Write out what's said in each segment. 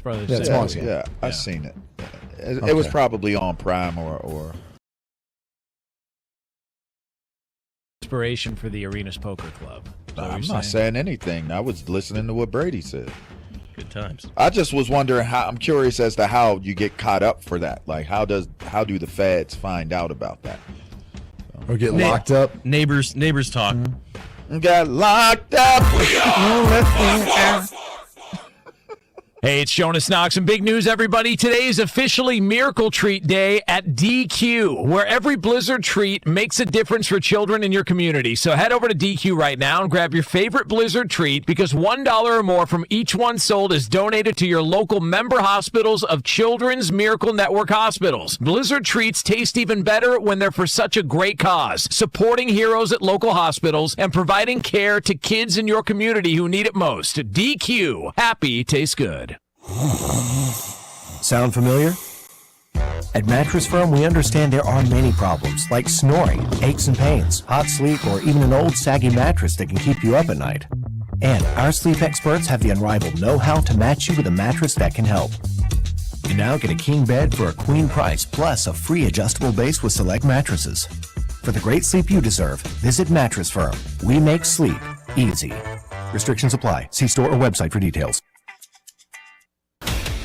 Brothers. Yeah, it's Smalls game. Yeah, I've seen it. It was probably on Prime or. Inspiration for the Arenas Poker Club. I'm not saying anything. I was listening to what Brady said. Good times. I just was wondering I'm curious as to how you get caught up for that. Like, how do the feds find out about that? Or get locked up? Neighbors talk. Got locked up. Hey, it's Jonas Knox, and big news, everybody. Today is officially Miracle Treat Day at DQ, where every Blizzard treat makes a difference for children in your community. So head over to DQ right now and grab your favorite Blizzard treat, because $1 or more from each one sold is donated to your local member hospitals of Children's Miracle Network hospitals. Blizzard treats taste even better when they're for such a great cause, supporting heroes at local hospitals and providing care to kids in your community who need it most. DQ, happy tastes good. Sound familiar? At Mattress Firm, we understand there are many problems, like snoring, aches and pains, hot sleep, or even an old saggy mattress that can keep you up at night. And our sleep experts have the unrivaled know-how to match you with a mattress that can help. You now get a king bed for a queen price, plus a free adjustable base with select mattresses. For the great sleep you deserve, visit Mattress Firm. We make sleep easy. Restrictions apply. See store or website for details.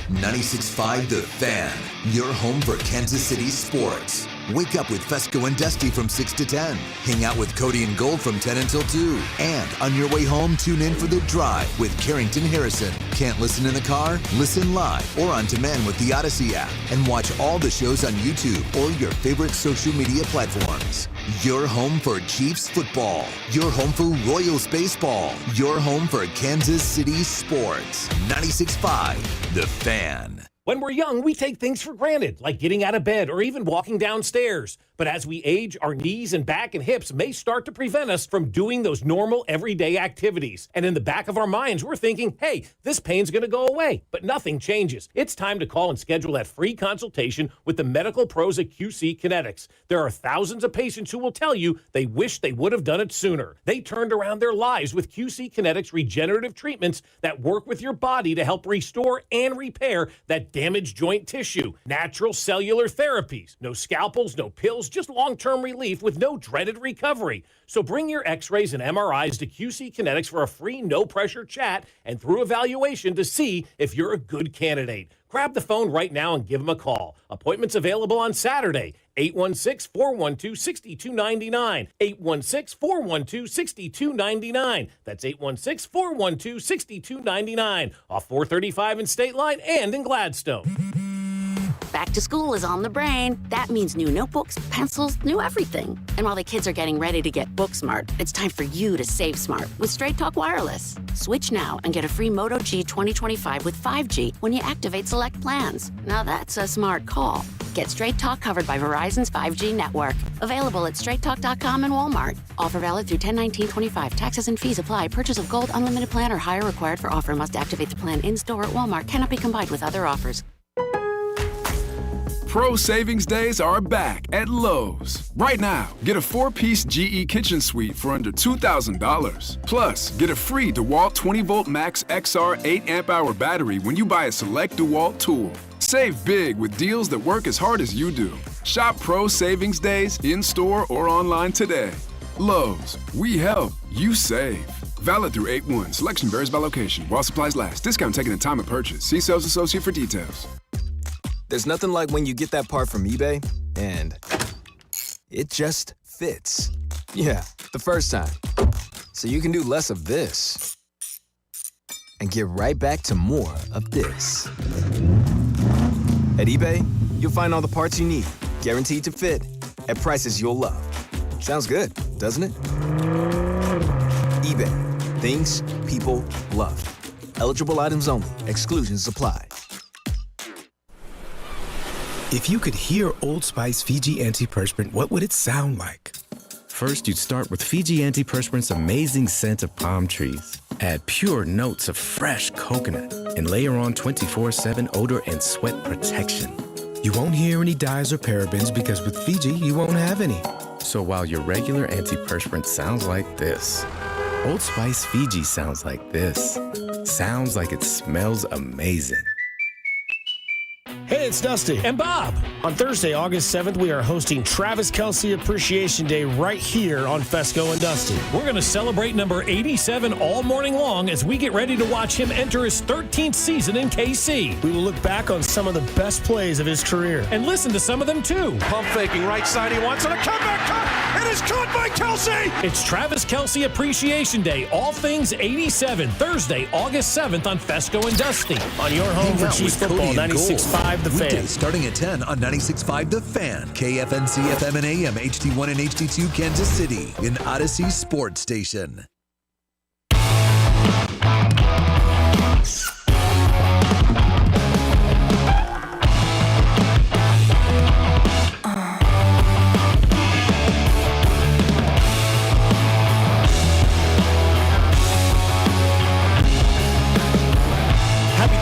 96.5 The Fan, your home for Kansas City sports. Wake up with Fescoe and Dusty from 6 to 10. Hang out with Cody and Gold from 10 until 2. And on your way home, tune in for The Drive with Carrington Harrison. Can't listen in the car? Listen live or on demand with the Odyssey app. And watch all the shows on YouTube or your favorite social media platforms. Your home for Chiefs football. Your home for Royals baseball. Your home for Kansas City sports. 96.5 The Fan. When we're young, we take things for granted, like getting out of bed or even walking downstairs. But as we age, our knees and back and hips may start to prevent us from doing those normal everyday activities. And in the back of our minds, we're thinking, hey, this pain's going to go away. But nothing changes. It's time to call and schedule that free consultation with the medical pros at QC Kinetics. There are thousands of patients who will tell you they wish they would have done it sooner. They turned around their lives with QC Kinetics regenerative treatments that work with your body to help restore and repair that damaged joint tissue. Natural cellular therapies. No scalpels, no pills, just long-term relief with no dreaded recovery. So bring your x-rays and MRIs to QC Kinetics for a free no-pressure chat and through evaluation to see if you're a good candidate. Grab the phone right now and give them a call. Appointments available on Saturday, 816-412-6299. 816-412-6299. That's 816-412-6299. Off 435 in State Line and in Gladstone. Back to school is on the brain. That means new notebooks, pencils, new everything. And while the kids are getting ready to get book smart, it's time for you to save smart with Straight Talk Wireless. Switch now and get a free Moto G 2025 with 5G when you activate select plans. Now that's a smart call. Get Straight Talk covered by Verizon's 5G network. Available at straighttalk.com and Walmart. Offer valid through 10/19/25. Taxes and fees apply. Purchase of gold unlimited plan or higher required for offer. Must activate the plan in-store at Walmart. Cannot be combined with other offers. Pro Savings Days are back at Lowe's. Right now, get a 4-piece GE kitchen suite for under $2,000. Plus, get a free DeWalt 20-volt Max XR 8-amp-hour battery when you buy a select DeWalt tool. Save big with deals that work as hard as you do. Shop Pro Savings Days in-store or online today. Lowe's, we help, you save. Valid through 8/1. Selection varies by location. While supplies last. Discount taken at time of purchase. See sales associate for details. There's nothing like when you get that part from eBay and it just fits. Yeah, the first time. So you can do less of this and get right back to more of this. At eBay, you'll find all the parts you need, guaranteed to fit, at prices you'll love. Sounds good, doesn't it? eBay, things people love. Eligible items only, exclusions apply. If you could hear Old Spice Fiji Antiperspirant, what would it sound like? First, you'd start with Fiji Antiperspirant's amazing scent of palm trees. Add pure notes of fresh coconut and layer on 24/7 odor and sweat protection. You won't hear any dyes or parabens because with Fiji, you won't have any. So while your regular antiperspirant sounds like this, Old Spice Fiji sounds like this. Sounds like it smells amazing. it's Dusty. And Bob. On Thursday, August 7th, we are hosting Travis Kelce Appreciation Day right here on Fescoe and Dusty. We're going to celebrate number 87 all morning long as we get ready to watch him enter his 13th season in KC. We will look back on some of the best plays of his career. And listen to some of them, too. Pump faking right side. He wants it. A comeback cut. It is caught by Kelce. It's Travis Kelce Appreciation Day. All things 87. Thursday, August 7th on Fescoe and Dusty. On your home for Chiefs football, 96.5 The Fan. Weekdays starting at 10 on 96.5 The Fan. KFNC FM and AM, HD1 and HD2 Kansas City. An Odyssey Sports Station.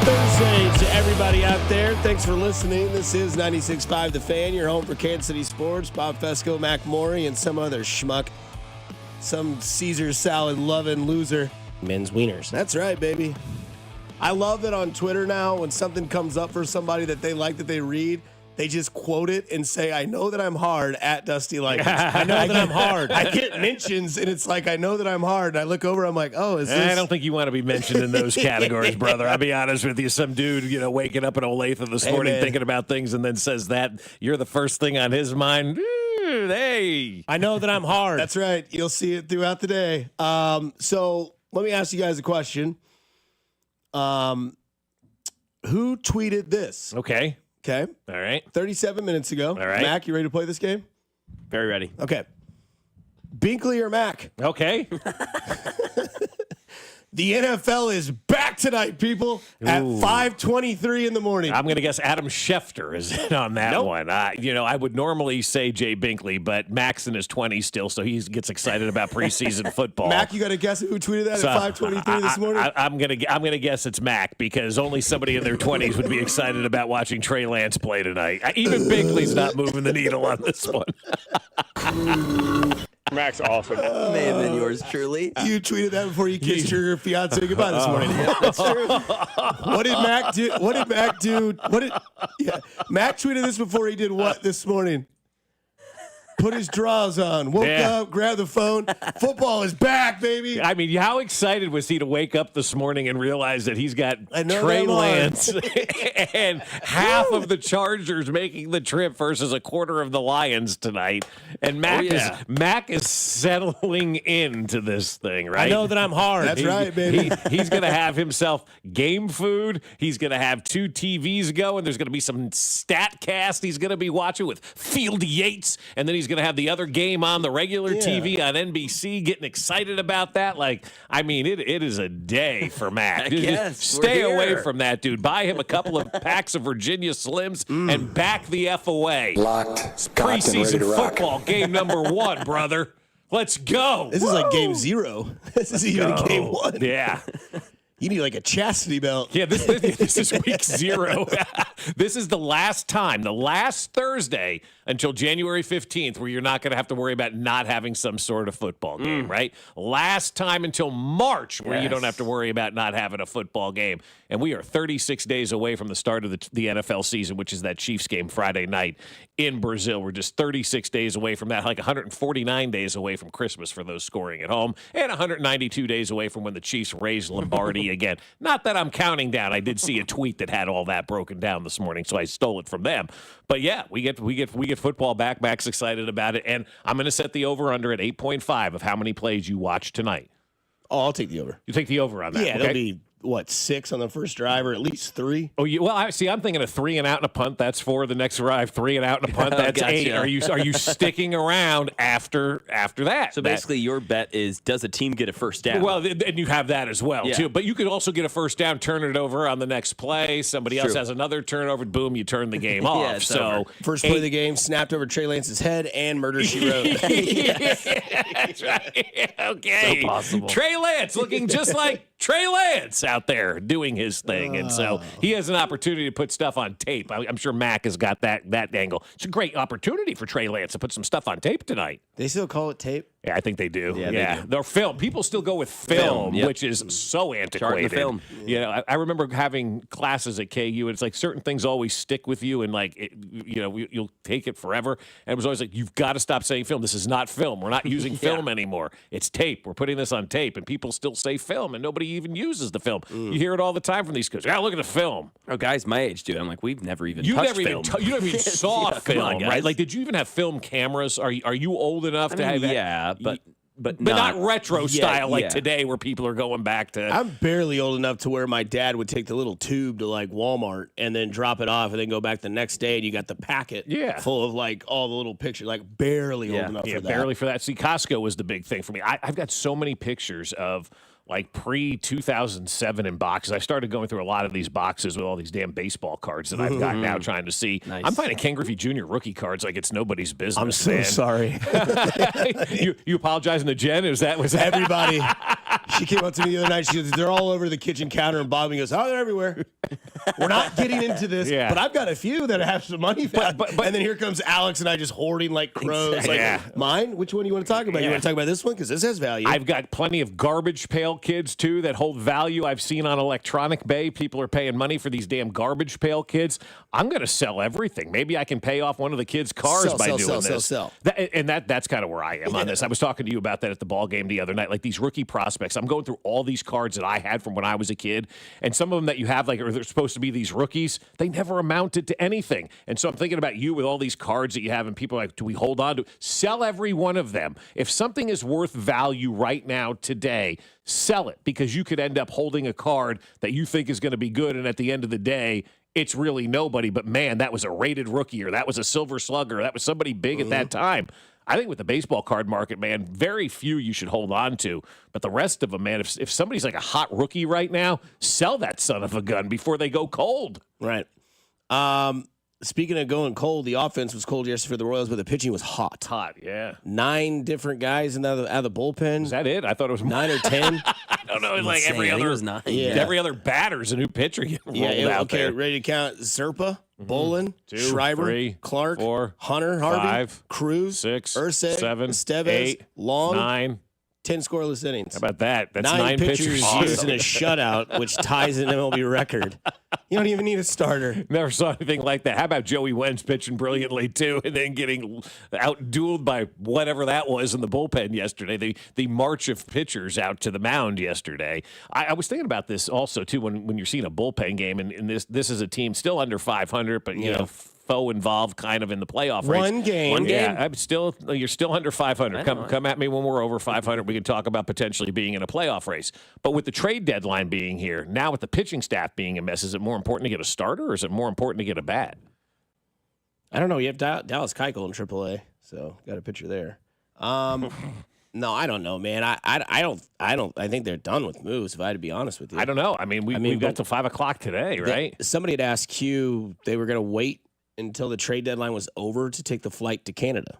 Thursday to everybody out there. Thanks for listening. This is 96.5 The Fan, your home for Kansas City sports. Bob Fescoe, Mac Morey, and some other schmuck. Some Caesar salad loving loser. Men's wieners. That's right, baby. I love that on Twitter now, when something comes up for somebody that they like that they read, they just quote it and say, I know that I'm hard at Dusty Likens. I know that I'm hard. I get mentions, and it's like, I know that I'm hard. And I look over, I'm like, oh, is this? I don't think you want to be mentioned in those categories, brother. I'll be honest with you. Some dude, waking up in Olathe this morning thinking about things and then says that you're the first thing on his mind. Hey. I know that I'm hard. That's right. You'll see it throughout the day. So let me ask you guys a question. Who tweeted this? Okay. Okay. All right. 37 minutes ago. All right. Mac, you ready to play this game? Very ready. Okay. Binkley or Mac? Okay. The NFL is back tonight, people, at 5:23 in the morning. I'm going to guess Adam Schefter is in on that one. I would normally say Jay Binkley, but Mac's in his 20s still, so he gets excited about preseason football. Mac, you got to guess who tweeted that at 5:23 this morning? I'm gonna guess it's Mac, because only somebody in their 20s would be excited about watching Trey Lance play tonight. Even Binkley's not moving the needle on this one. Mac's awesome. May have been yours truly. You tweeted that before you kissed your fiance goodbye this morning. Yeah, that's true. What did Mac do? Mac tweeted this before he did what this morning? Put his drawers on, woke up, grabbed the phone. Football is back, baby. I mean, how excited was he to wake up this morning and realize that he's got Trey Lance and half of the Chargers making the trip versus a quarter of the Lions tonight? And Mac is settling into this thing, right? I know that I'm hard. That's right, baby. He's going to have himself game food. He's going to have 2 TVs going. There's going to be some StatCast he's going to be watching with Field Yates, and then he's going to have the other game on the regular TV on NBC, getting excited about that. It is a day for Mac. Stay away from that, dude. Buy him a couple of packs of Virginia Slims and back the F away. Locked, preseason football game number 1, brother. Let's go. This is like game 0. This is even game 1. Yeah. You need like a chastity belt. Yeah, this is week 0. This is the last Thursday until January 15th, where you're not going to have to worry about not having some sort of football game, right? Last time until March, where you don't have to worry about not having a football game. And we are 36 days away from the start of the NFL season, which is that Chiefs game Friday night in Brazil. We're just 36 days away from that, like 149 days away from Christmas for those scoring at home, and 192 days away from when the Chiefs raise Lombardi again. Not that I'm counting down. I did see a tweet that had all that broken down this morning, so I stole it from them. But yeah, we get football back. Mac's excited about it, and I'm going to set the over/under at 8.5 of how many plays you watch tonight. Oh, I'll take the over. You take the over on that? Yeah, okay? It'll be 6 on the first drive, or at least 3. Oh, I'm thinking of 3 and out and a punt. That's 4. The next drive, 3 and out and a punt. That's 8. Are you sticking around after that? So basically, your bet is, does a team get a first down? Well, and you have that as well too. But you could also get a first down, turn it over on the next play. Somebody else has another turnover. Boom, you turn the game off. So first play of the game, snapped over Trey Lance's head, and murder she wrote. That's right. Okay. So possible. Trey Lance looking just like Trey Lance out there doing his thing. And so he has an opportunity to put stuff on tape. I'm sure Mac has got that angle. It's a great opportunity for Trey Lance to put some stuff on tape tonight. They still call it tape? Yeah, I think they do. Yeah, they do. They're film. People still go with film, Yep. which is so antiquated. The film. You know, I remember having classes at KU, and it's like certain things always stick with you, and like, you'll take it forever. And it was always like, you've got to stop saying film. This is not film. We're not using film anymore. It's tape. We're putting this on tape, and people still say film, and nobody even uses the film. You hear it all the time from these kids. Look at the film. Oh, guys my age do. I'm like, we've never even touched film. You never even saw Come film, on, guys. right? Like, did you even have film cameras? Are you old enough to have that? Yeah, but not retro style like yeah. today where people are going back to. I'm barely old enough to where my dad would take the little tube to like Walmart and then drop it off and then go back the next day and you got the packet full of like all the little pictures. Like barely old enough for that. Barely for that. See, Costco was the big thing for me. I've got so many pictures of like pre-2007 in boxes. I started going through a lot of these boxes with all these damn baseball cards that I've got now trying to see. Nice. I'm finding Ken Griffey Jr. rookie cards like it's nobody's business. I'm so sorry. You apologizing to Jen? Was that Everybody. She came up to me the other night. She goes, they're all over the kitchen counter. And Bobby goes, they're everywhere. We're not getting into this. Yeah. But I've got a few that have some money back. And then here comes Alex and I just hoarding like crows. Exactly. Like, mine? Which one do you want to talk about? You want to talk about this one? Because this has value. I've got plenty of garbage pail kids, too, that hold value. I've seen on Electronic Bay, people are paying money for these damn garbage pail kids. I'm going to sell everything. Maybe I can pay off one of the kids' cars by doing this. Sell. That's kind of where I am on this. I was talking to you about that at the ball game the other night. Like these rookie prospects, I'm going through all these cards that I had from when I was a kid, and some of them that you have, like, they're supposed to be these rookies, they never amounted to anything. And so I'm thinking about you with all these cards that you have, and people are like, do we hold on to? Sell every one of them. If something is worth value right now today, sell it, because you could end up holding a card that you think is going to be good, and at the end of the day, it's really nobody. But man, that was a rated rookie, or that was a silver slugger, or that was somebody big at that time. I think with the baseball card market, man, very few you should hold on to. But the rest of them, man, if somebody's like a hot rookie right now, sell that son of a gun before they go cold. Right. Speaking of going cold, the offense was cold yesterday for the Royals, but the pitching was hot. Hot, yeah. 9 different guys out of the bullpen. Is that it? I thought it was 9 or 10. I don't know. It's like Insane. I think it was 9. Yeah. every other batter's a new pitcher you rolled out there. Ready to count: Zerpa, Bolin, 2, Schreiber, 3, Clark, 4, Hunter, Harvey, 5, Cruz, 6, Ursay, 7, Estevez, 8, Long, 9. 10 scoreless innings. How about that? That's 9 pitchers Awesome. used in a shutout, which ties an MLB record. You don't even need a starter. Never saw anything like that. How about Joey Wentz pitching brilliantly, too, and then getting out-dueled by whatever that was in the bullpen yesterday, the march of pitchers out to the mound yesterday. I was thinking about this also, too, when you're seeing a bullpen game, and this is a team still under 500, but, you know, foe involved kind of in the playoff race. One game. Yeah, you're still under 500. Come at me when we're over 500. We can talk about potentially being in a playoff race. But with the trade deadline being here, now with the pitching staff being a mess, is it more important to get a starter, or is it more important to get a bat? I don't know. You have Dallas Keuchel in AAA, so got a pitcher there. No, I don't know, man. I don't. I think they're done with moves. If I had to be honest with you, I don't know. I mean, we've got till 5 o'clock today, right? Somebody had asked Q they were going to wait until the trade deadline was over to take the flight to Canada.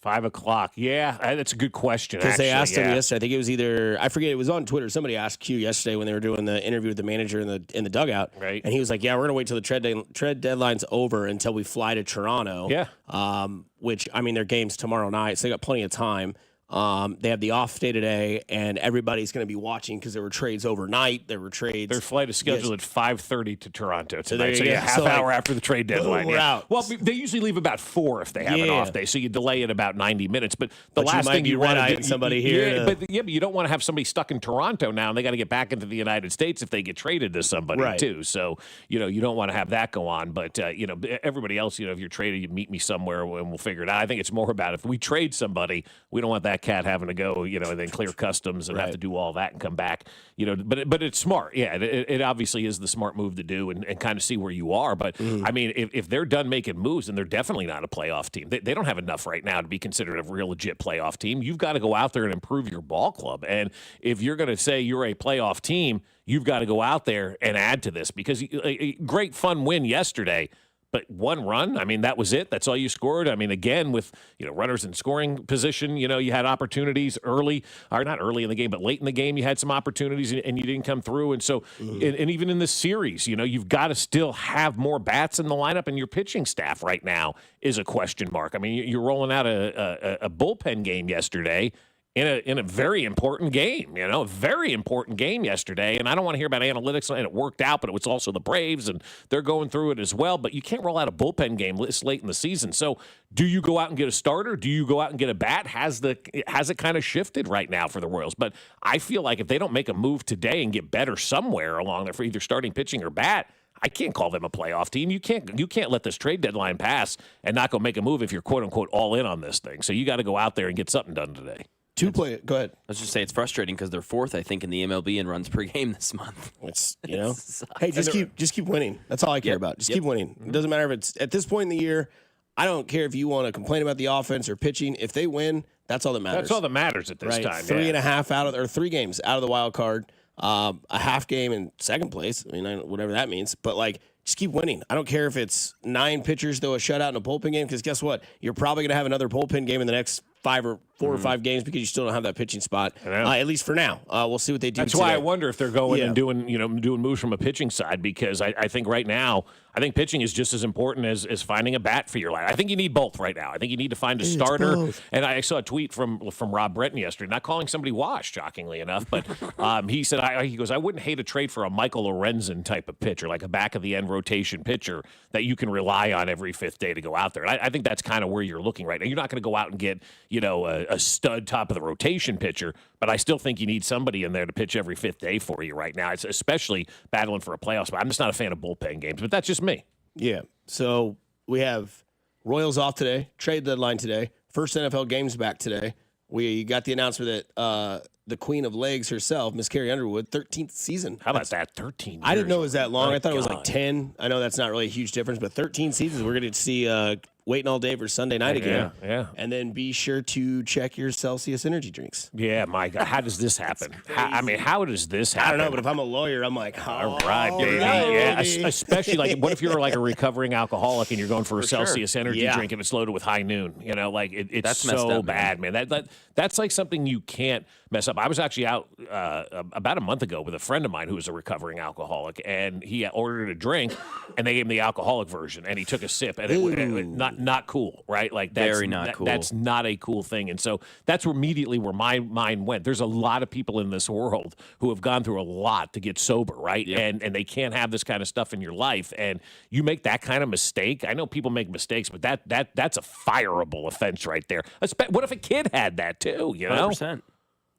5 o'clock. Yeah, that's a good question. Because they asked him yesterday. I think it was either, I forget, it was on Twitter. Somebody asked Q yesterday when they were doing the interview with the manager in the dugout. Right. And he was like, yeah, we're going to wait till the trade deadline's over until we fly to Toronto. Yeah. Which, I mean, their game's tomorrow night, so they got plenty of time. They have the off day today, and everybody's going to be watching because there were trades overnight. There were trades. Their flight is scheduled at 5:30 to Toronto tonight. So yeah, half hour after the trade deadline. We're out. Well, they usually leave about 4 if they have an off day, so you delay it about 90 minutes. But the last thing you want to do, somebody here. But you don't want to have somebody stuck in Toronto now, and they got to get back into the United States if they get traded to somebody too. So you don't want to have that go on. But everybody else, if you're traded, you meet me somewhere and we'll figure it out. I think it's more about if we trade somebody, we don't want that cat having to go. And then clear customs and have to do all that and come back. But it's smart. Yeah, it obviously is the smart move to do and kind of see where you are. But I mean, if they're done making moves, then they're definitely not a playoff team. They don't have enough right now to be considered a real legit playoff team. You've got to go out there and improve your ball club. And if you're going to say you're a playoff team, you've got to go out there and add to this because a great fun win yesterday. But 1 run, I mean, that was it. That's all you scored. I mean, again, with runners in scoring position, you had opportunities early, or not early in the game, but late in the game, you had some opportunities and you didn't come through. And so, and even in this series, you've got to still have more bats in the lineup, and your pitching staff right now is a question mark. I mean, you're rolling out a bullpen game yesterday. In a very important game, a very important game yesterday. And I don't want to hear about analytics, and it worked out, but it was also the Braves, and they're going through it as well. But you can't roll out a bullpen game this late in the season. So do you go out and get a starter? Do you go out and get a bat? Has it kind of shifted right now for the Royals? But I feel like if they don't make a move today and get better somewhere along there for either starting pitching or bat, I can't call them a playoff team. You can't let this trade deadline pass and not go make a move if you're quote unquote all in on this thing. So you got to go out there and get something done today. Go ahead. Let's just say it's frustrating because they're 4th, I think, in the MLB in runs per game this month. It's hey, just keep winning. That's all I care about. Just keep winning. It doesn't matter if it's at this point in the year. I don't care if you want to complain about the offense or pitching. If they win, that's all that matters. That's all that matters at this time. 3 games out of the wild card, a half game in second place. I mean, whatever that means. But just keep winning. I don't care if it's 9 pitchers, though, a shutout in a bullpen game, because guess what? You're probably going to have another bullpen game in the next 4 or 5 games because you still don't have that pitching spot, at least for now. We'll see what they do. That's why I wonder if they're going and doing moves from a pitching side, because I think right now, I think pitching is just as important as finding a bat for your line. I think you need both right now. I think you need to find a starter. And I saw a tweet from Rob Breton yesterday, not calling somebody washed, shockingly enough, but he said, he goes, I wouldn't hate a trade for a Michael Lorenzen type of pitcher, like a back-of-the-end rotation pitcher that you can rely on every 5th day to go out there. And I think that's kind of where you're looking right now. You're not going to go out and get, a stud top of the rotation pitcher, but I still think you need somebody in there to pitch every 5th day for you right now. It's especially battling for a playoff spot. I'm just not a fan of bullpen games, but that's just me. Yeah. So we have Royals off today, trade deadline today, first NFL games back today. We got the announcement that the queen of legs herself, Miss Carrie Underwood, 13th season. How about that? 13 years. I didn't know it was that long. I thought it was like 10. I know that's not really a huge difference, but 13 seasons. We're going to see waiting all day for Sunday night again. Yeah. And then be sure to check your Celsius energy drinks. Yeah, my God. How does this happen? How does this happen? I don't know, but if I'm a lawyer, I'm like, all right, baby. Yeah, especially what if you're like a recovering alcoholic and you're going for a Celsius energy drink and it's loaded with High Noon? It's that's so up, bad, man. That's like something you can't mess up. I was actually out about a month ago with a friend of mine who was a recovering alcoholic, and he ordered a drink, and they gave him the alcoholic version, and he took a sip, and it not cool, right? Like that's very not cool. That's not a cool thing, and so that's immediately where my mind went. There's a lot of people in this world who have gone through a lot to get sober, right? Yep. And they can't have this kind of stuff in your life, and you make that kind of mistake. I know people make mistakes, but that's a fireable offense right there. What if a kid had that too? 100%.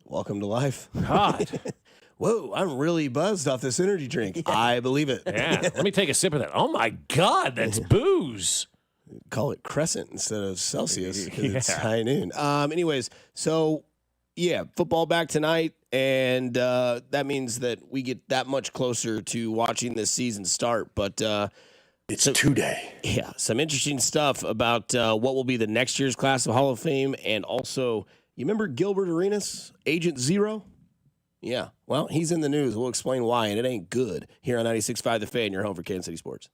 Welcome to life. God. Whoa, I'm really buzzed off this energy drink. I believe it. Yeah, let me take a sip of that. Oh, my God, that's booze. Call it Crescent instead of Celsius because it's high noon. Anyways, so, football back tonight, and that means that we get that much closer to watching this season start. But it's today. Yeah, some interesting stuff about what will be the next year's class of Hall of Fame, and also, you remember Gilbert Arenas, Agent Zero? Yeah, well, he's in the news. We'll explain why, and it ain't good. Here on 96.5 The Fan, your home for Kansas City Sports.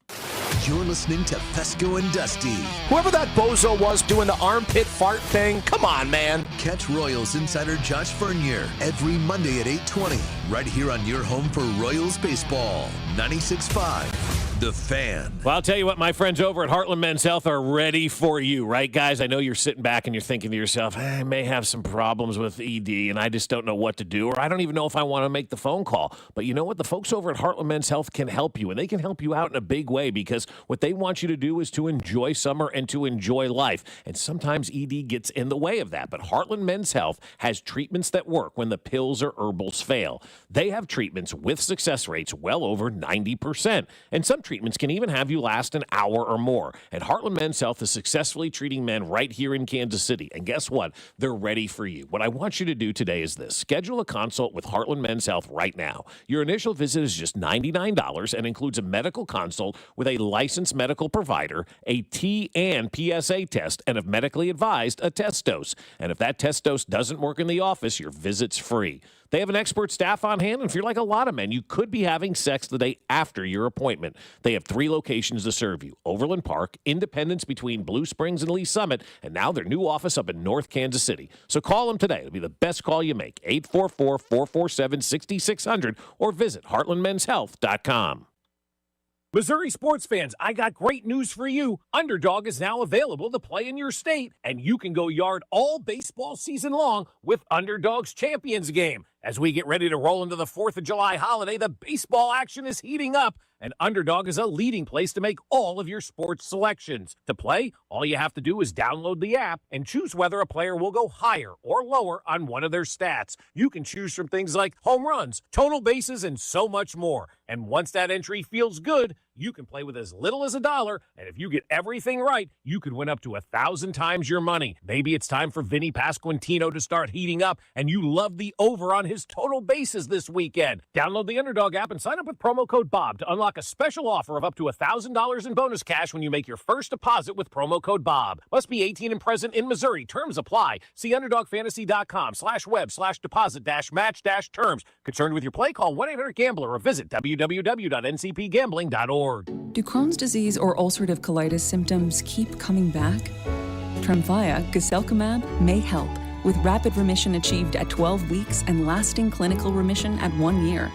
You're listening to Fescoe and Dusty. Whoever that bozo was doing the armpit fart thing, come on, man. Catch Royals insider Josh Vernier every Monday at 8:20, right here on your home for Royals baseball, 96.5 The Fan. Well, I'll tell you what, my friends over at Heartland Men's Health are ready for you, right, guys? I know you're sitting back and you're thinking to yourself, I may have some problems with ED, and I just don't know what to do, or I don't even know if I want to make the phone call. But you know what? The folks over at Heartland Men's Health can help you, and they can help you out in a big way, because what they want you to do is to enjoy summer and to enjoy life. And sometimes ED gets in the way of that. But Heartland Men's Health has treatments that work when the pills or herbals fail. They have treatments with success rates well over 90%. And some treatments can even have you last an hour or more. And Heartland Men's Health is successfully treating men right here in Kansas City. And guess what? They're ready for you. What I want you to do today is this. Schedule a consult with Heartland Men's Health right now. Your initial visit is just $99 and includes a medical consult with a licensed medical provider, a T and PSA test, and if medically advised, a test dose. And if that test dose doesn't work in the office, your visit's free. They have an expert staff on hand, and if you're like a lot of men, you could be having sex the day after your appointment. They have 3 locations to serve you: Overland Park, Independence between Blue Springs and Lee Summit, and now their new office up in North Kansas City. So call them today. It'll be the best call you make, 844-447-6600, or visit heartlandmenshealth.com. Missouri sports fans, I got great news for you. Underdog is now available to play in your state, and you can go yard all baseball season long with Underdog's Champions Game. As we get ready to roll into the 4th of July holiday, the baseball action is heating up, and Underdog is a leading place to make all of your sports selections. To play, all you have to do is download the app and choose whether a player will go higher or lower on one of their stats. You can choose from things like home runs, total bases, and so much more. And once that entry feels good, you can play with as little as $1, and if you get everything right, you could win up to 1,000 times your money. Maybe it's time for Vinny Pasquantino to start heating up, and you love the over on his total bases this weekend. Download the Underdog app and sign up with promo code Bob to unlock a special offer of up to $1,000 in bonus cash when you make your first deposit with promo code Bob. Must be 18 and present in Missouri. Terms apply. See UnderdogFantasy.com/web/deposit-match-terms. Concerned with your play? Call 1-800-GAMBLER or visit www.ncpgambling.org. Do Crohn's disease or ulcerative colitis symptoms keep coming back? Tremfya, guselkumab, may help, with rapid remission achieved at 12 weeks and lasting clinical remission at 1 year.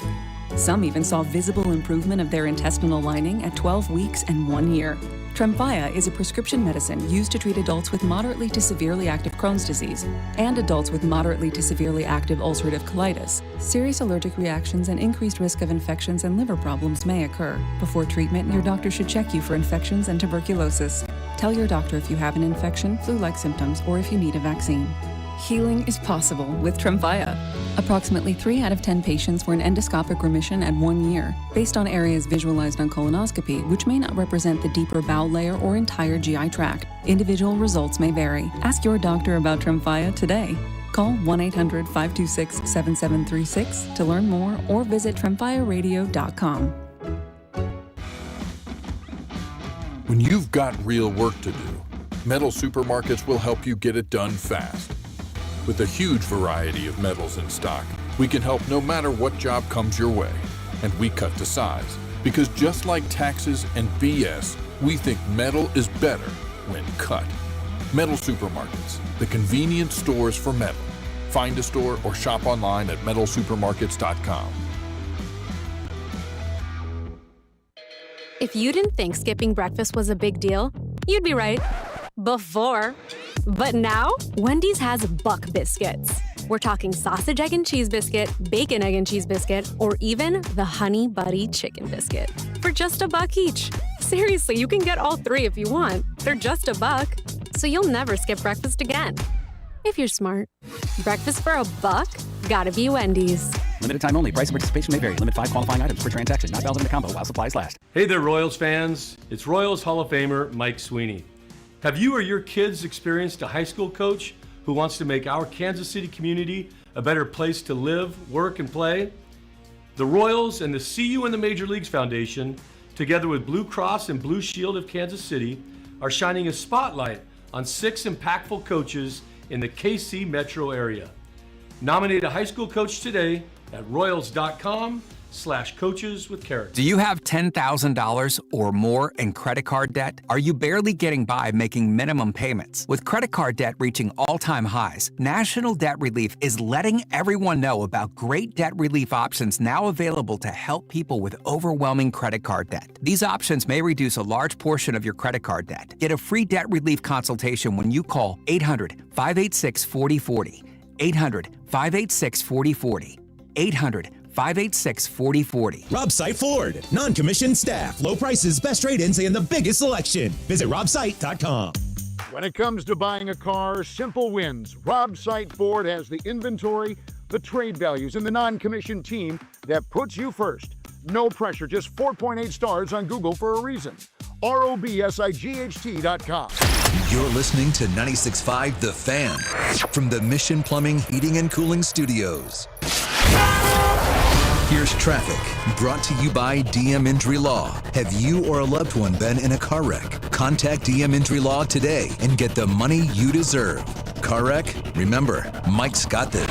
Some even saw visible improvement of their intestinal lining at 12 weeks and 1 year. Tremfya is a prescription medicine used to treat adults with moderately to severely active Crohn's disease and adults with moderately to severely active ulcerative colitis. Serious allergic reactions and increased risk of infections and liver problems may occur. Before treatment, your doctor should check you for infections and tuberculosis. Tell your doctor if you have an infection, flu-like symptoms, or if you need a vaccine. Healing is possible with Tremfya. Approximately 3 out of 10 patients were in endoscopic remission at 1 year, based on areas visualized on colonoscopy, which may not represent the deeper bowel layer or entire GI tract. Individual results may vary. Ask your doctor about Tremfya today. Call 1-800-526-7736 to learn more or visit tremfyaradio.com. When you've got real work to do, Metal Supermarkets will help you get it done fast. With a huge variety of metals in stock, we can help no matter what job comes your way. And we cut to size, because just like taxes and BS, we think metal is better when cut. Metal Supermarkets, the convenient stores for metal. Find a store or shop online at metalsupermarkets.com. If you didn't think skipping breakfast was a big deal, you'd be right. Before. But now, Wendy's has Buck Biscuits. We're talking sausage, egg, and cheese biscuit, bacon, egg, and cheese biscuit, or even the Honey Buddy chicken biscuit for just $1 each. Seriously, you can get all 3 if you want. They're just $1, so you'll never skip breakfast again. If you're smart. Breakfast for $1? Gotta be Wendy's. Limited time only. Price and participation may vary. Limit 5 qualifying items per transaction. Not valid in a combo while supplies last. Hey there, Royals fans. It's Royals Hall of Famer Mike Sweeney. Have you or your kids experienced a high school coach who wants to make our Kansas City community a better place to live, work, and play? The Royals and the See You in the Major Leagues Foundation, together with Blue Cross and Blue Shield of Kansas City, are shining a spotlight on 6 impactful coaches in the KC metro area. Nominate a high school coach today at royals.com/coaches with character. Do you have $10,000 or more in credit card debt? Are you barely getting by making minimum payments? With credit card debt reaching all-time highs, National Debt Relief is letting everyone know about great debt relief options now available to help people with overwhelming credit card debt. These options may reduce a large portion of your credit card debt. Get a free debt relief consultation when you call 800-586-4040. 800-586-4040. 800-586-4040. Rob Site Ford. Non-commissioned staff, low prices, best trade-ins, and the biggest selection. Visit robsite.com. When it comes to buying a car, simple wins. Rob Site Ford has the inventory, the trade values, and the non-commissioned team that puts you first. No pressure, just 4.8 stars on Google for a reason. ROBSIGHT.com. You're listening to 96.5 The Fan from the Mission Plumbing, Heating, and Cooling Studios. Here's traffic, brought to you by DM Injury Law. Have you or a loved one been in a car wreck? Contact DM Injury Law today and get the money you deserve. Car wreck? Remember, Mike's got this.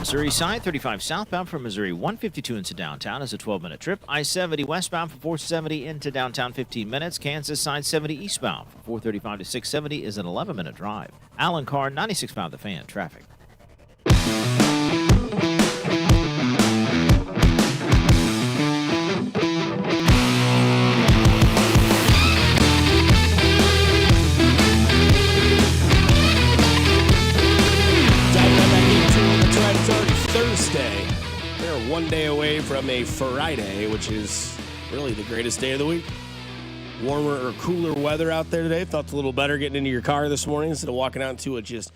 Missouri side, 35 southbound from Missouri 152 into downtown is a 12-minute trip. I-70 westbound from 470 into downtown 15 minutes. Kansas side 70 eastbound from 435 to 670 is an 11-minute drive. Alan Carr, 96 pound The Fan, traffic. Thursday. They're one day away from a Friday, which is really the greatest day of the week. Warmer or cooler weather out there today. Thought it's a little better getting into your car this morning instead of walking out into a just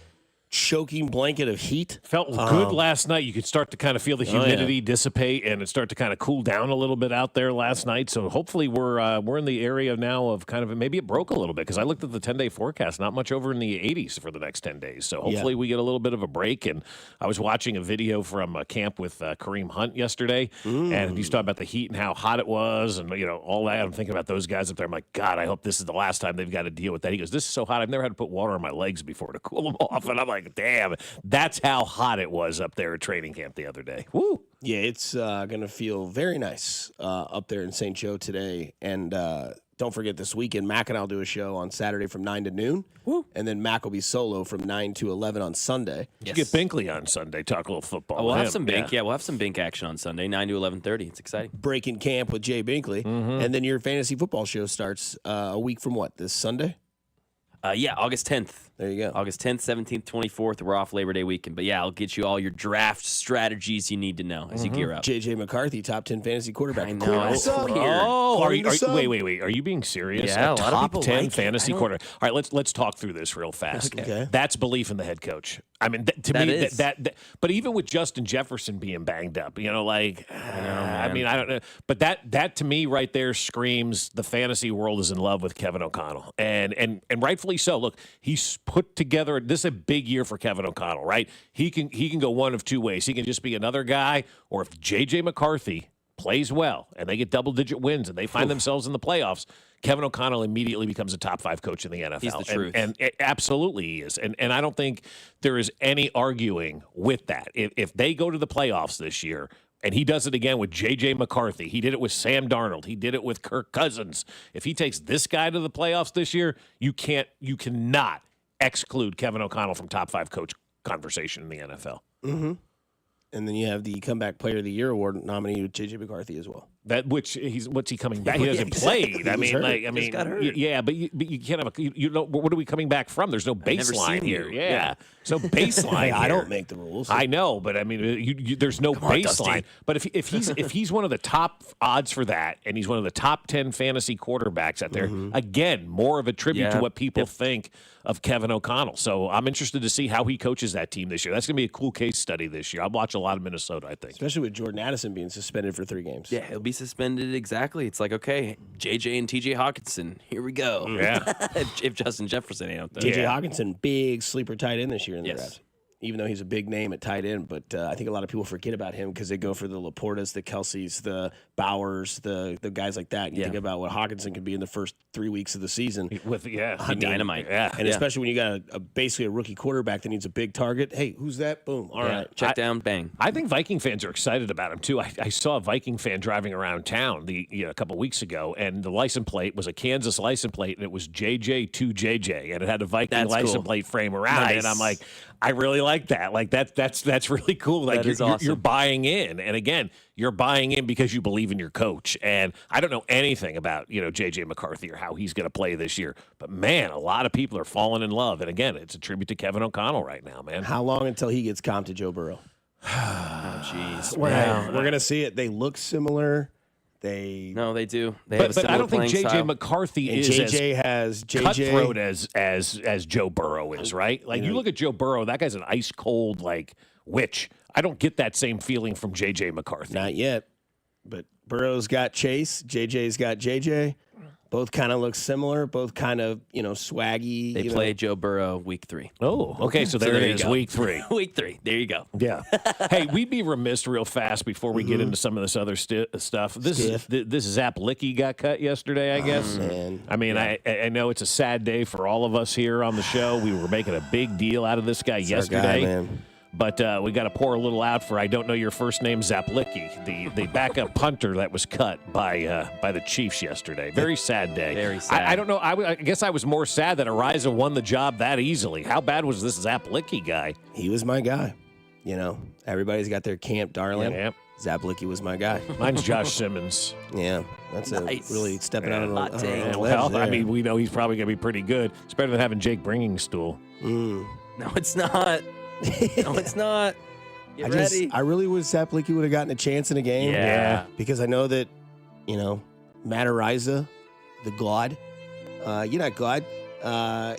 choking blanket of heat. Felt good last night. You could start to kind of feel the humidity dissipate and it start to kind of cool down a little bit out there last night. So hopefully we're in the area now of kind of maybe it broke a little bit because I looked at the 10-day forecast, not much over in the 80s for the next 10 days. So hopefully we get a little bit of a break. And I was watching a video from a camp with Kareem Hunt yesterday, and he's talking about the heat and how hot it was and all that. I'm thinking about those guys up there. I'm like, God, I hope this is the last time they've got to deal with that. He goes, this is so hot. I've never had to put water on my legs before to cool them off. And I'm like, damn, that's how hot it was up there at training camp the other day. Woo! Yeah, it's going to feel very nice up there in St. Joe today. And don't forget this weekend, Mac and I'll do a show on Saturday from 9 to noon. Woo. And then Mac will be solo from 9 to 11 on Sunday. Yes. Get Binkley on Sunday, talk a little football. Oh, we'll have some Bink. Yeah, we'll have some Bink action on Sunday, 9 to 11:30. It's exciting. Breaking camp with Jay Binkley. And then your fantasy football show starts a week from what, this Sunday? Yeah, August 10th. There you go. August 10th, 17th, 24th. We're off Labor Day weekend. But, yeah, I'll get you all your draft strategies you need to know as you gear up. J.J. McCarthy, top 10 fantasy quarterback. I know. Wait. Are you being serious? Yeah, a lot of top people 10 like fantasy it. quarterback. All right, let's talk through this real fast. Okay. That's belief in the head coach. I mean, to That me, is. that. But even with Justin Jefferson being banged up, I mean, I don't know. But that to me right there screams the fantasy world is in love with Kevin O'Connell, and rightfully so. Look, he's put together. This is a big year for Kevin O'Connell, right? He can go one of two ways. He can just be another guy, or if J.J. McCarthy plays well and they get double-digit wins and they find themselves in the playoffs, Kevin O'Connell immediately becomes a top 5 coach in the NFL. He's the truth. And absolutely he is. And I don't think there is any arguing with that. If they go to the playoffs this year, and he does it again with J.J. McCarthy, he did it with Sam Darnold, he did it with Kirk Cousins. If he takes this guy to the playoffs this year, you cannot exclude Kevin O'Connell from top 5 coach conversation in the NFL. Mm-hmm. And then you have the Comeback Player of the Year award nominee with J.J. McCarthy as well. What's he coming back? He hasn't played. He got hurt. Yeah, but you can't have what are we coming back from? There's no baseline here. Yeah. So baseline. I don't make the rules. I know, but I mean, there's no baseline. But if he's one of the top odds for that, and he's one of the top 10 fantasy quarterbacks out there, again, more of a tribute to what people think of Kevin O'Connell. So I'm interested to see how he coaches that team this year. That's going to be a cool case study this year. I'll watch a lot of Minnesota, I think. Especially with Jordan Addison being suspended for 3 games. Yeah, he'll be suspended exactly. It's like, okay, JJ and TJ Hawkinson, here we go. Yeah. if Justin Jefferson ain't out there. TJ Hawkinson, big sleeper tight end this year in the draft. Even though he's a big name at tight end, but I think a lot of people forget about him because they go for the Laportas, the Kelseys, the Bowers, the guys like that. You think about what Hawkinson could be in the first 3 weeks of the season. Dynamite. Yeah. And especially when you got basically a rookie quarterback that needs a big target. Hey, who's that? Boom. All right. Check down, bang. I think Viking fans are excited about him, too. I saw a Viking fan driving around town a couple weeks ago, and the license plate was a Kansas license plate, and it was JJ to JJ, and it had a Viking license plate frame around it. And I'm like, I really like that. Like that's really cool. Like you're buying in, and again, you're buying in because you believe in your coach. And I don't know anything about J.J. McCarthy or how he's going to play this year, but man, a lot of people are falling in love. And again, it's a tribute to Kevin O'Connell right now, man. How long until he gets comped to Joe Burrow? Oh, jeez. Well, we're gonna see it. They look similar. No, they do. But I don't think J.J. McCarthy is as cutthroat as Joe Burrow is, right? Like you look at Joe Burrow, that guy's an ice cold witch. I don't get that same feeling from J.J. McCarthy. Not yet, but Burrow's got Chase. J.J.'s got J.J. Both kind of look similar. Both kind of swaggy. They play Joe Burrow week 3. Oh, okay. So there it is, week 3. Week 3. There you go. Yeah. Hey, we'd be remiss real fast before we get into some of this other stuff. This Zap Licky got cut yesterday, I guess. Man. I mean, I know it's a sad day for all of us here on the show. We were making a big deal out of this guy yesterday. Our guy, man. But we got to pour a little out for I don't know your first name, Zaplicki, the backup punter that was cut by the Chiefs yesterday. Very sad day. Very sad. I don't know. I guess I was more sad that Ariza won the job that easily. How bad was this Zaplicki guy? He was my guy. You know, everybody's got their camp darling. Yep. Zaplicki was my guy. Mine's Josh Simmons. Yeah, that's Nice. really stepping out on a ledge Well, there. I mean, we know he's probably going to be pretty good. It's better than having Jake Bringingstool. Mm. No, it's not. No, it's not. Get ready. I really wish Zaplicki would have gotten a chance in a game. Yeah. Because I know that, Matt Ariza, the God, God,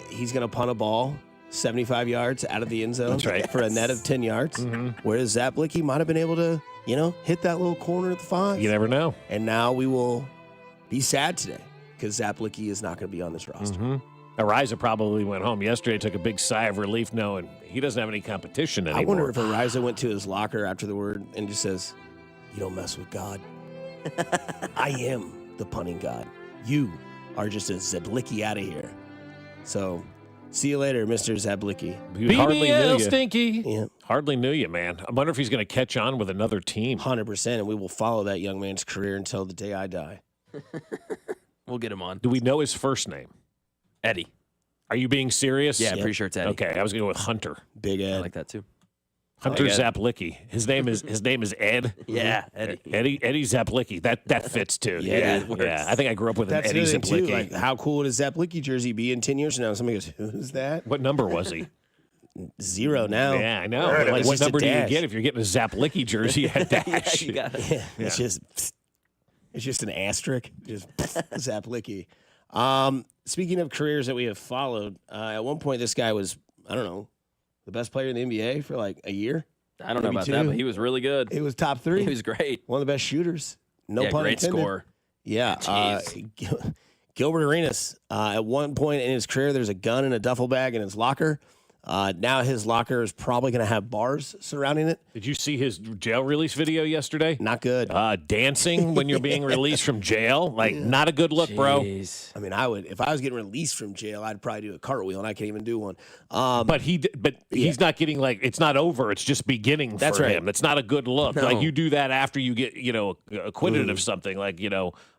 he's going to punt a ball 75 yards out of the end zone. That's right. For a net of 10 yards. Mm-hmm. Whereas Zaplicki might have been able to, hit that little corner at the 5. You never know. And now we will be sad today because Zaplicki is not going to be on this roster. Mm-hmm. Ariza probably went home yesterday, took a big sigh of relief knowing he doesn't have any competition anymore. I wonder if Ariza went to his locker after the word and just says, "You don't mess with God. I am the punting God. You are just a Zaplicki out of here." So, see you later, Mr. Zaplicki. BBL Stinky. Yeah. Hardly knew you, man. I wonder if he's going to catch on with another team. 100%, and we will follow that young man's career until the day I die. We'll get him on. Do we know his first name? Eddie. Are you being serious? Yeah, I'm pretty sure it's Eddie. Okay, I was going to go with Hunter. Big Ed. I like that too. Hunter Ed. Zaplicki. His name is Ed. Yeah, Eddie. Eddie Zaplicki. That fits too. Yeah, yeah. I think I grew up with an That's Eddie the thing, too. Zaplicki. Like, how cool would a Zaplicki jersey be in 10 years from now? Somebody goes, "Who's that?" What number was he? 0 now. Yeah, I know. It's Like, what just a number do you dash. get if you're getting a Zaplicki jersey at dash? You got it. Yeah, it's just an asterisk. Just Zaplicki. Speaking of careers that we have followed, at one point this guy was, I don't know, the best player in the NBA for like a year. I don't know about that, but he was really good. It was top 3. He was great. One of the best shooters. No pun great intended. scorer. Yeah. Gilbert Arenas, at one point in his career, there's a gun in a duffel bag in his locker. Now his locker is probably going to have bars surrounding it. Did you see his jail release video yesterday? Not good. Dancing when you're being released from jail, like not a good look, bro. I mean, I would if I was getting released from jail, I'd probably do a cartwheel, and I can't even do one. But he's not getting it's not over. It's just beginning That's for right. him. It's not a good look. No. Like you do that after you get acquitted of something. Like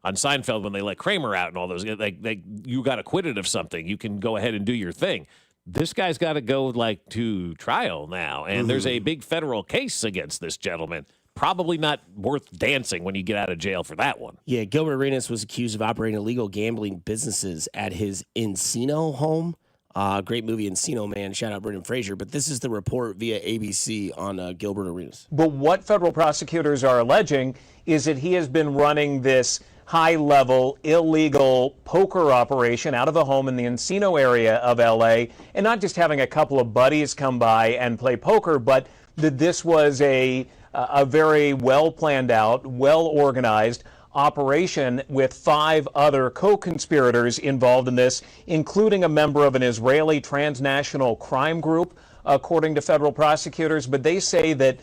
on Seinfeld when they let Kramer out and all those. You got acquitted of something. You can go ahead and do your thing. This guy's got to go to trial now, and there's a big federal case against this gentleman. Probably not worth dancing when you get out of jail for that one. Yeah, Gilbert Arenas was accused of operating illegal gambling businesses at his Encino home. Great movie, Encino Man. Shout out Brendan Fraser. But this is the report via ABC on Gilbert Arenas. But what federal prosecutors are alleging is that he has been running this high-level illegal poker operation out of a home in the Encino area of L.A., and not just having a couple of buddies come by and play poker, but that this was a very well-planned out, well-organized operation with 5 other co-conspirators involved in this, including a member of an Israeli transnational crime group, according to federal prosecutors. But they say that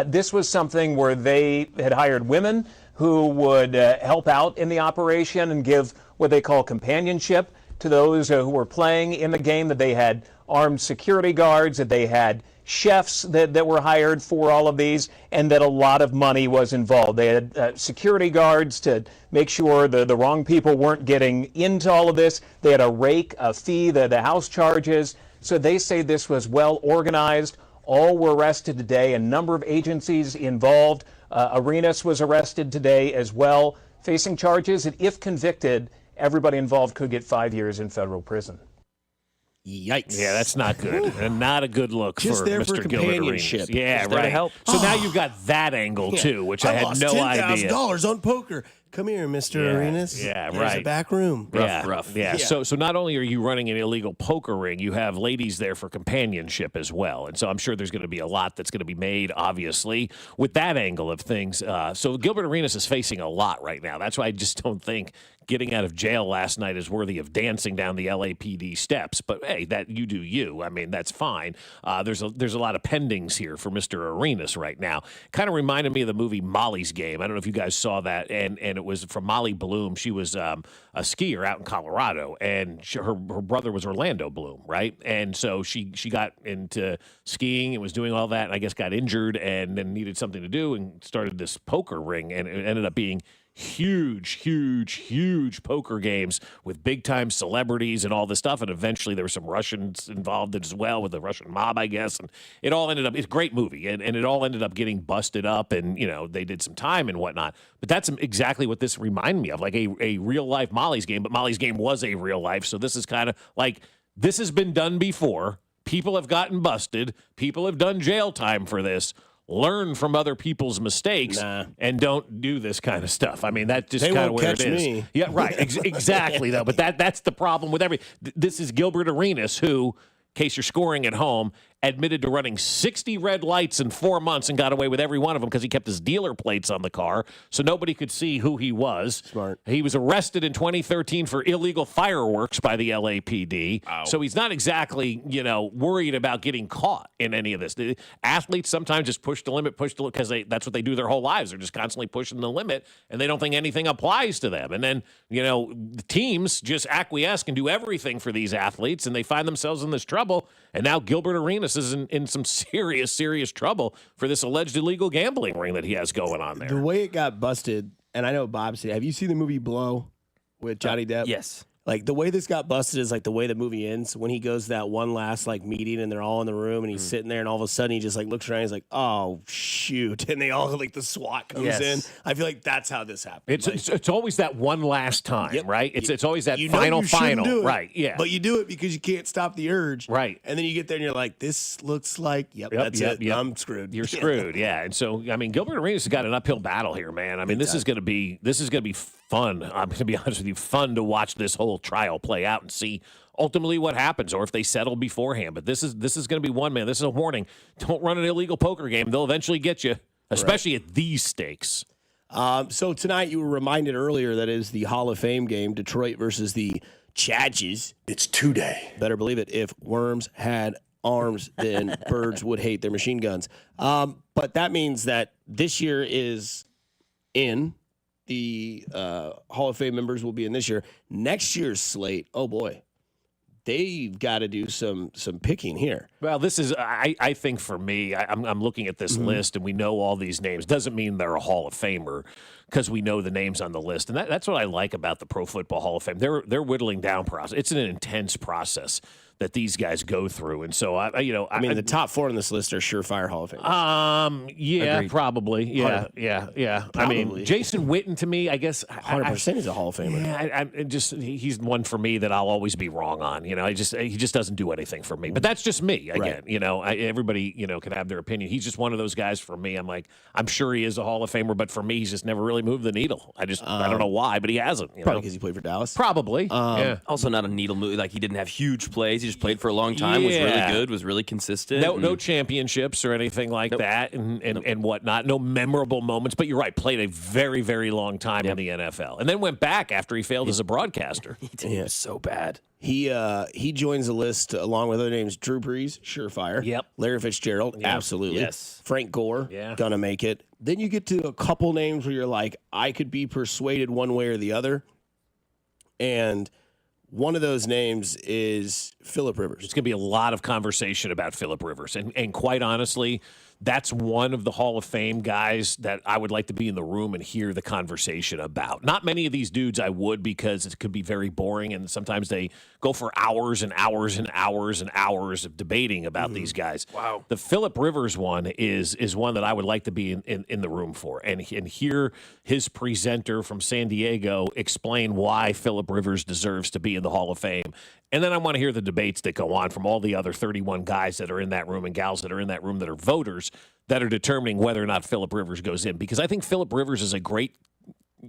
this was something where they had hired women who would help out in the operation and give what they call companionship to those who were playing in the game, that they had armed security guards, that they had chefs that were hired for all of these, and that a lot of money was involved. They had security guards to make sure the wrong people weren't getting into all of this. They had a rake, a fee, the house charges. So they say this was well organized. All were arrested today. A number of agencies involved. Arenas was arrested today as well, facing charges that, if convicted, everybody involved could get 5 years in federal prison. Yikes. Yeah, that's not good. And not a good look Just for there Mr. for Gilbert companionship. Arenas. Yeah, Just there to right. help. So now you've got that angle, too, which I had lost no idea. $10,000 on poker. Come here, Mr. Arenas. Yeah, There's right. a back room. Rough. Yeah. So not only are you running an illegal poker ring, you have ladies there for companionship as well. And so I'm sure there's going to be a lot that's going to be made, obviously, with that angle of things. So Gilbert Arenas is facing a lot right now. That's why I just don't think getting out of jail last night is worthy of dancing down the LAPD steps. But hey, that you do you. I mean, that's fine. There's a lot of pendings here for Mr. Arenas right now. Kind of reminded me of the movie Molly's Game. I don't know if you guys saw that, and it was from Molly Bloom. She was a skier out in Colorado, and her brother was Orlando Bloom, right? And so she got into skiing and was doing all that, and I guess got injured and then needed something to do and started this poker ring, and it ended up being huge poker games with big-time celebrities and all this stuff, and eventually there were some Russians involved as well with the Russian mob, I guess, and it all ended up, it's a great movie, and it all ended up getting busted up, and, you know, they did some time and whatnot, but that's exactly what this reminded me of, like a real-life Molly's Game, but Molly's Game was a real life, so this is kind of like, this has been done before, people have gotten busted, people have done jail time for this. Learn from other people's mistakes and don't do this kind of stuff. I mean, that's just kind of where it is. Me. Yeah, right. Exactly, though. But that's the problem with this is Gilbert Arenas, who, in case you're scoring at home, admitted to running 60 red lights in 4 months and got away with every one of them because he kept his dealer plates on the car so nobody could see who he was. Smart. He was arrested in 2013 for illegal fireworks by the LAPD. Wow. So he's not exactly, worried about getting caught in any of this. The athletes sometimes just push the limit because that's what they do their whole lives. They're just constantly pushing the limit, and they don't think anything applies to them. And then, the teams just acquiesce and do everything for these athletes, and they find themselves in this trouble. And now Gilbert Arenas is in some serious trouble for this alleged illegal gambling ring that he has going on there. The way it got busted, and I know Bob said, have you seen the movie Blow with Johnny Depp? Yes. Like, the way this got busted is like the way the movie ends when he goes to that one last meeting and they're all in the room and he's sitting there and all of a sudden he just looks around and he's like, oh shoot, and they all the SWAT comes in. I feel like that's how this happened. It's always that one last time, right? It's always that you final, do it, right? Yeah, but you do it because you can't stop the urge, right? And then you get there and you're like, this looks like, that's it. I'm screwed. You're screwed, yeah. And so, I mean, Gilbert Arenas has got an uphill battle here, man. I mean, this is going to be fun. I'm going to be honest with you, fun to watch this whole trial play out and see ultimately what happens, or if they settle beforehand. But this is going to be one, man. This is a warning. Don't run an illegal poker game. They'll eventually get you, especially at these stakes. So tonight you were reminded earlier that is the Hall of Fame game, Detroit versus the Chargers. It's 2-day. Better believe it. If worms had arms, then birds would hate their machine guns. But that means that this year is in. The Hall of Fame members will be in this year. Next year's slate, oh boy, they've got to do some picking here. Well, this is, I think for me, I'm looking at this list and we know all these names. Doesn't mean they're a Hall of Famer because we know the names on the list. And that's what I like about the Pro Football Hall of Fame. They're whittling down process. It's an intense process that these guys go through. And so, I mean, the top four on this list are surefire Hall of Fame. Yeah, Agreed. Probably. Yeah. Probably. I mean, Jason Witten, to me, I guess 100% is a Hall of Famer. Yeah, he's one for me that I'll always be wrong on. He just doesn't do anything for me. But that's just me. Again, everybody, can have their opinion. He's just one of those guys for me. I'm sure he is a Hall of Famer, but for me, he's just never really moved the needle. I don't know why, but he hasn't. Probably because he played for Dallas. Probably. Also not a needle move. Like, he didn't have huge plays. He just played for a long time, was really good, was really consistent. No championships or anything like that and whatnot. No memorable moments. But you're right, played a very, very long time in the NFL. And then went back after he failed as a broadcaster. He was so bad. He joins the list along with other names. Drew Brees, surefire. Yep. Larry Fitzgerald, absolutely. Yes. Frank Gore, gonna make it. Then you get to a couple names where you're like, I could be persuaded one way or the other. And one of those names is Phillip Rivers. It's going to be a lot of conversation about Phillip Rivers. And quite honestly, that's one of the Hall of Fame guys that I would like to be in the room and hear the conversation about. Not many of these dudes I would, because it could be very boring, and sometimes they go for hours and hours and hours and hours of debating about these guys. Wow. The Phillip Rivers one is one that I would like to be in the room for and hear his presenter from San Diego explain why Phillip Rivers deserves to be in the Hall of Fame. And then I want to hear the debates that go on from all the other 31 guys that are in that room and gals that are in that room that are voters that are determining whether or not Phillip Rivers goes in. Because I think Phillip Rivers is a great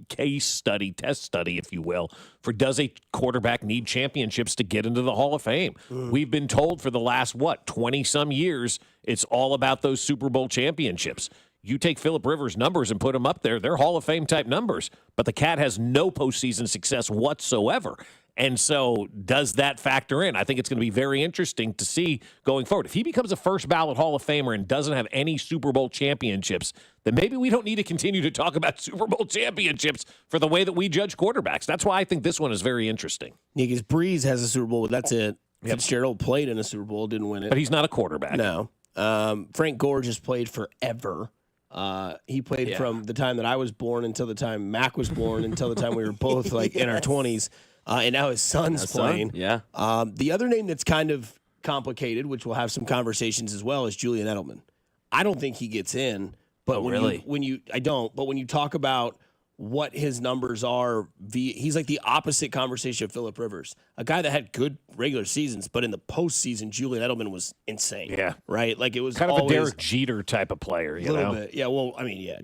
test study, if you will, for does a quarterback need championships to get into the Hall of Fame? We've been told for the last, 20-some years, it's all about those Super Bowl championships. You take Phillip Rivers' numbers and put them up there, they're Hall of Fame type numbers. But the Cat has no postseason success whatsoever. And so does that factor in? I think it's going to be very interesting to see going forward. If he becomes a first ballot Hall of Famer and doesn't have any Super Bowl championships, then maybe we don't need to continue to talk about Super Bowl championships for the way that we judge quarterbacks. That's why I think this one is very interesting. Yeah, because Breeze has a Super Bowl, but that's it. Yep. Fitzgerald played in a Super Bowl, didn't win it. But he's not a quarterback. No. Frank Gore just played forever. He played from the time that I was born until the time Mac was born until the time we were both like in our 20s. And now his son's playing. Yeah. The other name that's kind of complicated, which we'll have some conversations as well, is Julian Edelman. I don't think he gets in, but when you talk about what his numbers are, he's like the opposite conversation of Phillip Rivers, a guy that had good regular seasons, but in the postseason, Julian Edelman was insane. Yeah, right. Like it was kind of always a Derek Jeter type of player. You know, bit. Yeah. Well, I mean,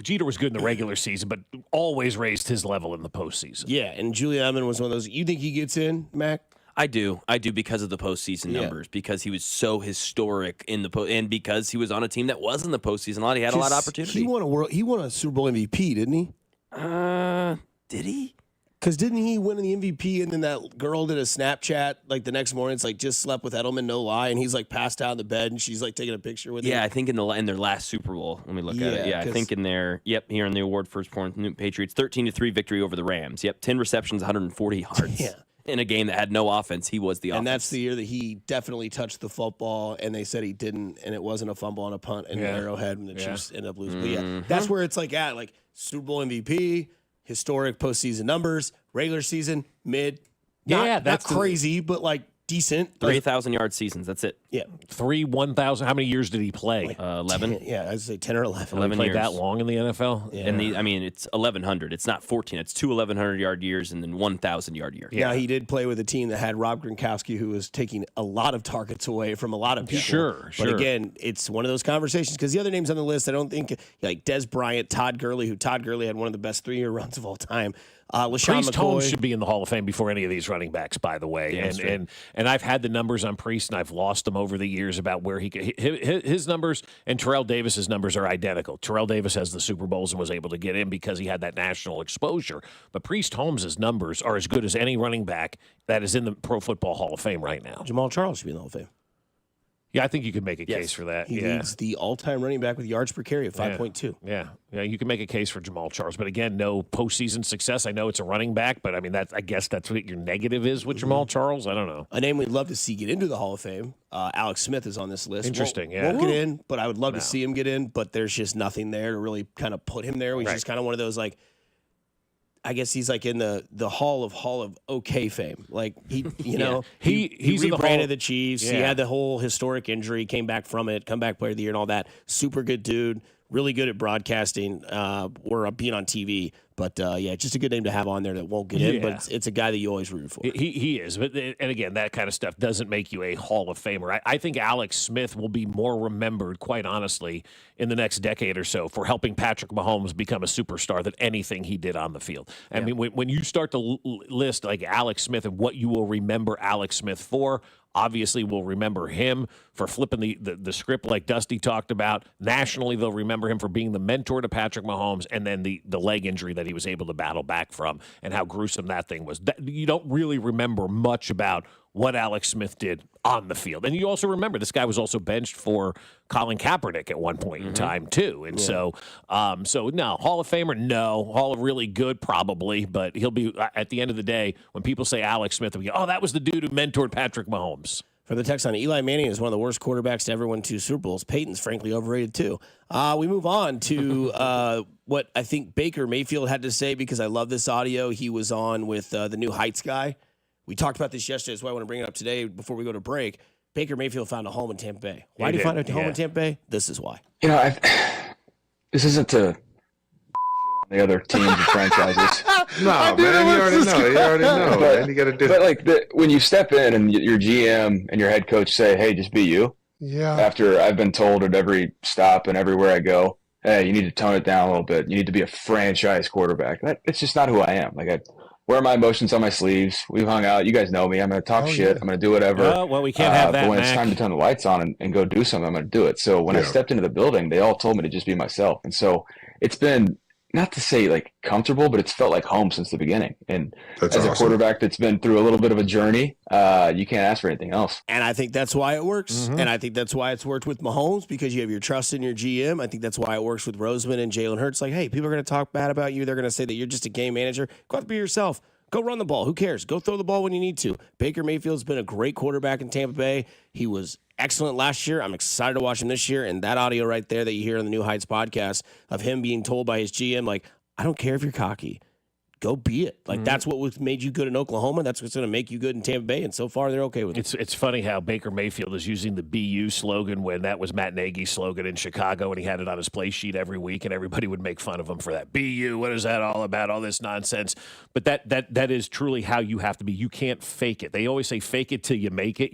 Jeter was good in the regular season, but always raised his level in the postseason. Yeah, and Julian Edelman was one of those. You think he gets in, Mac? I do because of the postseason numbers, because he was so historic in the and because he was on a team that was in the postseason. He had a lot of opportunity. He won a Super Bowl MVP, didn't he? Did he? Because didn't he win the MVP and then that girl did a Snapchat like the next morning? It's like just slept with Edelman, no lie, and he's like passed out in the bed and she's like taking a picture with him. Yeah, I think in their last Super Bowl. Let me look at it. Yeah, I think in their here in the award first point Patriots 13-3 victory over the Rams. 10 receptions, 140 yards. Yeah. In a game that had no offense, he was the offense. And that's the year that he definitely touched the football, and they said he didn't, and it wasn't a fumble on a punt in Arrowhead, and the Chiefs ended up losing. But that's where it's like at, like Super Bowl MVP, historic postseason numbers, regular season, mid. That's crazy, but like decent. 3,000-yard seasons. That's it. Yeah. 1,000. How many years did he play? 11. I'd say 10 or 11. 11 played years. that long in the NFL? Yeah. And it's 1,100. It's not 14. It's 2 1,100-yard years and then 1,000-yard years. Yeah, he did play with a team that had Rob Gronkowski, who was taking a lot of targets away from a lot of people. Sure. But again, it's one of those conversations because the other names on the list, I don't think, like Des Bryant, Todd Gurley, had one of the best 3-year runs of all time. LaShawn Priest McCoy Holmes should be in the Hall of Fame before any of these running backs, by the way. Yeah, and I've had the numbers on Priest, and I've lost them over the years about where his numbers and Terrell Davis's numbers are identical. Terrell Davis has the Super Bowls and was able to get in because he had that national exposure. But Priest Holmes' numbers are as good as any running back that is in the Pro Football Hall of Fame right now. Jamal Charles should be in the Hall of Fame. Yeah, I think you could make a case for that. He leads the all-time running back with yards per carry at 5.2. Yeah, you can make a case for Jamal Charles. But again, no postseason success. I know it's a running back, but I mean, I guess that's what your negative is with Jamal Charles. I don't know. A name we'd love to see get into the Hall of Fame. Alex Smith is on this list. Interesting, Won't get in, but I would love to see him get in. But there's just nothing there to really kind of put him there. He's just kind of one of those like. I guess he's like in the Hall of OK fame. Like he he's rebranded the Chiefs. He had the whole historic injury, came back from it, comeback player of the year and all that. Super good dude, really good at broadcasting or being on TV. But just a good name to have on there that won't get in. But it's a guy that you always root for. He is. But and again, that kind of stuff doesn't make you a Hall of Famer. I think Alex Smith will be more remembered, quite honestly, in the next decade or so for helping Patrick Mahomes become a superstar than anything he did on the field. I mean, when you start to list like Alex Smith and what you will remember Alex Smith for, obviously we'll remember him for flipping the script like Dusty talked about. Nationally, they'll remember him for being the mentor to Patrick Mahomes and then the leg injury that he was able to battle back from and how gruesome that thing was. You don't really remember much about what Alex Smith did on the field. And you also remember this guy was also benched for Colin Kaepernick at one point in time, too. And so no, Hall of Famer, no. Hall of really good, probably. But he'll be, at the end of the day, when people say Alex Smith, they'll be, oh, that was the dude who mentored Patrick Mahomes. For the text on Eli Manning is one of the worst quarterbacks to ever win 2 Super Bowls. Peyton's frankly overrated, too. We move on to what I think Baker Mayfield had to say because I love this audio. He was on with the New Heights guy. We talked about this yesterday, so I want to bring it up today before we go to break. Baker Mayfield found a home in Tampa Bay. Why did he find a home in Tampa Bay? This is why. This isn't to on the other teams and franchises. No, man, you already know. But you got to do. But like when you step in and your GM and your head coach say, "Hey, just be you." Yeah. After I've been told at every stop and everywhere I go, "Hey, you need to tone it down a little bit. You need to be a franchise quarterback." It's just not who I am. wear my emotions on my sleeves. We've hung out. You guys know me. I'm going to talk shit. I'm going to do whatever. Well, we can't have that, but when Mac. it's time to turn the lights on and go do something, I'm going to do it. So when I stepped into the building, they all told me to just be myself. And so it's been, not to say like comfortable, but it's felt like home since the beginning. And as a quarterback that's been through a little bit of a journey, you can't ask for anything else. And I think that's why it works. And I think that's why it's worked with Mahomes, because you have your trust in your GM. I think that's why it works with Roseman and Jalen Hurts. Like, hey, people are going to talk bad about you. They're going to say that you're just a game manager. Go out and be yourself. Go run the ball. Who cares? Go throw the ball when you need to. Baker Mayfield's been a great quarterback in Tampa Bay. He was excellent last year. I'm excited to watch him this year. And that audio right there that you hear on the New Heights podcast of him being told by his GM, like, I don't care if you're cocky. Go be it. Like, that's what made you good in Oklahoma. That's what's going to make you good in Tampa Bay. And so far, they're okay with it. It's funny how Baker Mayfield is using the BU slogan when that was Matt Nagy's slogan in Chicago, and he had it on his play sheet every week, and everybody would make fun of him for that. BU, what is that all about? All this nonsense. But that is truly how you have to be. You can't fake it. They always say fake it till you make it,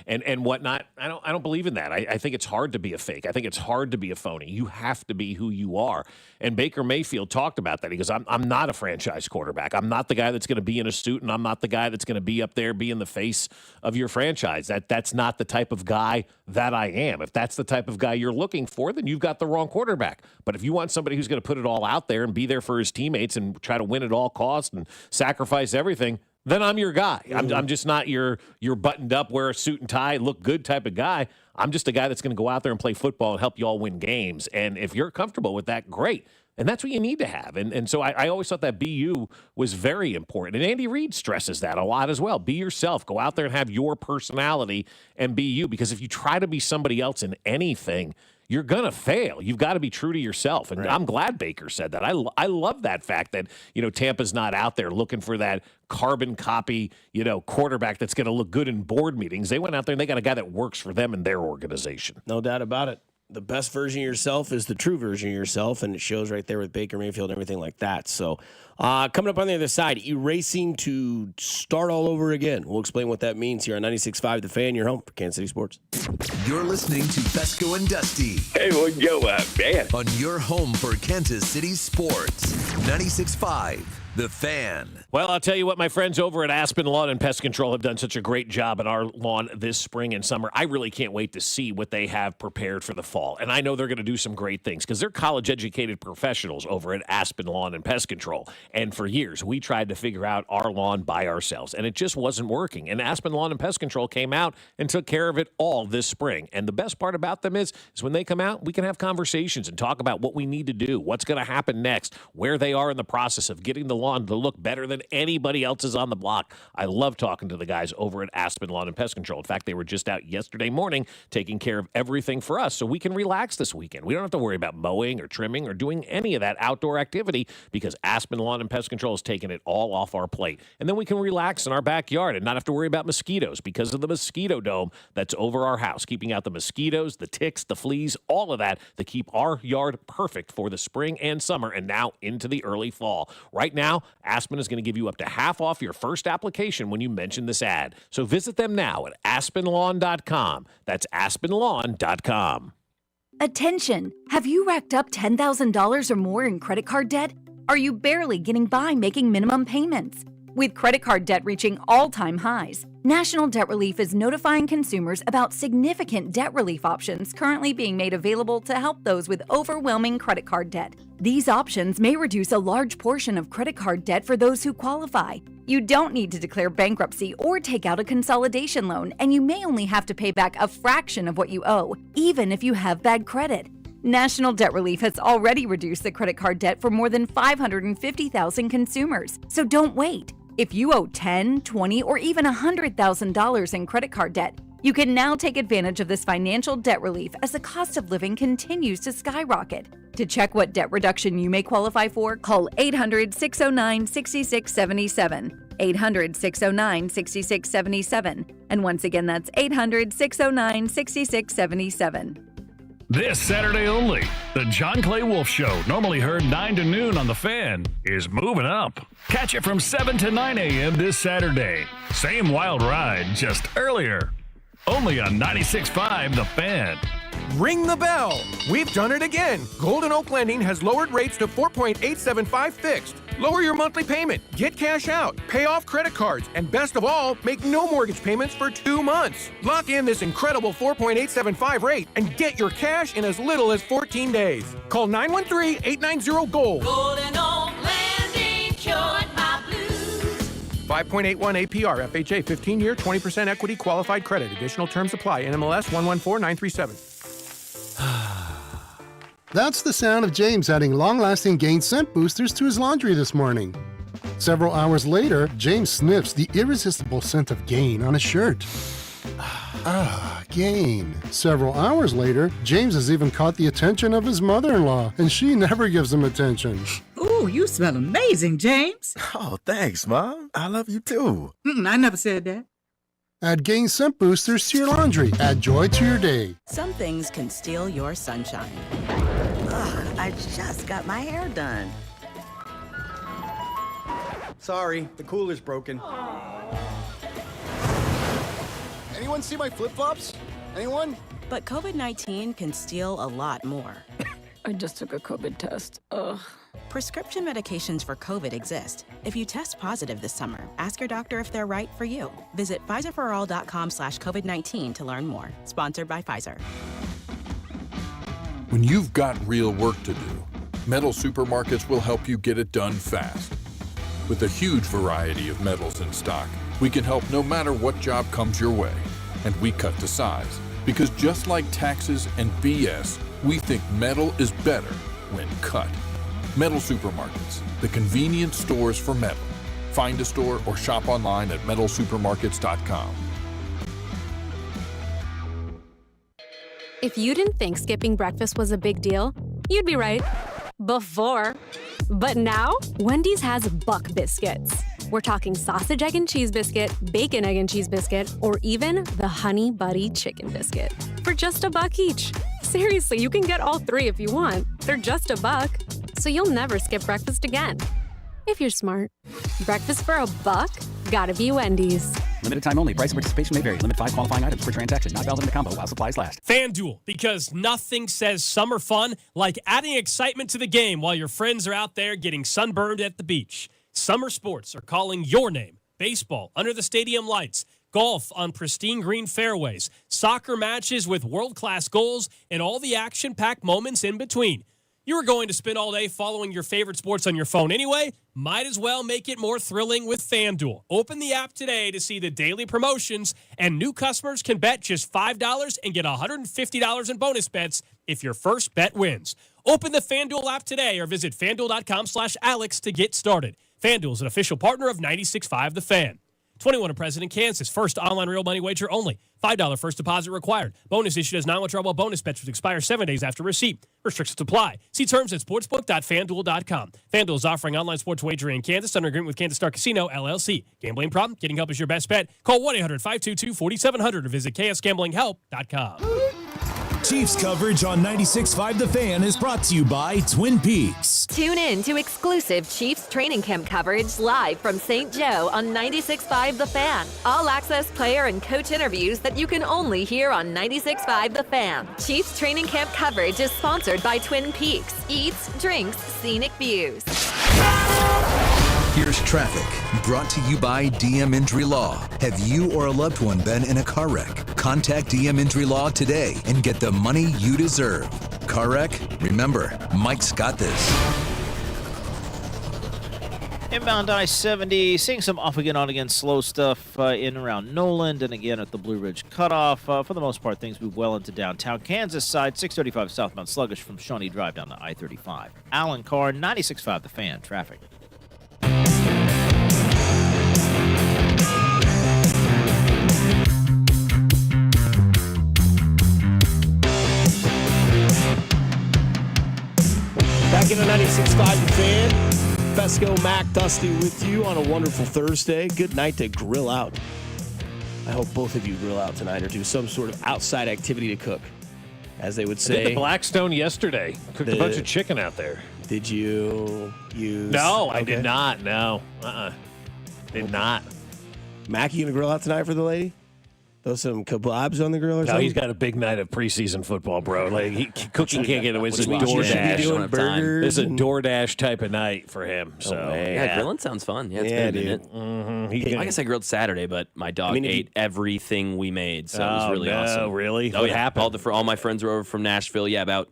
and whatnot. I don't believe in that. I think it's hard to be a fake. I think it's hard to be a phony. You have to be who you are. And Baker Mayfield talked about that. He goes, I'm not a franchise quarterback. I'm not the guy that's going to be in a suit, and I'm not the guy that's going to be up there being the face of your franchise. That's not the type of guy that I am. If that's the type of guy you're looking for, then you've got the wrong quarterback. But if you want somebody who's going to put it all out there and be there for his teammates and try to win at all costs and sacrifice everything, then I'm your guy. I'm just not your buttoned up, wear a suit and tie, look good type of guy. I'm just a guy that's going to go out there and play football and help you all win games. And if you're comfortable with that, great. And that's what you need to have. And so I always thought that BU was very important. And Andy Reid stresses that a lot as well. Be yourself. Go out there and have your personality and be you. Because if you try to be somebody else in anything, you're going to fail. You've got to be true to yourself. And I'm glad Baker said that. I love that fact that, Tampa's not out there looking for that carbon copy, quarterback that's going to look good in board meetings. They went out there and they got a guy that works for them and their organization. No doubt about it. The best version of yourself is the true version of yourself, and it shows right there with Baker Mayfield and everything like that. So coming up on the other side, erasing to start all over again. We'll explain what that means here on 96.5 The Fan, your home for Kansas City Sports. You're listening to Fescoe and Dusty. Hey, what yo, man? On your home for Kansas City Sports. 96.5 The Fan. Well, I'll tell you what, my friends over at Aspen Lawn and Pest Control have done such a great job on our lawn this spring and summer. I really can't wait to see what they have prepared for the fall. And I know they're going to do some great things because they're college-educated professionals over at Aspen Lawn and Pest Control. And for years, we tried to figure out our lawn by ourselves, and it just wasn't working. And Aspen Lawn and Pest Control came out and took care of it all this spring. And the best part about them is when they come out, we can have conversations and talk about what we need to do, what's going to happen next, where they are in the process of getting the lawn to look better than anybody else's on the block. I love talking to the guys over at Aspen Lawn and Pest Control. In fact, they were just out yesterday morning taking care of everything for us so we can relax this weekend. We don't have to worry about mowing or trimming or doing any of that outdoor activity because Aspen Lawn and Pest Control has taken it all off our plate. And then we can relax in our backyard and not have to worry about mosquitoes because of the mosquito dome that's over our house, keeping out the mosquitoes, the ticks, the fleas, all of that to keep our yard perfect for the spring and summer and now into the early fall. Right now, Aspen is going to give you up to half off your first application when you mention this ad. So visit them now at aspenlawn.com. That's aspenlawn.com. Attention! Have you racked up $10,000 or more in credit card debt? Are you barely getting by making minimum payments? With credit card debt reaching all-time highs, National Debt Relief is notifying consumers about significant debt relief options currently being made available to help those with overwhelming credit card debt. These options may reduce a large portion of credit card debt for those who qualify. You don't need to declare bankruptcy or take out a consolidation loan, and you may only have to pay back a fraction of what you owe, even if you have bad credit. National Debt Relief has already reduced the credit card debt for more than 550,000 consumers, so don't wait. If you owe $10,000, $20,000, or even $100,000 in credit card debt, you can now take advantage of this financial debt relief as the cost of living continues to skyrocket. To check what debt reduction you may qualify for, call 800-609-6677. 800-609-6677. And once again, that's 800-609-6677. This Saturday only, the John Clay Wolf Show, normally heard 9 to noon on The Fan, is moving up. Catch it from 7 to 9 a.m. this Saturday. Same wild ride, just earlier. Only on 96.5 The Fan. Ring the bell. We've done it again. Golden Oak Lending has lowered rates to 4.875 fixed. Lower your monthly payment, get cash out, pay off credit cards, and best of all, make no mortgage payments for 2 months. Lock in this incredible 4.875 rate and get your cash in as little as 14 days. Call 913-890-GOLD. Golden Oak Lending cured my blues. 5.81 APR, FHA, 15-year, 20% equity qualified credit. Additional terms apply. NMLS 114937. That's the sound of James adding long-lasting Gain scent boosters to his laundry this morning. Several hours later, James sniffs the irresistible scent of Gain on his shirt. Gain. Several hours later, James has even caught the attention of his mother-in-law, and she never gives him attention. Ooh, you smell amazing, James. Oh, thanks, Mom. I love you too. I never said that. Add Gain scent boosters to your laundry. Add joy to your day. Some things can steal your sunshine. Ugh, I just got my hair done. Sorry, the cooler's broken. Anyone see my flip-flops? Anyone? But COVID-19 can steal a lot more. I just took a COVID test. Ugh. Prescription medications for COVID exist. If you test positive this summer, ask your doctor if they're right for you. Visit PfizerForAll.com/COVID-19 to learn more. Sponsored by Pfizer. When you've got real work to do, Metal Supermarkets will help you get it done fast. With a huge variety of metals in stock, we can help no matter what job comes your way. And we cut to size. Because just like taxes and BS, we think metal is better when cut. Metal Supermarkets, the convenient stores for metal. Find a store or shop online at metalsupermarkets.com. If you didn't think skipping breakfast was a big deal, you'd be right. Before. But now, Wendy's has Buck Biscuits. We're talking sausage, egg, and cheese biscuit, bacon, egg, and cheese biscuit, or even the Honey Buddy chicken biscuit. For just $1 each. Seriously, you can get all three if you want. They're just $1. So you'll never skip breakfast again. If you're smart. Breakfast for $1? Gotta be Wendy's. Limited time only. Price and participation may vary. Limit 5 qualifying items per transaction. Not valid in a combo while supplies last. FanDuel, because nothing says summer fun like adding excitement to the game while your friends are out there getting sunburned at the beach. Summer sports are calling your name. Baseball under the stadium lights. Golf on pristine green fairways. Soccer matches with world-class goals and all the action-packed moments in between. You were going to spend all day following your favorite sports on your phone anyway? Might as well make it more thrilling with FanDuel. Open the app today to see the daily promotions, and new customers can bet just $5 and get $150 in bonus bets if your first bet wins. Open the FanDuel app today or visit FanDuel.com/Alex to get started. FanDuel is an official partner of 96.5 The Fan. 21 and present in Kansas. First online real money wager only. $5 first deposit required. Bonus issued as non-withdrawable bonus bets which expire 7 days after receipt. Restrictions apply. See terms at sportsbook.fanduel.com. FanDuel is offering online sports wagering in Kansas under agreement with Kansas Star Casino, LLC. Gambling problem? Getting help is your best bet. Call 1-800-522-4700 or visit ksgamblinghelp.com. Chiefs coverage on 96.5 The Fan is brought to you by Twin Peaks. Tune in to exclusive Chiefs training camp coverage live from St. Joe on 96.5 The Fan. All access player and coach interviews that you can only hear on 96.5 The Fan. Chiefs training camp coverage is sponsored by Twin Peaks. Eats, drinks, scenic views. Here's traffic, brought to you by DM Injury Law. Have you or a loved one been in a car wreck? Contact DM Injury Law today and get the money you deserve. Car wreck? Remember, Mike's got this. Inbound I-70, seeing some off-again, on-again slow stuff in and around Noland and again at the Blue Ridge Cutoff. For the most part, things move well into downtown Kansas side. 635 southbound sluggish from Shawnee Drive down to I-35. Alan Carr, 96.5 The Fan, traffic. Back in the 96.5 The Fan, Fescoe, Mac, Dusty with you on a wonderful Thursday. Good night to grill out. I hope both of you grill out tonight or do some sort of outside activity to cook, as they would say. I did the Blackstone yesterday. Cooked a bunch of chicken out there. Did you use? No, I did not. No. Did not. Mac, you gonna grill out tonight for the Throw some kebabs on the grill or No, something? he's got a big night of preseason football, bro. Like cooking can't get away. This is What do you mean? You should be doing DoorDash. burgers This is a and- DoorDash type of night for him. So Yeah, grilling sounds fun. Yeah, it's been a minute. Mm-hmm. I guess I grilled Saturday, but my dog ate everything we made, so it was Oh, really no, awesome. really? Oh, What yeah. happened? All my friends were over from Nashville. Yeah, about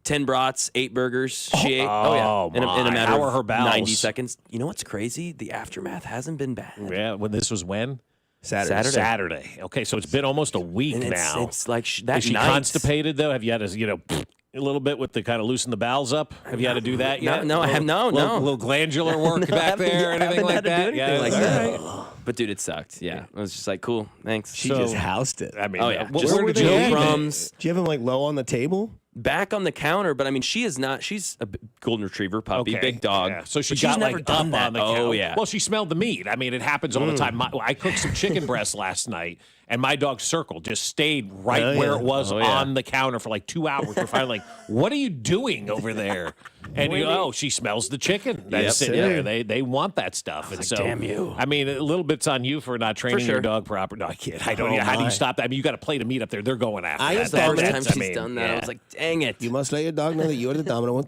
10 brats, 8 burgers. She ate. Oh, yeah. In a my. matter How are of her bowels? 90 seconds. You know what's crazy? The aftermath hasn't been bad. Yeah, when this was when? Saturday. Okay, so it's been almost a week And now. It's like that Is she night. constipated though? Have you had to, a little bit with the kind of loosen the bowels up? Have you had to do that yet? No, I have no. Little glandular work No, I back haven't- there, or haven't anything had like to do that? anything like all that. right. But dude, it sucked. Yeah, it was just like cool. Thanks. She just housed it. I mean, oh yeah, where just were they no eating? crumbs. Do you have him like low on the table? Back on the counter, but I mean, she is not. She's a golden retriever puppy, Okay, big dog. yeah. So she but got she's never like done up that. on the Oh counter. yeah. Well, she smelled the meat. I mean, it happens all the time. I cooked some chicken breast last night, and my dog Circle just stayed right where it was on the counter for like 2 hours. We're finally like, "What are you doing over there?" And she smells the chicken that's sitting there. They want that stuff, and like, so damn you. I mean, a little bit's on you for not training your sure. dog proper. No, I kid. I don't. How do you stop that? I mean, you got a plate of meat up there. They're going after. I that. just thought That's- First time she's done that, I was like, dang it. You must let your dog know that you're the dominant one.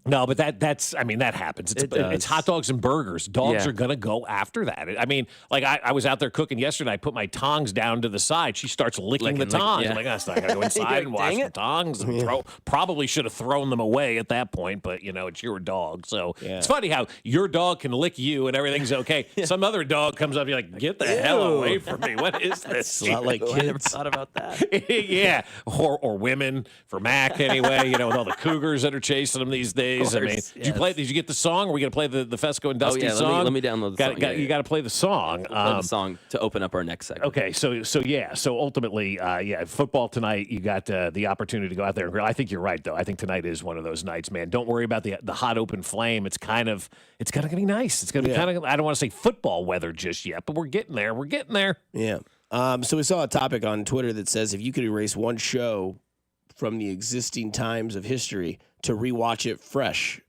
No, but that happens. It does. It's hot dogs and burgers. Dogs Yeah. are gonna go after that. I mean, like I was out there cooking yesterday. I put my tongs down to the side. She starts licking the tongs. I'm like, I gotta go inside and wash the tongs. And probably should have thrown them away at that point, but it's your dog. So it's funny how your dog can lick you and everything's okay. Some other dog comes up, you're like, get the hell away from me. What is this? It's not like I never kids. thought about that. Yeah, or women for Mac anyway. With all the cougars that are chasing them these days. I mean, did you get the song? Are we gonna play the Fescoe and Dusty song? Let me download the song. You got to play the song. We'll play the song to open up our next segment. Okay, so ultimately, football tonight. You got the opportunity to go out there and grill. I think you're right, though. I think tonight is one of those nights, man. Don't worry about the hot open flame. It's gonna be nice. It's gonna be kind of. I don't want to say football weather just yet, but we're getting there. We're getting there. Yeah. So we saw a topic on Twitter that says if you could erase one show from the existing times of history to rewatch it fresh,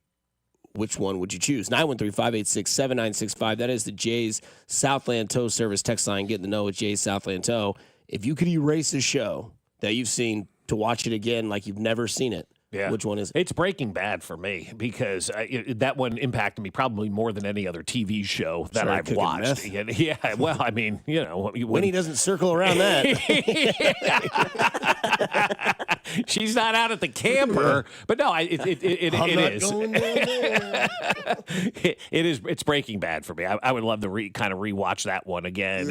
which one would you choose? 913-586-7965. That is the Jay's Southland Tow Service text line. Get to know with Jay's Southland Tow. If you could erase a show that you've seen to watch it again like you've never seen it, which one is it? It's Breaking Bad for me because that one impacted me probably more than any other TV show that I've watched. Yeah, well, I mean, when he doesn't circle around that. She's not out at the camper, but no, it is. It's Breaking Bad for me. I would love to kind of rewatch that one again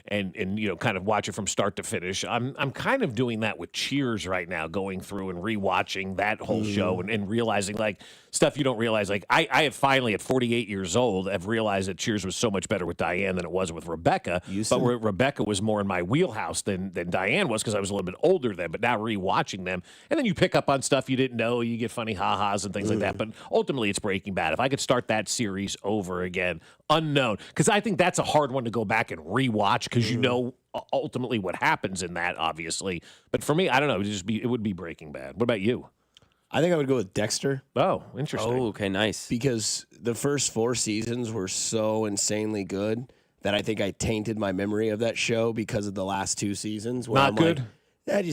and kind of watch it from start to finish. I'm kind of doing that with Cheers right now, going through and rewatching that whole show and realizing like stuff you don't realize. Like I have finally at 48 years old have realized that Cheers was so much better with Diane than it was with Rebecca. But where Rebecca was more in my wheelhouse than Diane was because I was a little bit older then. But now rewatching them, and then you pick up on stuff you didn't know. You get funny ha-has and things like that. But ultimately, it's Breaking Bad. If I could start that series over again, unknown, because I think that's a hard one to go back and rewatch because you know ultimately what happens in that, obviously. But for me, I don't know. It would be Breaking Bad. What about you? I think I would go with Dexter. Oh, interesting. Oh, okay, nice. Because the first 4 seasons were so insanely good that I think I tainted my memory of that show because of the last 2 seasons. Where Not I'm good? Like,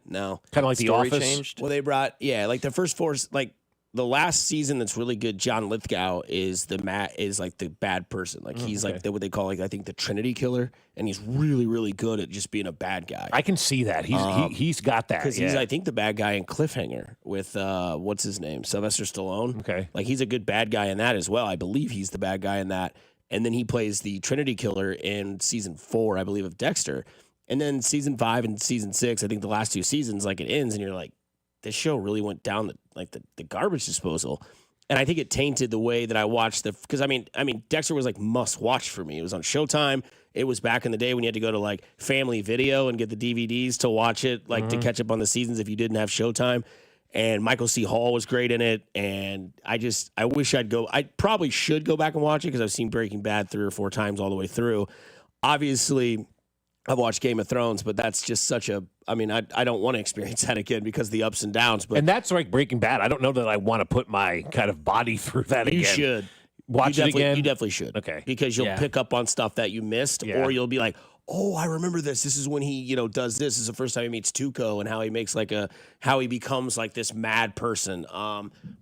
no. Kind of like The Story Office? changed? Well, they brought, like the first 4, like the last season that's really good, John Lithgow is like the bad person. Like he's like what they call, like, I think the Trinity killer. And he's really, really good at just being a bad guy. I can see that. He's got that. Because he's, I think, the bad guy in Cliffhanger with, what's his name? Sylvester Stallone. Okay. Like, he's a good bad guy in that as well. I believe he's the bad guy in that. And then he plays the Trinity Killer in season 4, I believe, of Dexter. And then season 5 and season 6, I think the last 2 seasons, like, it ends, and you're like, this show really went down the garbage disposal. And I think it tainted the way that I watched because I mean, Dexter was like must watch for me. It was on Showtime. It was back in the day when you had to go to like Family Video and get the DVDs to watch it, like to catch up on the seasons if you didn't have Showtime. And Michael C. Hall was great in it. And I wish I probably should go back and watch it because I've seen Breaking Bad 3 or 4 times all the way through. Obviously, I've watched Game of Thrones, but that's just I don't want to experience that again because of the ups and downs. But and that's like Breaking Bad. I don't know that I want to put my kind of body through that again. You should. Watch it again? You definitely should. Okay. Because you'll pick up on stuff that you missed, or you'll be like, oh, I remember this. This is when he, does this. This is the first time he meets Tuco and how he makes how he becomes like this mad person.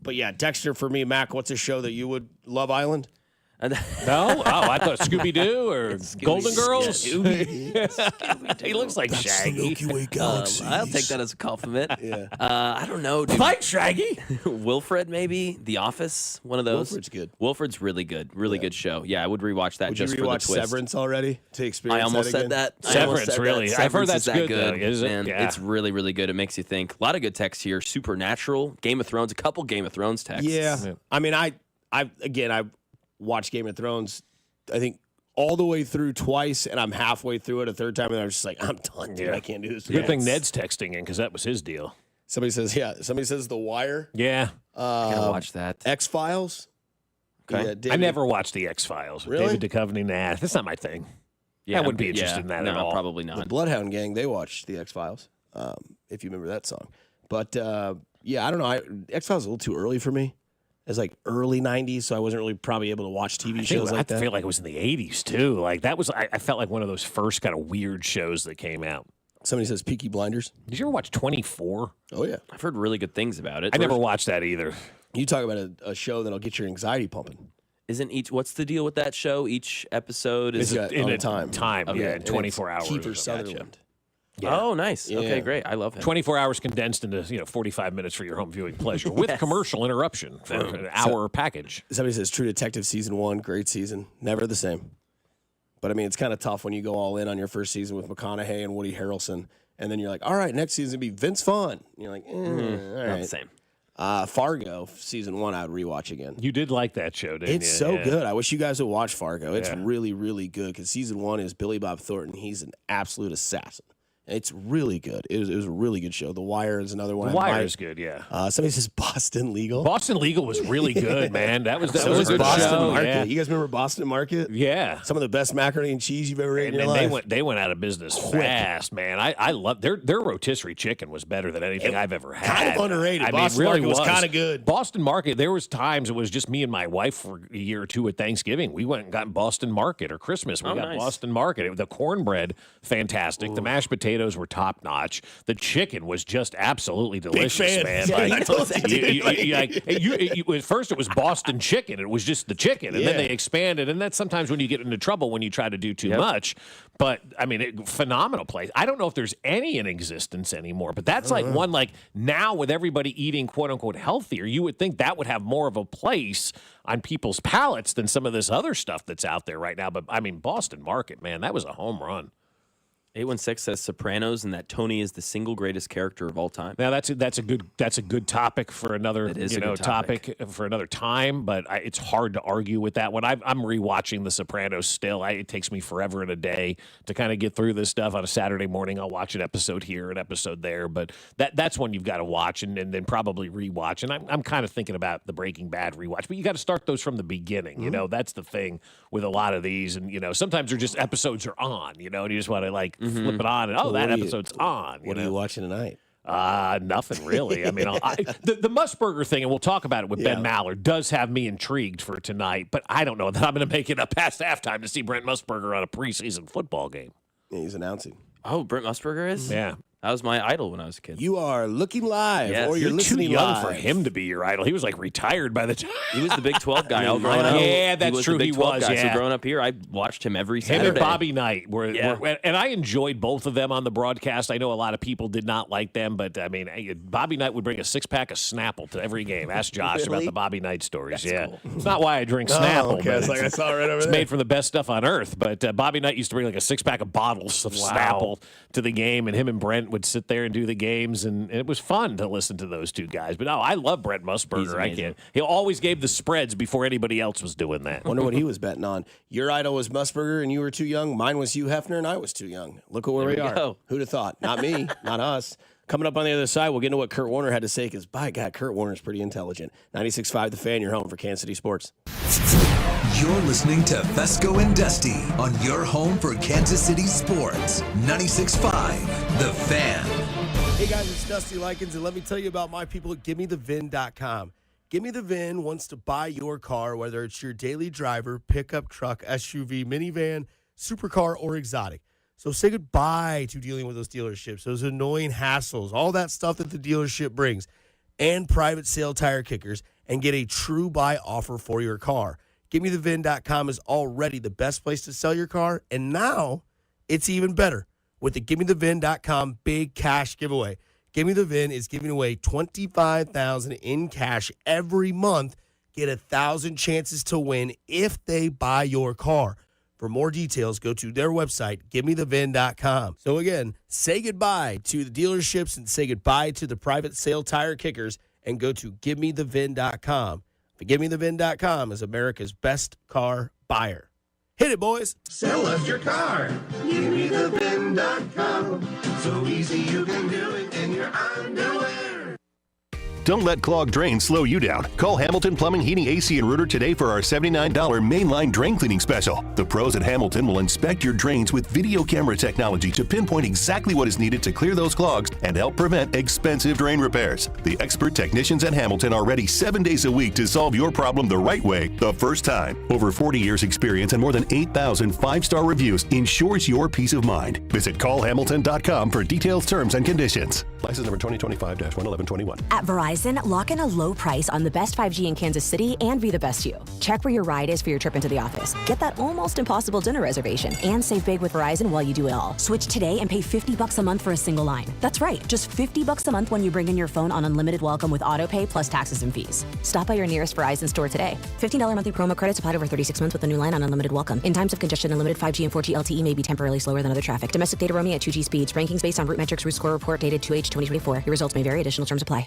But yeah, Dexter for me, Mac, what's a show that you would Love Island? No? Oh, I thought Scooby-Doo or Golden Girls. He looks like Shaggy. Milky Way galaxy. I'll take that as a compliment. Yeah. I don't know, dude. Like Shaggy. Wilfred, maybe. The Office, one of those. Wilfred's good. Wilfred's really good. Really good show. Yeah, I would rewatch that Would just you for the rewatch twist. Severance already to experience I almost that said again? that. Severance, really. I've heard that's is that good, though, is it? Man, Yeah. it's really, really good. It makes you think. A lot of good texts here. Supernatural, Game of Thrones, a couple Game of Thrones texts. Yeah. I mean, I watched Game of Thrones, I think, all the way through twice, and I'm halfway through it a third time, and I'm just like, I'm done, dude. I can't do this. Good thing Ned's texting in because that was his deal. Somebody says The Wire. Yeah. Gotta watch that. X-Files. Okay. Yeah, I never watched the X-Files. Really? David Duchovny, nah, that's not my thing. I wouldn't be interested in that at all. Probably The not. Bloodhound Gang, they watched the X-Files, if you remember that song. But, yeah, I don't know. X-Files is a little too early for me. It was like early 90s, so I wasn't really probably able to watch TV shows like that. I feel like it was in the 80s, too. Like, that was, I felt like one of those first kind of weird shows that came out. Somebody says Peaky Blinders. Did you ever watch 24? Oh, yeah. I've heard really good things about it. I never watched that either. You talk about a show that'll get your anxiety pumping. What's the deal with that show? Each episode is in a time. Yeah, in 24 hours. Kiefer Sutherland. Yeah. Oh, nice. Yeah. Okay, great. I love him. 24 hours condensed into 45 minutes for your home viewing pleasure with commercial interruption for an hour package. Somebody says True Detective season 1, great season, never the same. But I mean, it's kind of tough when you go all in on your first season with McConaughey and Woody Harrelson, and then you're like, all right, next season be Vince Vaughn. And you're like, all right, Not the same. Fargo season 1, I would rewatch again. You did like that show, didn't you? It's so good. I wish you guys would watch Fargo. It's Yeah. really, really good because season 1 is Billy Bob Thornton. He's an absolute assassin. It's really good. It was a really good show. The Wire is another one. The Wire is good, yeah. Somebody says Boston Legal. Boston Legal was really good, man. That was a good Boston show. Market. Yeah. You guys remember Boston Market? Yeah. Some of the best macaroni and cheese you've ever ate in your And life. they went out of business fast, man. I love their rotisserie chicken was better than anything I've ever had. Kind of underrated. Boston really Market was kind of good. Boston Market, there was times it was just me and my wife for a year or two at Thanksgiving. We went and got Boston Market, or Christmas. We got nice. Boston Market. The cornbread, fantastic. Ooh. The mashed potatoes were top notch. The chicken was just absolutely delicious, fan. man. Yeah, Like, I told you. at first it was Boston chicken. It was just the chicken, and then they expanded. And that's sometimes when you get into trouble when you try to do too much. But I mean, phenomenal place. I don't know if there's any in existence anymore, but that's like one like now with everybody eating quote unquote healthier, you would think that would have more of a place on people's palates than some of this other stuff that's out there right now. But I mean, Boston Market, man, that was a home run. 816 says Sopranos and that Tony is the single greatest character of all time. Now that's a good topic for another It is a good topic. for another time, but it's hard to argue with that one. I'm rewatching The Sopranos still. It takes me forever and a day to kind of get through this stuff. On a Saturday morning, I'll watch an episode here, an episode there, but that's one you've got to watch and then probably rewatch. And I'm kind of thinking about the Breaking Bad rewatch, but you got to start those from the beginning. You know, that's the thing with a lot of these, and sometimes they're just episodes are on. And you just want to like. Flip it on, and that episode's on. What are you watching tonight? Nothing really. I mean, the Musburger thing, and we'll talk about it with Ben Mallard, does have me intrigued for tonight, but I don't know that I'm going to make it up past halftime to see Brent Musburger on a preseason football game. Yeah, he's announcing. Oh, Brent Musburger is? Yeah. That was my idol when I was a kid. You are looking live, Yes. or you're You're listening too young live. for him to be your idol. He was like retired by the time. He was the Big 12 guy all growing up. Yeah, that's he was true. The Big He 12 was, guy. yeah. So growing up here, I watched him every Him Saturday. and Bobby Knight were, Yeah. and I enjoyed both of them on the broadcast. I know a lot of people did not like them, but I mean, Bobby Knight would bring a 6-pack of Snapple to every game. Ask Josh about the Bobby Knight stories. Cool. It's not why I drink Snapple. Okay. But It's like I saw it right over it's there. made from the best stuff on earth. But Bobby Knight used to bring like a 6-pack of bottles of Snapple to the game, and him and Brent would sit there and do the games, and it was fun to listen to those two guys. But no, I love Brent Musburger. I can't. He always gave the spreads before anybody else was doing that. Wonder what he was betting on. Your idol was Musburger, and you were too young. Mine was Hugh Hefner, and I was too young. Look at where we are. go. Who'd have thought? Not me, not us. Coming up on the other side, we'll get into what Kurt Warner had to say, because, by God, Kurt Warner's pretty intelligent. 96.5 The Fan, your home for Kansas City sports. You're listening to Fescoe and Dusty on your home for Kansas City sports. 96.5 The Fan. Hey, guys, it's Dusty Likens, and let me tell you about my people at GiveMeTheVin.com. Give Me the VIN wants to buy your car, whether it's your daily driver, pickup truck, SUV, minivan, supercar, or exotic. So say goodbye to dealing with those dealerships, those annoying hassles, all that stuff that the dealership brings, and private sale tire kickers, and get a true buy offer for your car. GiveMeTheVIN.com is already the best place to sell your car, and now it's even better with the GiveMeTheVIN.com big cash giveaway. Give Me the VIN is giving away $25,000 in cash every month. Get 1,000 chances to win if they buy your car. For more details, go to their website, GiveMeTheVIN.com. So again, say goodbye to the dealerships and say goodbye to the private sale tire kickers and go to GiveMeTheVIN.com. GiveMeTheVIN.com is America's best car buyer. Hit it, boys. Sell us your car. GiveMeTheVIN.com. So easy you can do it in your underwear. Don't let clogged drains slow you down. Call Hamilton Plumbing, Heating, AC, and Rooter today for our $79 mainline drain cleaning special. The pros at Hamilton will inspect your drains with video camera technology to pinpoint exactly what is needed to clear those clogs and help prevent expensive drain repairs. The expert technicians at Hamilton are ready 7 days a week to solve your problem the right way, the first time. Over 40 years experience and more than 8,000 five-star reviews ensures your peace of mind. Visit callhamilton.com for details, terms, and conditions. License number 2025-11121. At Verizon, lock in a low price on the best 5G in Kansas City and be the best you. Check where your ride is for your trip into the office. Get that almost impossible dinner reservation and save big with Verizon while you do it all. Switch today and pay $50 a month for a single line. That's right, just $50 a month when you bring in your phone on unlimited welcome with auto pay plus taxes and fees. Stop by your nearest Verizon store today. $15 monthly promo credits applied over 36 months with a new line on unlimited welcome. In times of congestion, unlimited 5G and 4G LTE may be temporarily slower than other traffic. Domestic data roaming at 2G speeds. Rankings based on root metrics root score report dated 2H 2024. Your results may vary. Additional terms apply.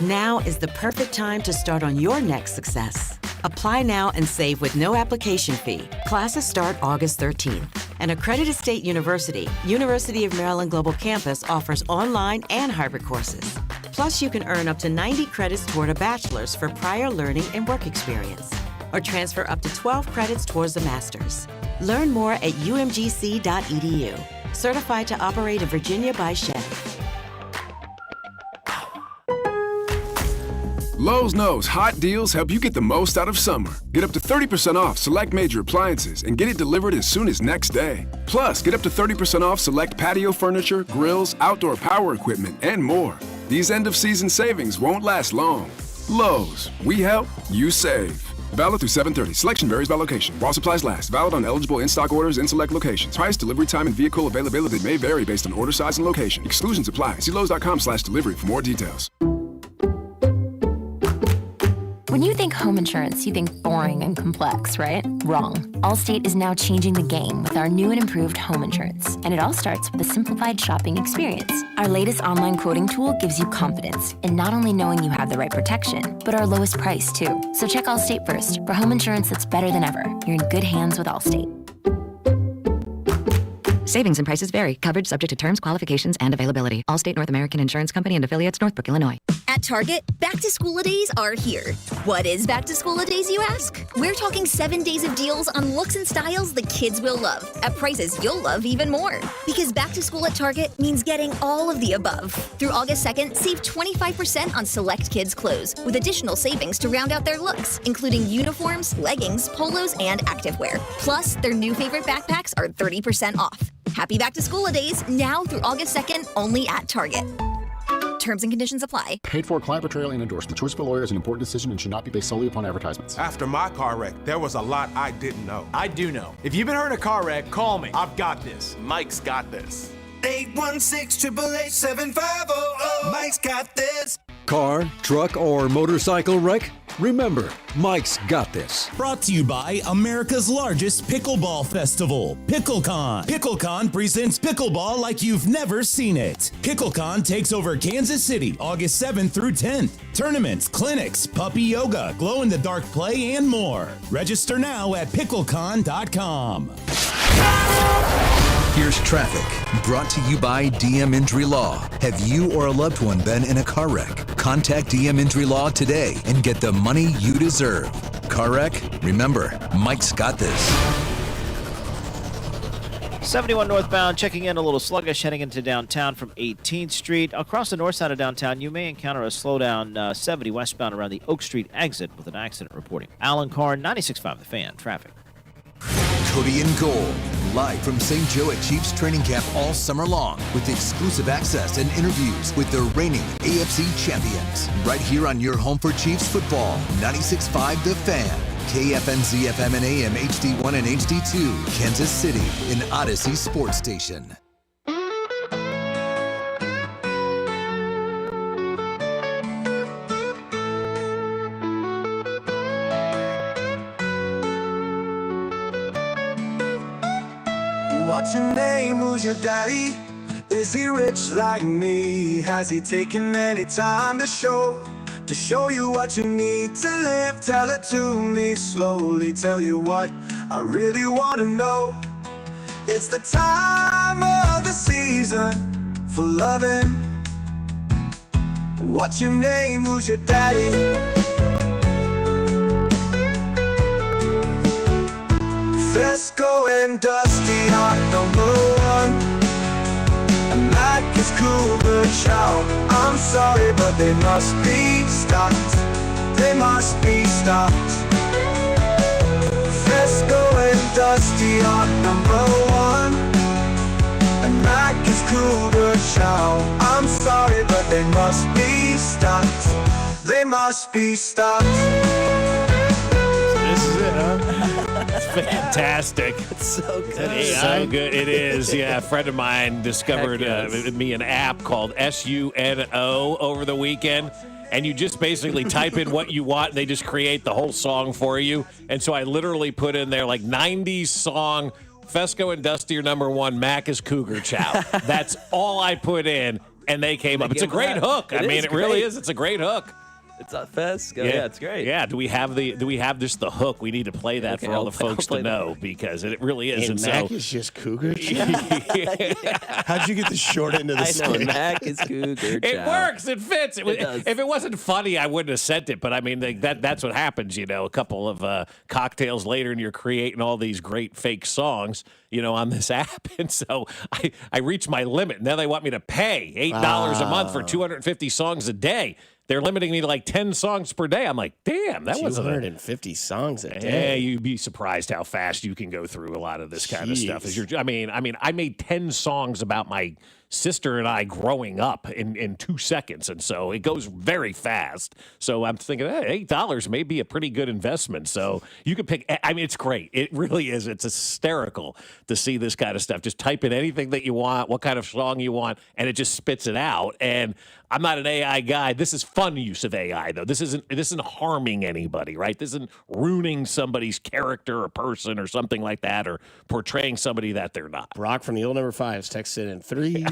Now is the perfect time to start on your next success. Apply now and save with no application fee. Classes start August 13th. An accredited state university, University of Maryland Global Campus offers online and hybrid courses. Plus, you can earn up to 90 credits toward a bachelor's for prior learning and work experience, or transfer up to 12 credits towards a master's. Learn more at umgc.edu. Certified to operate in Virginia by Chef. Lowe's knows hot deals help you get the most out of summer. Get up to 30% off select major appliances and get it delivered as soon as next day. Plus, get up to 30% off select patio furniture, grills, outdoor power equipment, and more. These end-of-season savings won't last long. Lowe's, we help, you save. Valid through 7/30. Selection varies by location. While supplies last. Valid on eligible in-stock orders in select locations. Price, delivery time, and vehicle availability may vary based on order size and location. Exclusions apply. See Lowes.com/delivery for more details. When you think home insurance, you think boring and complex, right? Wrong. Allstate is now changing the game with our new and improved home insurance. And it all starts with a simplified shopping experience. Our latest online quoting tool gives you confidence in not only knowing you have the right protection, but our lowest price too. So check Allstate first for home insurance that's better than ever. You're in good hands with Allstate. Savings and prices vary. Coverage subject to terms, qualifications, and availability. Allstate North American Insurance Company and affiliates, Northbrook, Illinois. At Target, back-to-school-a-days are here. What is back-to-school-a-days, you ask? We're talking 7 days of deals on looks and styles the kids will love, at prices you'll love even more. Because back-to-school at Target means getting all of the above. Through August 2nd, save 25% on select kids' clothes, with additional savings to round out their looks, including uniforms, leggings, polos, and activewear. Plus, their new favorite backpacks are 30% off. Happy back-to-school-a-days now through August 2nd, only at Target. Terms and conditions apply. Paid for, client portrayal, and endorsed. The choice of a lawyer is an important decision and should not be based solely upon advertisements. After my car wreck, there was a lot I didn't know. I do know. If you've been hurt in a car wreck, call me. I've got this. Mike's got this. 816-888-7500. Mike's got this. Car, truck, or motorcycle wreck? Remember, Mike's got this. Brought to you by America's largest pickleball festival, PickleCon. PickleCon presents pickleball like you've never seen it. PickleCon takes over Kansas City August 7th through 10th. Tournaments, clinics, puppy yoga, glow-in-the-dark play, and more. Register now at picklecon.com. Here's traffic, brought to you by DM Injury Law. Have you or a loved one been in a car wreck? Contact DM Injury Law today and get the money you deserve. Car wreck? Remember, Mike's got this. 71 northbound, checking in a little sluggish heading into downtown from 18th Street. Across the north side of downtown, you may encounter a slowdown 70 westbound around the Oak Street exit with an accident reporting. Alan Carr, 96.5 The Fan, traffic. Cody and Gold, live from St. Joe at Chiefs training camp all summer long with exclusive access and interviews with the reigning AFC champions. Right here on your home for Chiefs football, 96.5 The Fan. KFNZ FM and AM HD1 and HD2, Kansas City, an Odyssey sports station. What's your name? Who's your daddy? Is he rich like me? Has he taken any time to show you what you need to live? Tell it to me slowly. Tell you what I really want to know. It's the time of the season for loving. What's your name? Who's your daddy? Fescoe and Dusty are #1, and Mac is Cougar Chow. I'm sorry, but they must be stopped. They must be stopped. Fescoe and Dusty are #1, and Mac is Cougar Chow. I'm sorry, but they must be stopped. They must be stopped. This is it, huh? It's fantastic. It's so good. It's so good. It is. Yeah, a friend of mine discovered me an app called SUNO over the weekend. And you just basically type in what you want, and they just create the whole song for you. And so I literally put in there like 90s song, Fescoe and Dusty are #1, Mac is Cougar Chow. That's all I put in, and they came up. It's a great hook. I mean, it really is. It's a great hook. It's not Fescoe. Yeah, it's great. Yeah, do we have just the hook? We need to play that for all the folks to know because it really is. And Mac is just Cougar Chow. How'd you get the short end of the stick? I know, Mac is Cougar Chow. It works. It fits. It does. If it wasn't funny, I wouldn't have sent it. But I mean, that's what happens. You know, a couple of cocktails later, and you're creating all these great fake songs, you know, on this app. And so I reached my limit. Now they want me to pay $8 a month for 250 songs a day. They're limiting me to like 10 songs per day. I'm like, damn, that wasn't 250 songs a day. Yeah, you'd be surprised how fast you can go through a lot of this kind of stuff. I made 10 songs about my sister and I growing up in 2 seconds, and so it goes very fast. So I'm thinking, $8 may be a pretty good investment. So you could pick. I mean, it's great. It really is. It's hysterical to see this kind of stuff. Just type in anything that you want, what kind of song you want, and it just spits it out. And I'm not an AI guy. This is fun use of AI, though. This isn't harming anybody, right? This isn't ruining somebody's character or person or something like that, or portraying somebody that they're not. Brock from the old number 5s texted in 3, 2,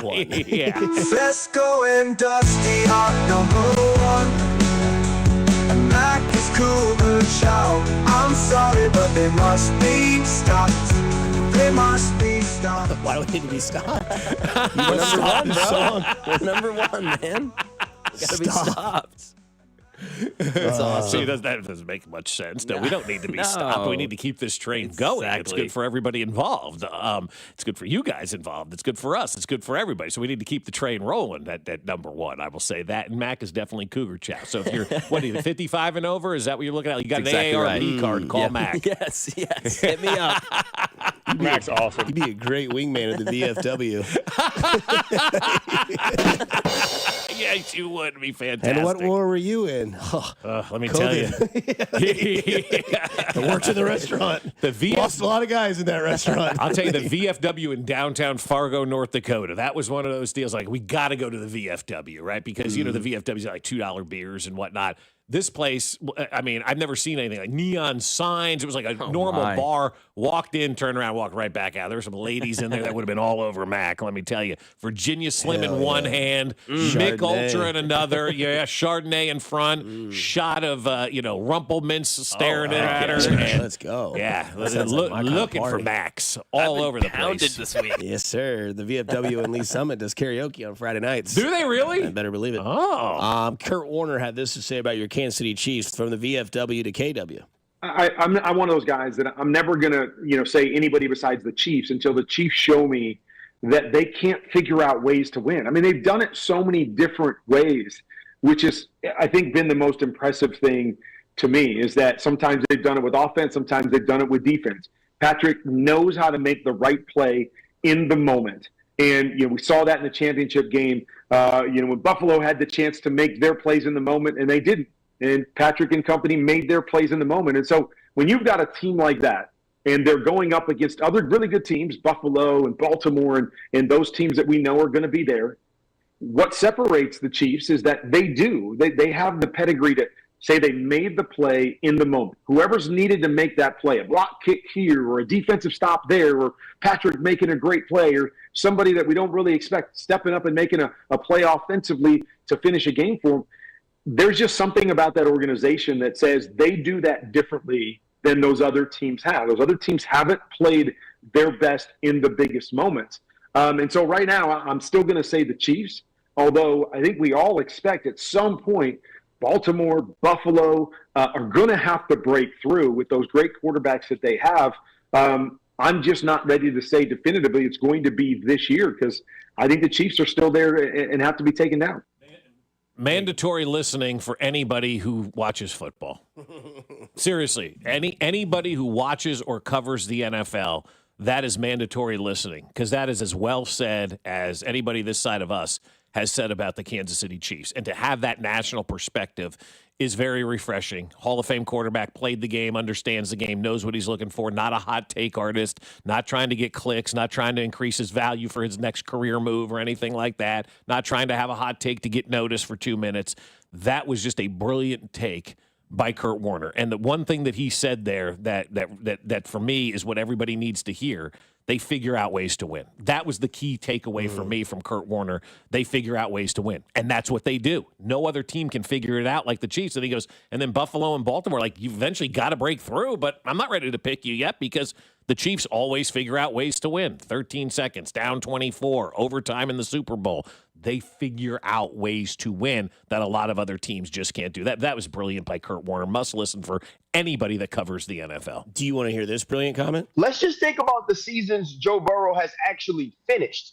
1. Yeah. Fescoe and Dusty are #1, and Mac is Cougar Chow. I'm sorry, but they must be stopped. They must be stopped. Why do we need to be stopped? We're #1, bro. We're #1, man. We gotta be stopped. That's awesome. See, that doesn't make much sense. No, we don't need to be stopped. We need to keep this train going. It's good for everybody involved. It's good for you guys involved. It's good for us. It's good for everybody. So we need to keep the train rolling at #1. I will say that. And Mac is definitely Cougar Chow. So if you're, 55 and over? Is that what you're looking at? You got an AARP card. Call Mac. Yes. Hit me up. Mac's awesome. You'd be a great wingman at the VFW. Yes, you would be fantastic. And what war were you in? Let me tell you. I worked in the restaurant. Lost a lot of guys in that restaurant. I'll tell you, the VFW in downtown Fargo, North Dakota, that was one of those deals like, we got to go to the VFW, right? Because, you know, the VFW's like $2 beers and whatnot. This place, I mean, I've never seen anything like neon signs. It was like a normal bar. Walked in, turned around, walked right back out. There were some ladies in there that would have been all over Mac, let me tell you. Virginia Slim in one hand, Mick Ultra in another. Yeah, Chardonnay in front. Shot of, Rumple Mints staring at her. And, let's go. Yeah, looking for Macs all over the place. This week. Yes, sir. The VFW in Lee Summit does karaoke on Friday nights. Do they really? I better believe it. Oh. Kurt Warner had this to say about your Kansas City Chiefs from the VFW to KW. I'm one of those guys that I'm never going to, say anybody besides the Chiefs until the Chiefs show me that they can't figure out ways to win. I mean, they've done it so many different ways, which is, I think, been the most impressive thing to me, is that sometimes they've done it with offense, sometimes they've done it with defense. Patrick knows how to make the right play in the moment. And, we saw that in the championship game, when Buffalo had the chance to make their plays in the moment and they didn't. And Patrick and company made their plays in the moment. And so when you've got a team like that and they're going up against other really good teams, Buffalo and Baltimore and those teams that we know are going to be there, what separates the Chiefs is that they have the pedigree to say they made the play in the moment. Whoever's needed to make that play, a block kick here or a defensive stop there, or Patrick making a great play, or somebody that we don't really expect stepping up and making a play offensively to finish a game for them. There's just something about that organization that says they do that differently than those other teams have. Those other teams haven't played their best in the biggest moments. And so right now, I'm still going to say the Chiefs, although I think we all expect at some point Baltimore, Buffalo are going to have to break through with those great quarterbacks that they have. I'm just not ready to say definitively it's going to be this year, because I think the Chiefs are still there and have to be taken down. Mandatory listening for anybody who watches football. Seriously, anybody who watches or covers the NFL, that is mandatory listening, because that is as well said as anybody this side of us has said about the Kansas City Chiefs. And to have that national perspective is very refreshing. Hall of Fame quarterback, played the game, understands the game, knows what he's looking for, not a hot take artist, not trying to get clicks, not trying to increase his value for his next career move or anything like that, not trying to have a hot take to get noticed for 2 minutes. That was just a brilliant take by Kurt Warner. And the one thing that he said there that for me is what everybody needs to hear: they figure out ways to win. That was the key takeaway for me from Kurt Warner. They figure out ways to win. And that's what they do. No other team can figure it out like the Chiefs. And he goes, and then Buffalo and Baltimore, like, you eventually got to break through, but I'm not ready to pick you yet, because the Chiefs always figure out ways to win. 13 seconds, down 24, overtime in the Super Bowl. They figure out ways to win that a lot of other teams just can't do. That was brilliant by Kurt Warner. Must listen for anybody that covers the NFL. Do you want to hear this brilliant comment? Let's just think about the seasons Joe Burrow has actually finished.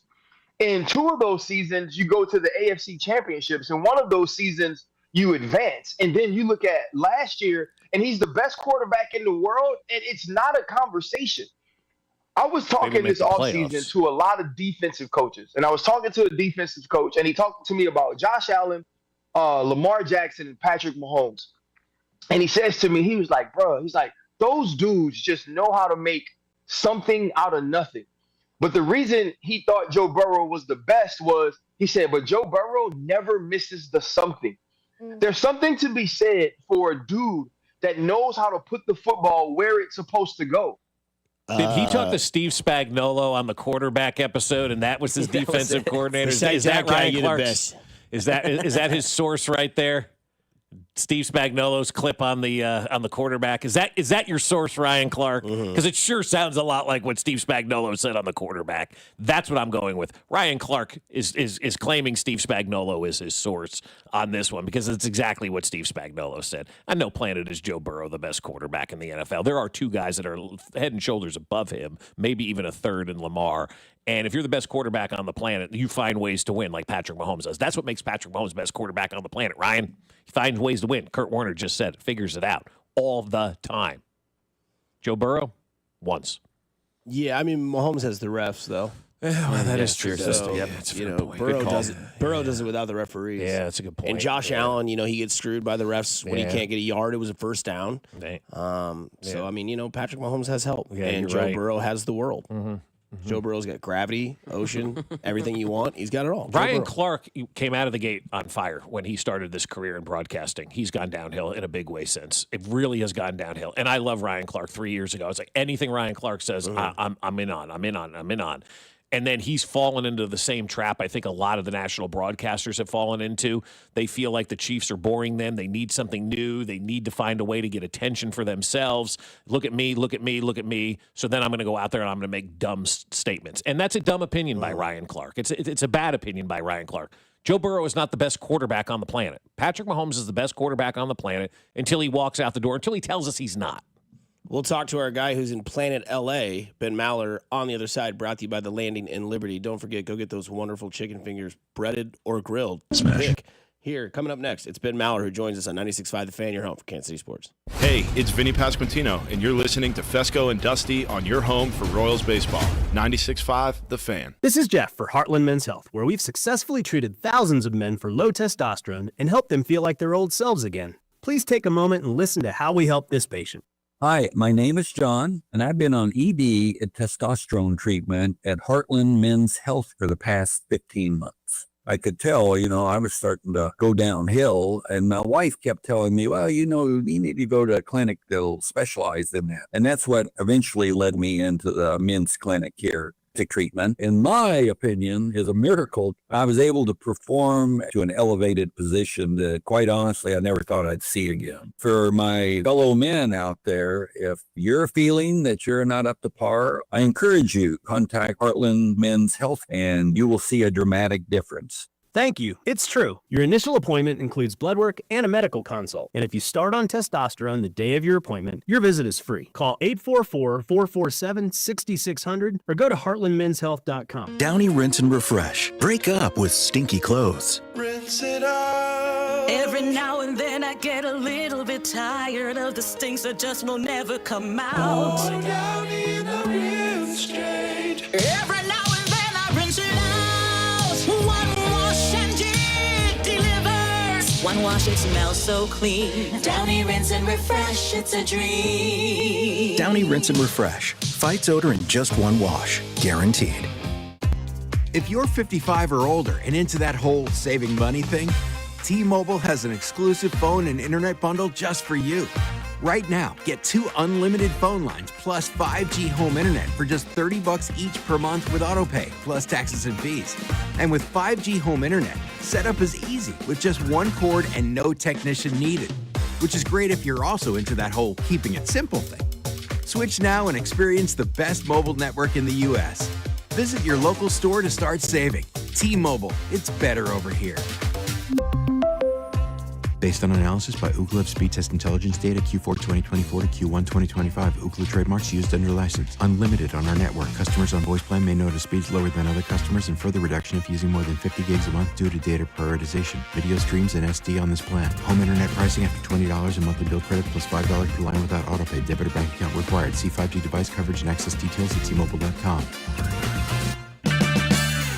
In 2 of those seasons, you go to the AFC Championships. In 1 of those seasons, you advance. And then you look at last year, and he's the best quarterback in the world, and it's not a conversation. I was talking this offseason to a lot of defensive coaches, and I was talking to a defensive coach, and he talked to me about Josh Allen, Lamar Jackson, and Patrick Mahomes. And he says to me, he was like, bro, he's like, those dudes just know how to make something out of nothing. But the reason he thought Joe Burrow was the best was, he said, but Joe Burrow never misses the something. There's something to be said for a dude that knows how to put the football where it's supposed to go. Did he talk to Steve Spagnuolo on the quarterback episode, and that was his defensive coordinator? Is that Ryan Clark's? Is that his source right there? Steve Spagnuolo's clip on the quarterback. Is that your source, Ryan Clark? Because it sure sounds a lot like what Steve Spagnuolo said on the quarterback. That's what I'm going with. Ryan Clark is claiming Steve Spagnuolo is his source on this one, because it's exactly what Steve Spagnuolo said. On no planet is Joe Burrow the best quarterback in the NFL. There are 2 guys that are head and shoulders above him, maybe even a third in Lamar. And if you're the best quarterback on the planet, you find ways to win like Patrick Mahomes does. That's what makes Patrick Mahomes the best quarterback on the planet, Ryan. He finds ways to win. Kurt Warner just said it, figures it out all the time. Joe Burrow, once. Yeah, I mean, Mahomes has the refs, though. Well, that is true. So, Burrow does it without the referees. Yeah, that's a good point. And Josh Allen, he gets screwed by the refs when he can't get a yard. It was a first down. So, I mean, Patrick Mahomes has help. Yeah, and Joe Burrow has the world. Joe Burrow's got gravity, ocean, everything you want. He's got it all. Ryan Clark came out of the gate on fire when he started this career in broadcasting. He's gone downhill in a big way since. It really has gone downhill. And I love Ryan Clark 3 years ago. It's like anything Ryan Clark says, I'm in on. And then he's fallen into the same trap I think a lot of the national broadcasters have fallen into. They feel like the Chiefs are boring them. They need something new. They need to find a way to get attention for themselves. Look at me, look at me, look at me. So then I'm going to go out there and I'm going to make dumb statements. And that's a dumb opinion by Ryan Clark. It's a bad opinion by Ryan Clark. Joe Burrow is not the best quarterback on the planet. Patrick Mahomes is the best quarterback on the planet until he walks out the door, until he tells us he's not. We'll talk to our guy who's in Planet LA, Ben Maller, on the other side, brought to you by The Landing in Liberty. Don't forget, go get those wonderful chicken fingers, breaded or grilled. Smash. Here, coming up next, it's Ben Maller who joins us on 96.5 The Fan, your home for Kansas City sports. Hey, it's Vinny Pasquantino, and you're listening to Fescoe and Dusty on your home for Royals baseball. 96.5 The Fan. This is Jeff for Heartland Men's Health, where we've successfully treated thousands of men for low testosterone and helped them feel like their old selves again. Please take a moment and listen to how we help this patient. Hi, my name is John, and I've been on ED and testosterone treatment at Heartland Men's Health for the past 15 months. I could tell, I was starting to go downhill, and my wife kept telling me, well, you need to go to a clinic that'll specialize in that. And that's what eventually led me into the men's clinic here. Treatment, in my opinion, is a miracle. I was able to perform to an elevated position that, quite honestly, I never thought I'd see again. For my fellow men out there, if you're feeling that you're not up to par, I encourage you, contact Heartland Men's Health, and you will see a dramatic difference. Thank you. It's true. Your initial appointment includes blood work and a medical consult. And if you start on testosterone the day of your appointment, your visit is free. Call 844-447-6600 or go to heartlandmenshealth.com. Downy Rinse and Refresh. Break up with stinky clothes. Rinse it out. Every now and then I get a little bit tired of the stinks that just will never come out. Oh, Downy in the rinse change. Every now and then I rinse it out. One wash and it delivers. One wash, it smells so clean. Downy Rinse and Refresh, it's a dream. Downy Rinse and Refresh. Fights odor in just one wash. Guaranteed. If you're 55 or older and into that whole saving money thing, T-Mobile has an exclusive phone and internet bundle just for you. Right now, get 2 unlimited phone lines plus 5G home internet for just $30 each per month with autopay, plus taxes and fees. And with 5G home internet, setup is easy with just one cord and no technician needed, which is great if you're also into that whole keeping it simple thing. Switch now and experience the best mobile network in the U.S. Visit your local store to start saving. T-Mobile, it's better over here. Based on analysis by Ookla Speed Test Intelligence data Q4 2024 to Q1 2025, Ookla trademarks used under license. Unlimited on our network. Customers on voice plan may notice speeds lower than other customers and further reduction if using more than 50 gigs a month due to data prioritization. Video streams and SD on this plan. Home internet pricing after $20 a monthly bill credit plus $5 per line without autopay. Debit or bank account required. See 5G device coverage and access details at T-Mobile.com.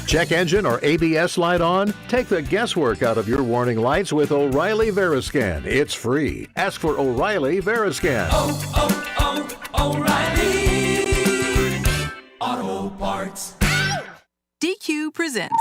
Check engine or ABS light on? Take the guesswork out of your warning lights with O'Reilly Veriscan. It's free. Ask for O'Reilly Veriscan. O'Reilly Auto Parts. DQ presents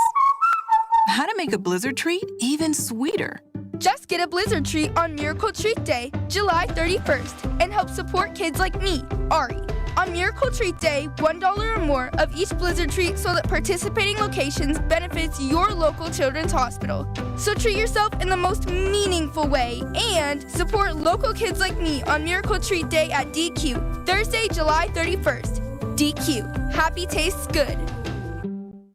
how to make a blizzard treat even sweeter. Just get a blizzard treat on Miracle Treat Day, July 31st, and help support kids like me, Ari. On Miracle Treat Day, $1 or more of each blizzard treat sold at participating locations benefits your local children's hospital. So treat yourself in the most meaningful way and support local kids like me on Miracle Treat Day at DQ, Thursday, July 31st. DQ, happy tastes good.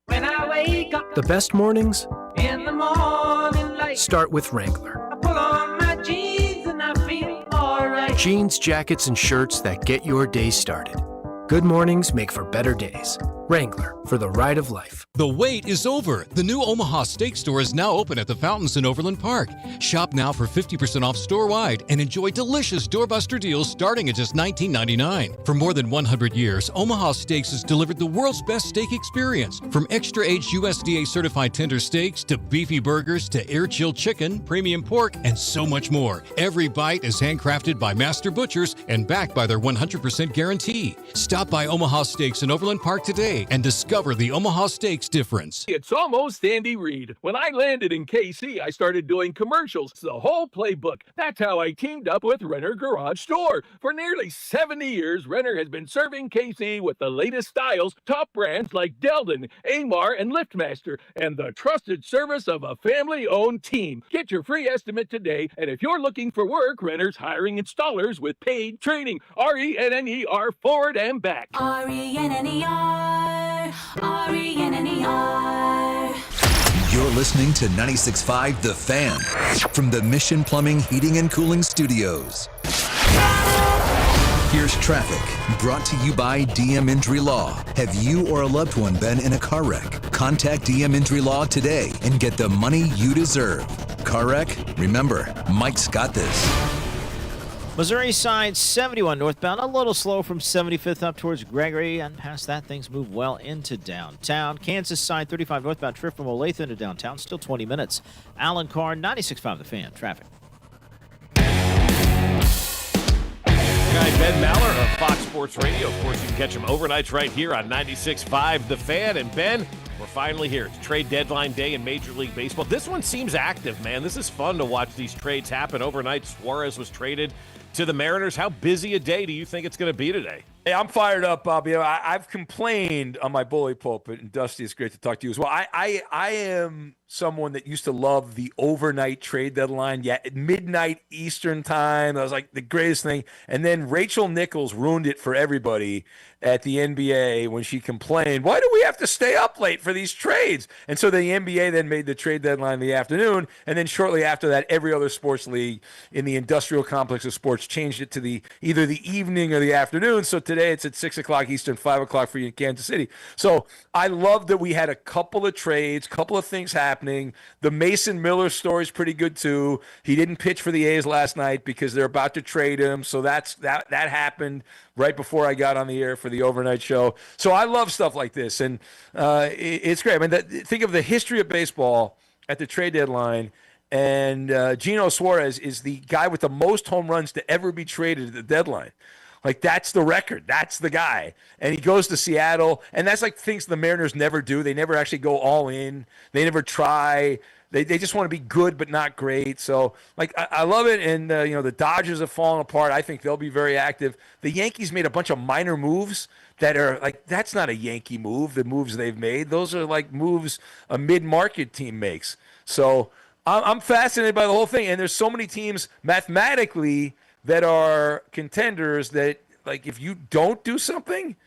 When I wake up The best mornings in the morning light, start with Wrangler. I pull on my jeans and I feel alright. Jeans, jackets, and shirts that get your day started. Good mornings make for better days. Wrangler, for the ride of life. The wait is over. The new Omaha Steak Store is now open at the Fountains in Overland Park. Shop now for 50% off store-wide and enjoy delicious doorbuster deals starting at just $19.99. For more than 100 years, Omaha Steaks has delivered the world's best steak experience. From extra-aged USDA-certified tender steaks to beefy burgers to air-chilled chicken, premium pork, and so much more. Every bite is handcrafted by master butchers and backed by their 100% guarantee. Stop by Omaha Steaks in Overland Park today and discover the Omaha Steaks difference. It's almost Andy Reid. When I landed in KC, I started doing commercials, the whole playbook. That's how I teamed up with Renner Garage Store. For nearly 70 years, Renner has been serving KC with the latest styles, top brands like Delden, Amar, and LiftMaster, and the trusted service of a family-owned team. Get your free estimate today, and if you're looking for work, Renner's hiring installers with paid training. RENNER forward and back. RENNER. RENNER. You're listening to 96.5 The Fan from the Mission Plumbing, Heating, and Cooling Studios. Here's traffic, brought to you by DM Injury Law. Have you or a loved one been in a car wreck? Contact DM Injury Law today and get the money you deserve. Car wreck? Remember, Mike's got this. Missouri side 71 northbound, a little slow from 75th up towards Gregory, and past that things move well into downtown. Kansas side 35 northbound trip from Olathe into downtown, still 20 minutes. Alan Carr, 96.5 The Fan, traffic. Guy Ben Maller of Fox Sports Radio. Of course, you can catch him overnights right here on 96.5 The Fan. And Ben, we're finally here. It's trade deadline day in Major League Baseball. This one seems active, man. This is fun to watch these trades happen. Overnight, Suarez was traded to the Mariners. How busy a day do you think it's going to be today? Hey, I'm fired up, Bobby. I've complained on my bully pulpit, and Dusty, it's great to talk to you as well. I am someone that used to love the overnight trade deadline. Yeah, at midnight Eastern time, that was like the greatest thing. And then Rachel Nichols ruined it for everybody at the NBA when she complained, why do we have to stay up late for these trades? And so the NBA then made the trade deadline in the afternoon, and then shortly after that, every other sports league in the industrial complex of sports changed it to either the evening or the afternoon. So today it's at 6 o'clock Eastern, 5 o'clock for you in Kansas City. So I love that we had a couple of trades, couple of things happening. The Mason Miller story is pretty good too. He didn't pitch for the A's last night because they're about to trade him. So that happened right before I got on the air for the overnight show. So I love stuff like this, and it's great. I mean, think of the history of baseball at the trade deadline, and Gino Suarez is the guy with the most home runs to ever be traded at the deadline. Like, that's the record. That's the guy. And he goes to Seattle, and that's like things the Mariners never do. They never actually go all in. They never try. They just want to be good but not great. So, like, I love it. And, the Dodgers have fallen apart. I think they'll be very active. The Yankees made a bunch of minor moves that are like, that's not a Yankee move, the moves they've made. Those are like moves a mid-market team makes. So I'm fascinated by the whole thing. And there's so many teams mathematically that are contenders that, like, if you don't do something,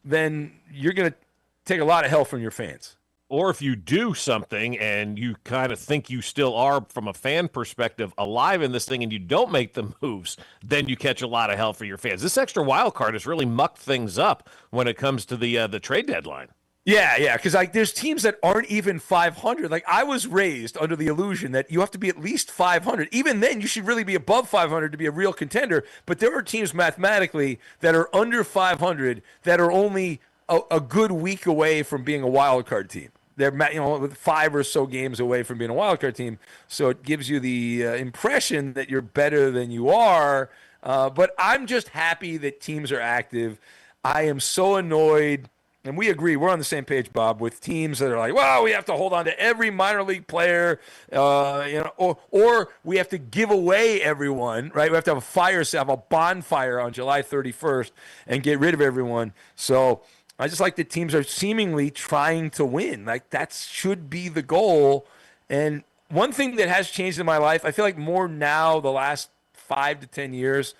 then you're going to take a lot of hell from your fans. Or if you do something and you kind of think you still are, from a fan perspective, alive in this thing and you don't make the moves, then you catch a lot of hell for your fans. This extra wild card has really mucked things up when it comes to the trade deadline. Yeah, because there's teams that aren't even 500. Like, I was raised under the illusion that you have to be at least 500. Even then, you should really be above 500 to be a real contender. But there are teams mathematically that are under 500 that are only a good week away from being a wild card team. They're, with 5 or so games away from being a wild card team. So it gives you the impression that you're better than you are. But I'm just happy that teams are active. I am so annoyed. And we agree, we're on the same page, Bob, with teams that are like, well, we have to hold on to every minor league player, or we have to give away everyone, right? We have to have a bonfire on July 31st and get rid of everyone. So I just like that teams are seemingly trying to win. Like, that should be the goal. And one thing that has changed in my life, I feel like more now the last 5 to 10 years,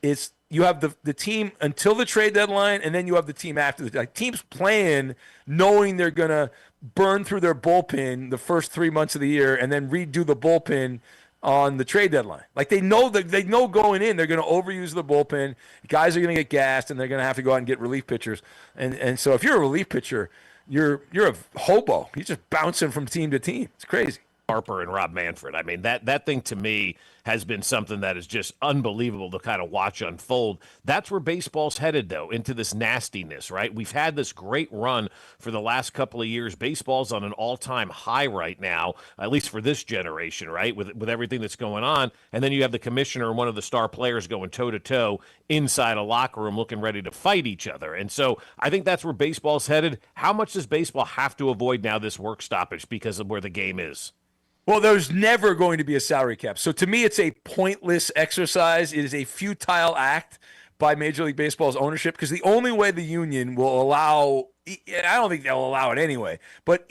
is you have the team until the trade deadline, and then you have the team after the teams playing, knowing they're gonna burn through their bullpen the first 3 months of the year, and then redo the bullpen on the trade deadline. Like, they know going in they're gonna overuse the bullpen. Guys are gonna get gassed, and they're gonna have to go out and get relief pitchers. And so if you're a relief pitcher, you're a hobo. You're just bouncing from team to team. It's crazy. Harper and Rob Manfred. I mean, that thing to me has been something that is just unbelievable to kind of watch unfold. That's where baseball's headed, though, into this nastiness, right? We've had this great run for the last couple of years. Baseball's on an all-time high right now, at least for this generation, right, with everything that's going on. And then you have the commissioner and one of the star players going toe-to-toe inside a locker room looking ready to fight each other. And so I think that's where baseball's headed. How much does baseball have to avoid now this work stoppage because of where the game is? Well, there's never going to be a salary cap. So to me, it's a pointless exercise. It is a futile act by Major League Baseball's ownership, because the only way the union will allow, I don't think they'll allow it anyway, but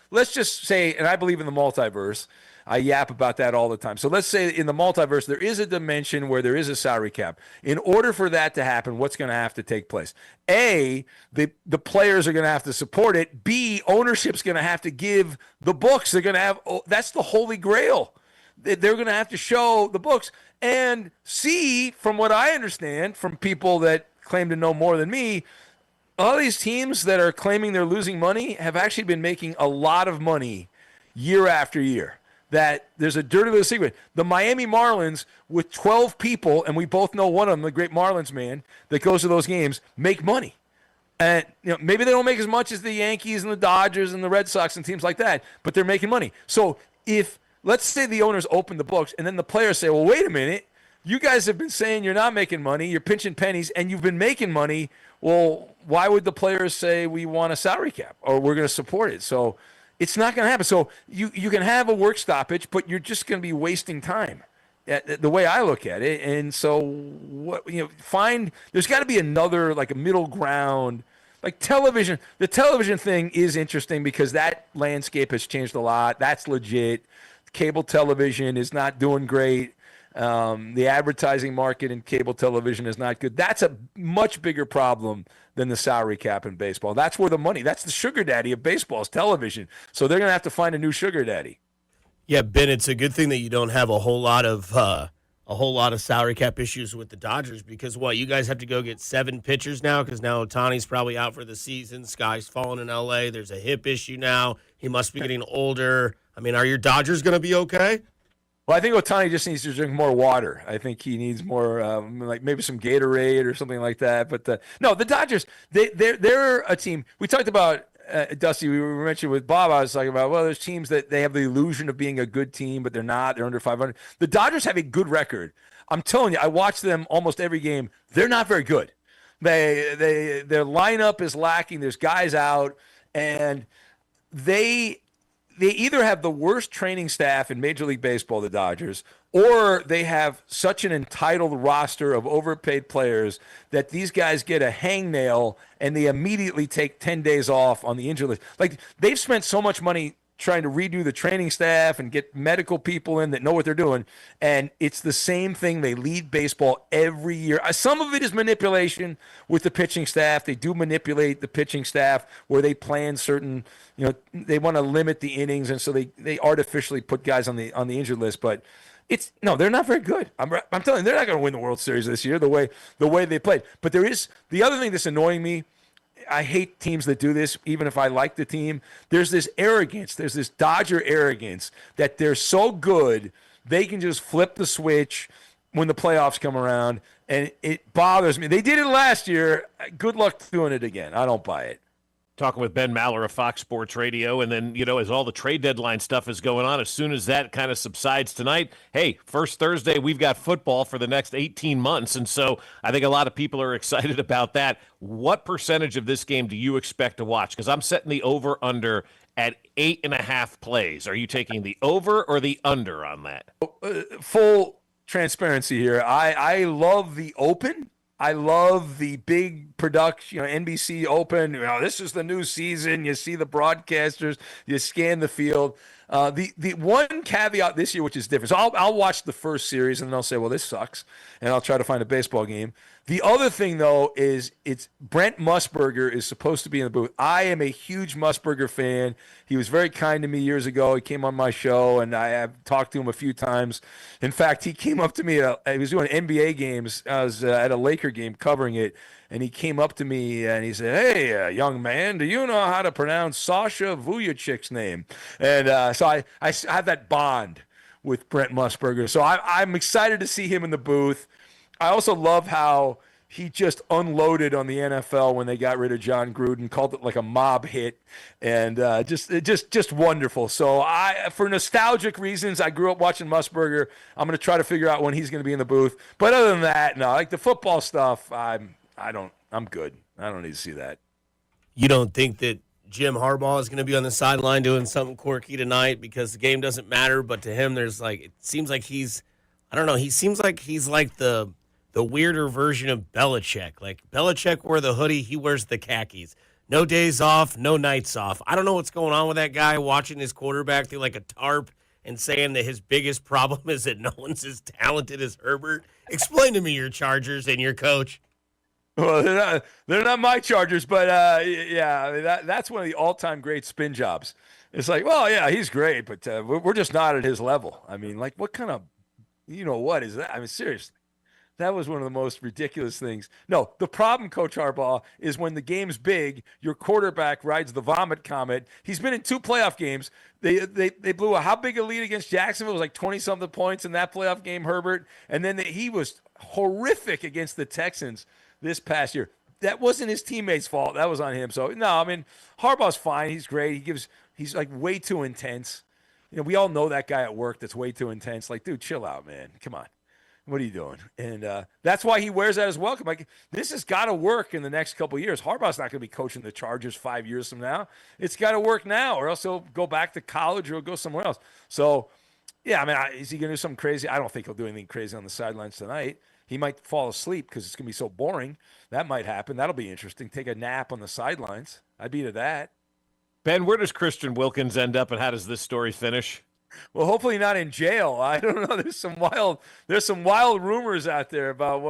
let's just say, and I believe in the multiverse, I yap about that all the time. So let's say in the multiverse, there is a dimension where there is a salary cap. In order for that to happen, what's going to have to take place? A, the players are going to have to support it. B, ownership's going to have to give the books. They're going to have, that's the holy grail. they're going to have to show the books. And C, from what I understand from people that claim to know more than me, all these teams that are claiming they're losing money have actually been making a lot of money year after year. That there's a dirty little secret. The Miami Marlins, with 12 people, and we both know one of them, the great Marlins man that goes to those games, make money. And maybe they don't make as much as the Yankees and the Dodgers and the Red Sox and teams like that, but they're making money. So if, let's say the owners open the books and then the players say, well, wait a minute, you guys have been saying you're not making money, you're pinching pennies, and you've been making money. Well, why would the players say we want a salary cap or we're going to support it? So it's not going to happen. So you can have a work stoppage, but you're just going to be wasting time. The way I look at it. And so there's got to be another, like a middle ground. Like television, the television thing is interesting because that landscape has changed a lot. That's legit. Cable television is not doing great. The advertising market in cable television is not good. That's a much bigger problem than the salary cap in baseball. That's where the money, that's the sugar daddy of baseball is television. So they're going to have to find a new sugar daddy. Yeah, Ben, it's a good thing that you don't have a whole lot of salary cap issues with the Dodgers because you guys have to go get 7 pitchers now because now Ohtani's probably out for the season. Sky's falling in L.A. There's a hip issue now. He must be getting older. I mean, are your Dodgers going to be okay? Well, I think Ohtani just needs to drink more water. I think he needs more, like maybe some Gatorade or something like that. But no, the Dodgers, they're a team. We talked about Dusty. We mentioned with Bob. I was talking about there's teams that they have the illusion of being a good team, but they're not. They're under 500. The Dodgers have a good record. I'm telling you, I watch them almost every game. They're not very good. Their lineup is lacking. There's guys out, and they either have the worst training staff in Major League Baseball, the Dodgers, or they have such an entitled roster of overpaid players that these guys get a hangnail and they immediately take 10 days off on the injury list. Like, they've spent so much money trying to redo the training staff and get medical people in that know what they're doing, and it's the same thing. They lead baseball every year. Some of it is manipulation with the pitching staff. They do manipulate the pitching staff where they plan certain, they want to limit the innings, and so they artificially put guys on the injured list. But they're not very good. I'm telling you, they're not going to win the World Series this year the way they played. But there is the other thing that's annoying me. I hate teams that do this, even if I like the team. There's this arrogance. There's this Dodger arrogance that they're so good they can just flip the switch when the playoffs come around, and it bothers me. They did it last year. Good luck doing it again. I don't buy it. Talking with Ben Maller of Fox Sports Radio, and then, as all the trade deadline stuff is going on, as soon as that kind of subsides tonight, hey, first Thursday, we've got football for the next 18 months, and so I think a lot of people are excited about that. What percentage of this game do you expect to watch? Because I'm setting the over-under at 8.5 plays. Are you taking the over or the under on that? Full transparency here. I love the open. I love the big production, NBC Open. This is the new season. You see the broadcasters. You scan the field. The one caveat this year, which is different, so I'll watch the first series and then I'll say, well, this sucks, and I'll try to find a baseball game. The other thing, though, is it's Brent Musburger is supposed to be in the booth. I am a huge Musburger fan. He was very kind to me years ago. He came on my show, and I have talked to him a few times. In fact, he came up to me. He was doing NBA games. I was at a Laker game covering it, and he came up to me, and he said, hey, young man, do you know how to pronounce Sasha Vujicic's name? And so I have that bond with Brent Musburger. So I'm excited to see him in the booth. I also love how he just unloaded on the NFL when they got rid of John Gruden, called it like a mob hit, and just wonderful. So for nostalgic reasons, I grew up watching Musburger. I'm going to try to figure out when he's going to be in the booth. But other than that, no, like the football stuff, I'm good. I don't need to see that. You don't think that Jim Harbaugh is going to be on the sideline doing something quirky tonight because the game doesn't matter, but to him, it seems like he seems like he's like the weirder version of Belichick. Like Belichick wore the hoodie, he wears the khakis. No days off, no nights off. I don't know what's going on with that guy watching his quarterback through like a tarp and saying that his biggest problem is that no one's as talented as Herbert. Explain to me your Chargers and your coach. Well, they're not my Chargers, but yeah, that's one of the all-time great spin jobs. It's like, well, yeah, he's great, but we're just not at his level. I mean, like, what kind of, what is that? I mean, seriously. That was one of the most ridiculous things. No, the problem, Coach Harbaugh, is when the game's big, your quarterback rides the vomit comet. He's been in 2 playoff games. They blew how big a lead against Jacksonville? It was like 20-something points in that playoff game, Herbert. And then he was horrific against the Texans this past year. That wasn't his teammates' fault. That was on him. So, no, I mean, Harbaugh's fine. He's great. He's like way too intense. We all know that guy at work that's way too intense. Like, dude, chill out, man. Come on. What are you doing? And that's why he wears that as welcome. Like, this has got to work in the next couple of years. Harbaugh's not going to be coaching the Chargers 5 years from now. It's got to work now, or else he'll go back to college or he'll go somewhere else. So, yeah, I mean, is he going to do something crazy? I don't think he'll do anything crazy on the sidelines tonight. He might fall asleep because it's going to be so boring. That might happen. That'll be interesting. Take a nap on the sidelines. I'd be to that. Ben, where does Christian Wilkins end up, and how does this story finish? Well, hopefully not in jail. I don't know. There's some wild rumors out there about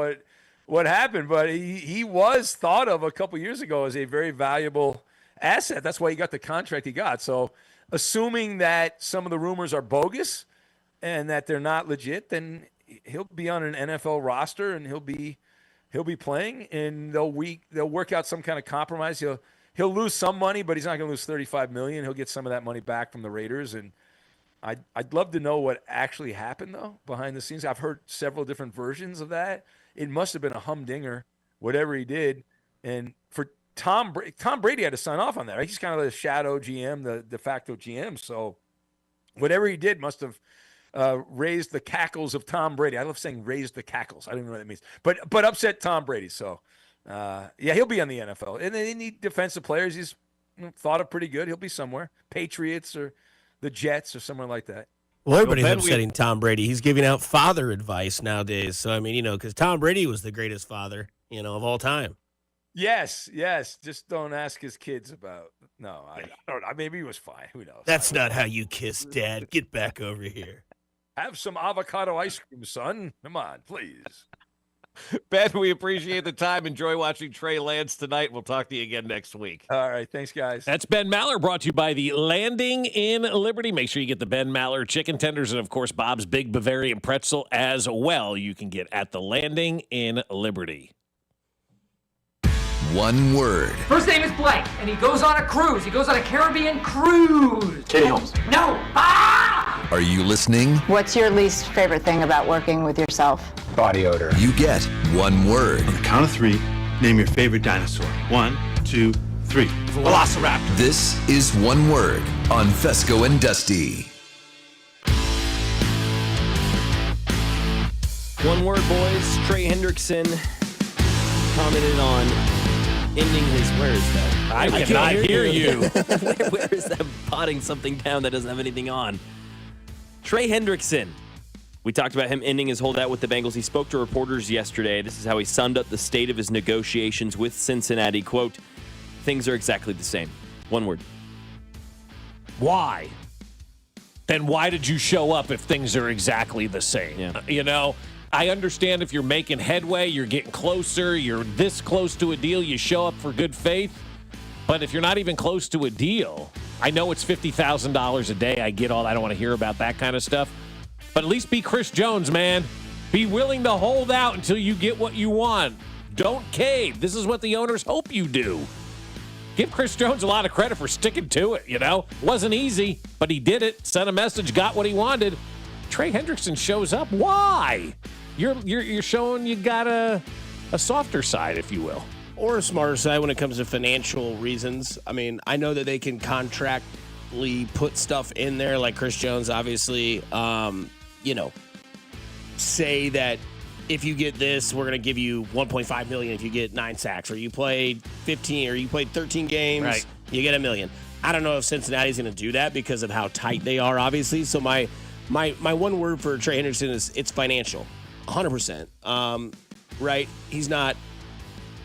what happened, but he was thought of a couple years ago as a very valuable asset. That's why he got the contract he got. So, assuming that some of the rumors are bogus and that they're not legit, then he'll be on an NFL roster and he'll be playing, and they'll work out some kind of compromise. He'll lose some money, but he's not going to lose $35 million. He'll get some of that money back from the Raiders, and I'd love to know what actually happened, though, behind the scenes. I've heard several different versions of that. It must have been a humdinger, whatever he did. And for Tom Brady had to sign off on that, right? He's kind of the shadow GM, the de facto GM. So whatever he did must have raised the cackles of Tom Brady. I love saying raised the cackles. I don't know what that means. But upset Tom Brady. So, yeah, he'll be on the NFL. And they need defensive players. He's thought of pretty good. He'll be somewhere. Patriots or the Jets or somewhere like that. Well, everybody's upsetting Tom Brady. He's giving out father advice nowadays. So, I mean, because Tom Brady was the greatest father, of all time. Yes. Just don't ask his kids about. No, I don't know. Maybe he was fine. Who knows? That's not how you kiss Dad. Get back over here. Have some avocado ice cream, son. Come on, please. Ben, we appreciate the time. Enjoy watching Trey Lance tonight. We'll talk to you again next week. All right. Thanks, guys. That's Ben Maller, brought to you by the Landing in Liberty. Make sure you get the Ben Maller chicken tenders and, of course, Bob's Big Bavarian Pretzel as well. You can get at the Landing in Liberty. One word. First name is Blake, and he goes on a cruise. He goes on a Caribbean cruise. Katie Holmes. No. Are you listening? What's your least favorite thing about working with yourself? Body odor. You get one word. On the count of 3, name your favorite dinosaur. 1, 2, 3. Velociraptor. This is One Word on Fescoe and Dusty. One word, boys. Trey Hendrickson commented on ending his. Where is that? I cannot hear you. Where is that? Potting something down that doesn't have anything on. Trey Hendrickson. We talked about him ending his holdout with the Bengals. He spoke to reporters yesterday. This is how he summed up the state of his negotiations with Cincinnati. Quote, things are exactly the same. One word. Why? Then why did you show up if things are exactly the same? Yeah. I understand if you're making headway, you're getting closer, you're this close to a deal, you show up for good faith. But if you're not even close to a deal, I know it's $50,000 a day. I get all that. I don't want to hear about that kind of stuff. But at least be Chris Jones, man. Be willing to hold out until you get what you want. Don't cave. This is what the owners hope you do. Give Chris Jones a lot of credit for sticking to it, It wasn't easy, but he did it. Sent a message, got what he wanted. Trey Hendrickson shows up. Why? You're showing you got a softer side, if you will. Or a smarter side when it comes to financial reasons. I mean, I know that they can contractually put stuff in there, like Chris Jones, obviously, say that if you get this, we're going to give you $1.5 million if you get 9 sacks, or you played 15 or you played 13 games, right, you get $1 million. I don't know if Cincinnati's going to do that because of how tight they are, obviously. So my one word for Trey Hendrickson is it's financial, 100%. Right? He's not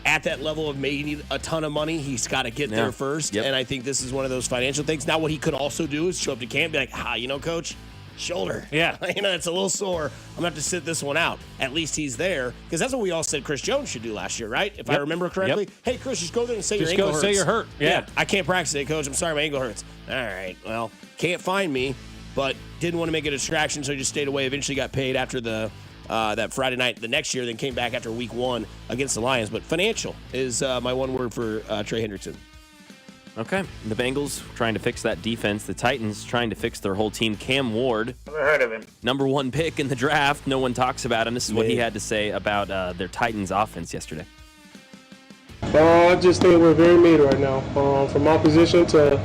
at that level of making a ton of money. He's got to get there first. Yep. And I think this is one of those financial things. Now, what he could also do is show up to camp and be like, coach, shoulder. Yeah. It's a little sore. I'm going to have to sit this one out. At least he's there. Because that's what we all said Chris Jones should do last year, right? If I remember correctly. Hey, Chris, just go there and say your ankle hurts. Say you're hurt. Yeah. I can't practice it, Coach. I'm sorry, my ankle hurts. All right. Well, can't find me, but didn't want to make a distraction, so he just stayed away. Eventually got paid after that Friday night the next year, then came back after week 1 against the Lions. But financial is my one word for Trey Hendrickson. Okay. The Bengals trying to fix that defense. The Titans trying to fix their whole team. Cam Ward. Never heard of him. Number 1 pick in the draft. No one talks about him. This is what he had to say about their Titans offense yesterday. I just think we're very mid right now. From my position to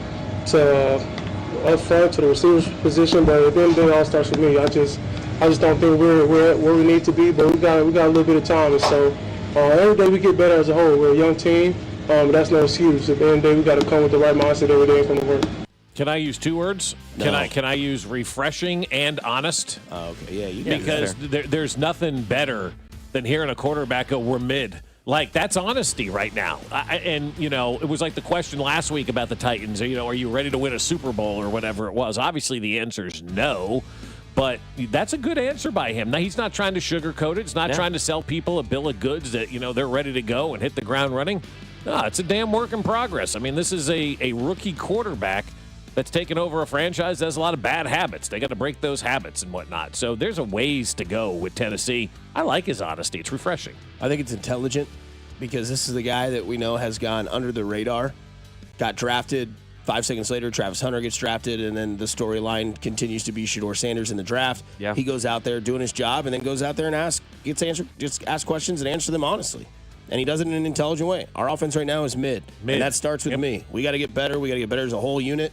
up front to the receiver's position, but at the end of the day, it all starts with me. I just don't think we're where we need to be, but we got a little bit of time. And so every day we get better as a whole. We're a young team. But that's no excuse. At the end of the day, we got to come with the right mindset every day from the work. Can I use 2 words? No. Can I use refreshing and honest? Oh, okay. Yeah, you can. Because there's nothing better than hearing a quarterback go, we're mid. Like, that's honesty right now. And it was like the question last week about the Titans. Are you ready to win a Super Bowl or whatever it was? Obviously, the answer is no. But that's a good answer by him. Now, he's not trying to sugarcoat it. He's not trying to sell people a bill of goods that, they're ready to go and hit the ground running. No, it's a damn work in progress. I mean, this is a rookie quarterback that's taken over a franchise that has a lot of bad habits. They got to break those habits and whatnot. So there's a ways to go with Tennessee. I like his honesty. It's refreshing. I think it's intelligent because this is the guy that we know has gone under the radar, got drafted. 5 seconds later, Travis Hunter gets drafted, and then the storyline continues to be Shedeur Sanders in the draft. Yeah. He goes out there doing his job and then goes out there and just ask questions and answer them honestly. And he does it in an intelligent way. Our offense right now is mid. And that starts with me. We got to get better. We got to get better as a whole unit.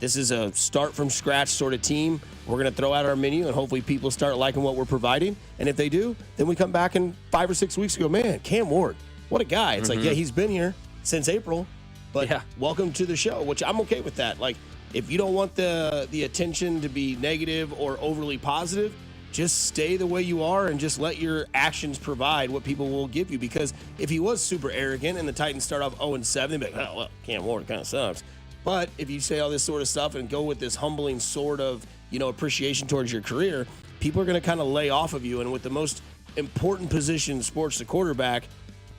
This is a start from scratch sort of team. We're going to throw out our menu, and hopefully people start liking what we're providing. And if they do, then we come back in 5 or 6 weeks and go, man, Cam Ward, what a guy. It's like, yeah, he's been here since April, but welcome to the show, which I'm okay with that. Like, if you don't want the attention to be negative or overly positive, just stay the way you are and just let your actions provide what people will give you. Because if he was super arrogant and the Titans start off 0-7, they'd be like, oh, well, Cam Ward kind of sucks. But if you say all this sort of stuff and go with this humbling sort of, appreciation towards your career, people are going to kind of lay off of you. And with the most important position in sports, the quarterback,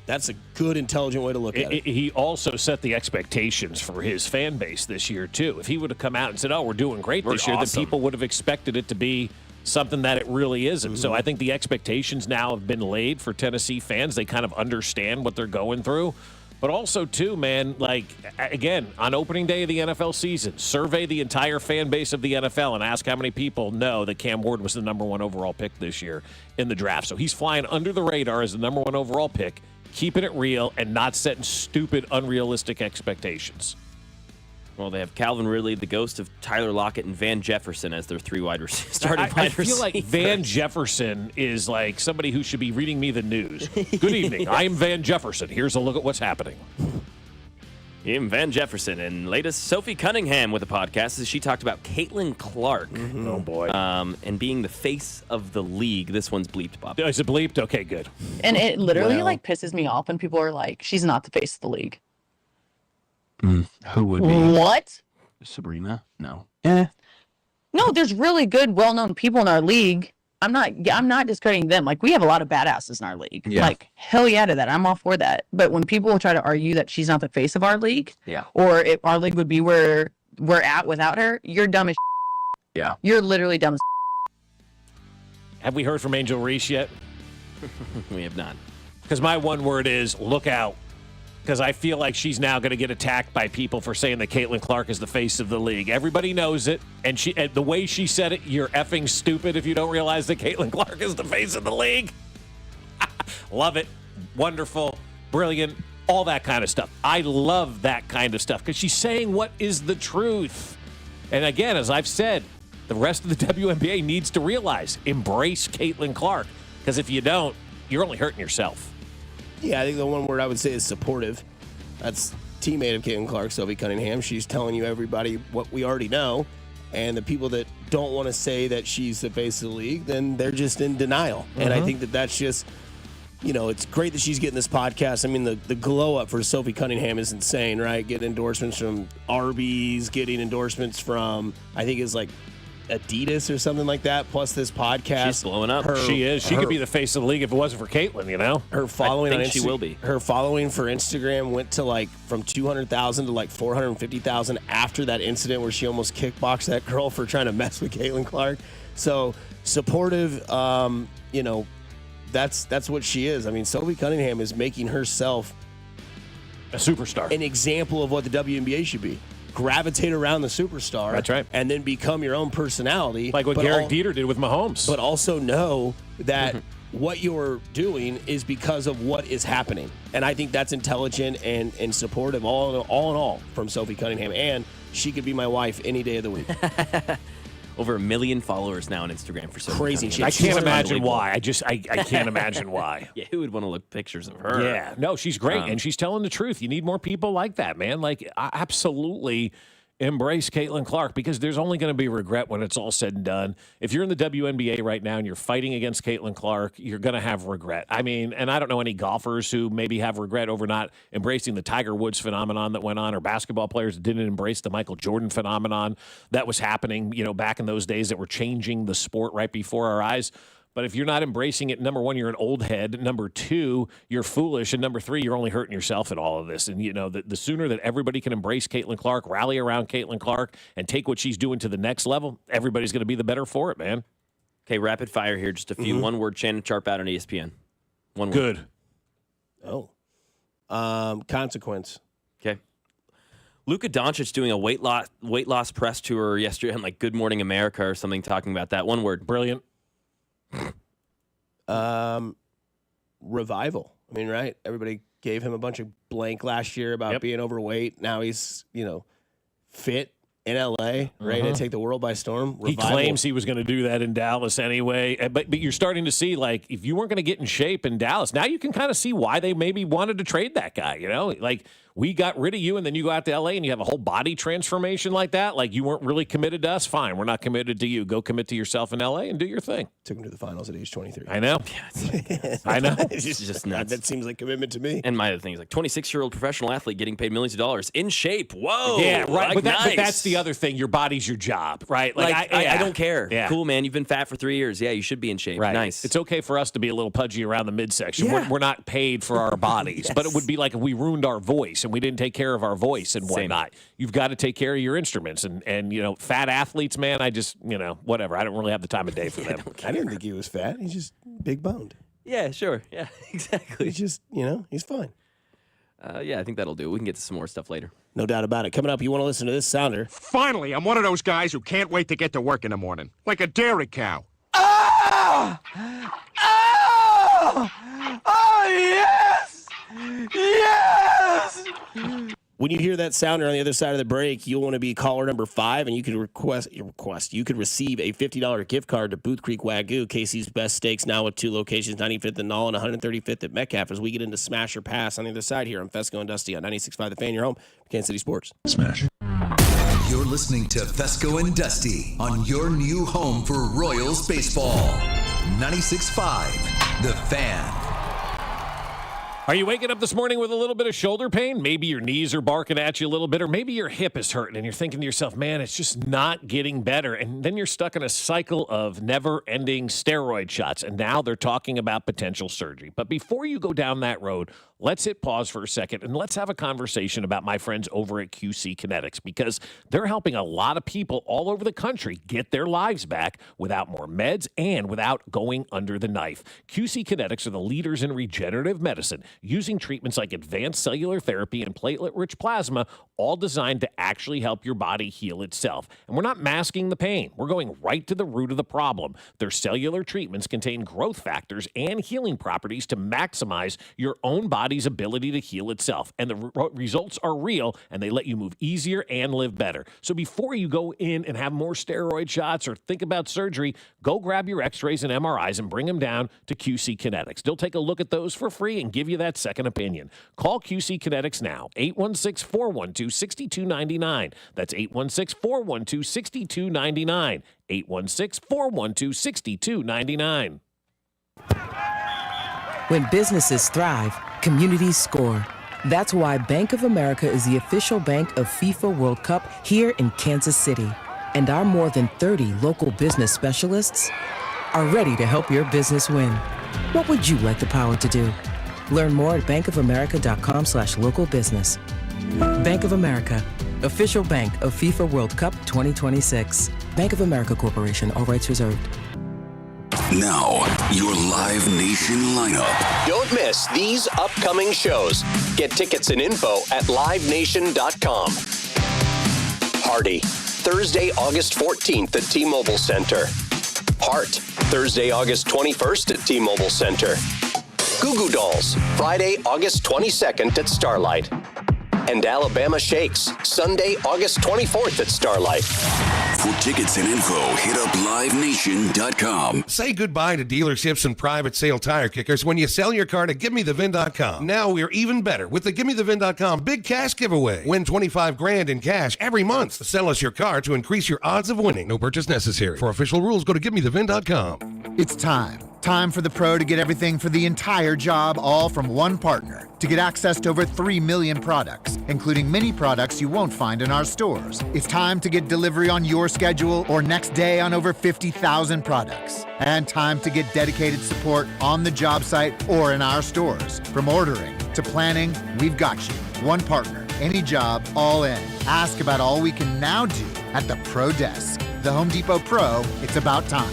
that's a good, intelligent way to look at it. He also set the expectations for his fan base this year, too. If he would have come out and said, we're doing great this year, then people would have expected it to be something that it really isn't. Mm-hmm. So I think the expectations now have been laid for Tennessee fans. They kind of understand what they're going through. But also, too, man, like, again, on opening day of the NFL season, survey the entire fan base of the NFL and ask how many people know that Cam Ward was the number 1 overall pick this year in the draft. So he's flying under the radar as the number 1 overall pick, keeping it real and not setting stupid, unrealistic expectations. Well, they have Calvin Ridley, the ghost of Tyler Lockett, and Van Jefferson as their 3 starting wide receivers. I feel like Van Jefferson is like somebody who should be reading me the news. Good evening. I am Van Jefferson. Here's a look at what's happening. I'm Van Jefferson, and latest Sophie Cunningham with a podcast as she talked about Caitlin Clark. Mm-hmm. Oh, boy. And being the face of the league. This one's bleeped, Bob. Is it bleeped? Okay, good. And it literally pisses me off when people are like, she's not the face of the league. Who would be? What? Sabrina? No. No, there's really good, well-known people in our league. I'm not discrediting them. Like, we have a lot of badasses in our league. Yeah. Like, hell yeah to that. I'm all for that. But when people try to argue that she's not the face of our league, or if our league would be where we're at without her, you're dumb as Yeah. You're literally dumb as Have we heard from Angel Reese yet? We have not. Because my one word is look out. Because I feel like she's now going to get attacked by people for saying that Caitlin Clark is the face of the league. Everybody knows it. And the way she said it, you're effing stupid if you don't realize that Caitlin Clark is the face of the league. Love it. Wonderful. Brilliant. All that kind of stuff. I love that kind of stuff because she's saying what is the truth. And again, as I've said, the rest of the WNBA needs to realize, embrace Caitlin Clark. Because if you don't, you're only hurting yourself. Yeah, I think the one word I would say is supportive. That's teammate of Caitlin Clark, Sophie Cunningham. She's telling you everybody what we already know. And the people that don't want to say that she's the face of the league, then they're just in denial. And I think that that's just, it's great that she's getting this podcast. I mean, the glow up for Sophie Cunningham is insane, right? Getting endorsements from Arby's, getting endorsements from, I think it's like Adidas or something like that, plus this podcast. She's blowing up. She is. She could be the face of the league if it wasn't for Caitlin, you know? Her following I think on she will be. Her following for Instagram went to like from 200,000 to like 450,000 after that incident where she almost kickboxed that girl for trying to mess with Caitlin Clark. So supportive, you know, that's what she is. I mean, Sophie Cunningham is making herself a superstar, an example of what the WNBA should be. Gravitate around the superstar. That's right. And then become your own personality. Like what Garrett Dieter did with Mahomes. But also know that what you're doing is because of what is happening. And I think that's intelligent and supportive all in all from Sophie Cunningham. And she could be my wife any day of the week. Over 1 million followers now on Instagram for Sophie Crazy Cunningham. shit. I can't imagine why. I can't imagine why. Yeah, who would want to look pictures of her? Yeah, no, she's great, and she's telling the truth. You need more people like that, man. Like, absolutely embrace Caitlin Clark, because there's only going to be regret when it's all said and done. If you're in the WNBA right now and you're fighting against Caitlin Clark, you're going to have regret. I mean, and I don't know any golfers who maybe have regret over not embracing the Tiger Woods phenomenon that went on, or basketball players that didn't embrace the Michael Jordan phenomenon that was happening, you know, back in those days that were changing the sport right before our eyes. But if you're not embracing it, number one, you're an old head. Number two, you're foolish. And number three, you're only hurting yourself in all of this. And, you know, the sooner that everybody can embrace Caitlin Clark, rally around Caitlin Clark, and take what she's doing to the next level, everybody's going to be the better for it, man. Okay, rapid fire here. Just a few. One word, Shannon Sharp out on ESPN. One word. Good. Consequence. Okay. Luka Doncic doing a weight loss press tour yesterday on like Good Morning America or something, talking about that. One word. Brilliant. Revival. I mean, right? Everybody gave him a bunch of blank last year about being overweight. Now he's, you know, fit in LA, ready to take the world by storm. Revival. He claims he was going to do that in Dallas anyway. But you're starting to see, like, if you weren't going to get in shape in Dallas, now you can kind of see why they maybe wanted to trade that guy, you know? Like, we got rid of you, and then you go out to LA and you have a whole body transformation like that. Like, you weren't really committed to us. Fine, we're not committed to you. Go commit to yourself in LA and do your thing. Took him to the finals at age 23. I know. Yeah, I know. It's just nuts. That seems like commitment to me. And my other thing is like 26-year-old professional athlete getting paid millions of dollars in shape. Whoa. Yeah, right. Like, But that's the other thing. Your body's your job, right? Like, I don't care. Yeah. Cool, man. You've been fat for 3 years. Yeah, you should be in shape. Right. Nice. It's okay for us to be a little pudgy around the midsection. Yeah. We're not paid for our bodies. But it would be like if we ruined our voice and we didn't take care of our voice and whatnot. You've got to take care of your instruments. And you know, fat athletes, man, I just, you know, whatever. I don't really have the time of day for them. I didn't think he was fat. He's just big boned. Yeah, sure. Yeah, exactly. He's just, you know, he's fine. Yeah, I think that'll do. We can get to some more stuff later. No doubt about it. Coming up, you want to listen to this sounder. Finally, I'm one of those guys who can't wait to get to work in the morning. Like a dairy cow. Oh! Oh! Oh, yes! Yes! When you hear that sounder on the other side of the break, you'll want to be caller number 5, and you could you could receive a $50 gift card to Booth Creek Wagyu, Casey's Best Steaks, now with 2 locations, 95th and Null and 135th at Metcalf, as we get into Smash or Pass on the other side here on Fescoe and Dusty on 96.5 The Fan, your home for Kansas City Sports. Smash. You're listening to Fescoe and Dusty on your new home for Royals baseball. 96.5 The Fan. Are you waking up this morning with a little bit of shoulder pain? Maybe your knees are barking at you a little bit, or maybe your hip is hurting and you're thinking to yourself, man, it's just not getting better. And then you're stuck in a cycle of never-ending steroid shots, and now they're talking about potential surgery. But before you go down that road, let's hit pause for a second and let's have a conversation about my friends over at QC Kinetics, because they're helping a lot of people all over the country get their lives back without more meds and without going under the knife. QC Kinetics are the leaders in regenerative medicine, using treatments like advanced cellular therapy and platelet-rich plasma, all designed to actually help your body heal itself. And we're not masking the pain. We're going right to the root of the problem. Their cellular treatments contain growth factors and healing properties to maximize your own body's ability to heal itself. And the results are real, and they let you move easier and live better. So before you go in and have more steroid shots or think about surgery, go grab your x-rays and MRIs and bring them down to QC Kinetics. They'll take a look at those for free and give you that second opinion. Call QC Kinetics now, 816-412-6299. That's 816-412-6299. 816-412-6299. When businesses thrive, communities score. That's why Bank of America is the official bank of FIFA World Cup here in Kansas City. and our more than 30 local business specialists are ready to help your business win. What would you like the power to do? Learn more at bankofamerica.com/local business. Bank of America, official bank of FIFA World Cup 2026. Bank of America Corporation, all rights reserved. Now, your Live Nation lineup. Don't miss these upcoming shows. Get tickets and info at livenation.com. Hardy, Thursday, August 14th at T-Mobile Center. Heart, Thursday, August 21st at T-Mobile Center. Goo Goo Dolls, Friday, August 22nd at Starlight. And Alabama Shakes, Sunday, August 24th at Starlight. For tickets and info, hit up livenation.com. Say goodbye to dealerships and private sale tire kickers when you sell your car to GiveMeTheVin.com. Now we're even better with the GiveMeTheVin.com big cash giveaway. Win $25,000 in cash every month. Sell us your car to increase your odds of winning. No purchase necessary. For official rules, go to GiveMeTheVin.com. It's time. Time for the pro to get everything for the entire job, all from one partner. To get access to over 3 million products, including many products you won't find in our stores. It's time to get delivery on your schedule or next day on over 50,000 products. And time to get dedicated support on the job site or in our stores. From ordering to planning, we've got you. One partner, any job, all in. Ask about all we can now do at the Pro Desk. The Home Depot Pro, it's about time.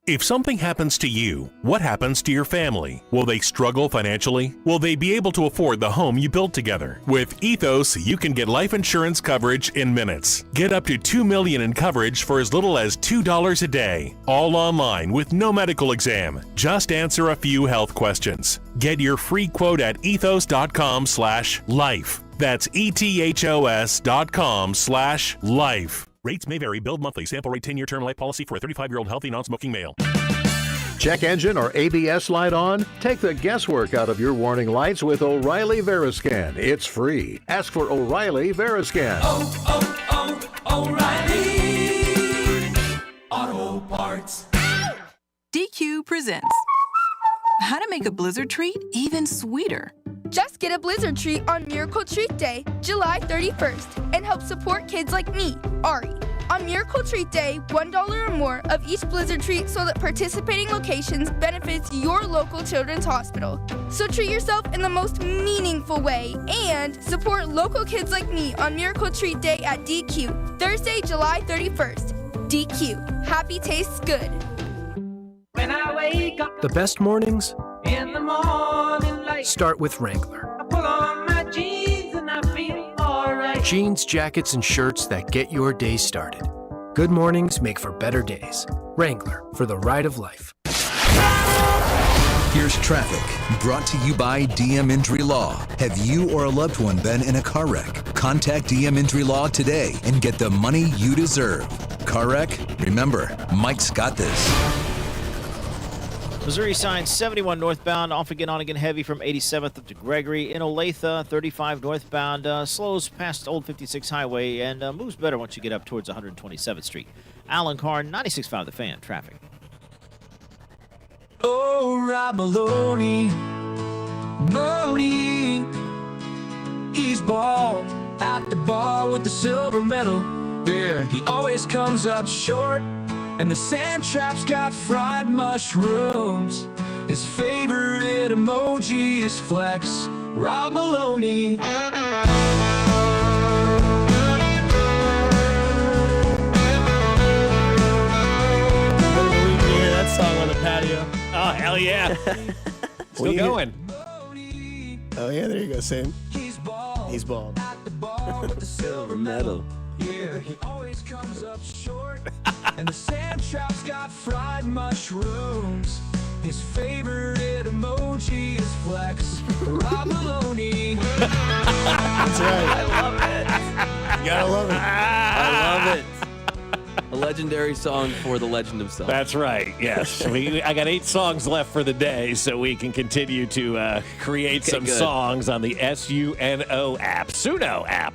If something happens to you, what happens to your family? Will they struggle financially? Will they be able to afford the home you built together? With Ethos, you can get life insurance coverage in minutes. Get up to $2 million in coverage for as little as $2 a day. All online with no medical exam. Just answer a few health questions. Get your free quote at ethos.com/life. That's ethos.com/life. Rates may vary. Billed monthly. Sample rate 10-year term life policy for a 35-year-old healthy non-smoking male. Check engine or ABS light on? Take the guesswork out of your warning lights with O'Reilly Veriscan. It's free. Ask for O'Reilly Veriscan. O'Reilly Auto Parts. DQ presents how to make a blizzard treat even sweeter. Just get a blizzard treat on Miracle Treat Day, July 31st, and help support kids like me, Ari. On Miracle Treat Day, $1 or more of each blizzard treat sold at participating locations benefits your local children's hospital. So treat yourself in the most meaningful way and support local kids like me on Miracle Treat Day at DQ, Thursday, July 31st. DQ, happy tastes good. When I wake up The best mornings in the morning light, start with Wrangler. I pull on my jeans and I feel alright. Jeans, jackets, and shirts that get your day started. Good mornings make for better days. Wrangler, for the ride of life. Here's traffic, brought to you by DM Injury Law. Have you or a loved one been in a car wreck? Contact DM Injury Law today and get the money you deserve. Car wreck? Remember, Mike's got this. Missouri side 71 northbound, off again, on again heavy from 87th up to Gregory. In Olathe, 35 northbound, slows past Old 56 Highway and moves better once you get up towards 127th Street. Alan Carr, 96.5 The Fan, traffic. Oh, Rob Maloney, he's ball at the bar with the silver medal. Yeah, he always comes up short, and the sand trap's got fried mushrooms. His favorite emoji is flex. Rob Maloney. That song on the patio. Oh, hell yeah. Still going. Oh, yeah, there you go, Sam. He's bald. With the silver medal. Yeah, he always comes up short. And the sand trap's got fried mushrooms. His favorite emoji is flex. Rob Maloney. That's right. I love it. You gotta love it. I love it. A legendary song for the legend himself. That's right. Yes, I got 8 songs left for the day, so we can continue to create some songs on the Suno app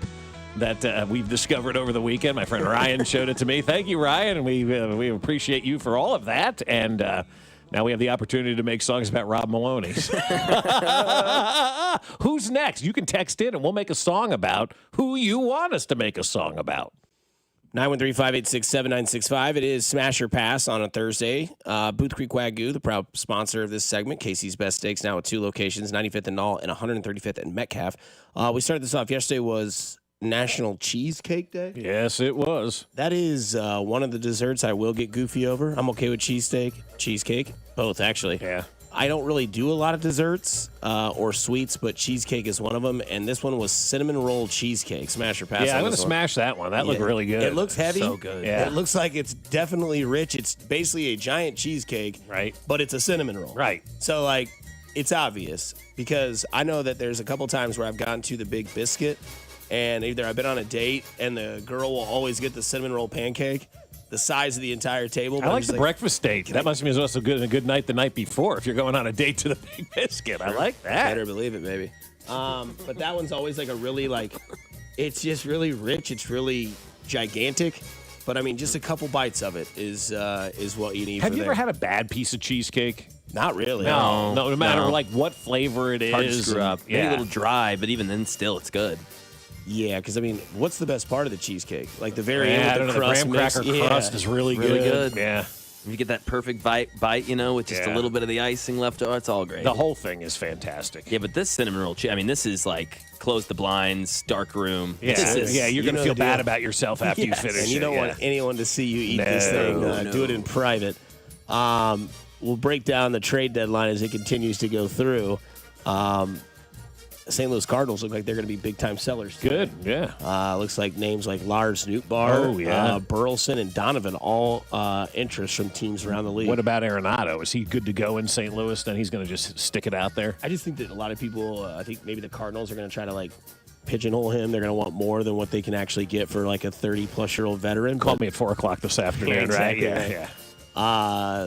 that we've discovered over the weekend. My friend Ryan showed it to me. Thank you, Ryan, and we appreciate you for all of that. And now we have the opportunity to make songs about Rob Maloney. Who's next? You can text in, and we'll make a song about who you want us to make a song about. 913-586-7965. It is Smash or Pass on a Thursday. Booth Creek Wagyu, the proud sponsor of this segment. Casey's Best Steaks now at 2 locations, 95th and Knoll and 135th and Metcalf. We started this off yesterday was National Cheesecake Day. Yes, it was. That is one of the desserts I will get goofy over. I'm okay with cheesecake, both actually. Yeah. I don't really do a lot of desserts or sweets, but cheesecake is one of them. And this one was cinnamon roll cheesecake. Smash or pass. Yeah, I'm on going to this one. smash that one. That looked really good. It looks heavy. So good. Yeah. It looks like it's definitely rich. It's basically a giant cheesecake, right? But it's a cinnamon roll, right? So like, it's obvious because I know that there's a couple times where I've gone to the Big Biscuit, and either I've been on a date and the girl will always get the cinnamon roll pancake, the size of the entire table. I like the breakfast date. That must mean it's also good and a good night the night before if you're going on a date to the Big Biscuit. I like that. Better believe it, maybe. But that one's always like a really it's just really rich. It's really gigantic. But I mean, just a couple bites of it is what you need. Have you ever had a bad piece of cheesecake? Not really. No matter like what flavor it is. Hard to screw up. Yeah. Maybe a little dry, but even then, still, it's good. Yeah, because I mean, what's the best part of the cheesecake? Like the very end I with don't the know, crust the graham cracker mix? crust is really good. Yeah. You get that perfect bite, with just a little bit of the icing left. Oh, it's all great. The whole thing is fantastic. Yeah, but this cinnamon roll, this is like close the blinds, dark room. Yeah, you're going to feel bad about yourself after you finish and you don't want anyone to see you eat this thing. Do it in private. We'll break down the trade deadline as it continues to go through. St. Louis Cardinals look like they're going to be big-time sellers today. Good, yeah. Looks like names like Lars Nootbaar, Burleson, and Donovan, all interest from teams around the league. What about Arenado? Is he good to go in St. Louis? Then he's going to just stick it out there? I just think that a lot of people, I think maybe the Cardinals are going to try to, pigeonhole him. They're going to want more than what they can actually get for, a 30-plus-year-old veteran. Call me at 4 o'clock this afternoon, exactly, right? Yeah.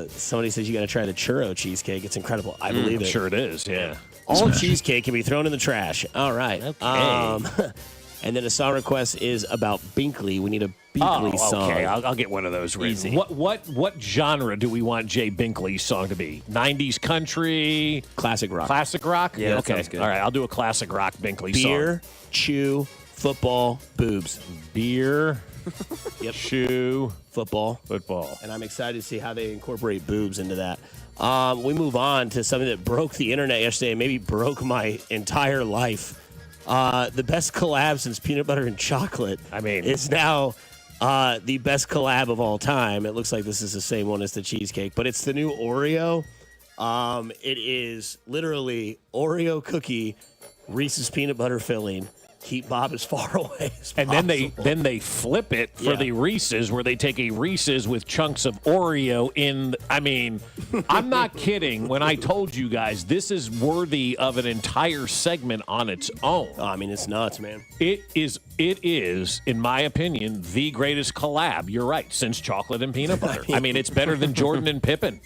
Somebody says you got to try the churro cheesecake. It's incredible. I believe it. Sure it is, yeah. All cheesecake can be thrown in the trash. All right. Okay. And then a song request is about Binkley. We need a Binkley song. Okay, I'll get one of those written. Easy. What genre do we want Jay Binkley's song to be? 90s country? Classic rock. Classic rock? Yeah, that okay. sounds good. All right, I'll do a classic rock Binkley song. Beer, chew, football, boobs. Beer, Yep. chew, Football. And I'm excited to see how they incorporate boobs into that. We move on to something that broke the internet yesterday and maybe broke my entire life. The best collab since peanut butter and chocolate. It's now the best collab of all time. It looks like this is the same one as the cheesecake, but it's the new Oreo. It is literally Oreo cookie, Reese's peanut butter filling. Keep Bob as far away as and possible. then they flip it for the Reese's, where they take a Reese's with chunks of Oreo in. I'm not kidding when I told you guys this is worthy of an entire segment on its own. It's nuts, man. It is, in my opinion, the greatest collab. You're right, since chocolate and peanut butter. It's better than Jordan and Pippen.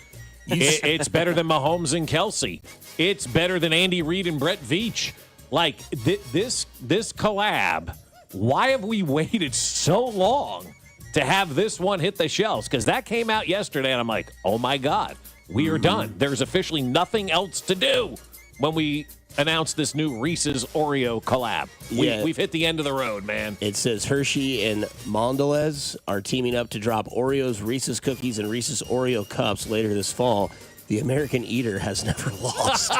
It's better than Mahomes and Kelsey. It's better than Andy Reid and Brett Veach. This collab, why have we waited so long to have this one hit the shelves? Because that came out yesterday, and I'm like, oh, my God, we are done. There's officially nothing else to do when we announce this new Reese's Oreo collab. We've hit the end of the road, man. It says Hershey and Mondelez are teaming up to drop Oreos, Reese's Cookies, and Reese's Oreo Cups later this fall. The American Eater has never lost.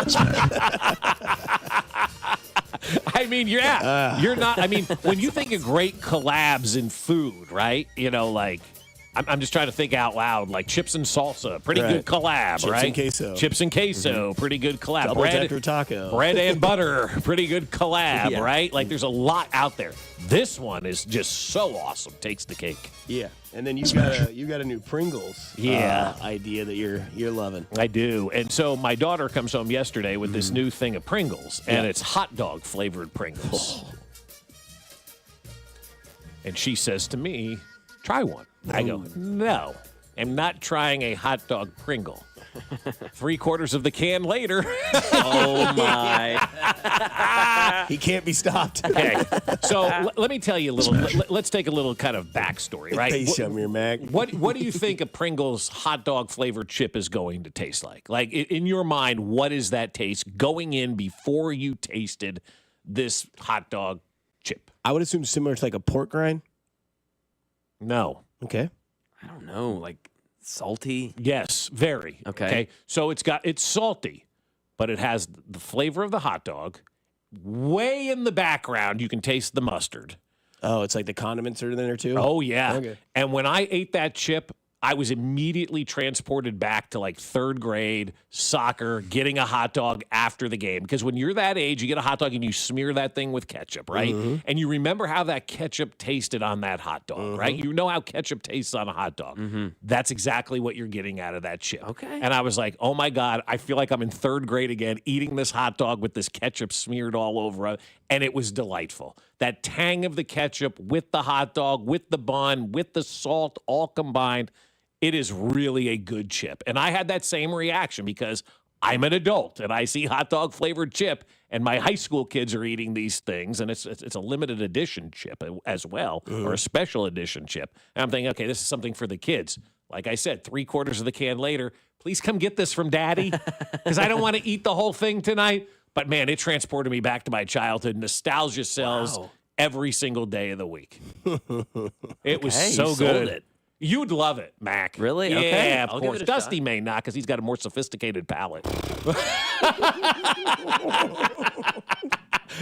You're not. When you think of great collabs in food, right? I'm just trying to think out loud. Like chips and salsa, pretty good collab, Chips right? and queso. Chips and queso, pretty good collab. Double decker taco. Bread and butter, pretty good collab, Yeah. right? Like there's a lot out there. This one is just so awesome. Takes the cake. Yeah, and then you got a new Pringles idea that you're loving. I do. And so my daughter comes home yesterday with this new thing of Pringles, and it's hot dog flavored Pringles. And she says to me, try one. I go, no, I'm not trying a hot dog Pringle. 3/4 of the can later. Oh, my. He can't be stopped. Okay, so let me tell you a little. Let's take a little kind of backstory, right? Hey, show me your Mac. What do you think a Pringles hot dog flavored chip is going to taste like? Like in your mind, what is that taste going in before you tasted this hot dog chip? I would assume similar to like a pork rind. No. Okay. I don't know, like salty. Yes, very. Okay. So it's salty, but it has the flavor of the hot dog. Way in the background, you can taste the mustard. Oh, it's like the condiments are in there too? Oh, yeah. Okay. And when I ate that chip, I was immediately transported back to like third grade soccer, getting a hot dog after the game. Because when you're that age, you get a hot dog and you smear that thing with ketchup, right? Mm-hmm. And you remember how that ketchup tasted on that hot dog, right? You know how ketchup tastes on a hot dog. That's exactly what you're getting out of that chip. Okay. And I was like, oh my God, I feel like I'm in third grade again, eating this hot dog with this ketchup smeared all over it. And it was delightful. That tang of the ketchup with the hot dog, with the bun, with the salt, all combined. It is really a good chip. And I had that same reaction because I'm an adult and I see hot dog flavored chip and my high school kids are eating these things and it's a limited edition chip as well, or a special edition chip. And I'm thinking, okay, this is something for the kids. Like I said, 3/4 of the can later, please come get this from Daddy because I don't want to eat the whole thing tonight. But man, it transported me back to my childhood. Nostalgia sells every single day of the week. It was so you good. sold it. You'd love it, Mac. Really? Yeah, Okay. of I'll give course. it a Dusty shot. may not because he's got a more sophisticated palate.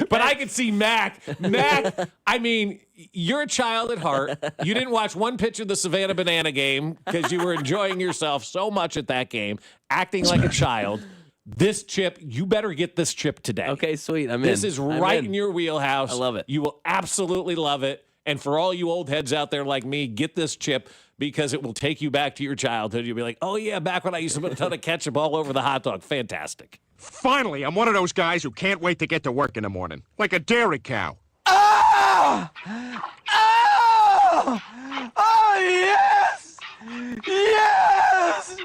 But I could see Mac. Mac, I mean, you're a child at heart. You didn't watch one pitch of the Savannah Banana game because you were enjoying yourself so much at that game, acting like a child. This chip, you better get this chip today. Okay, sweet. I'm This in. is I'm right in. in your wheelhouse. I love it. You will absolutely love it. And for all you old heads out there like me, get this chip because it will take you back to your childhood. You'll be like, oh, yeah, back when I used to put a ton of ketchup all over the hot dog. Fantastic. Finally, I'm one of those guys who can't wait to get to work in the morning. Like a dairy cow. Oh! Oh! Oh, yes! Yes!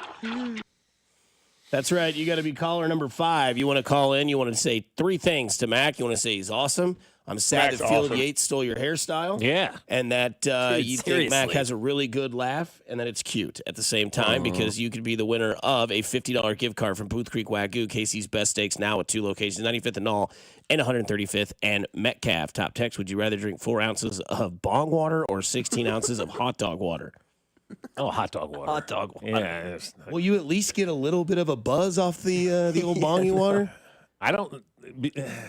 That's right. You got to be caller number 5. You want to call in. You want to say 3 things to Mac. You want to say he's awesome. I'm sad Mac's that Field awesome. Yates stole your hairstyle. Yeah. And that you think Mac seriously. has a really good laugh and that it's cute at the same time because you could be the winner of a $50 gift card from Booth Creek Wagyu, Casey's Best Steaks, now at 2 locations, 95th and Knoll and 135th and Metcalf. Top text, would you rather drink 4 ounces of bong water or 16 ounces of hot dog water? Oh, hot dog water. Hot dog water. Yeah. Will you at least get a little bit of a buzz off the old bongy water? I don't.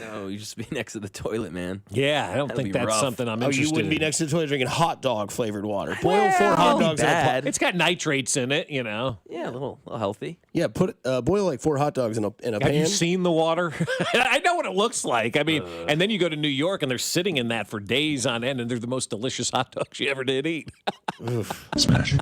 No, you just be next to the toilet, man. Yeah, I don't That'd think be that's rough. something I'm Oh, interested you wouldn't be in. next to the toilet drinking hot dog flavored water. Boil 4 hot dogs in a pot. bad. It's got nitrates in it, you know. Yeah, a little healthy. Yeah, boil like 4 hot dogs in a Have pan. you seen the water? I know what it looks like. I mean, and then you go to New York and they're sitting in that for days on end, and they're the most delicious hot dogs you ever did eat. Smash.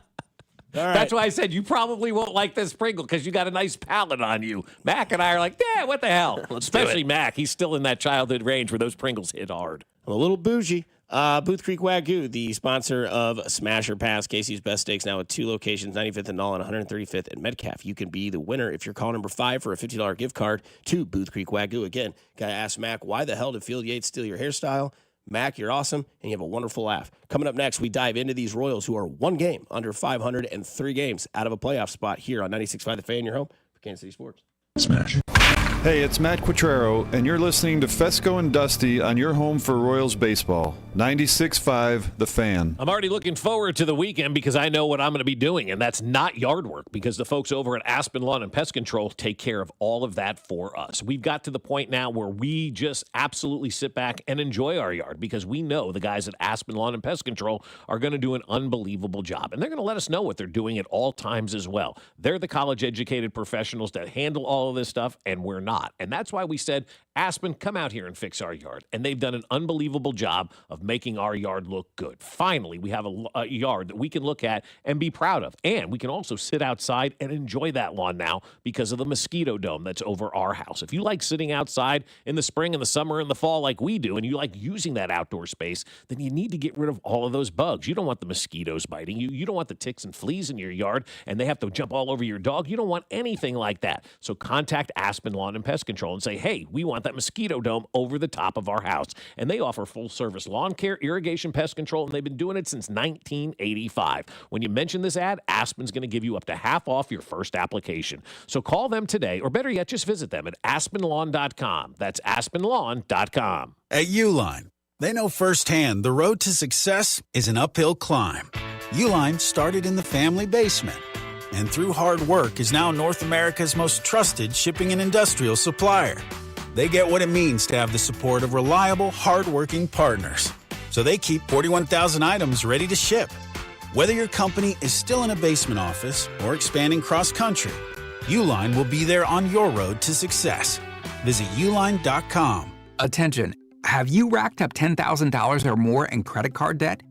All right. That's why I said you probably won't like this Pringle because you got a nice palate on you. Mac and I are like, yeah, what the hell? Especially Mac. He's still in that childhood range where those Pringles hit hard. I'm a little bougie. Booth Creek Wagyu, the sponsor of Smasher Pass, Casey's Best Steaks, now at 2 locations, 95th and Knoll and 135th at Metcalf. You can be the winner if you're call number 5 for a $50 gift card to Booth Creek Wagyu. Again, got to ask Mac, why the hell did Field Yates steal your hairstyle? Mac, you're awesome, and you have a wonderful laugh. Coming up next, we dive into these Royals who are 1 game under 500 and 3 games out of a playoff spot here on 96.5 The Fan, your home for Kansas City Sports. Smash. Hey, it's Matt Quattrero, and you're listening to Fescoe and Dusty on your home for Royals baseball. 96.5 The Fan. I'm already looking forward to the weekend because I know what I'm going to be doing, and that's not yard work because the folks over at Aspen Lawn and Pest Control take care of all of that for us. We've got to the point now where we just absolutely sit back and enjoy our yard because we know the guys at Aspen Lawn and Pest Control are going to do an unbelievable job, and they're going to let us know what they're doing at all times as well. They're the college-educated professionals that handle all of this stuff, and we're not. And that's why we said, Aspen, come out here and fix our yard. And they've done an unbelievable job of making our yard look good. Finally, we have a yard that we can look at and be proud of. And we can also sit outside and enjoy that lawn now because of the mosquito dome that's over our house. If you like sitting outside in the spring and the summer and the fall like we do, and you like using that outdoor space, then you need to get rid of all of those bugs. You don't want the mosquitoes biting you. You don't want the ticks and fleas in your yard, and they have to jump all over your dog. You don't want anything like that. So contact Aspen Lawn and Pest Control and say, hey, we want that mosquito dome over the top of our house. And they offer full-service lawn care, irrigation, pest control, and they've been doing it since 1985. When you mention this ad, Aspen's going to give you up to half off your first application. So call them today, or better yet, just visit them at aspenlawn.com. That's aspenlawn.com. At Uline, they know firsthand the road to success is an uphill climb. Uline started in the family basement, and through hard work is now North America's most trusted shipping and industrial supplier. They get what it means to have the support of reliable, hard-working partners. So they keep 41,000 items ready to ship. Whether your company is still in a basement office or expanding cross-country, Uline will be there on your road to success. Visit uline.com. Attention, have you racked up $10,000 or more in credit card debt?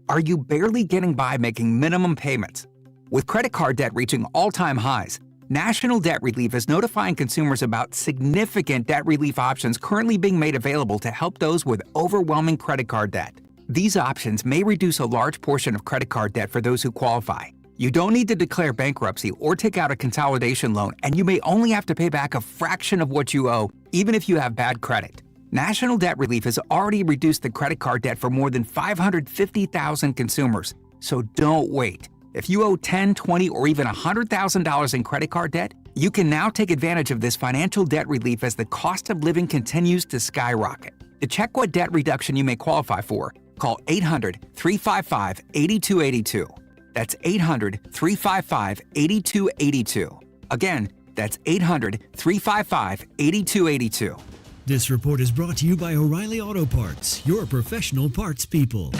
Are you barely getting by making minimum payments? With credit card debt reaching all-time highs, National Debt Relief is notifying consumers about significant debt relief options currently being made available to help those with overwhelming credit card debt. These options may reduce a large portion of credit card debt for those who qualify. You don't need to declare bankruptcy or take out a consolidation loan, and you may only have to pay back a fraction of what you owe, even if you have bad credit. National Debt Relief has already reduced the credit card debt for more than 550,000 consumers, so don't wait. If you owe $10, $20, or even $100,000 in credit card debt, you can now take advantage of this financial debt relief as the cost of living continues to skyrocket. To check what debt reduction you may qualify for, call 800-355-8282. That's 800-355-8282. Again, that's 800-355-8282. This report is brought to you by O'Reilly Auto Parts, your professional parts people.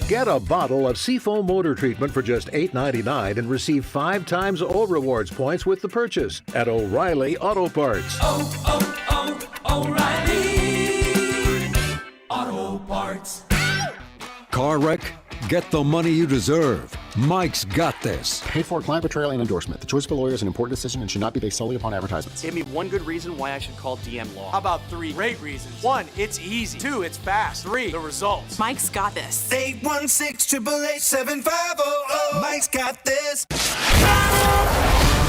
Get a bottle of Seafoam motor treatment for just $8.99 and receive 5 times O rewards points with the purchase at O'Reilly Auto Parts. O'Reilly Auto Parts. Car wreck? Get the money you deserve. Mike's got this. Paid for client portrayal and endorsement. The choice of a lawyer is an important decision and should not be based solely upon advertisements. Give me one good reason why I should call DM Law. How about 3 great reasons? 1, it's easy. 2, it's fast. 3, the results. Mike's got this. 816-888-7500. Mike's got this.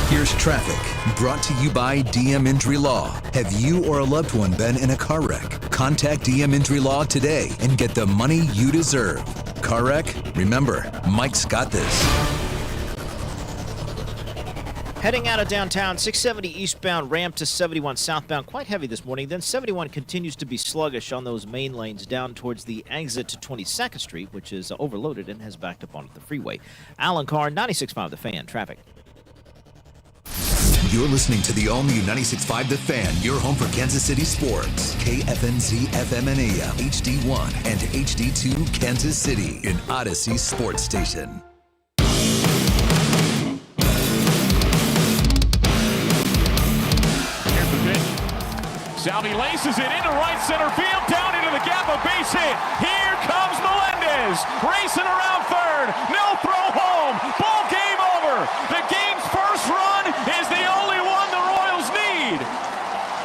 Here's traffic, brought to you by DM Injury Law. Have you or a loved one been in a car wreck? Contact DM Injury Law today and get the money you deserve. Car wreck? Remember, Mike's got this. Heading out of downtown, 670 eastbound, ramp to 71 southbound, quite heavy this morning. Then 71 continues to be sluggish on those main lanes down towards the exit to 22nd Street, which is overloaded and has backed up onto the freeway. Alan Carr, 96.5 The Fan, traffic. You're listening to the all-new 96.5 The Fan, your home for Kansas City sports. KFNZ FM and AM, HD1 and HD2 Kansas City, an Odyssey sports station. Here's the pitch. Salvi laces it into right center field, down into the gap, a base hit. Here comes Melendez, racing around third. No throw home. Ball game over. The game's first run is the only one the Royals need.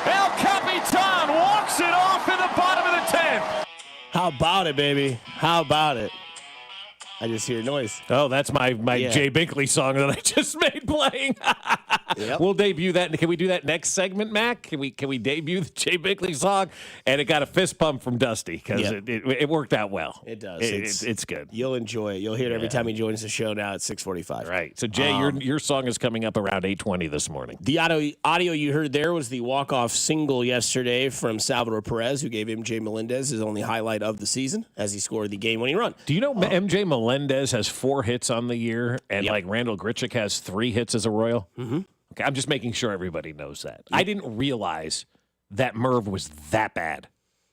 El Capitan walks it off in the bottom of the 10th. How about it, baby? How about it? I just hear noise. Oh, that's my Jay Binkley song that I just made playing. Yep. We'll debut that. Can we do that next segment, Mac? Can we debut the Jay Binkley song? And it got a fist bump from Dusty because it worked out well. It does. It's good. You'll enjoy it. You'll hear it every time he joins the show now at 6:45. Right. So, Jay, your song is coming up around 8:20 this morning. The audio you heard there was the walk-off single yesterday from Salvador Perez, who gave MJ Melendez his only highlight of the season as he scored the game-winning run. Do you know MJ Melendez has 4 hits on the year, and like Randall Grichuk has 3 hits as a Royal? Mm-hmm. Okay, I'm just making sure everybody knows that. I didn't realize that Merv was that bad.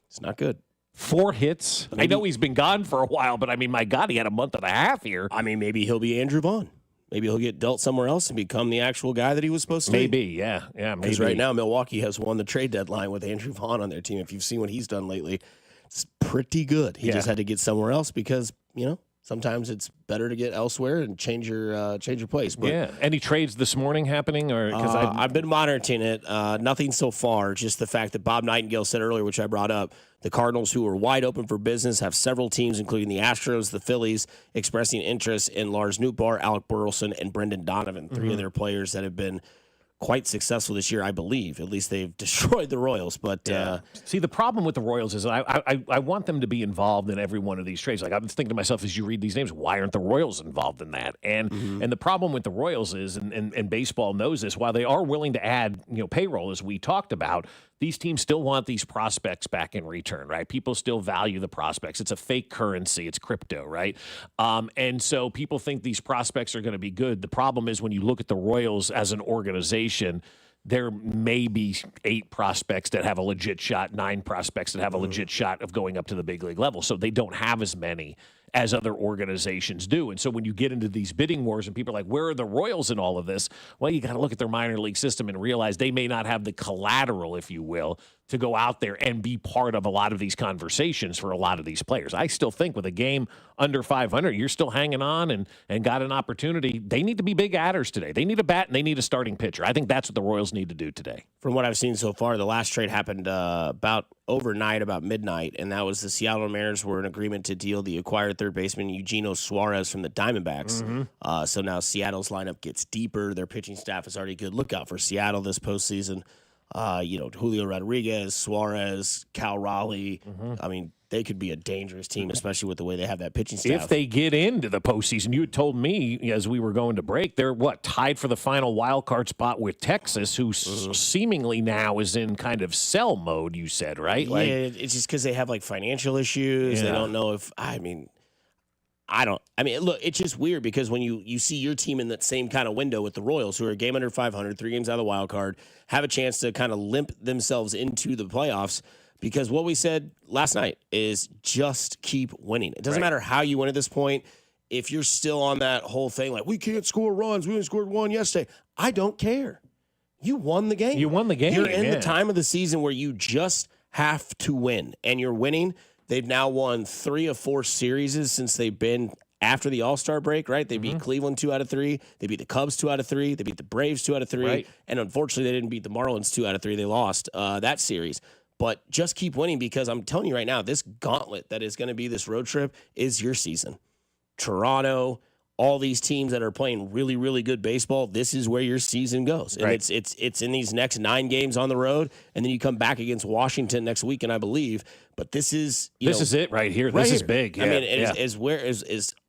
It's not good. 4 hits. I know he's been gone for a while, but I mean, my God, he had a month and a half here. I mean, maybe he'll be Andrew Vaughn. Maybe he'll get dealt somewhere else and become the actual guy that he was supposed to be. Maybe, yeah, maybe. Because right now, Milwaukee has won the trade deadline with Andrew Vaughn on their team. If you've seen what he's done lately, it's pretty good. He just had to get somewhere else because, sometimes it's better to get elsewhere and change your place. But, Any trades this morning happening? Or because I've been monitoring it. Nothing so far. Just the fact that Bob Nightingale said earlier, which I brought up, the Cardinals, who are wide open for business, have several teams, including the Astros, the Phillies, expressing interest in Lars Nootbaar, Alec Burleson, and Brendan Donovan, 3 of their players that have been quite successful this year, I believe. At least they've destroyed the Royals. But see, the problem with the Royals is I want them to be involved in every one of these trades. Like, I'm thinking to myself as you read these names, why aren't the Royals involved in that? And and the problem with the Royals is, and baseball knows this, while they are willing to add payroll, as we talked about, these teams still want these prospects back in return, right? People still value the prospects. It's a fake currency. It's crypto, right? And so people think these prospects are going to be good. The problem is when you look at the Royals as an organization, there may be 8 prospects that have a legit shot, 9 prospects that have a legit shot of going up to the big league level. So they don't have as many as other organizations do. And so when you get into these bidding wars and people are like, where are the Royals in all of this? Well, you got to look at their minor league system and realize they may not have the collateral, if you will, to go out there and be part of a lot of these conversations for a lot of these players. I still think with a game under 500, you're still hanging on and got an opportunity. They need to be big adders today. They need a bat and they need a starting pitcher. I think that's what the Royals need to do today. From what I've seen so far, the last trade happened about overnight, about midnight, and that was the Seattle Mariners were in agreement to deal the acquired third baseman Eugenio Suarez from the Diamondbacks. So now Seattle's lineup gets deeper. Their pitching staff is already good. Look out for Seattle this postseason. Julio Rodriguez, Suarez, Cal Raleigh. I mean, they could be a dangerous team, especially with the way they have that pitching staff. If they get into the postseason, you had told me as we were going to break, they're tied for the final wild card spot with Texas, who seemingally now is in kind of sell mode. You said, right? Yeah, it's just because they have financial issues. Yeah. They don't know if look, it's just weird because when you see your team in that same kind of window with the Royals, who are a game under 500, 3 games out of the wild card, have a chance to kind of limp themselves into the playoffs. Because what we said last night is just keep winning. It doesn't matter how you win at this point. If you're still on that whole thing, we can't score runs, we only scored 1 yesterday. I don't care. You won the game. You won the game. You're in the time of the season where you just have to win, and you're winning. They've now won 3 of 4 series since they've been after the All-Star break, right? They beat Cleveland 2 out of 3. They beat the Cubs 2 out of 3. They beat the Braves 2 out of 3. Right. And unfortunately, they didn't beat the Marlins 2 out of 3. They lost that series. But just keep winning because I'm telling you right now, this gauntlet that is going to be this road trip is your season. Toronto, all these teams that are playing really, really good baseball, this is where your season goes. And it's in these next 9 games on the road, and then you come back against Washington next weekend, I believe. But this is is it right here. This is big. Yeah. I mean,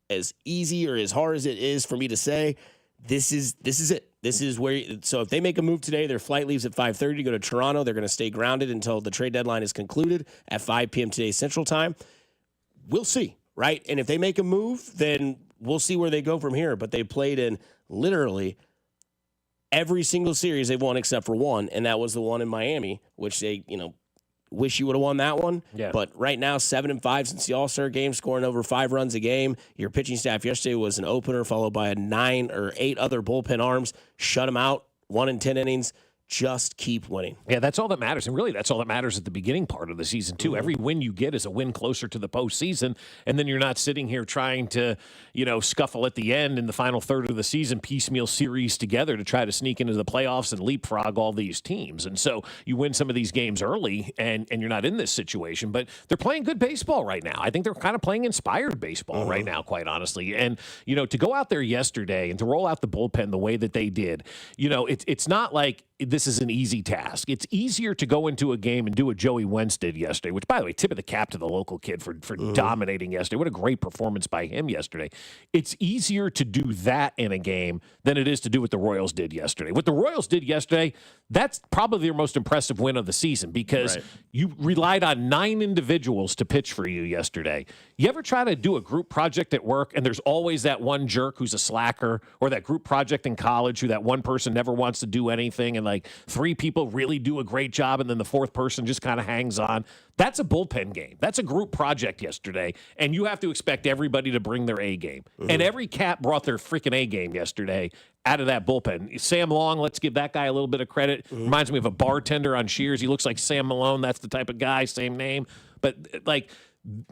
as easy or as hard as it is for me to say, this is it. This is where. So if they make a move today, their flight leaves at 5:30 to go to Toronto. They're going to stay grounded until the trade deadline is concluded at 5 p.m. today Central Time. We'll see, right? And if they make a move, then we'll see where they go from here. But they played in literally every single series they've won except for one, and that was the one in Miami, which they, wish you would have won that one. Yeah. But right now, 7-5 since the All-Star game, scoring over 5 runs a game. Your pitching staff yesterday was an opener, followed by 9 or 8 other bullpen arms. Shut them out, 1 in 10 innings. Just keep winning. Yeah, that's all that matters. And really, that's all that matters at the beginning part of the season, too. Every win you get is a win closer to the postseason. And then you're not sitting here trying to, scuffle at the end in the final third of the season, piecemeal series together to try to sneak into the playoffs and leapfrog all these teams. And so you win some of these games early and you're not in this situation. But they're playing good baseball right now. I think they're kind of playing inspired baseball right now, quite honestly. And, to go out there yesterday and to roll out the bullpen the way that they did, it's not like this is an easy task. It's easier to go into a game and do what Joey Wentz did yesterday, which, by the way, tip of the cap to the local kid for dominating yesterday. What a great performance by him yesterday. It's easier to do that in a game than it is to do what the Royals did yesterday. What the Royals did yesterday, that's probably their most impressive win of the season because you relied on 9 individuals to pitch for you yesterday. You ever try to do a group project at work and there's always that one jerk who's a slacker, or that group project in college who that one person never wants to do anything and 3 people really do a great job and then the 4th person just kind of hangs on? That's a bullpen game. That's a group project yesterday, and you have to expect everybody to bring their A game. And every cat brought their freaking A game yesterday out of that bullpen. Sam Long, let's give that guy a little bit of credit. Reminds me of a bartender on Cheers. He looks like Sam Malone. That's the type of guy, same name. But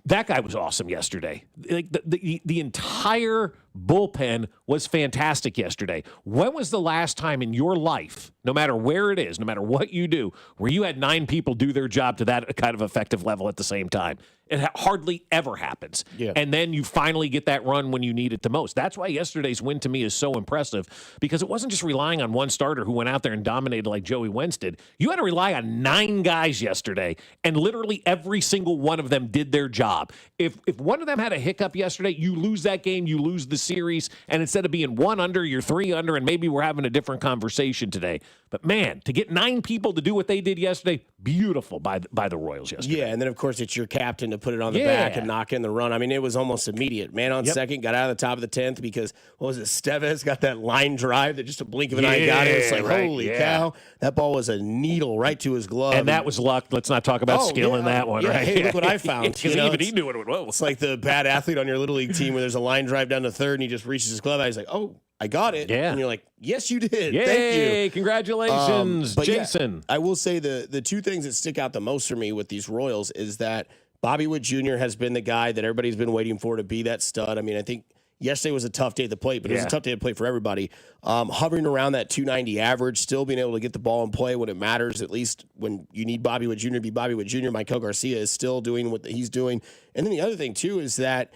that guy was awesome yesterday. The entire bullpen was fantastic yesterday. When was the last time in your life, no matter where it is, no matter what you do, where you had 9 people do their job to that kind of effective level at the same time? It hardly ever happens. Yeah. And then you finally get that run when you need it the most. That's why yesterday's win to me is so impressive, because it wasn't just relying on one starter who went out there and dominated like Joey Wentz did. You had to rely on 9 guys yesterday, and literally every single one of them did their job. If one of them had a hiccup yesterday, you lose that game, you lose the series, and instead of being 1 under, you're 3 under, and maybe we're having a different conversation today. But man, to get 9 people to do what they did yesterday, beautiful by the Royals yesterday. Yeah, and then of course it's your captain to put it on the back and knock in the run. I mean, it was almost immediate. Man on second, got out of the top of the 10th because, what was it, Steves got that line drive that just a blink of an eye got it. It's like, holy cow, that ball was a needle right to his glove. And that was luck. Let's not talk about skill in that one, right? Hey, look what I found. Because even he knew it would. Whoa. It's like the bad athlete on your Little League team where there's a line drive down to third and he just reaches his glove out. He's like, oh, I got it. Yeah. And you're like, yes, you did. Yay, Thank you. Congratulations, But Jason. I will say the 2 things that stick out the most for me with these Royals is that Bobby Witt Jr. has been the guy that everybody's been waiting for to be that stud. I mean, I think yesterday was a tough day at the plate, but it was a tough day to play for everybody. Hovering around that 290 average, still being able to get the ball in play when it matters, at least when you need Bobby Witt Jr. to be Bobby Witt Jr. Michael Garcia is still doing what he's doing. And then the other thing, too, is that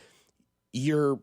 you're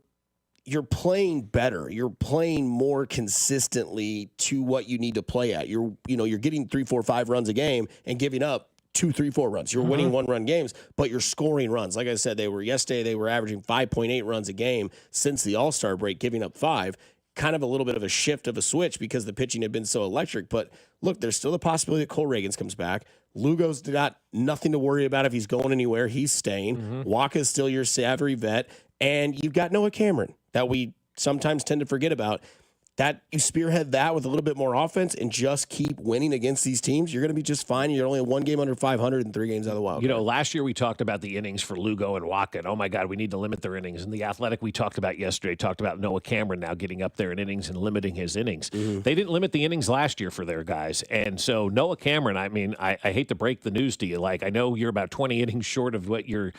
playing better. You're playing more consistently to what you need to play at. You're getting 3, 4, 5 runs a game and giving up 2, 3, 4 runs. You're winning 1-run games, but you're scoring runs. Like I said, yesterday they were averaging 5.8 runs a game since the All-Star break, giving up 5. Kind of a little bit of a shift of a switch because the pitching had been so electric. But look, there's still the possibility that Cole Reagans comes back. Lugo's got nothing to worry about if he's going anywhere. He's staying. Waka's still your savvy vet. And you've got Noah Cameron that we sometimes tend to forget about. That you spearhead that with a little bit more offense and just keep winning against these teams, you're going to be just fine. You're only 1 game under 500 and 3 games out of the wild card. Last year we talked about the innings for Lugo and Waka. And, oh, my God, we need to limit their innings. And the Athletic we talked about yesterday talked about Noah Cameron now getting up there in innings and limiting his innings. They didn't limit the innings last year for their guys. And so Noah Cameron, I mean, I hate to break the news to you. Like, I know you're about 20 innings short of what your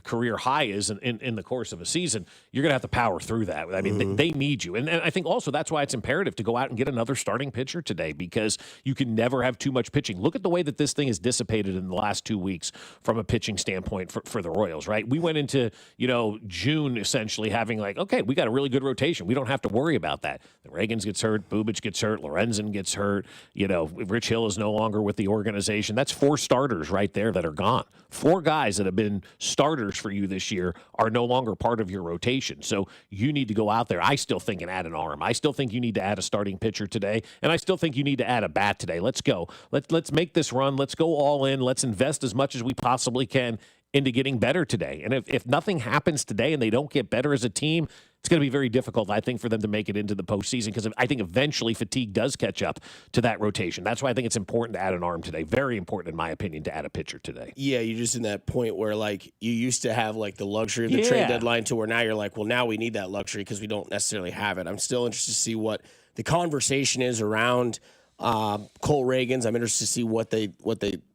career high is in the course of a season. You're going to have to power through that. I mean, they need you. And I think also that's why it's imperative to go out and get another starting pitcher today because you can never have too much pitching. Look at the way that this thing is dissipated in the last 2 weeks from a pitching standpoint for the Royals, right? We went into, June essentially having like, okay, we got a really good rotation. We don't have to worry about that. The Reagans gets hurt, Bubic gets hurt, Lorenzen gets hurt, Rich Hill is no longer with the organization. That's 4 starters right there that are gone. 4 guys that have been starters for you this year are no longer part of your rotation. So you need to go out there. I still think and add an arm. I still think you need to add a starting pitcher today, and I still think you need to add a bat today. Let's go. Let's make this run. Let's go all in. Let's invest as much as we possibly can into getting better today. And if nothing happens today and they don't get better as a team, it's going to be very difficult, I think, for them to make it into the postseason because I think eventually fatigue does catch up to that rotation. That's why I think it's important to add an arm today. Very important, in my opinion, to add a pitcher today. Yeah, you're just in that point where, like, you used to have, like, the luxury of the trade deadline to where now you're like, well, now we need that luxury because we don't necessarily have it. I'm still interested to see what the conversation is around Cole Reagans. I'm interested to see what they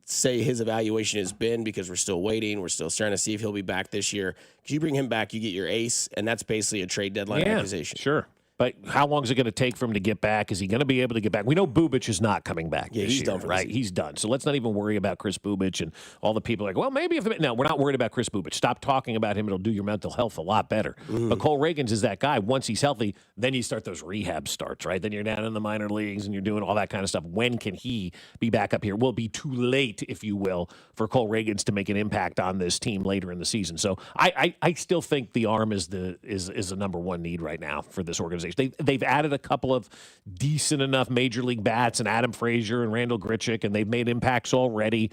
say his evaluation has been because we're still waiting. We're still starting to see if he'll be back this year. Because you bring him back, you get your ace, and that's basically a trade deadline accusation. Sure. But how long is it going to take for him to get back? Is he going to be able to get back? We know Bubic is not coming back. Yeah, he's done for right? He's done. So let's not even worry about Chris Bubic and all the people like, well, maybe no, we're not worried about Chris Bubic. Stop talking about him. It'll do your mental health a lot better. But Cole Reagans is that guy. Once he's healthy, then you start those rehab starts, right? Then you're down in the minor leagues and you're doing all that kind of stuff. When can he be back up here? Will it be too late, if you will, for Cole Reagans to make an impact on this team later in the season? So I still think the arm is the number one need right now for this organization. They've added a couple of decent enough major league bats and Adam Frazier and Randall Grichuk, and they've made impacts already,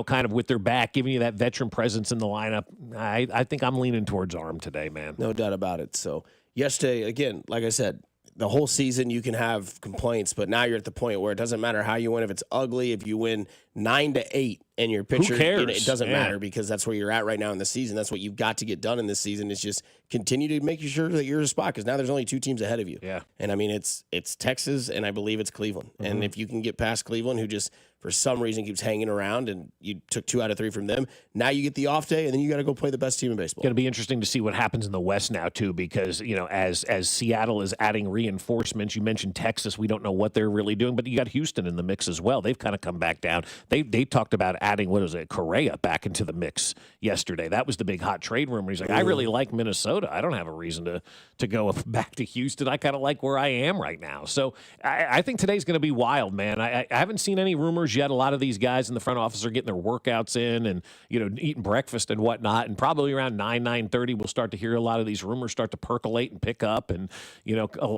kind of with their back, giving you that veteran presence in the lineup. I think I'm leaning towards arm today, man. No doubt about it. So yesterday, again, like I said, the whole season you can have complaints, but now you're at the point where it doesn't matter how you win. If it's ugly, if you win 9-8 and your pitcher, who cares? It doesn't matter because that's where you're at right now in the season. That's what you've got to get done in this season is just continue to make sure that you're in a spot because now there's only 2 teams ahead of you. Yeah. And I mean, it's Texas and I believe it's Cleveland. And if you can get past Cleveland, who just for some reason keeps hanging around and you took 2 out of 3 from them, now you get the off day and then you got to go play the best team in baseball. It's going to be interesting to see what happens in the West now too because, as Seattle is adding reinforcements, you mentioned Texas, we don't know what they're really doing, but you got Houston in the mix as well. They've kind of come back down. They talked about adding, Correa back into the mix yesterday. That was the big hot trade rumor. He's like, I really like Minnesota. I don't have a reason to go back to Houston. I kind of like where I am right now. So I think today's going to be wild, man. I haven't seen any rumors rumors yet. A lot of these guys in the front office are getting their workouts in and, eating breakfast and whatnot. And probably around 9:30, we'll start to hear a lot of these rumors start to percolate and pick up. And,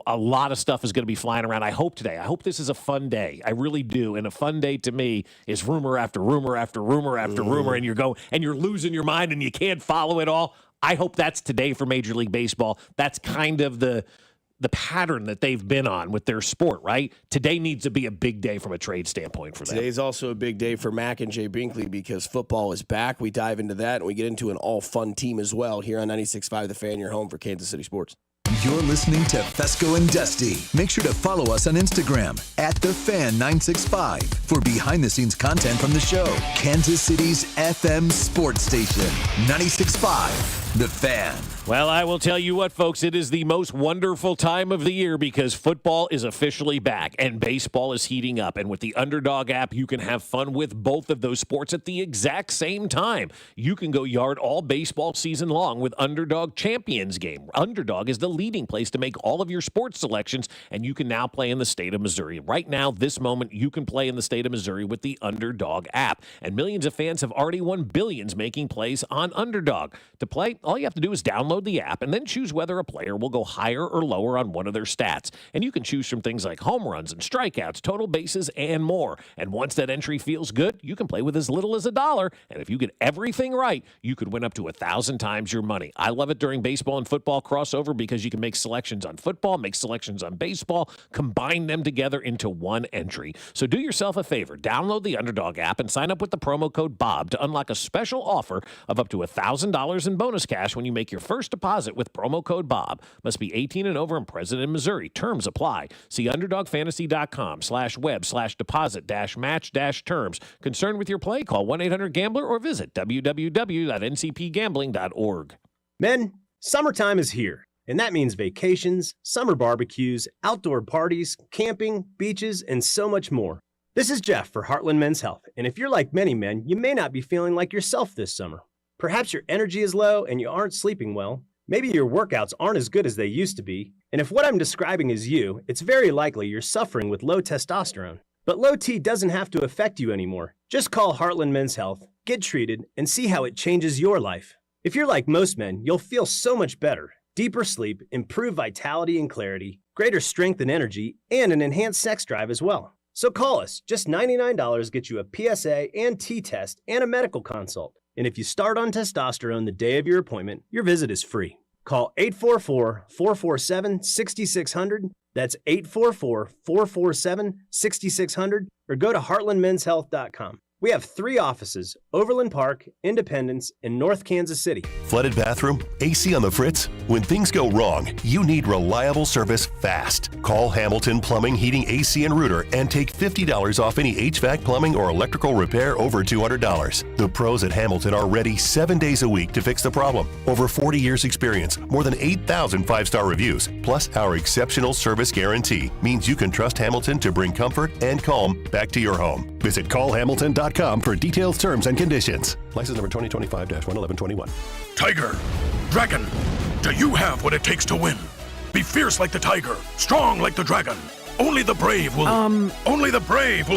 a lot of stuff is going to be flying around. I hope this is a fun day. I really do. And a fun day to me is rumor after rumor after rumor after rumor. And you're losing your mind and you can't follow it all. I hope that's today for Major League Baseball. That's kind of the pattern that they've been on with their sport, right? Today needs to be a big day from a trade standpoint for them. Today's also a big day for Mac and Jay Binkley because football is back. We dive into that, and we get into an all-fun team as well here on 96.5 The Fan, your home for Kansas City sports. You're listening to Fescoe and Dusty. Make sure to follow us on Instagram @TheFan965 for behind-the-scenes content from the show. Kansas City's FM sports station, 96.5 The Fan. Well, I will tell you what, folks, it is the most wonderful time of the year because football is officially back and baseball is heating up. And with the Underdog app, you can have fun with both of those sports at the exact same time. You can go yard all baseball season long with Underdog Champions Game. Underdog is the leading place to make all of your sports selections, and you can now play in the state of Missouri. Right now, this moment, you can play in the state of Missouri with the Underdog app. And millions of fans have already won billions making plays on Underdog. To play, all you have to do is download the app and then choose whether a player will go higher or lower on one of their stats. And you can choose from things like home runs and strikeouts, total bases, and more. And once that entry feels good, you can play with as little as $1. And if you get everything right, you could win up to 1,000 times your money. I love it during baseball and football crossover because you can make selections on football, make selections on baseball, combine them together into one entry. So do yourself a favor. Download the Underdog app and sign up with the promo code BOB to unlock a special offer of up to $1,000 in bonus cash when you make your first deposit with promo code BOB. Must be 18 and over and present in Missouri. Terms apply. See underdogfantasy.com/web/deposit-match-terms. Concerned with your play? Call 1-800-GAMBLER or visit www.ncpgambling.org. Men, summertime is here, and that means vacations, summer barbecues, outdoor parties, camping, beaches, and so much more. This is Jeff for Heartland Men's Health, and if you're like many men, you may not be feeling like yourself this summer. Perhaps your energy is low and you aren't sleeping well. Maybe your workouts aren't as good as they used to be. And if what I'm describing is you, it's very likely you're suffering with low testosterone. But low T doesn't have to affect you anymore. Just call Heartland Men's Health, get treated, and see how it changes your life. If you're like most men, you'll feel so much better. Deeper sleep, improved vitality and clarity, greater strength and energy, and an enhanced sex drive as well. So call us. Just $99 gets you a PSA and T test and a medical consult. And if you start on testosterone the day of your appointment, your visit is free. Call 844-447-6600. That's 844-447-6600. Or go to heartlandmenshealth.com. We have 3 offices, Overland Park, Independence, and North Kansas City. Flooded bathroom? AC on the fritz? When things go wrong, you need reliable service fast. Call Hamilton Plumbing, Heating, AC, and Rooter and take $50 off any HVAC, plumbing, or electrical repair over $200. The pros at Hamilton are ready 7 days a week to fix the problem. Over 40 years experience, more than 8,000 5-star reviews, plus our exceptional service guarantee means you can trust Hamilton to bring comfort and calm back to your home. Visit callhamilton.com for detailed terms and conditions. License number 2025-11121. Tiger, Dragon, do you have what it takes to win? Be fierce like the tiger, strong like the dragon. Only the brave will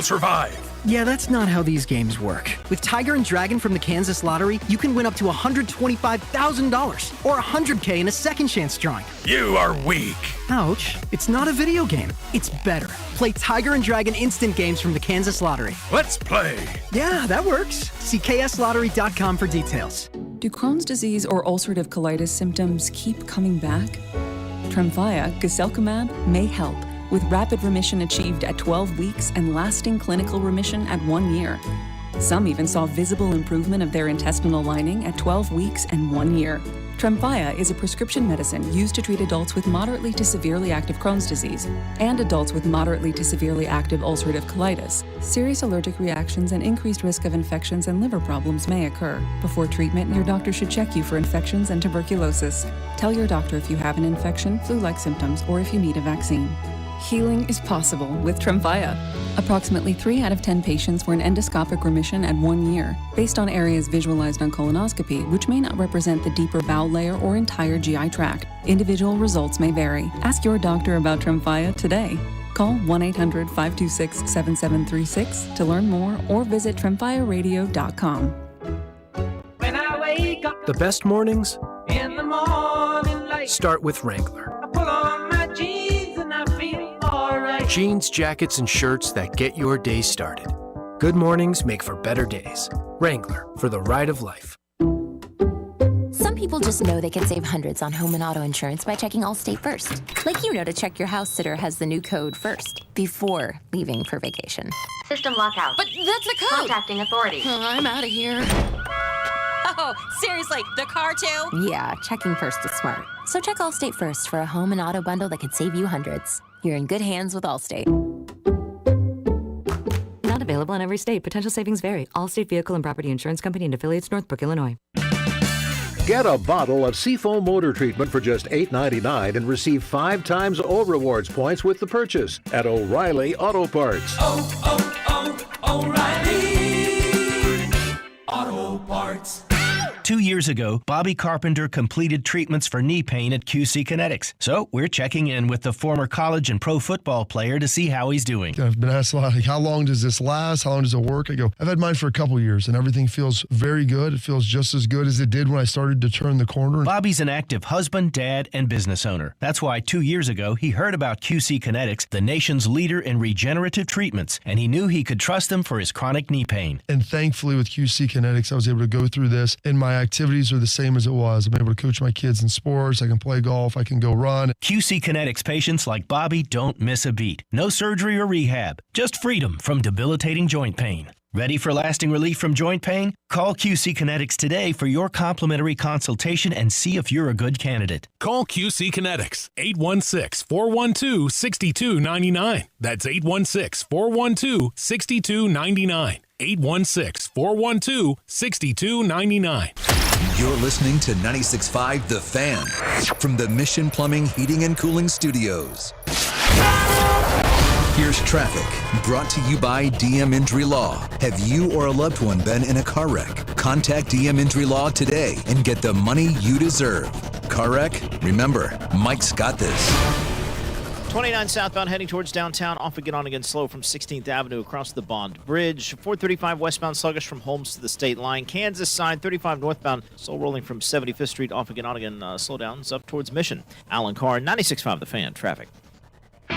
survive. Yeah, that's not how these games work. With Tiger and Dragon from the Kansas Lottery, you can win up to $125,000 or $100K in a second chance drawing. You are weak. Ouch. It's not a video game. It's better. Play Tiger and Dragon instant games from the Kansas Lottery. Let's play. Yeah, that works. See kslottery.com for details. Do Crohn's disease or ulcerative colitis symptoms keep coming back? Tremfya, guselkumab, may help, with rapid remission achieved at 12 weeks and lasting clinical remission at 1 year. Some even saw visible improvement of their intestinal lining at 12 weeks and 1 year. Tremfya is a prescription medicine used to treat adults with moderately to severely active Crohn's disease and adults with moderately to severely active ulcerative colitis. Serious allergic reactions and increased risk of infections and liver problems may occur. Before treatment, your doctor should check you for infections and tuberculosis. Tell your doctor if you have an infection, flu-like symptoms, or if you need a vaccine. Healing is possible with Tremfya. Approximately 3 out of 10 patients were in endoscopic remission at 1 year, based on areas visualized on colonoscopy, which may not represent the deeper bowel layer or entire GI tract. Individual results may vary. Ask your doctor about Tremfya today. Call 1-800-526-7736 to learn more or visit TrimFireRadio.com. When I wake up, the best mornings in the morning light start with Wrangler. I pull on my jeans and I feel alright. Jeans, jackets, and shirts that get your day started. Good mornings make for better days. Wrangler, for the ride of life. Some people just know they can save hundreds on home and auto insurance by checking Allstate first. Like you know to check your house sitter has the new code first, before leaving for vacation. System lockout. But that's the code! Contacting authority. I'm out of here. Oh, seriously, the car too? Yeah, checking first is smart. So check Allstate first for a home and auto bundle that could save you hundreds. You're in good hands with Allstate. Not available in every state. Potential savings vary. Allstate Vehicle and Property Insurance Company and affiliates, Northbrook, Illinois. Get a bottle of Seafoam motor treatment for just $8.99 and receive 5 times O rewards points with the purchase at O'Reilly Auto Parts. O'Reilly Auto Parts. 2 years ago, Bobby Carpenter completed treatments for knee pain at QC Kinetics. So we're checking in with the former college and pro football player to see how he's doing. I've been asked a lot, like, how long does this last? How long does it work? I go, I've had mine for a couple years, and everything feels very good. It feels just as good as it did when I started to turn the corner. Bobby's an active husband, dad, and business owner. That's why 2 years ago, he heard about QC Kinetics, the nation's leader in regenerative treatments, and he knew he could trust them for his chronic knee pain. And thankfully, with QC Kinetics, I was able to go through this, and my activities are the same as it was. I'm able to coach my kids in sports. I can play golf. I can go run. QC Kinetics patients like Bobby don't miss a beat. No surgery or rehab. Just freedom from debilitating joint pain. Ready for lasting relief from joint pain? Call QC Kinetics today for your complimentary consultation and see if you're a good candidate. Call QC Kinetics, 816-412-6299. That's 816-412-6299. 816-412-6299. You're listening to 96.5 The Fan from the Mission Plumbing, Heating, and Cooling Studios. Here's traffic, brought to you by DM Injury Law. Have you or a loved one been in a car wreck? Contact DM Injury Law today and get the money you deserve. Car wreck? Remember, Mike's got this. 29 southbound heading towards downtown, off again on again slow from 16th Avenue across the Bond Bridge. 435 westbound sluggish from Holmes to the state line. Kansas side 35 northbound, slow rolling from 75th Street, off again on again slowdowns up towards Mission. Alan Carr, 96.5 The Fan, traffic. He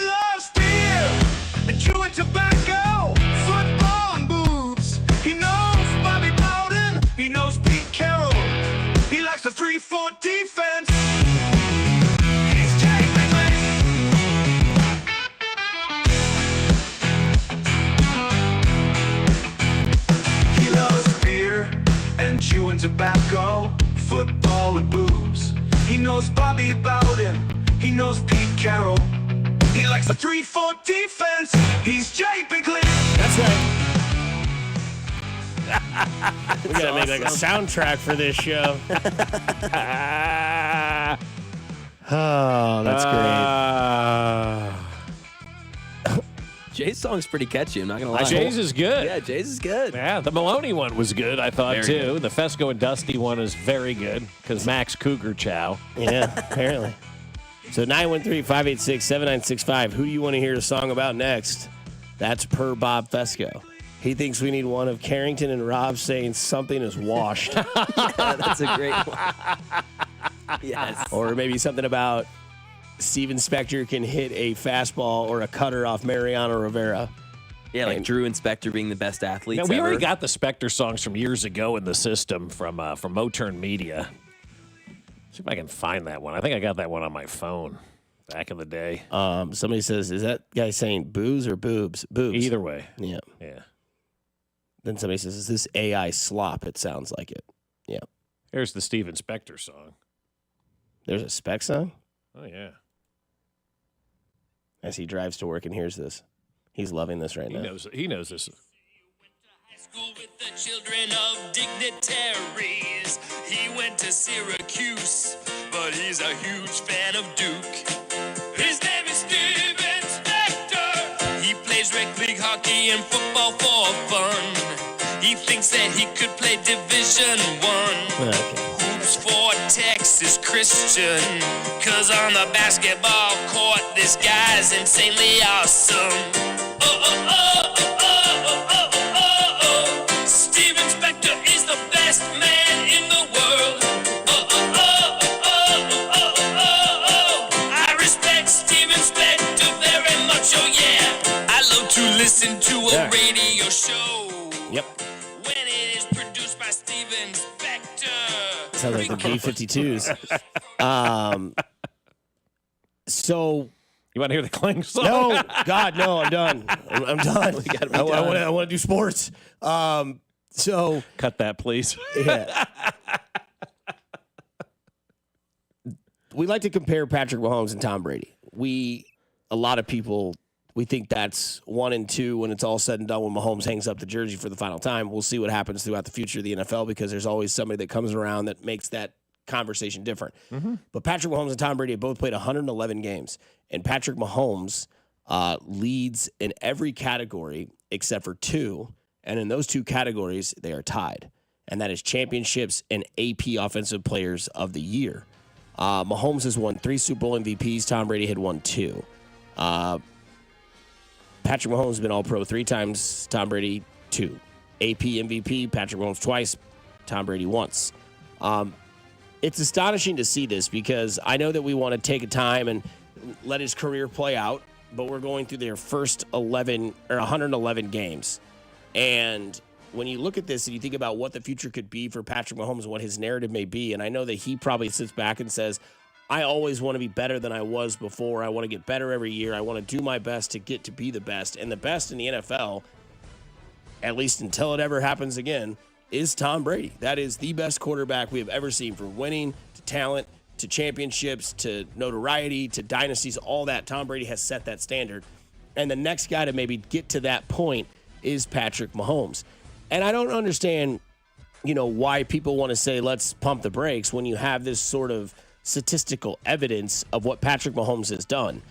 loves beer and chewing tobacco, football and boobs. He knows Bobby Bowden. He knows Pete Carroll. He likes the 3-4 defense. He's Jay Ringley. He loves beer and chewing tobacco, football and boobs. He knows Bobby Bowden. He knows Pete Carroll. He likes the 3-4 defense. He's Jay Binkley. That's right. We gotta make like a soundtrack for this show. Oh, that's great. Jay's song's pretty catchy, I'm not gonna lie. Jay's is good. Yeah, Jay's is good. Yeah, the Maloney one was good, I thought, Very too. good. The Fescoe and Dusty one is very good because Max Cougar Chow. Yeah, apparently. So 913-586-7965. Who do you want to hear a song about next? That's per Bob Fescoe. He thinks we need one of Carrington and Rob saying something is washed. Yeah, that's a great one. Yes. Or maybe something about Steven Spector can hit a fastball or a cutter off Mariano Rivera. Yeah, like Drew and Spector being the best athletes Now, we ever. already got the Spector songs from years ago in the system from Moturn Media. See if I can find that one. I think I got that one on my phone back in the day. Somebody says, is that guy saying booze or boobs? Boobs. Either way. Yeah. Yeah. Then somebody says, is this AI slop? It sounds like it. Yeah. Here's the Steven Spector song. There's a Spec song? Oh, yeah. As he drives to work and hears this. He's loving this right now. He knows this. School with the children of dignitaries. He went to Syracuse, but he's a huge fan of Duke. His name is Steven Spector. He plays rec league hockey and football for fun. He thinks that he could play Division I. Hoops for Texas Christian. 'Cause on the basketball court, this guy's insanely awesome. Steven Spector is the best man in the world. I respect Steven Spector very much, oh yeah. I love to listen to a radio show. Yep. When it is produced by Steven Spector. Sounds like the B-52s. So... You want to hear the Clang song? No, God, no, I'm done. I'm done. I want to do sports. So cut that, please. Yeah. We like to compare Patrick Mahomes and Tom Brady. A lot of people, we think that's 1 and 2 when it's all said and done when Mahomes hangs up the jersey for the final time. We'll see what happens throughout the future of the NFL because there's always somebody that comes around that makes that conversation different. Mm-hmm. But Patrick Mahomes and Tom Brady have both played 111 games, and Patrick Mahomes leads in every category except for 2, and in those 2 categories, they are tied, and that is championships and AP Offensive Players of the Year. Mahomes has won 3 Super Bowl MVPs. Tom Brady had won 2. Patrick Mahomes has been All-Pro 3 times. Tom Brady 2. AP MVP, Patrick Mahomes twice. Tom Brady once. It's astonishing to see this because I know that we want to take a time and let his career play out, but we're going through their first 111 games. And when you look at this and you think about what the future could be for Patrick Mahomes and what his narrative may be, and I know that he probably sits back and says, I always want to be better than I was before. I want to get better every year. I want to do my best to get to be the best. And the best in the NFL, at least until it ever happens again, is Tom Brady. That is the best quarterback we have ever seen, from winning to talent to championships to notoriety to dynasties, all that. Tom Brady has set that standard. And the next guy to maybe get to that point is Patrick Mahomes. And I don't understand, why people want to say, let's pump the brakes when you have this sort of statistical evidence of what Patrick Mahomes has done.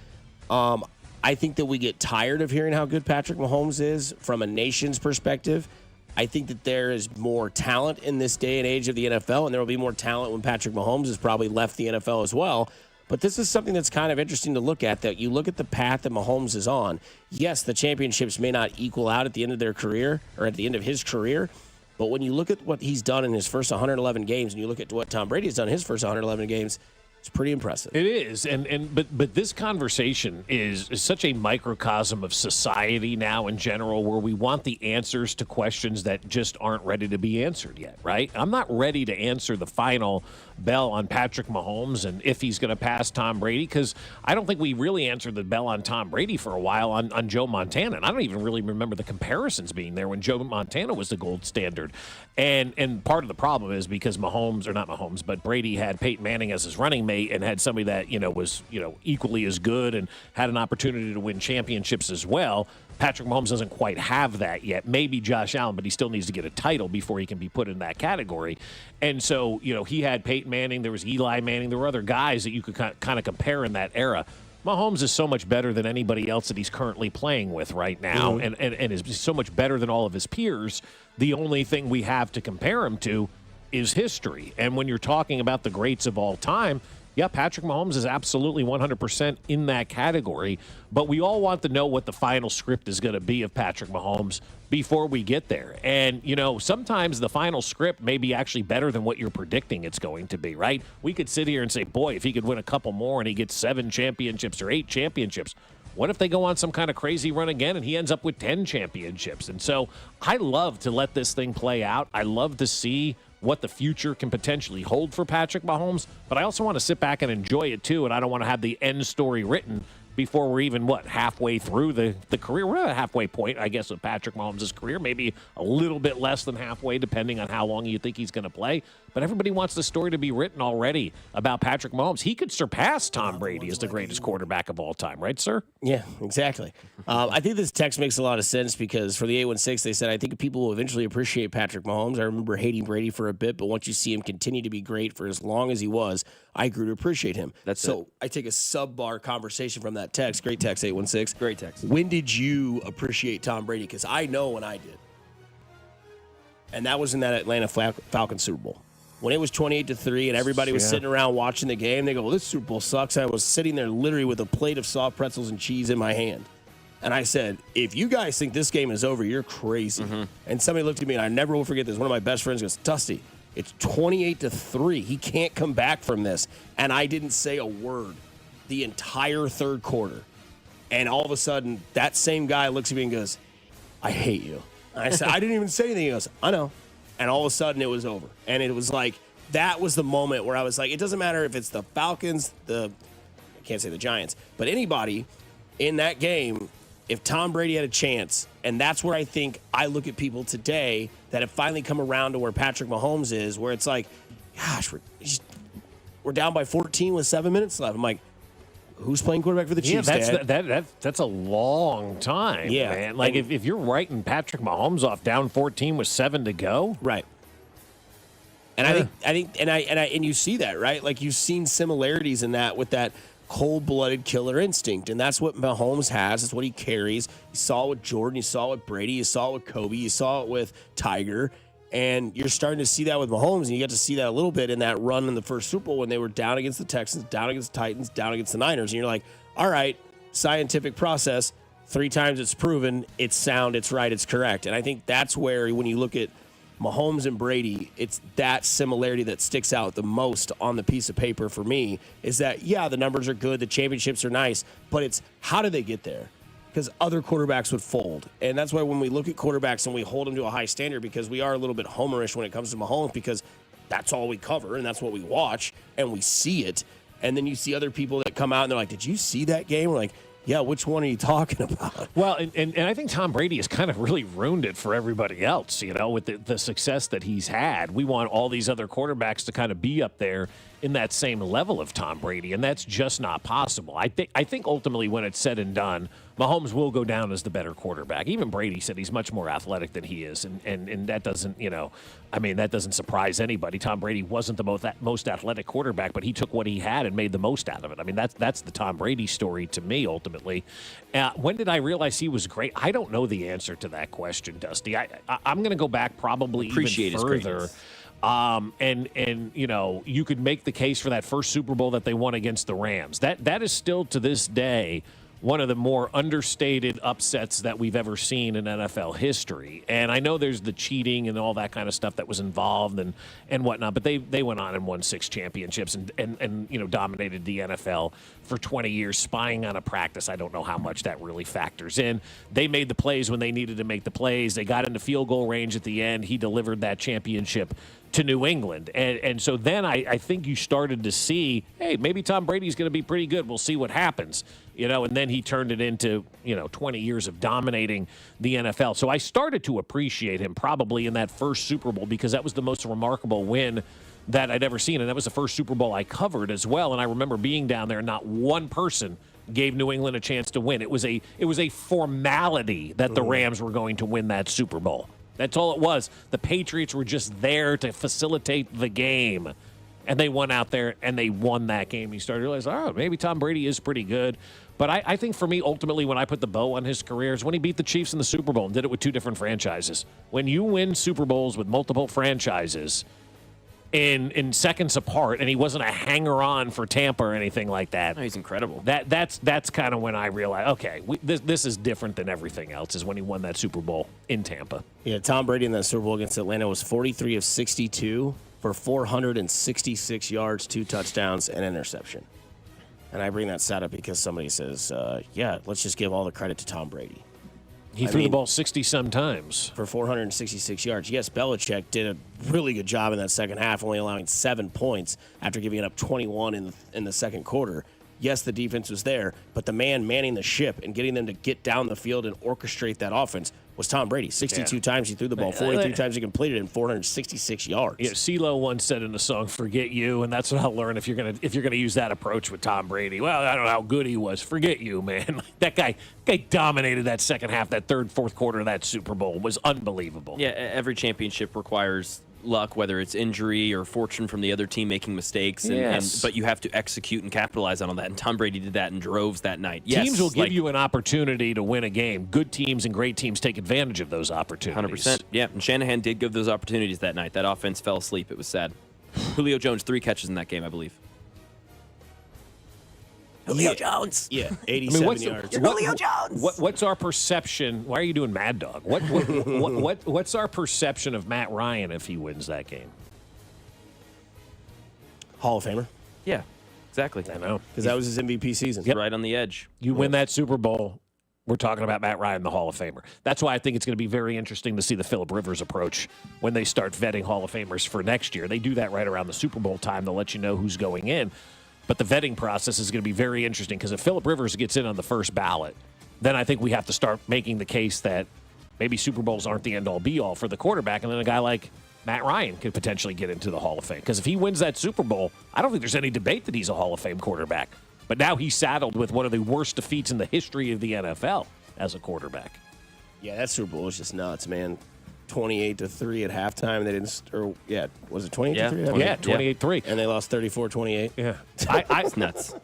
I think that we get tired of hearing how good Patrick Mahomes is from a nation's perspective. I think that there is more talent in this day and age of the NFL, and there will be more talent when Patrick Mahomes has probably left the NFL as well. But this is something that's kind of interesting to look at, that you look at the path that Mahomes is on. Yes, the championships may not equal out at the end of their career or at the end of his career, but when you look at what he's done in his first 111 games and you look at what Tom Brady has done in his first 111 games, it's pretty impressive. It is, but this conversation is such a microcosm of society now in general, where we want the answers to questions that just aren't ready to be answered yet, right? I'm not ready to answer the final bell on Patrick Mahomes and if he's going to pass Tom Brady, because I don't think we really answered the bell on Tom Brady for a while on Joe Montana. And I don't even really remember the comparisons being there when Joe Montana was the gold standard. And part of the problem is because but Brady had Peyton Manning as his running mate and had somebody that, was, equally as good and had an opportunity to win championships as well. Patrick Mahomes doesn't quite have that yet. Maybe Josh Allen, but he still needs to get a title before he can be put in that category. And so, he had Peyton Manning, there was Eli Manning, there were other guys that you could kind of compare in that era. Mahomes is so much better than anybody else that he's currently playing with right now, and is so much better than all of his peers. The only thing we have to compare him to is history. And when you're talking about the greats of all time, yeah, Patrick Mahomes is absolutely 100% in that category, but we all want to know what the final script is going to be of Patrick Mahomes before we get there. And, sometimes the final script may be actually better than what you're predicting it's going to be, right? We could sit here and say, boy, if he could win a couple more and he gets 7 championships or 8 championships, what if they go on some kind of crazy run again and he ends up with 10 championships? And so I love to let this thing play out. I love to see what the future can potentially hold for Patrick Mahomes, but I also want to sit back and enjoy it too, and I don't want to have the end story written before we're even, halfway through the career. We're at a halfway point, I guess, of Patrick Mahomes' career, maybe a little bit less than halfway, depending on how long you think he's going to play. But everybody wants the story to be written already about Patrick Mahomes. He could surpass Tom Brady as the greatest quarterback of all time, right, sir? Yeah, exactly. I think this text makes a lot of sense because for the 816, they said, I think people will eventually appreciate Patrick Mahomes. I remember hating Brady for a bit, but once you see him continue to be great for as long as he was, I grew to appreciate him. I take a sub-bar conversation from that text. Great text, 816. Great text. When did you appreciate Tom Brady? Because I know when I did. And that was in that Atlanta Falcons Super Bowl. When it was 28-3 and everybody was sitting around watching the game, they go, well, this Super Bowl sucks. I was sitting there literally with a plate of soft pretzels and cheese in my hand. And I said, if you guys think this game is over, you're crazy. And somebody looked at me, and I never will forget this. One of my best friends goes, Dusty, it's 28-3. He can't come back from this. And I didn't say a word the entire third quarter. And all of a sudden, that same guy looks at me and goes, I hate you. And I said, I didn't even say anything. He goes, I know. And all of a sudden, it was over. And it was like, that was the moment where I was like, it doesn't matter if it's the Falcons, I can't say the Giants, but anybody in that game, if Tom Brady had a chance, and that's where I think I look at people today that have finally come around to where Patrick Mahomes is, where it's like, gosh, we're down by 14 with 7 minutes left. I'm like, who's playing quarterback for the Chiefs, Dad? That's a long time, man. Like, if you're writing Patrick Mahomes off down 14 with 7 to go. Right. And I think and you see that, right? Like, you've seen similarities in that with that cold-blooded killer instinct, and that's what Mahomes has. It's what he carries. You saw it with Jordan. You saw it with Brady. You saw it with Kobe. You saw it with Tiger. And you're starting to see that with Mahomes, and you get to see that a little bit in that run in the first Super Bowl when they were down against the Texans, down against the Titans, down against the Niners. And you're like, all right, scientific process. 3 times it's proven, it's sound, it's right, it's correct. And I think that's where, when you look at Mahomes and Brady, it's that similarity that sticks out the most on the piece of paper for me, is that, yeah, the numbers are good, the championships are nice, but it's how do they get there? Because other quarterbacks would fold. And that's why when we look at quarterbacks and we hold them to a high standard, because we are a little bit homerish when it comes to Mahomes, because that's all we cover and that's what we watch and we see it. And then you see other people that come out and they're like, did you see that game? We're like, yeah, which one are you talking about? Well, and I think Tom Brady has kind of really ruined it for everybody else, with the success that he's had. We want all these other quarterbacks to kind of be up there in that same level of Tom Brady, and that's just not possible. I think ultimately when it's said and done, Mahomes will go down as the better quarterback. Even Brady said he's much more athletic than he is, and that doesn't, that doesn't surprise anybody. Tom Brady wasn't the most athletic quarterback, but he took what he had and made the most out of it. I mean, that's the Tom Brady story to me, ultimately. When did I realize he was great? I don't know the answer to that question, Dusty. I'm going to go back probably even further. You could make the case for that first Super Bowl that they won against the Rams. That is still to this day one of the more understated upsets that we've ever seen in NFL history. And I know there's the cheating and all that kind of stuff that was involved and whatnot, but they went on and won 6 championships and dominated the NFL for 20 years, spying on a practice. I don't know how much that really factors in. They made the plays when they needed to make the plays. They got into field goal range at the end. He delivered that championship to New England. And so then I think you started to see, hey, maybe Tom Brady's going to be pretty good. We'll see what happens. And then he turned it into, 20 years of dominating the NFL. So I started to appreciate him probably in that first Super Bowl because that was the most remarkable win that I'd ever seen. And that was the first Super Bowl I covered as well. And I remember being down there and not one person gave New England a chance to win. It was a formality that the Rams were going to win that Super Bowl. That's all it was. The Patriots were just there to facilitate the game. And they went out there and they won that game. You started to realize, maybe Tom Brady is pretty good. But I think for me, ultimately, when I put the bow on his career is when he beat the Chiefs in the Super Bowl and did it with 2 different franchises. When you win Super Bowls with multiple franchises in seconds apart, and he wasn't a hanger-on for Tampa or anything like that. Oh, he's incredible. That's kind of when I realized, okay, this is different than everything else, is when he won that Super Bowl in Tampa. Yeah, Tom Brady in that Super Bowl against Atlanta was 43 of 62 for 466 yards, 2 touchdowns, and an interception. And I bring that stat up because somebody says, let's just give all the credit to Tom Brady. He threw the ball 60-some times. For 466 yards. Yes, Belichick did a really good job in that second half, only allowing 7 points after giving up 21 in the second quarter. Yes, the defense was there, but the man manning the ship and getting them to get down the field and orchestrate that offense was Tom Brady. 62 times he threw the ball, 43 times he completed it, and 466 yards. Yeah, CeeLo once said in the song "Forget You," and that's what I'll learn if you're gonna use that approach with Tom Brady. Well, I don't know how good he was. Forget you, man. That guy dominated that second half, that third, fourth quarter of that Super Bowl was unbelievable. Yeah, every championship requires luck, whether it's injury or fortune from the other team making mistakes, but you have to execute and capitalize on that. And Tom Brady did that in droves that night. Yes, teams will give you an opportunity to win a game. Good teams and great teams take advantage of those opportunities. 100%. Yeah, and Shanahan did give those opportunities that night. That offense fell asleep. It was sad. Julio Jones, 3 catches in that game, I believe. Julio Jones. Yeah, 87 yards. Julio Jones. What's our perception? Why are you doing Mad Dog? What's our perception of Matt Ryan if he wins that game? Hall of Famer. Yeah, exactly. I know. Because that was his MVP season. Yep. Right on the edge. You win that Super Bowl, we're talking about Matt Ryan, the Hall of Famer. That's why I think it's going to be very interesting to see the Phillip Rivers approach when they start vetting Hall of Famers for next year. They do that right around the Super Bowl time. They'll let you know who's going in. But the vetting process is going to be very interesting because if Phillip Rivers gets in on the first ballot, then I think we have to start making the case that maybe Super Bowls aren't the end-all, be-all for the quarterback, and then a guy like Matt Ryan could potentially get into the Hall of Fame. Because if he wins that Super Bowl, I don't think there's any debate that he's a Hall of Fame quarterback. But now he's saddled with one of the worst defeats in the history of the NFL as a quarterback. Yeah, that Super Bowl was just nuts, man. 28-3 at halftime. They didn't, was it 28-3? Yeah, 28-3. And they lost 34-28. Yeah. It's nuts.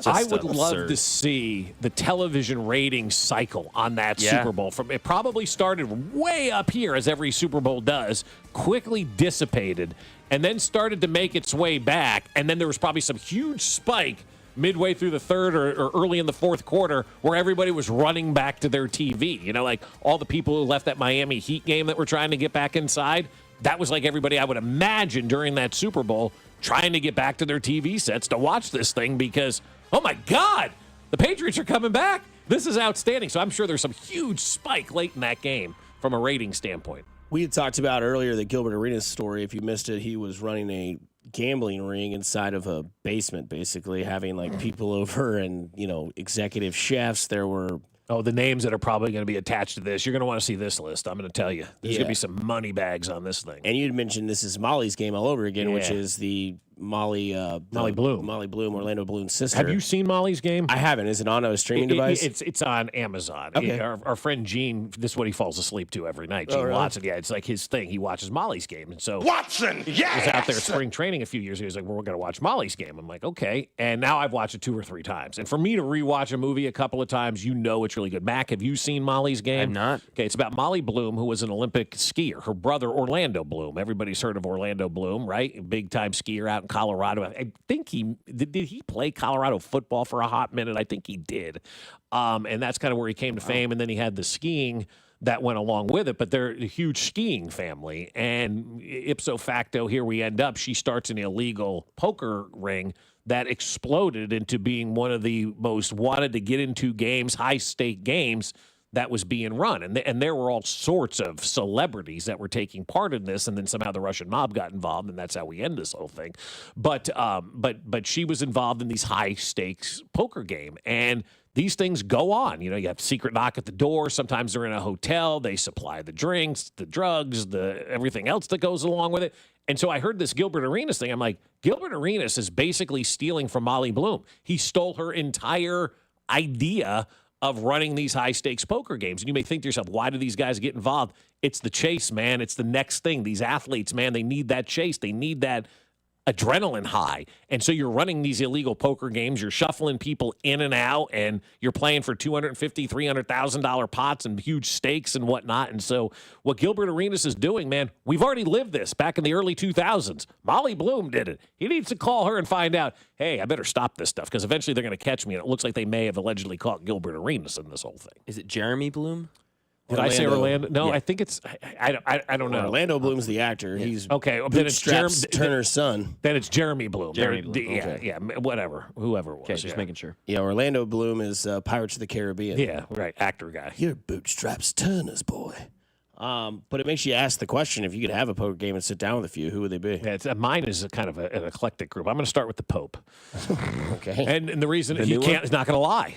I would love to see the television ratings cycle on that Super Bowl. It probably started way up here, as every Super Bowl does, quickly dissipated, and then started to make its way back. And then there was probably some huge spike midway through the third or early in the fourth quarter where everybody was running back to their TV. You know, like all the people who left that Miami Heat game that were trying to get back inside. That was like everybody I would imagine during that Super Bowl trying to get back to their TV sets to watch this thing because, oh my God, the Patriots are coming back. This is outstanding. So I'm sure there's some huge spike late in that game from a rating standpoint. We had talked about earlier the Gilbert Arenas story. If you missed it, he was running a gambling ring inside of a basement, basically having like people over and, executive chefs. There were the names that are probably going to be attached to this. You're going to want to see this list. I'm going to tell you. There's going to be some money bags on this thing. And you'd mentioned this is Molly's game all over again, which is the Molly Bloom. Molly Bloom, Orlando Bloom's sister. Have you seen Molly's game? I haven't. Is it on a streaming device? It's on Amazon. Okay. Our friend Gene, this is what he falls asleep to every night. Gene Watson. Yeah, it's like his thing. He watches Molly's game. And so Watson, he was out there at spring training a few years ago. He was like, well, we're going to watch Molly's game. I'm like, okay. And now I've watched it 2 or 3 times. And for me to rewatch a movie a couple of times, it's really good. Mac, have you seen Molly's game? I've not. Okay, it's about Molly Bloom, who was an Olympic skier. Her brother, Orlando Bloom. Everybody's heard of Orlando Bloom, right? Big-time skier out in Colorado. I think did he play Colorado football for a hot minute? I think he did. And that's kind of where he came to fame. And then he had the skiing that went along with it. But they're a huge skiing family. And ipso facto, here we end up. She starts an illegal poker ring that exploded into being one of the most wanted to get into games, high-stake games that was being run. And there were all sorts of celebrities that were taking part in this, and then somehow the Russian mob got involved, and that's how we end this whole thing. But she was involved in these high-stakes poker game, and these things go on. You have secret knock at the door. Sometimes they're in a hotel. They supply the drinks, the drugs, everything else that goes along with it. And so I heard this Gilbert Arenas thing. I'm like, Gilbert Arenas is basically stealing from Molly Bloom. He stole her entire idea of running these high-stakes poker games. And you may think to yourself, why do these guys get involved? It's the chase, man. It's the next thing. These athletes, man, they need that chase. They need that adrenaline high. And so you're running these illegal poker games. You're shuffling people in and out, and you're playing for $250,000, $300,000 pots and huge stakes and whatnot. And so what Gilbert Arenas is doing, man, we've already lived this back in the early 2000s. Molly Bloom did it. He needs to call her and find out, hey, I better stop this stuff because eventually they're going to catch me. And it looks like they may have allegedly caught Gilbert Arenas in this whole thing. Is it Jeremy Bloom? Did I say Orlando? No, yeah. I think it's I don't know. Orlando Bloom's the actor. Yeah. He's okay. Then it's Turner's son. Then it's Jeremy Bloom. Jeremy Bloom. Okay. Yeah, whatever, whoever it was. Okay, just making sure. Yeah, Orlando Bloom is Pirates of the Caribbean. Yeah, right, actor guy. You're Bootstraps Turner's boy. But it makes you ask the question: if you could have a poker game and sit down with a few, who would they be? Yeah, mine is kind of an eclectic group. I'm going to start with the Pope. Okay. And the reason he's not going to lie.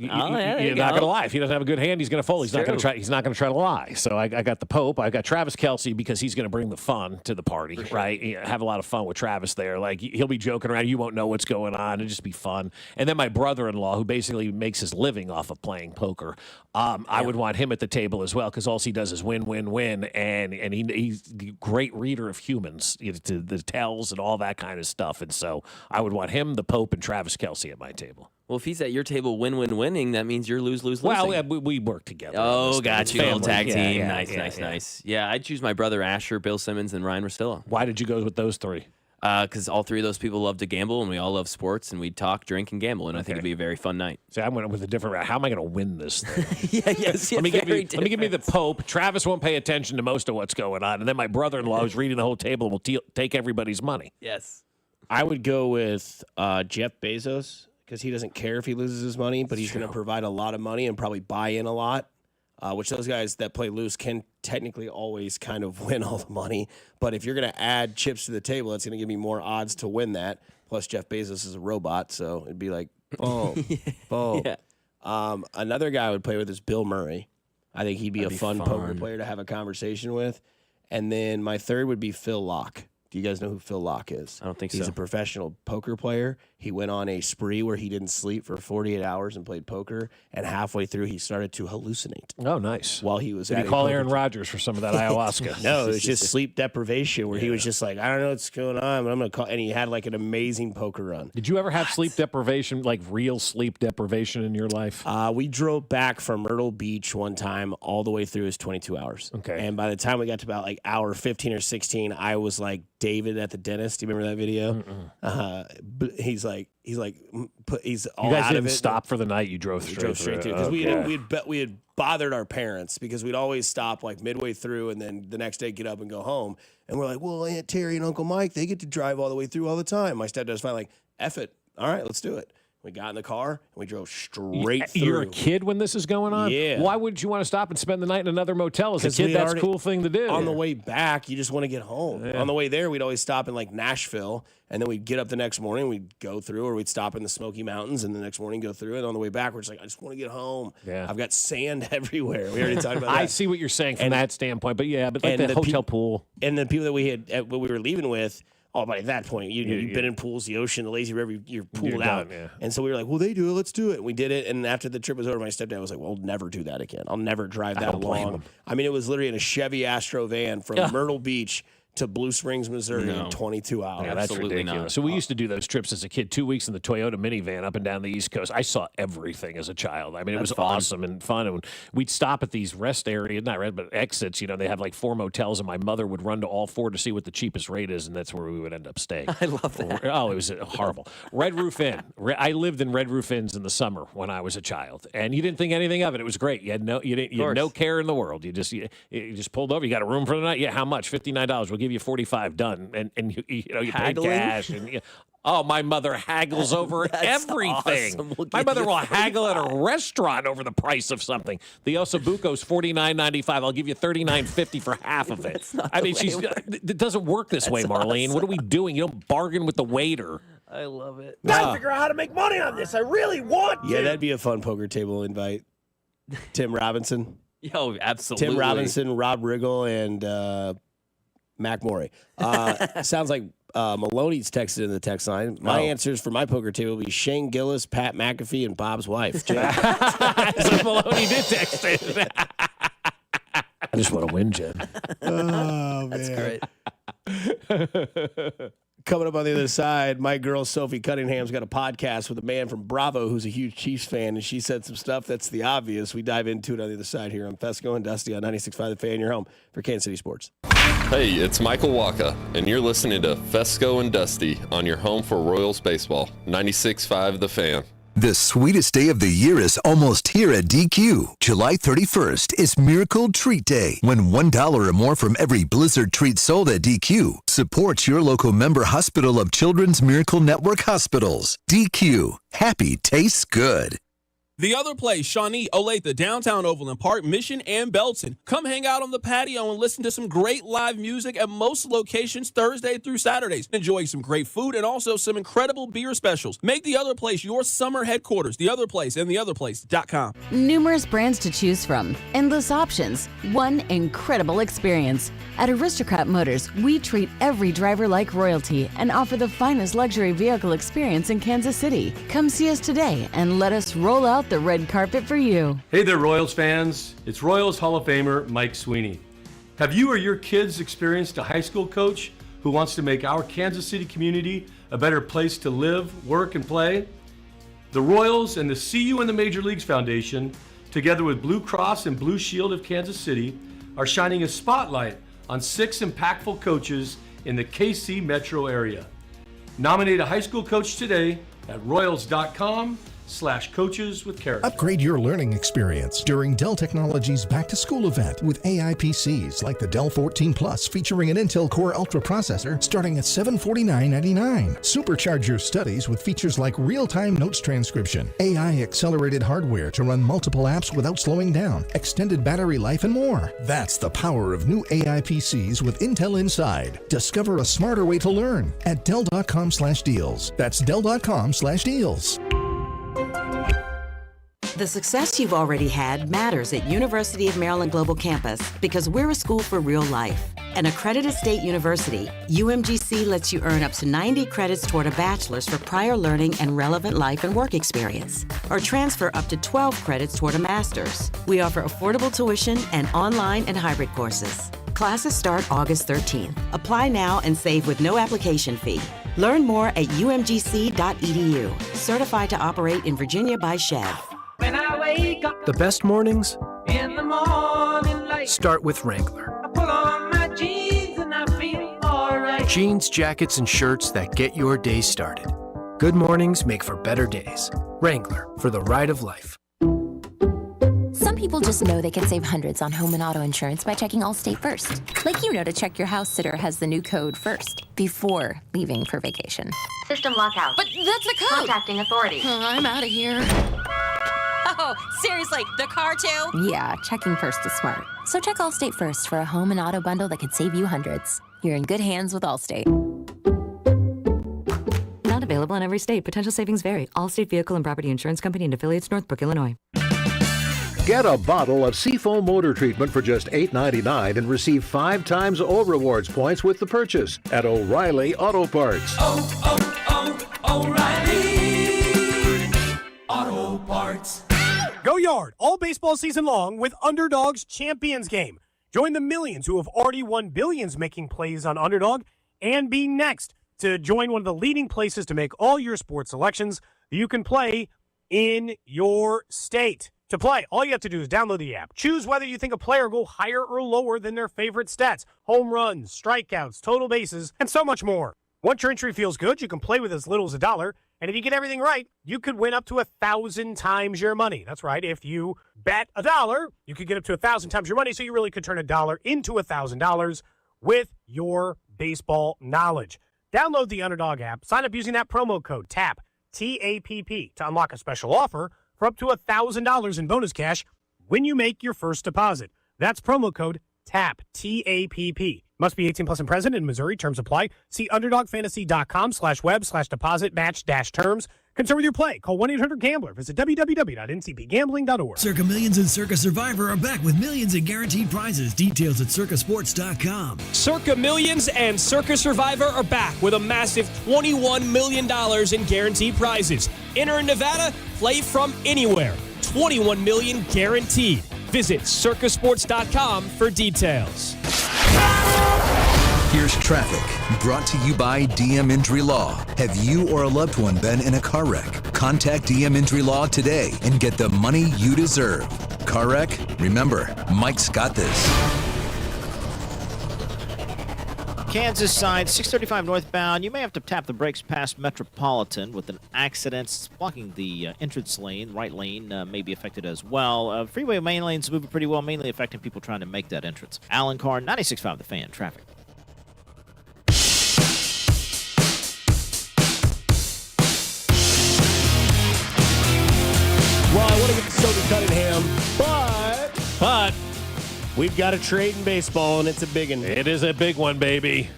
You're not going to lie. If he doesn't have a good hand, he's going to fold. He's not going to try. He's not going to try to lie. So I got the Pope. I got Travis Kelce because he's going to bring the fun to the party, right? Have a lot of fun with Travis there. Like he'll be joking around. You won't know what's going on. It'll just be fun. And then my brother-in-law, who basically makes his living off of playing poker, I would want him at the table as well because all he does is win, win, win, and he's a great reader of humans, to the tells and all that kind of stuff. And so I would want him, the Pope, and Travis Kelce at my table. Well, if he's at your table winning, that means you're lose-lose-losing. Well, we work together. Oh, got you. Little tag team. Yeah, Nice. Yeah, I'd choose my brother Asher, Bill Simmons, and Ryan Rostillo. Why did you go with those three? Because all three of those people love to gamble, and we all love sports, and we'd talk, drink, and gamble, and I think it'd be a very fun night. See, I went with a different route. How am I going to win this thing? Let me give me the Pope. Travis won't pay attention to most of what's going on, and then my brother-in-law, who's reading the whole table, will take everybody's money. Yes. I would go with Jeff Bezos because he doesn't care if he loses his money, but he's going to provide a lot of money and probably buy in a lot, which those guys that play loose can technically always kind of win all the money. But if you're going to add chips to the table, that's going to give me more odds to win that. Plus, Jeff Bezos is a robot, so it'd be like, boom, boom. Yeah. Another guy I would play with is Bill Murray. I think he'd be a fun poker player to have a conversation with. And then my third would be Phil Locke. Do you guys know who Phil Locke is? I don't think He's so. a professional poker player. He went on a spree where he didn't sleep for 48 hours and played poker. And halfway through, he started to hallucinate. Oh, nice. While he was Did at he a call poker Aaron Rodgers for some of that ayahuasca? No, it was just sleep deprivation where he was just like, I don't know what's going on, but I'm going to call. And he had like an amazing poker run. Did you ever have sleep deprivation, like real sleep deprivation in your life? We drove back from Myrtle Beach one time all the way through his 22 hours. Okay. And by the time we got to about like hour 15 or 16, I was like David at the dentist. Do you remember that video? He's all You guys out of didn't it. stop for the night. You drove straight through because it. we had bothered our parents because we'd always stop like midway through and then the next day get up and go home. And we're like, well, Aunt Terry and Uncle Mike, they get to drive all the way through all the time. My stepdad was finally like, F it. All right, let's do it. We got in the car and we drove straight through. You're a kid when this is going on? Yeah. Why would you want to stop and spend the night in another motel? As a 'Cause kid, we that's a already- cool thing to do. On the way back, you just want to get home. Yeah. On the way there, we'd always stop in like Nashville, and then we'd get up the next morning, we'd go through, or we'd stop in the Smoky Mountains, and the next morning go through. And on the way back, we're just like, I just want to get home. Yeah. I've got sand everywhere. We already talked about that. I see what you're saying from that standpoint, but yeah, but like and the the hotel pool. And the people that we had, what we were leaving with, by that point, you've been in pools, the ocean, the lazy river, you're pooled You're out. done, yeah. And so we were like, well, they do it, let's do it. And we did it. And after the trip was over, my stepdad was like, well, I'll never do that again. I'll never drive that don't blame long. him. I mean, it was literally in a Chevy Astro van from Myrtle Beach to Blue Springs, Missouri in 22 hours. Yeah, that's Absolutely ridiculous. not. So we used to do those trips as a kid, 2 weeks in the Toyota minivan up and down the East Coast. I saw everything as a child. I mean, it was That's fun. awesome and fun. And we'd stop at these rest areas, but exits. They have like 4 motels, and my mother would run to all 4 to see what the cheapest rate is, and that's where we would end up staying. I love that. Oh, it was horrible. Red Roof Inn. I lived in Red Roof Inns in the summer when I was a child, and you didn't think anything of it. It was great. You had no care in the world. You just pulled over. You got a room for the night. Yeah, how much? $59. We'll give you $45. Done. And you pay Haggling? cash. And oh, my mother haggles over everything. Awesome. We'll My give mother you will haggle at a restaurant over the price of something. The Ossobuco's $49.95. I'll give you $39.50 for half of it. I mean, it doesn't work this way, Marlene. awesome. What are we doing? You don't bargain with the waiter. I love it. Gotta figure out how to make money on this. I really want to. Yeah, that'd be a fun poker table invite. Tim Robinson. Yo, absolutely. Tim Robinson, Rob Riggle, and Mac Morey. Sounds like Maloney's texted in the text line. My answers for my poker table will be Shane Gillis, Pat McAfee, and Bob's wife. So Maloney did text it. I just want to win, Jen. Oh, man. That's great. Coming up on the other side, my girl Sophie Cunningham's got a podcast with a man from Bravo who's a huge Chiefs fan, and she said some stuff that's the obvious. We dive into it on the other side here on Fescoe and Dusty on 96.5 The Fan, your home for Kansas City Sports. Hey, it's Michael Waka, and you're listening to Fescoe and Dusty on your home for Royals baseball, 96.5 The Fan. The sweetest day of the year is almost here at DQ. July 31st is Miracle Treat Day, when $1 or more from every Blizzard treat sold at DQ supports your local member hospital of Children's Miracle Network Hospitals. DQ. Happy tastes good. The Other Place, Shawnee, Olathe, Downtown Overland Park, Mission, and Belton. Come hang out on the patio and listen to some great live music at most locations Thursday through Saturdays. Enjoy some great food and also some incredible beer specials. Make The Other Place your summer headquarters. The Other Place and theotherplace.com. Numerous brands to choose from, endless options, one incredible experience. At Aristocrat Motors, we treat every driver like royalty and offer the finest luxury vehicle experience in Kansas City. Come see us today and let us roll out the red carpet for you. Hey there, Royals fans. It's Royals Hall of Famer Mike Sweeney. Have you or your kids experienced a high school coach who wants to make our Kansas City community a better place to live, work, and play? The Royals and the See You in the Major Leagues Foundation, together with Blue Cross and Blue Shield of Kansas City, are shining a spotlight on 6 impactful coaches in the KC metro area. Nominate a high school coach today at royals.com/coaches with character. Upgrade your learning experience during Dell Technologies Back to School event with AI PCs like the Dell 14 Plus featuring an Intel Core Ultra processor starting at $749.99. Supercharge your studies with features like real-time notes transcription, AI accelerated hardware to run multiple apps without slowing down, extended battery life, and more. That's the power of new AI PCs with Intel inside. Discover a smarter way to learn at Dell.com/deals. That's Dell.com/deals. The success you've already had matters at University of Maryland Global Campus because we're a school for real life. An accredited state university, UMGC lets you earn up to 90 credits toward a bachelor's for prior learning and relevant life and work experience, or transfer up to 12 credits toward a master's. We offer affordable tuition and online and hybrid courses. Classes start August 13th. Apply now and save with no application fee. Learn more at umgc.edu. Certified to operate in Virginia by Chev. When I wake up, the best mornings in the morning light start with Wrangler. I pull on my jeans and I feel alright. Jeans, jackets, and shirts that get your day started. Good mornings make for better days. Wrangler, for the ride of life. Some people just know they can save hundreds on home and auto insurance by checking Allstate first. Like you know to check your house sitter has the new code first before leaving for vacation. System lockout. But that's the code. Contacting authority. I'm out of here. Oh, seriously, the car too? Yeah, checking first is smart. So check Allstate first for a home and auto bundle that could save you hundreds. You're in good hands with Allstate. Not available in every state. Potential savings vary. Allstate Vehicle and Property Insurance Company and affiliates, Northbrook, Illinois. Get a bottle of Seafoam motor treatment for just $8.99 and receive 5 times O Rewards points with the purchase at O'Reilly Auto Parts. O'Reilly Auto Parts. Go Yard all baseball season long with Underdog's Champions Game. Join the millions who have already won billions making plays on Underdog and be next to join one of the leading places to make all your sports selections that you can play in your state. To play, all you have to do is download the app. Choose whether you think a player will go higher or lower than their favorite stats, home runs, strikeouts, total bases, and so much more. Once your entry feels good, you can play with as little as $1, and if you get everything right, you could win up to 1,000 times your money. That's right. If you bet $1, you could get up to 1,000 times your money, so you really could turn $1 into $1,000 with your baseball knowledge. Download the Underdog app, sign up using that promo code TAPP, T-A-P-P, to unlock a special offer for up to $1,000 in bonus cash when you make your first deposit. That's promo code TAPP, T-A-P-P. Must be 18 plus and present in Missouri. Terms apply. See underdogfantasy.com/web/deposit-match-terms. Concerned with your play? Call 1-800-GAMBLER. Visit www.ncpgambling.org. Circa Millions and Circa Survivor are back with millions in guaranteed prizes. Details at circasports.com. Circa Millions and Circa Survivor are back with a massive $21 million in guaranteed prizes. Enter in Nevada, play from anywhere. $21 million guaranteed. Visit circasports.com for details. Here's traffic, brought to you by DM Injury Law. Have you or a loved one been in a car wreck? Contact DM Injury Law today and get the money you deserve. Car wreck? Remember, Mike's got this. Kansas side, 635 northbound. You may have to tap the brakes past Metropolitan with an accident blocking the entrance lane. Right lane may be affected as well. Freeway main lane's moving pretty well, mainly affecting people trying to make that entrance. Alan Carr, 96.5 The Fan, traffic. Well, I want to Toby Cunningham. But we've got a trade in baseball, and it's a big one. It is a big one, baby.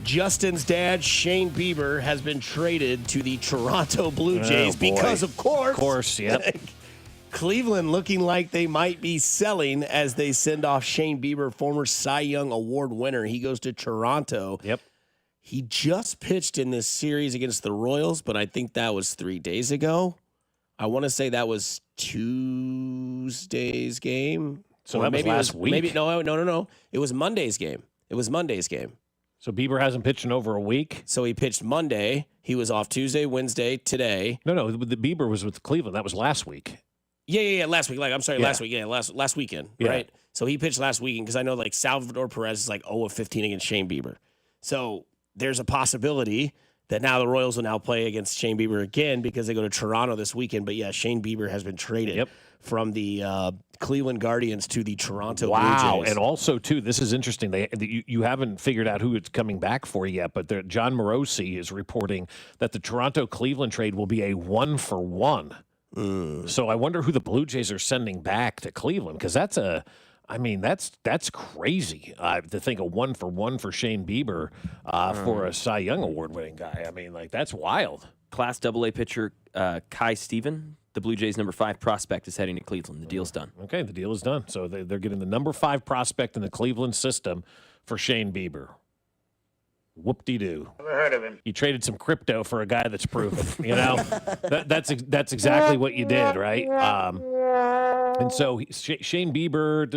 Justin's dad, Shane Bieber, has been traded to the Toronto Blue Jays because, of course, yep. Cleveland looking like they might be selling as they send off Shane Bieber, former Cy Young Award winner. He goes to Toronto. Yep. He just pitched in this series against the Royals, but I think that was 3 days ago. I want to say that was Tuesday's game. So that was last week? No. It was Monday's game. So Bieber hasn't pitched in over a week? So he pitched Monday. He was off Tuesday, Wednesday, today. No. The Bieber was with Cleveland. That was last week. Yeah. Last week. Last week. Yeah, last weekend. Yeah. Right. So he pitched last weekend because I know like Salvador Perez is like 0 of 15 against Shane Bieber. So there's a possibility that now the Royals will now play against Shane Bieber again because they go to Toronto this weekend. But yeah, Shane Bieber has been traded from the Cleveland Guardians to the Toronto Blue Jays. And also, too, this is interesting. You haven't figured out who it's coming back for yet, but John Morosi is reporting that the Toronto-Cleveland trade will be a 1-for-1. So I wonder who the Blue Jays are sending back to Cleveland, because that's crazy to think a 1-for-1 for Shane Bieber for a Cy Young Award-winning guy. I mean, like, that's wild. Class AA pitcher Kai Steven, the Blue Jays' number 5 prospect, is heading to Cleveland. The deal's done. Okay, the deal is done. So they're getting the number 5 prospect in the Cleveland system for Shane Bieber. Whoop-de-doo. Never heard of him. You traded some crypto for a guy that's proven, you know? That's exactly what you did, right? And so Shane Bieber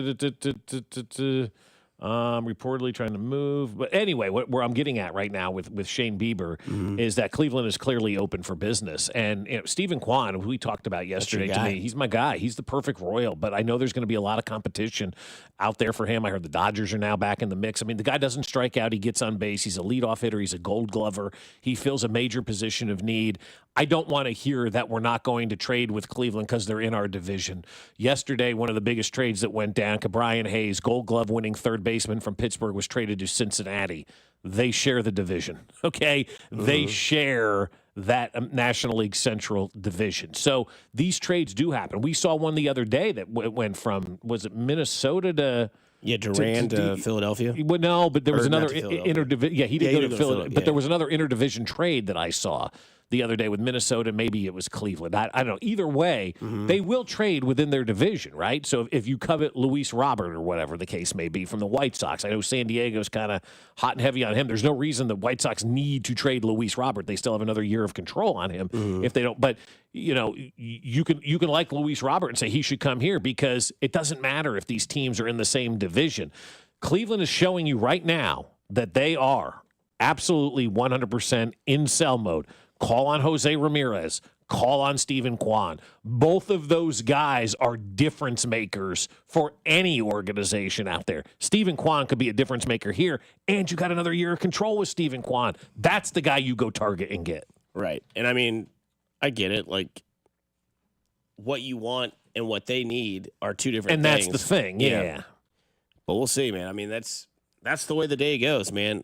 reportedly trying to move. But anyway, where I'm getting at right now with Shane Bieber is that Cleveland is clearly open for business. And Stephen Kwan, who we talked about yesterday, to me, he's my guy. He's the perfect Royal. But I know there's going to be a lot of competition out there for him. I heard the Dodgers are now back in the mix. I mean, the guy doesn't strike out. He gets on base. He's a leadoff hitter. He's a Gold Glover. He fills a major position of need. I don't want to hear that we're not going to trade with Cleveland because they're in our division. Yesterday, one of the biggest trades that went down, Brian Hayes, Gold Glove winning third baseman from Pittsburgh, was traded to Cincinnati. They share the division, okay? They share that National League Central division. So these trades do happen. We saw one the other day that went from, was it Minnesota to... Yeah, Durant to Philadelphia. Well, no, but there was another interdivision. Yeah, he did go to Philadelphia. But there was another interdivision trade that I saw the other day with Minnesota. Maybe it was Cleveland. I don't know. Either way, they will trade within their division, right? So if you covet Luis Robert or whatever the case may be from the White Sox, I know San Diego's kind of hot and heavy on him. There's no reason the White Sox need to trade Luis Robert. They still have another year of control on him if they don't. But you know, you can like Luis Robert and say he should come here because it doesn't matter if these teams are in the same division. Cleveland is showing you right now that they are absolutely 100% in sell mode. Call on Jose Ramirez. Call on Stephen Kwan. Both of those guys are difference makers for any organization out there. Stephen Kwan could be a difference maker here, and you got another year of control with Stephen Kwan. That's the guy you go target and get. Right. And I mean, I get it. Like, what you want and what they need are two different things. And that's the thing, yeah. But we'll see, man. I mean, that's the way the day goes, man.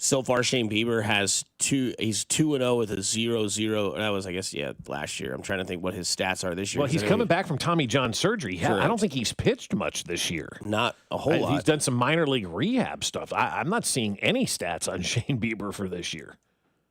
So far, Shane Bieber has he's 2-0 with a 0-0. That was, I guess, last year. I'm trying to think what his stats are this year. Well, he's coming back from Tommy John surgery. I don't think he's pitched much this year. Not a whole lot. He's done some minor league rehab stuff. I'm not seeing any stats on Shane Bieber for this year.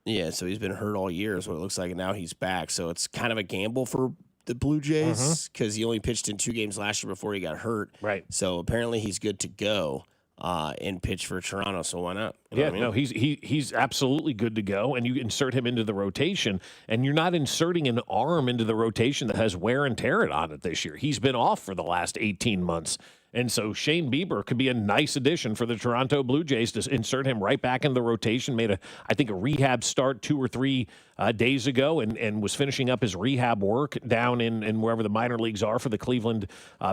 Yeah, so he's been hurt all year is what it looks like, and now he's back. So it's kind of a gamble for the Blue Jays because he only pitched in 2 games last year before he got hurt. Right. So apparently he's good to go. And pitch for Toronto, so why not? You know what I mean? He's absolutely good to go, and you insert him into the rotation, and you're not inserting an arm into the rotation that has wear and tear on it this year. He's been off for the last 18 months, and so Shane Bieber could be a nice addition for the Toronto Blue Jays to insert him right back in the rotation. Made a rehab start 2 or 3 days ago, and was finishing up his rehab work down in wherever the minor leagues are for the Cleveland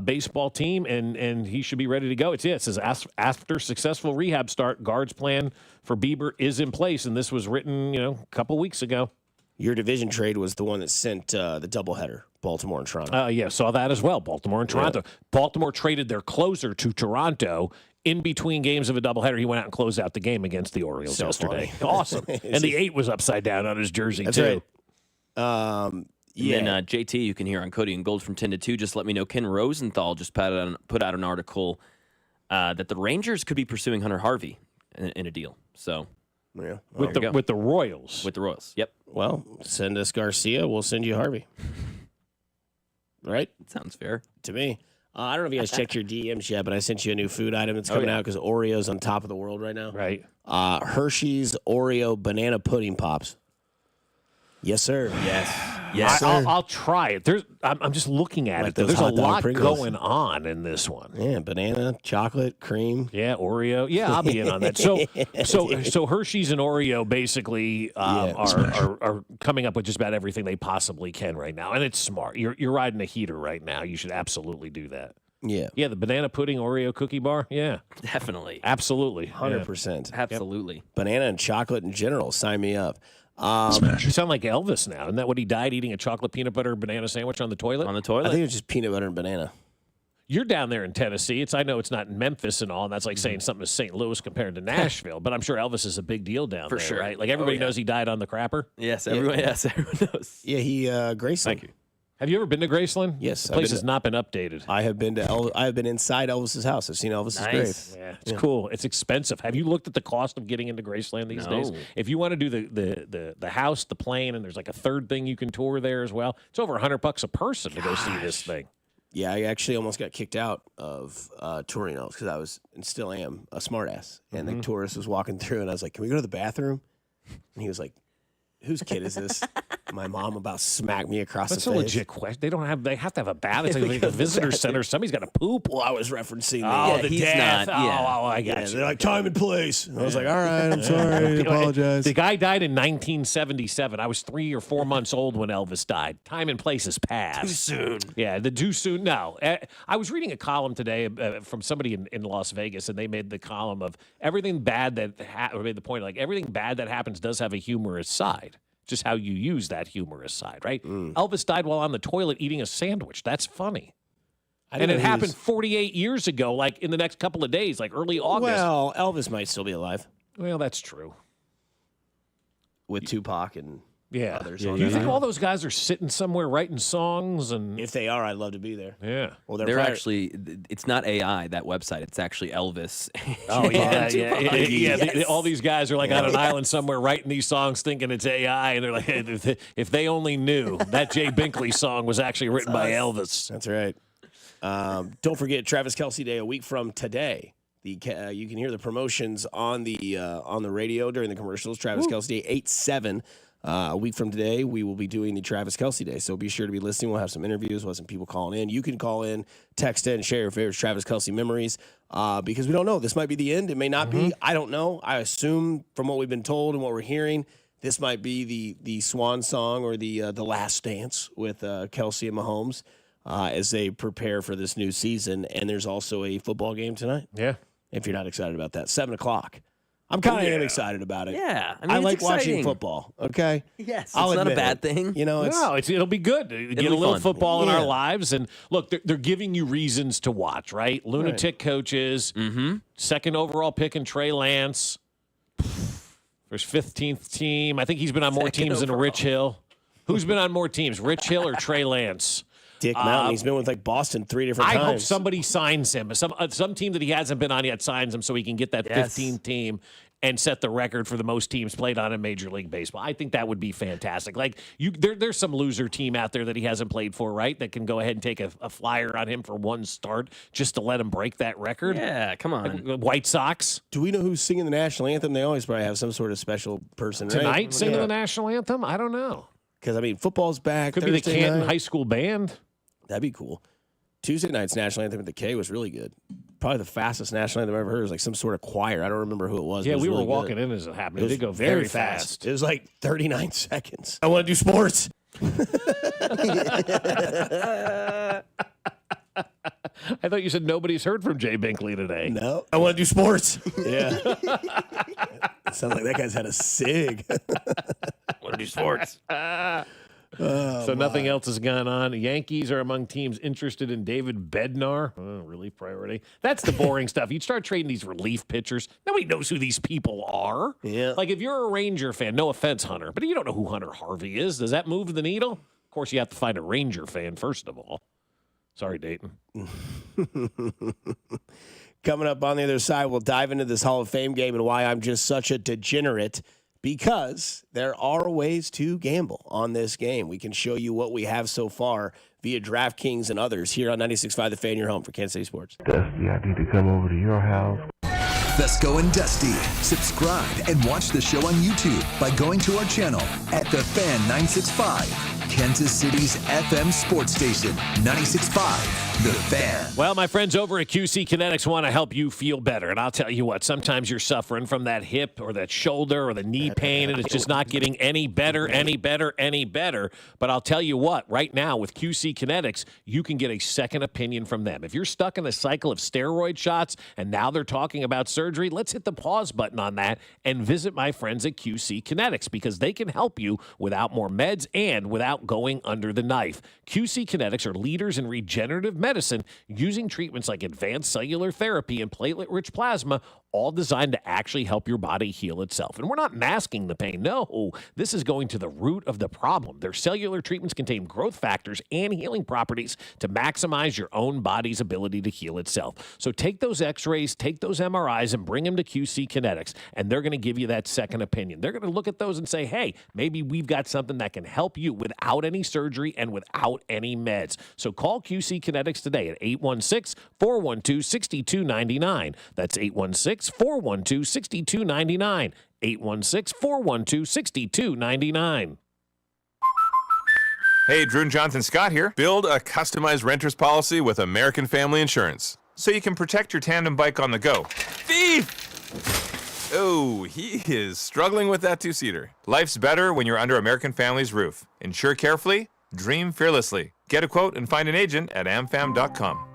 baseball team, and he should be ready to go. It says after successful rehab start, guards plan for Bieber is in place, and this was written a couple weeks ago. Your division trade was the one that sent the doubleheader, Baltimore and Toronto. Yeah, saw that as well, Baltimore and Toronto. Yeah. Baltimore traded their closer to Toronto in between games of a doubleheader. He went out and closed out the game against the Orioles yesterday. Funny. Awesome. And the 8 was upside down on his jersey, That's too. Right. And then JT, you can hear on Cody and Gold from 10 to 2. Just let me know. Ken Rosenthal just put out an article that the Rangers could be pursuing Hunter Harvey in a deal. So, yeah, with the Royals. With the Royals, yep. Well, send us Garcia. We'll send you Harvey. Right? Sounds fair to me. I don't know if you guys checked your DMs yet, but I sent you a new food item that's coming out because Oreo's on top of the world right now. Right. Hershey's Oreo banana pudding pops. Yes, sir. Yes. I'll try it. I'm just looking at it. There's a lot going on in this one. Yeah, banana, chocolate, cream. Yeah, Oreo. Yeah, I'll be in on that. So Hershey's and Oreo basically are coming up with just about everything they possibly can right now, and it's smart. You're riding a heater right now. You should absolutely do that. Yeah. Yeah, the banana pudding Oreo cookie bar. Yeah, definitely. Absolutely. 100%. Absolutely. Banana and chocolate in general. Sign me up. You sound like Elvis now. Isn't that what he died eating a chocolate peanut butter banana sandwich on the toilet? On the toilet? I think it was just peanut butter and banana. You're down there in Tennessee. I know it's not in Memphis and all, and that's like saying something is St. Louis compared to Nashville. But I'm sure Elvis is a big deal down For there, sure. right? Like everybody knows he died on the crapper. Yes, everyone knows. Yeah, he Graceland. Thank you. Have you ever been to Graceland? Yes, The place has not been updated. I have been to. I have been inside Elvis's house. I've seen Elvis's grave. Yeah, it's cool. It's expensive. Have you looked at the cost of getting into Graceland these days? If you want to do the house, the plane, and there's like a third thing you can tour there as well, it's over $100 a person to go see this thing. Yeah, I actually almost got kicked out of touring Elvis because I was and still am a smartass. And the tourist was walking through, and I was like, "Can we go to the bathroom?" And he was like, "Whose kid is this?" My mom about smacked me across That's the a face. legit question. They have to have a bath. It's like a visitor center. Somebody's got to poop. Well, I was referencing the death. I got you. They're like, time and place. And I was like, all right, I'm sorry. I apologize. The guy died in 1977. I was 3 or 4 months old when Elvis died. Time and place has passed. Too soon. Yeah, too soon. No. I was reading a column today from somebody in Las Vegas, and they made the column of everything bad that made the point, like everything bad that happens does have a humorous side. Just how you use that humorous side, right? Elvis died while on the toilet eating a sandwich. That's funny. And it happened 48 years ago, like in the next couple of days, like early August. Well, Elvis might still be alive. Well, that's true. With Tupac and others. Do you think all those guys are sitting somewhere writing songs? And if they are, I'd love to be there. Yeah. Well, they're actually, it's not AI, that website. It's actually Elvis. Oh, yeah. All these guys are like on an island somewhere writing these songs thinking it's AI. And they're like, hey, if they only knew that Jay Binkley song was actually written by Elvis. That's right. Don't forget Travis Kelce Day a week from today. You can hear the promotions on the radio during the commercials. Travis Kelce Day 8/7. A week from today, we will be doing the Travis Kelce Day. So be sure to be listening. We'll have some interviews. We'll have some people calling in. You can call in, text in, share your favorite Travis Kelce memories because we don't know. This might be the end. It may not be. I don't know. I assume from what we've been told and what we're hearing, this might be the swan song or the last dance with Kelce and Mahomes as they prepare for this new season. And there's also a football game tonight. Yeah. If you're not excited about that. 7 o'clock. I'm kind of excited about it. Yeah. I mean, I it's like exciting. watching football, okay? Yes. It's I'll not a admit bad it. thing. You know, it'll be good. Get a little fun. football in our lives. And look, they're giving you reasons to watch, right? Lunatic coaches, second overall pick in Trey Lance, for his 15th team. I think he's been on more teams than Rich Hill. Who's been on more teams, Rich Hill or Trey Lance? Dick Mountain. He's been with like Boston 3 different times. I hope somebody signs him. Some team that he hasn't been on yet signs him so he can get that 15th team and set the record for the most teams played on in Major League Baseball. I think that would be fantastic. Like there's some loser team out there that he hasn't played for, right? That can go ahead and take a flyer on him for one start just to let him break that record. Yeah, come on. Like White Sox. Do we know who's singing the national anthem? They always probably have some sort of special person, right? Tonight singing the national anthem? I don't know. Because, I mean, football's back. Could Thursday be the Canton night. High School Band. That'd be cool. Tuesday night's national anthem at the K was really good. Probably the fastest national anthem I've ever heard. It was like some sort of choir. I don't remember who it was. Yeah, but it was we were really walking good. in as it happened. It It did go very fast. It was like 39 seconds. I want to do sports. I thought you said nobody's heard from Jay Binkley today. No. I want to do sports. Yeah. It sounds like that guy's had a cig. Want to do sports. So nothing else has gone on. The Yankees are among teams interested in David Bednar. Relief priority. That's the boring stuff. You start trading these relief pitchers. Nobody knows who these people are. Yeah. Like if you're a Ranger fan, no offense, Hunter, but you don't know who Hunter Harvey is. Does that move the needle? Of course, you have to find a Ranger fan, first of all. Sorry, Dayton. Coming up on the other side, we'll dive into this Hall of Fame game and why I'm just such a degenerate, because there are ways to gamble on this game. We can show you what we have so far via DraftKings and others here on 96.5 The Fan, your home for Kansas City Sports. Dusty, I need to come over to your house. Fescoe and Dusty. Subscribe and watch the show on YouTube by going to our channel at The Fan 965. Kansas City's FM sports station, 96.5, The Fan. Well, my friends over at QC Kinetics want to help you feel better. And I'll tell you what, sometimes you're suffering from that hip or that shoulder or the knee pain, and it's just not getting any better. But I'll tell you what, right now with QC Kinetics, you can get a second opinion from them. If you're stuck in a cycle of steroid shots and now they're talking about surgery, let's hit the pause button on that and visit my friends at QC Kinetics, because they can help you without more meds and without going under the knife. QC Kinetics are leaders in regenerative medicine, using treatments like advanced cellular therapy and platelet-rich plasma, all designed to actually help your body heal itself. And we're not masking the pain. No, this is going to the root of the problem. Their cellular treatments contain growth factors and healing properties to maximize your own body's ability to heal itself. So take those x-rays, take those MRIs, and bring them to QC Kinetics, and they're going to give you that second opinion. They're going to look at those and say, hey, maybe we've got something that can help you without any surgery and without any meds. So call QC Kinetics today at 816-412-6299. That's 816-412-6299. 816-412-6299. Hey, Drew and Jonathan Scott here. Build a customized renter's policy with American Family Insurance so you can protect your tandem bike on the go. Thief! Oh, he is struggling with that two-seater. Life's better when you're under American Family's roof. Insure carefully, dream fearlessly. Get a quote and find an agent at amfam.com.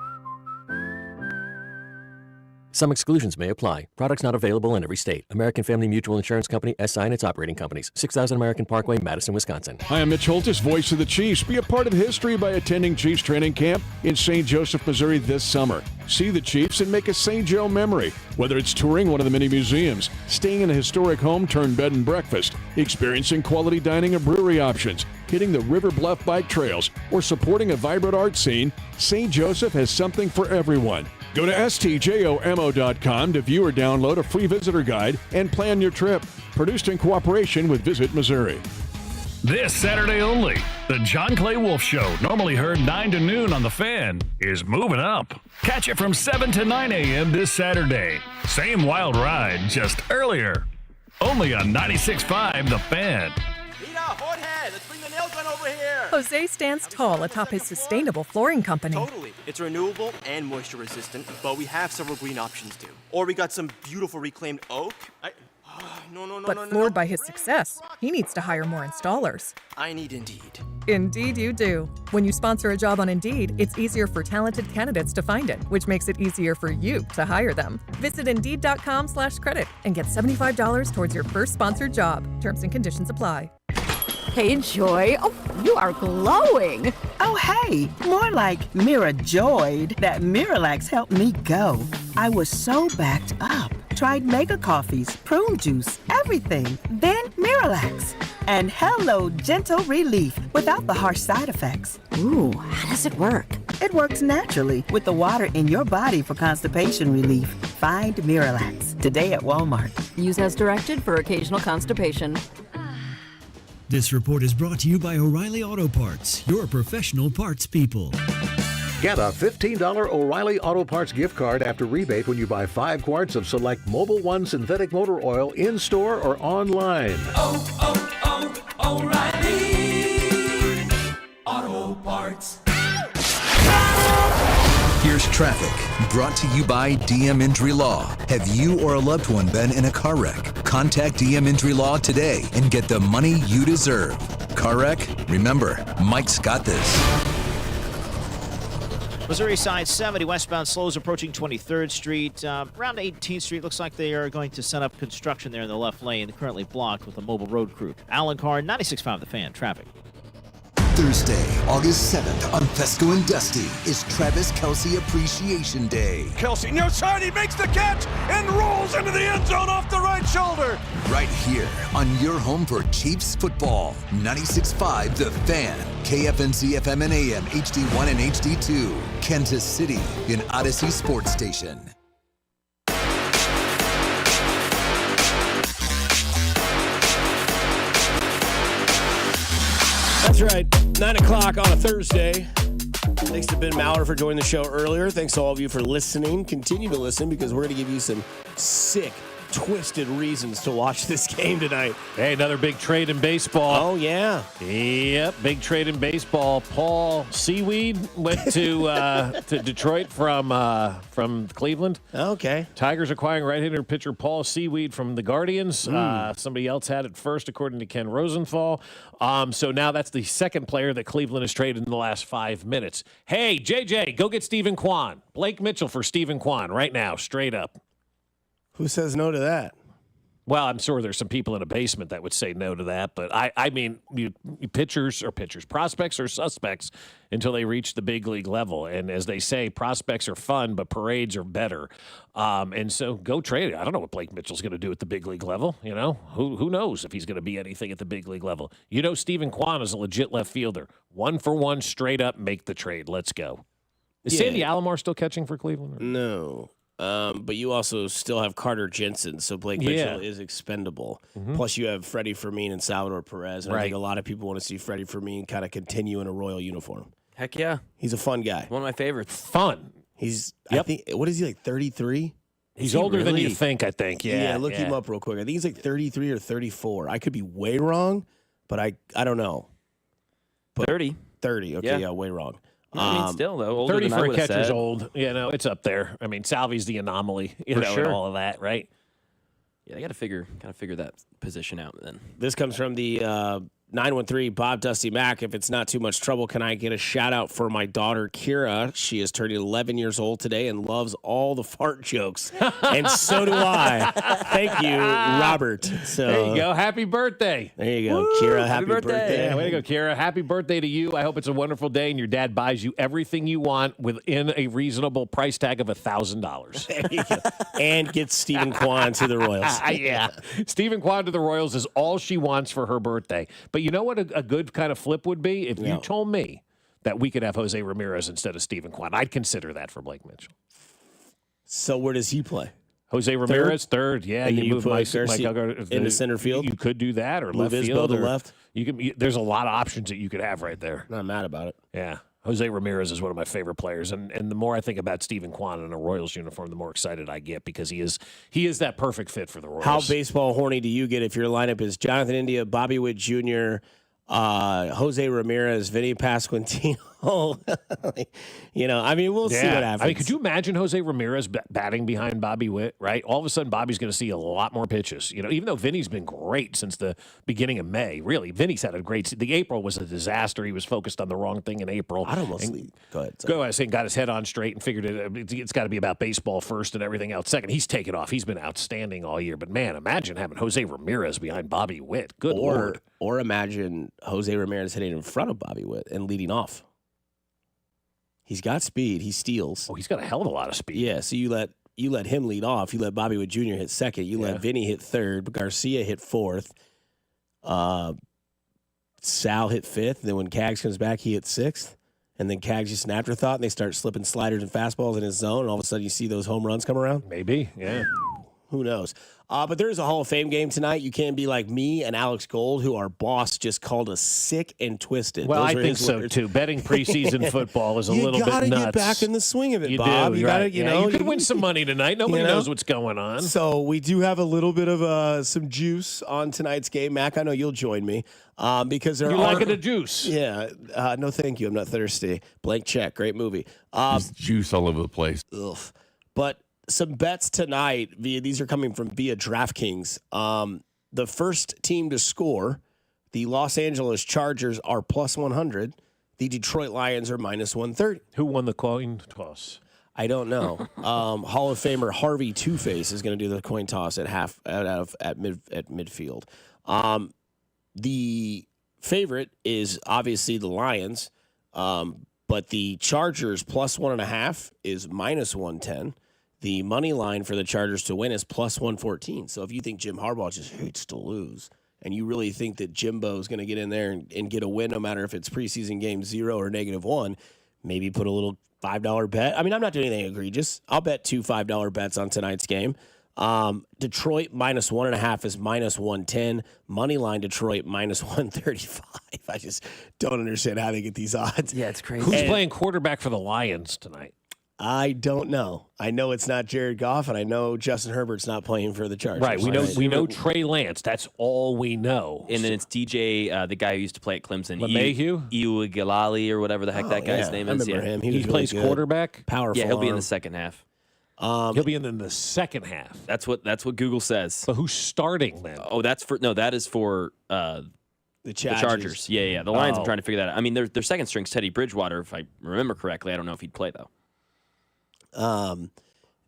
Some exclusions may apply. Products not available in every state. American Family Mutual Insurance Company, SI and its operating companies. 6000 American Parkway, Madison, Wisconsin. Hi, I'm Mitch Holtis, voice of the Chiefs. Be a part of history by attending Chiefs training camp in St. Joseph, Missouri this summer. See the Chiefs and make a St. Joe memory. Whether it's touring one of the many museums, staying in a historic home turned bed and breakfast, experiencing quality dining or brewery options, hitting the River Bluff bike trails, or supporting a vibrant art scene, St. Joseph has something for everyone. Go to stjomo.com to view or download a free visitor guide and plan your trip. Produced in cooperation with Visit Missouri. This Saturday only, the John Clay Wolf Show, normally heard 9 to noon on The Fan, is moving up. Catch it from 7 to 9 a.m. this Saturday. Same wild ride, just earlier. Only on 96.5 The Fan. Let's bring the nail gun over here. Jose stands tall atop his sustainable flooring company. Totally. It's renewable and moisture resistant, but we have several green options too. Or we got some beautiful reclaimed oak. But floored by his success, he needs to hire more installers. I need Indeed. Indeed you do. When you sponsor a job on Indeed, it's easier for talented candidates to find it, which makes it easier for you to hire them. Visit Indeed.com/credit and get $75 towards your first sponsored job. Terms and conditions apply. Hey, Joy. Oh, you are glowing. Oh, hey. More like Mirajoyed. That Miralax helped me go. I was so backed up. Tried mega coffees, prune juice, everything. Then Miralax. And hello, gentle relief without the harsh side effects. Ooh, how does it work? It works naturally with the water in your body for constipation relief. Find Miralax today at Walmart. Use as directed for occasional constipation. This report is brought to you by O'Reilly Auto Parts, your professional parts people. Get a $15 O'Reilly Auto Parts gift card after rebate when you buy 5 quarts of select Mobil 1 synthetic motor oil in-store or online. O'Reilly Auto Parts. Here's traffic, brought to you by DM Injury Law. Have you or a loved one been in a car wreck? Contact DM Injury Law today and get the money you deserve. Car wreck? Remember, Mike's got this. Missouri side 70 westbound slows approaching 23rd Street. Around 18th Street, looks like they are going to set up construction there in the left lane, currently blocked with a mobile road crew. Alan Carr, 96.5 The Fan, traffic. Thursday, August 7th on Fescoe and Dusty is Travis Kelce Appreciation Day. Kelce near side, he makes the catch and rolls into the end zone off the right shoulder. Right here on your home for Chiefs football. 96.5 The Fan, KFNC FM and AM, HD1 and HD2. Kansas City, an Odyssey sports station. That's right. 9 o'clock on a Thursday. Thanks to Ben Maurer for joining the show earlier. Thanks to all of you for listening. Continue to listen because we're going to give you some sick, twisted reasons to watch this game tonight. Hey, another big trade in baseball. Oh, yeah. Yep, big trade in baseball. Paul Seaweed went to Detroit from Cleveland. Okay. Tigers acquiring right-hander pitcher Paul Seaweed from the Guardians. Somebody else had it first, according to Ken Rosenthal. So now that's the second player that Cleveland has traded in the last 5 minutes. Hey, JJ, go get Stephen Kwan. Blake Mitchell for Stephen Kwan right now, straight up. Who says no to that? Well, I'm sure there's some people in a basement that would say no to that, but I mean, prospects are suspects until they reach the big league level. And as they say, prospects are fun, but parades are better. And so go trade it. I don't know what Blake Mitchell's going to do at the big league level. You know, who knows if he's going to be anything at the big league level. You know, Stephen Kwan is a legit left fielder. 1-for-1, straight up, make the trade. Let's go. Is Sandy Alomar still catching for Cleveland? No. But you also still have Carter Jensen, so Blake Mitchell is expendable. Mm-hmm. Plus, you have Freddie Fermin and Salvador Perez. And I think a lot of people want to see Freddie Fermin kind of continue in a Royal uniform. Heck yeah. He's a fun guy. One of my favorites. Fun. He's, I think, what is he, like 33? He's older than you think, I think. Yeah, look him up real quick. I think he's like 33 or 34. I could be way wrong, but I don't know. But 30. 30. Okay, yeah, way wrong. I mean, still, though, older 30 than for I a would have catcher's said. old. You know, it's up there. I mean, Salvi's the anomaly, For know, sure. and all of that, right? Yeah, they got to figure that position out then. This comes from the 913 Bob Dusty Mac. If it's not too much trouble, can I get a shout out for my daughter Kira? She is turning 11 years old today and loves all the fart jokes, and so do I. Thank you, Robert. So there you go. Happy birthday. There you go, Kira. Happy birthday. Yeah, way to go, Kira. Happy birthday to you. I hope it's a wonderful day and your dad buys you everything you want within a reasonable price tag of $1,000. There you go. And get Stephen Kwan to the Royals. Yeah. Stephen Kwan to the Royals is all she wants for her birthday. But you know what a good kind of flip would be? If you told me that we could have Jose Ramirez instead of Stephen Kwan, I'd consider that for Blake Mitchell. So where does he play? Jose Ramirez, third. Yeah, And you you move put Mike Garcia into center field? You could do that, or Move left Isbell field. to or left? You can. There's a lot of options that you could have right there. Not mad about it. Yeah. Jose Ramirez is one of my favorite players, and the more I think about Stephen Kwan in a Royals uniform, the more excited I get because he is that perfect fit for the Royals. How baseball horny do you get if your lineup is Jonathan India, Bobby Witt Jr., Jose Ramirez, Vinny Pasquantino? You know, I mean, we'll see what happens. I mean, could you imagine Jose Ramirez batting behind Bobby Witt, right? All of a sudden, Bobby's going to see a lot more pitches. You know, even though Vinny's been great since the beginning of May, really, Vinny's had a great. The April was a disaster. He was focused on the wrong thing in April. I'd almost leave. Go ahead. Go ahead. Got his head on straight and figured it's got to be about baseball first and everything else second. He's taken off. He's been outstanding all year. But man, imagine having Jose Ramirez behind Bobby Witt. Good Lord. Or imagine Jose Ramirez hitting in front of Bobby Witt and leading off. He's got speed. He steals. Oh, he's got a hell of a lot of speed. Yeah, so you let him lead off. You let Bobby Witt Jr. hit second. You let Vinny hit third. Garcia hit fourth. Sal hit fifth. And then when Kaggs comes back, he hit sixth. And then Kaggs just an afterthought, and they start slipping sliders and fastballs in his zone, and all of a sudden you see those home runs come around? Maybe, yeah. Who knows? But there's a Hall of Fame game tonight. You can't be like me and Alex Gold, who our boss just called us sick and twisted. Well, Those I are think his so, words. too. Betting preseason football is a little bit nuts. You got to get back in the swing of it, you Bob. Do, you got to, you know. You could win some money tonight. Nobody knows what's going on. So we do have a little bit of some juice on tonight's game. Mac, I know you'll join me because there you are... liking the juice? Yeah. No, thank you. I'm not thirsty. Blank check. Great movie. There's juice all over the place. Ugh. But some bets tonight, these are coming from via DraftKings. The first team to score, the Los Angeles Chargers are plus 100. The Detroit Lions are minus 130. Who won the coin toss? I don't know. Hall of Famer Harvey Two-Face is going to do the coin toss at midfield. The favorite is obviously the Lions, but the Chargers plus 1.5 is minus 110. The money line for the Chargers to win is plus 114. So if you think Jim Harbaugh just hates to lose, and you really think that Jimbo is going to get in there and get a win no matter if it's preseason game 0 or -1, maybe put a little $5 bet. I mean, I'm not doing anything egregious. I'll bet 2 $5 bets on tonight's game. Detroit minus 1.5 is minus 110. Money line Detroit minus 135. I just don't understand how they get these odds. Yeah, it's crazy. Who's playing quarterback for the Lions tonight? I don't know. I know it's not Jared Goff, and I know Justin Herbert's not playing for the Chargers. Right. We know Trey Lance. That's all we know. And then it's DJ, the guy who used to play at Clemson. LeMahieu? Iugalali or whatever the heck that guy's name is. I remember him. He was plays really good. quarterback? Powerful. Yeah, he'll be in arm. the second half. He'll be in the second half. That's what Google says. But who's starting then? Oh, that is for the Chargers. Yeah. The Lions, I'm trying to figure that out. I mean, their second string's Teddy Bridgewater, if I remember correctly. I don't know if he'd play, though.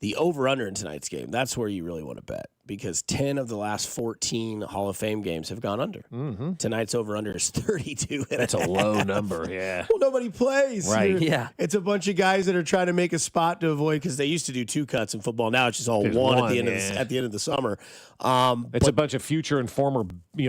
The over-under in tonight's game, that's where you really want to bet, because 10 of the last 14 Hall of Fame games have gone under. Mm-hmm. Tonight's over-under is 32. That's a low number, yeah. Well, nobody plays. Right. Yeah. It's a bunch of guys that are trying to make a spot to avoid, because they used to do 2 cuts in football. Now it's just all one at the end of the summer. It's a bunch of future and former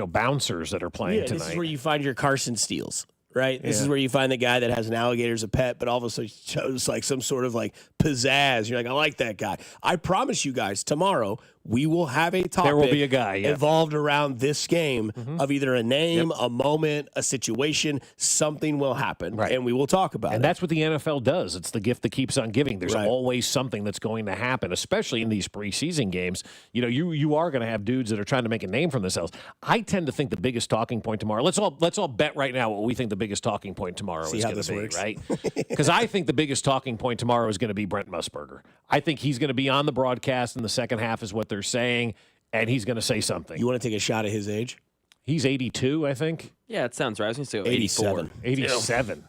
bouncers that are playing tonight. This is where you find your Carson Steels. Right? This is where you find the guy that has an alligator as a pet, but all of a sudden shows like some sort of like pizzazz. You're like, I like that guy. I promise you guys, tomorrow we will have a topic. There will be a guy involved around this game of either a name, a moment, a situation. Something will happen, and we will talk about it. And that's what the NFL does. It's the gift that keeps on giving. There's always something that's going to happen, especially in these preseason games. You are going to have dudes that are trying to make a name for themselves. I tend to think the biggest talking point tomorrow. Let's all bet right now what we think the biggest talking point tomorrow is going to be, works. right? Because I think the biggest talking point tomorrow is going to be Brent Musburger. I think he's going to be on the broadcast in the second half, is what they're saying, and he's going to say something. You want to take a shot at his age? He's 82, I think. Yeah, it sounds right. I was going to say 87. 87.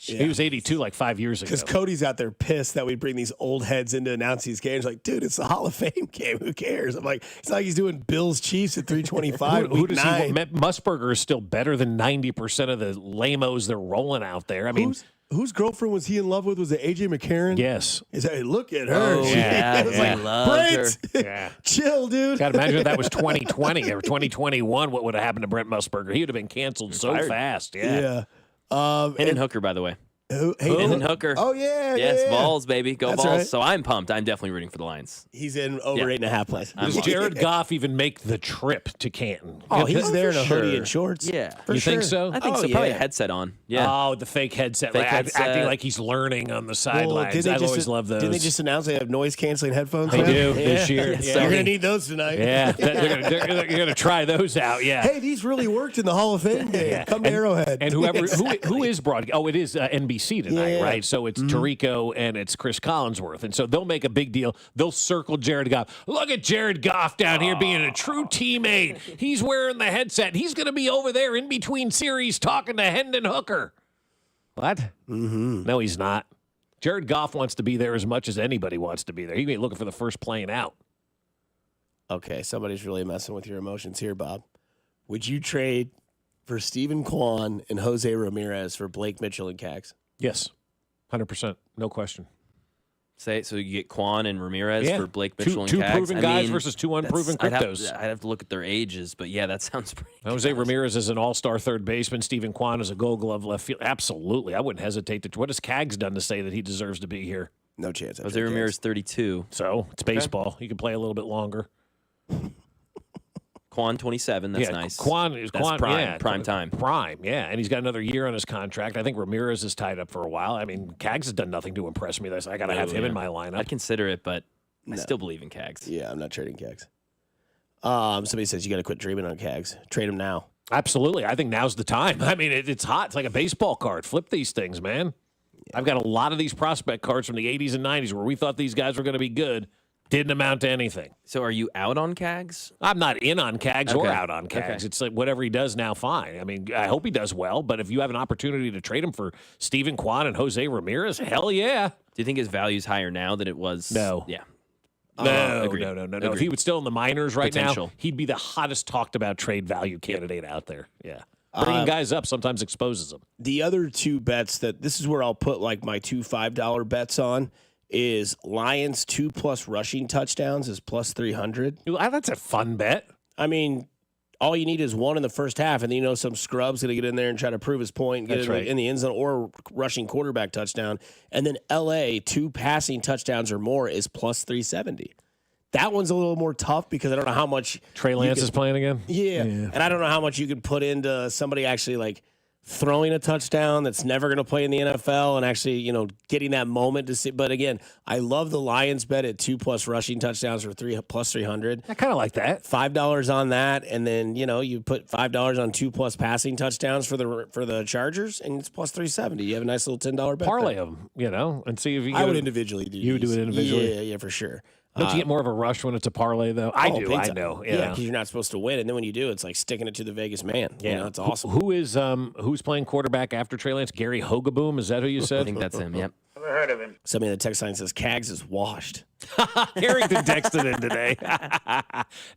Yeah. He was 82 like 5 years ago. Because Cody's out there pissed that we bring these old heads in to announce these games. Like, dude, it's the Hall of Fame game. Who cares? I'm like, it's not like he's doing Bills Chiefs at 325. Who does he want? Musburger is still better than 90% of the lamos they're rolling out there. I mean, whose girlfriend was he in love with? Was it AJ McCarron? Yes. Look at her. Oh, yeah. It was I loved her. Yeah. Chill, dude. Got to imagine if that was 2020 or 2021, what would have happened to Brent Musburger? He would have been canceled so fast. Yeah. Hendon Hooker, by the way. Hendon Hooker. Oh, yeah. Yes, yeah. Vols, baby. Go That's Vols. right. So I'm pumped. I'm definitely rooting for the Lions. He's in over 8.5 plays. Does Jared Goff even make the trip to Canton? Oh, he's there in a sure. hoodie and shorts. Yeah. You think so? I think so. Probably a headset on. Yeah. Oh, the fake headset. Fake like, headset. Acting like he's learning on the sidelines. Did they I just- always love those. Did they just announce they have noise-canceling headphones? They now? do this year. Yeah. Yeah. You're going to need those tonight. Yeah, they're going to try those out. Yeah. Hey, these really worked in the Hall of Fame game. Come to Arrowhead. And who is broadcast? Oh, it is NBC tonight, Yeah. right? So it's Tirico and it's Chris Collinsworth, and so they'll make a big deal. They'll circle Jared Goff. Look at Jared Goff down here being a true teammate. He's wearing the headset. He's going to be over there in between series talking to Hendon Hooker. What? Mm-hmm. No, he's not. Jared Goff wants to be there as much as anybody wants to be there. He may be looking for the first plane out. Okay, somebody's really messing with your emotions here, Bob. Would you trade for Stephen Kwan and Jose Ramirez for Blake Mitchell and Cags? Yes, 100%, no question. So you get Quan and Ramirez for Blake Mitchell and two Cags. proven guys versus two unproven cryptos. I'd have to look at their ages, but yeah, that sounds pretty. Jose Ramirez is an all-star third baseman. Stephen Kwan is a Gold Glove left field. Absolutely, I wouldn't hesitate to. What has Cags done to say that he deserves to be here? No chance. Jose Ramirez, 32. So it's baseball. He can play a little bit longer. Quan, 27. That's nice. Quan is prime. Yeah, prime time. Prime, yeah. And he's got another year on his contract. I think Ramirez is tied up for a while. I mean, Cags has done nothing to impress me. I got to have him in my lineup. I'd consider it, but I still believe in Cags. Yeah, I'm not trading Cags. Somebody says you got to quit dreaming on Cags. Trade him now. Absolutely. I think now's the time. I mean, it's hot. It's like a baseball card. Flip these things, man. Yeah. I've got a lot of these prospect cards from the 80s and 90s where we thought these guys were going to be good. Didn't amount to anything. So are you out on Cags? I'm not in on Cags or out on Cags. Okay. It's like whatever he does now, fine. I mean, I hope he does well, but if you have an opportunity to trade him for Stephen Kwan and Jose Ramirez, hell yeah. Do you think his value's higher now than it was? No. Yeah. No. If he was still in the minors right now, Potential. he'd be the hottest talked about trade value candidate out there. Yeah. Bringing guys up sometimes exposes them. The other two bets this is where I'll put like my two $5 bets on is Lions 2+ rushing touchdowns is plus 300. That's a fun bet. I mean, all you need is one in the first half, and then some scrub's going to get in there and try to prove his point, get in the end zone or rushing quarterback touchdown. And then LA 2 passing touchdowns or more is plus 370. That one's a little more tough because I don't know how much Trey Lance is playing again. Yeah, and I don't know how much you could put into somebody actually like throwing a touchdown that's never going to play in the NFL and actually, getting that moment to see. But again, I love the Lions bet at 2+ rushing touchdowns for plus 300. I kind of like that. $5 on that, and then you put $5 on 2+ passing touchdowns for the Chargers, and it's plus 370. You have a nice little $10 bet. Parlay them, and see if you. I would individually do. You do it individually. Yeah, for sure. Don't you get more of a rush when it's a parlay, though? I do. I know. Yeah, because you're not supposed to win, and then when you do, it's like sticking it to the Vegas man. Yeah, it's awesome. Who's playing quarterback after Trey Lance? Gary Hogaboom? Is that who you said? I think that's him. Yep. Never heard of him. Somebody in the text line says Cags is washed. Harrington texted in today.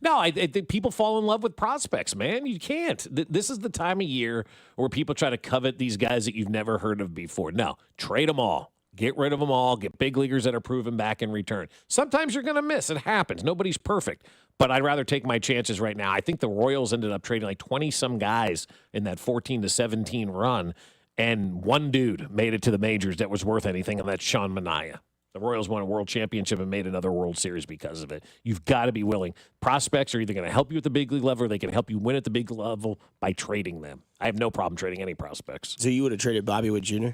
No, I think people fall in love with prospects, man. You can't. This is the time of year where people try to covet these guys that you've never heard of before. No, trade them all. Get rid of them all. Get big leaguers that are proven back in return. Sometimes you're going to miss. It happens. Nobody's perfect. But I'd rather take my chances right now. I think the Royals ended up trading like 20-some guys in that 14-17 run, and one dude made it to the majors that was worth anything, and that's Sean Manaea. The Royals won a world championship and made another World Series because of it. You've got to be willing. Prospects are either going to help you at the big league level or they can help you win at the big level by trading them. I have no problem trading any prospects. So you would have traded Bobby Witt Jr.?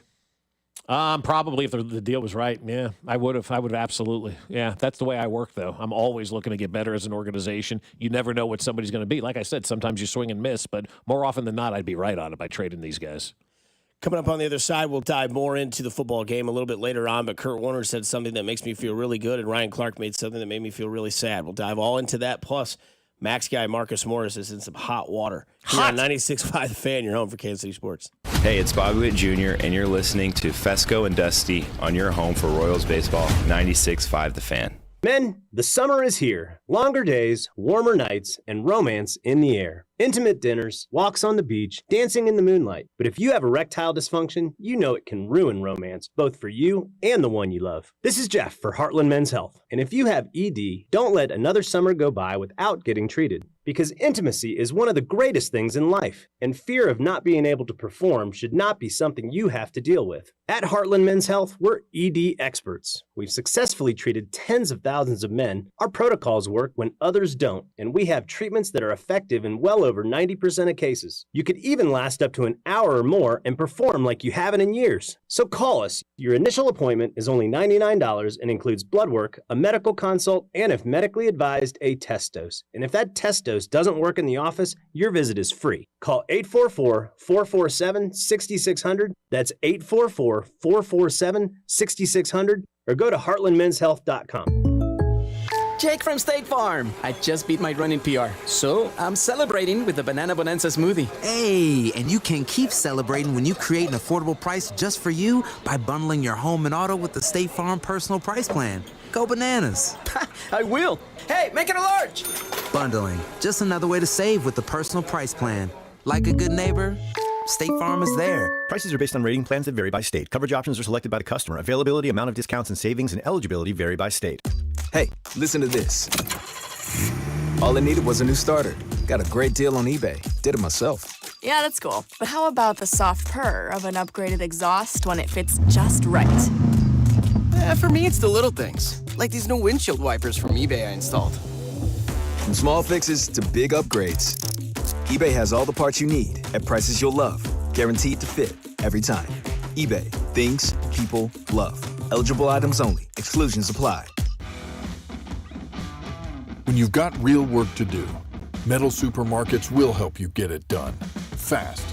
Probably if the deal was right. Yeah, I would have. Absolutely. Yeah, that's the way I work, though. I'm always looking to get better as an organization. You never know what somebody's going to be. Like I said, sometimes you swing and miss, but more often than not, I'd be right on it by trading these guys. Coming up on the other side, we'll dive more into the football game a little bit later on, but Kurt Warner said something that makes me feel really good, and Ryan Clark made something that made me feel really sad. We'll dive all into that, plus Max guy Marcus Morris is in some hot water. Hot. 96.5 The Fan, your home for Kansas City sports. Hey, it's Bobby Witt Jr., and you're listening to Fescoe and Dusty on your home for Royals baseball, 96.5 The Fan. Men, the summer is here. Longer days, warmer nights, and romance in the air. Intimate dinners, walks on the beach, dancing in the moonlight. But if you have erectile dysfunction, you know it can ruin romance, both for you and the one you love. This is Jeff for Heartland Men's Health. And if you have ED, don't let another summer go by without getting treated. Because intimacy is one of the greatest things in life, and fear of not being able to perform should not be something you have to deal with. At Heartland Men's Health, we're ED experts. We've successfully treated tens of thousands of men. Our protocols work when others don't, and we have treatments that are effective in well over 90% of cases. You could even last up to an hour or more and perform like you haven't in years. So call us. Your initial appointment is only $99 and includes blood work, a medical consult, and if medically advised, a test dose. And if that test dose doesn't work in the office, your visit is free. Call 844-447-6600. That's 844-447-6600, or go to heartlandmenshealth.com. Jake from State Farm. I just beat my running PR, so I'm celebrating with the Banana Bonanza smoothie. Hey, and you can keep celebrating when you create an affordable price just for you by bundling your home and auto with the State Farm Personal Price Plan. Go bananas. I will. Hey, make it a large. Bundling, just another way to save with the Personal Price Plan. Like a good neighbor, State Farm is there. Prices are based on rating plans that vary by state. Coverage options are selected by the customer. Availability, amount of discounts and savings, and eligibility vary by state. Hey, listen to this. All I needed was a new starter. Got a great deal on eBay. Did it myself. Yeah, that's cool. But how about the soft purr of an upgraded exhaust when it fits just right? For me, it's the little things. Like these new windshield wipers from eBay I installed. From small fixes to big upgrades, eBay has all the parts you need at prices you'll love. Guaranteed to fit every time. eBay. Things people love. Eligible items only. Exclusions apply. When you've got real work to do, Metal Supermarkets will help you get it done fast.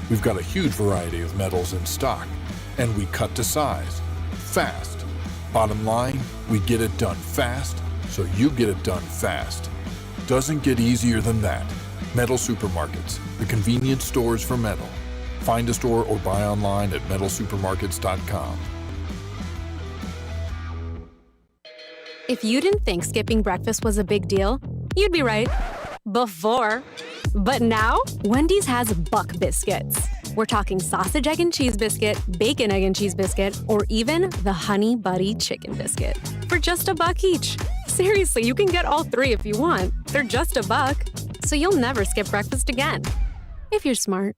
We've got a huge variety of metals in stock, and we cut to size fast. Bottom line, we get it done fast, so you get it done fast. Doesn't get easier than that. Metal Supermarkets, the convenience stores for metal. Find a store or buy online at metalsupermarkets.com. If you didn't think skipping breakfast was a big deal, you'd be right. Before. But now, Wendy's has Buck Biscuits. We're talking sausage, egg, and cheese biscuit, bacon, egg, and cheese biscuit, or even the Honey Buddy chicken biscuit for just $1 each. Seriously, you can get all 3 if you want. They're just $1, so you'll never skip breakfast again. If you're smart.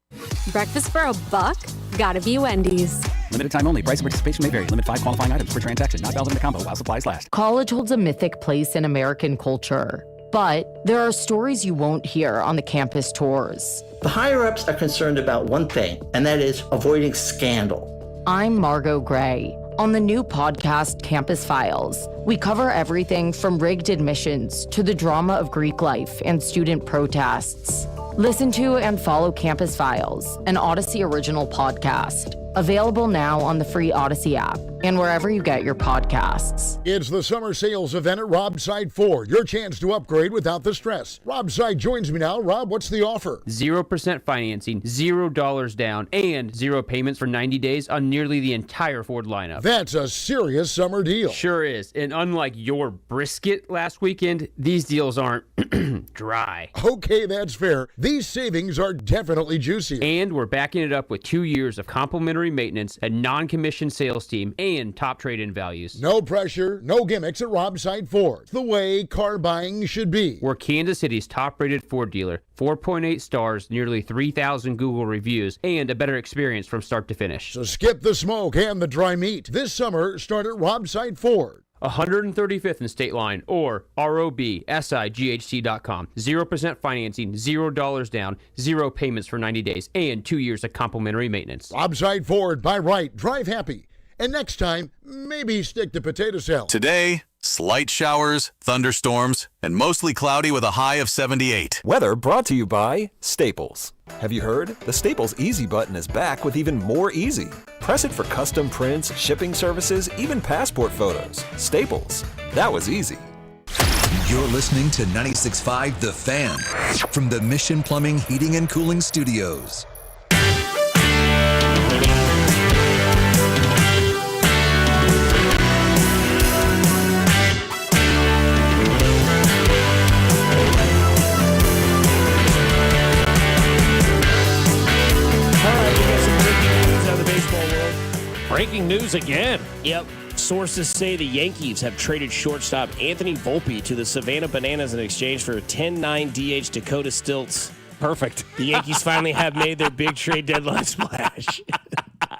Breakfast for $1? Gotta be Wendy's. Limited time only. Price and participation may vary. Limit 5 qualifying items per transaction. Not valid in a combo while supplies last. College holds a mythic place in American culture. But there are stories you won't hear on the campus tours. The higher-ups are concerned about one thing, and that is avoiding scandal. I'm Margot Gray. On the new podcast, Campus Files, we cover everything from rigged admissions to the drama of Greek life and student protests. Listen to and follow Campus Files, an Odyssey original podcast. Available now on the free Odyssey app and wherever you get your podcasts. It's the summer sales event at Robside Ford. Your chance to upgrade without the stress. Robside joins me now. Rob, what's the offer? 0% financing, $0 down, and 0 payments for 90 days on nearly the entire Ford lineup. That's a serious summer deal. Sure is. And unlike your brisket last weekend, these deals aren't dry. Okay, that's fair. These savings are definitely juicy. And we're backing it up with 2 years of complimentary maintenance, a non-commissioned sales team, and top trade-in values. No pressure, no gimmicks at Robside Ford. The way car buying should be. We're Kansas City's top-rated Ford dealer. 4.8 stars, nearly 3,000 Google reviews, and a better experience from start to finish. So skip the smoke and the dry meat. This summer, start at Robside Ford. 135th and State Line or robsighc.com. 0% financing, $0 down, 0 payments for 90 days, and 2 years of complimentary maintenance. Robside Ford, buy right, drive happy. And next time, maybe stick to potato salad. Today, slight showers, thunderstorms, and mostly cloudy with a high of 78. Weather brought to you by Staples. Have you heard? The Staples Easy button is back with even more easy. Press it for custom prints, shipping services, even passport photos. Staples. That was easy. You're listening to 96.5 The Fan from the Mission Plumbing, Heating, and Cooling Studios. Breaking news again. Yep. Sources say the Yankees have traded shortstop Anthony Volpe to the Savannah Bananas in exchange for 10-9 DH Dakota Stilts. Perfect. The Yankees finally have made their big trade deadline splash.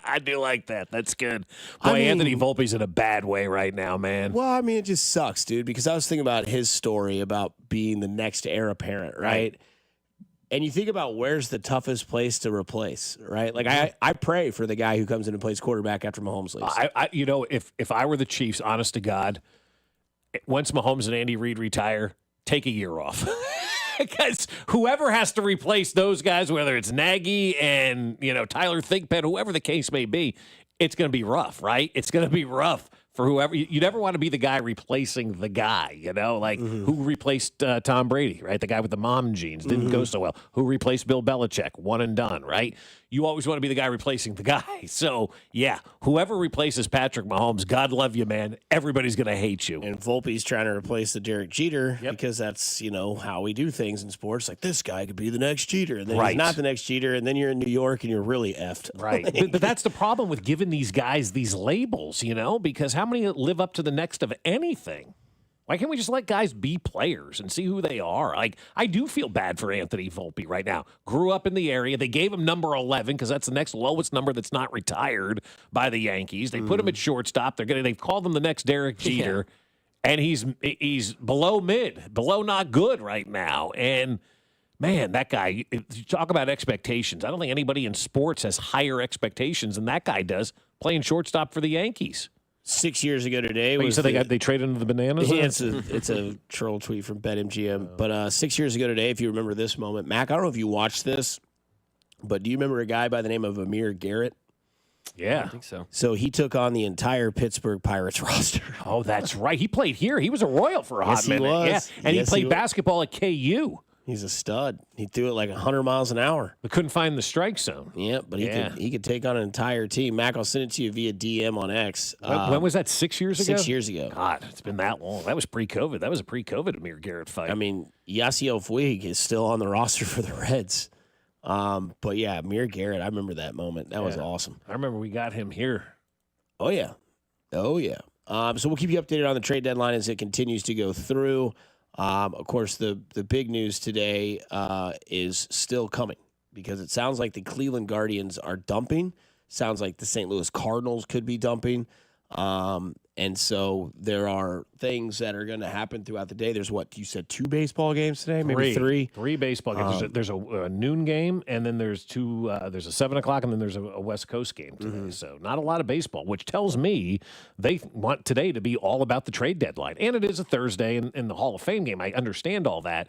I do like that. That's good. Boy, Anthony Volpe's in a bad way right now, man. Well, I mean, it just sucks, dude, because I was thinking about his story about being the next heir apparent, right? And you think about where's the toughest place to replace, right? Like I pray for the guy who comes in and plays quarterback after Mahomes leaves. If I were the Chiefs, honest to God, once Mahomes and Andy Reid retire, take a year off. Because whoever has to replace those guys, whether it's Nagy and Tyler Thigpen, whoever the case may be, it's going to be rough, right? It's going to be rough for whoever. You never want to be the guy replacing the guy, who replaced Tom Brady, right? The guy with the mom jeans didn't go so well. Who replaced Bill Belichick? One and done, right? You always want to be the guy replacing the guy. So, yeah, whoever replaces Patrick Mahomes, God love you, man. Everybody's going to hate you. And Volpe's trying to replace the Derek Jeter because that's, how we do things in sports. Like, this guy could be the next Jeter. And then he's not the next Jeter. And then you're in New York and you're really effed. Right. but that's the problem with giving these guys these labels, because how many live up to the next of anything? Why can't we just let guys be players and see who they are? Like, I do feel bad for Anthony Volpe right now. Grew up in the area. They gave him number 11 because that's the next lowest number that's not retired by the Yankees. They put him at shortstop. They've called him the next Derek Jeter, and he's below mid, below not good right now. And man, that guy, you talk about expectations. I don't think anybody in sports has higher expectations than that guy does playing shortstop for the Yankees. 6 years ago today. You said they traded into the Bananas? Yeah, it's a troll tweet from BetMGM. But 6 years ago today, if you remember this moment, Mac, I don't know if you watched this, but do you remember a guy by the name of Amir Garrett? Yeah. I think so. So he took on the entire Pittsburgh Pirates roster. Oh, that's right. He played here. He was a Royal for a hot minute. He was. Yeah. And he played basketball at KU. He's a stud. He threw it like 100 miles an hour. But couldn't find the strike zone. Yeah, but he could take on an entire team. Mac, I'll send it to you via DM on X. When was that, 6 years ago? 6 years ago. God, it's been that long. That was pre-COVID. That was a pre-COVID Amir Garrett fight. I mean, Yasiel Puig is still on the roster for the Reds. But yeah, Amir Garrett, I remember that moment. That was awesome. I remember we got him here. Oh, yeah. So we'll keep you updated on the trade deadline as it continues to go through. Of course, the big news today is still coming because it sounds like the Cleveland Guardians are dumping. Sounds like the St. Louis Cardinals could be dumping. And so there are things that are going to happen throughout the day. There's what you said, 2 baseball games today, maybe 3. 3 baseball games. There's a noon game, and then there's 2. There's a 7 o'clock, and then there's a West Coast game today. So not a lot of baseball, which tells me they want today to be all about the trade deadline. And it is a Thursday in the Hall of Fame game. I understand all that.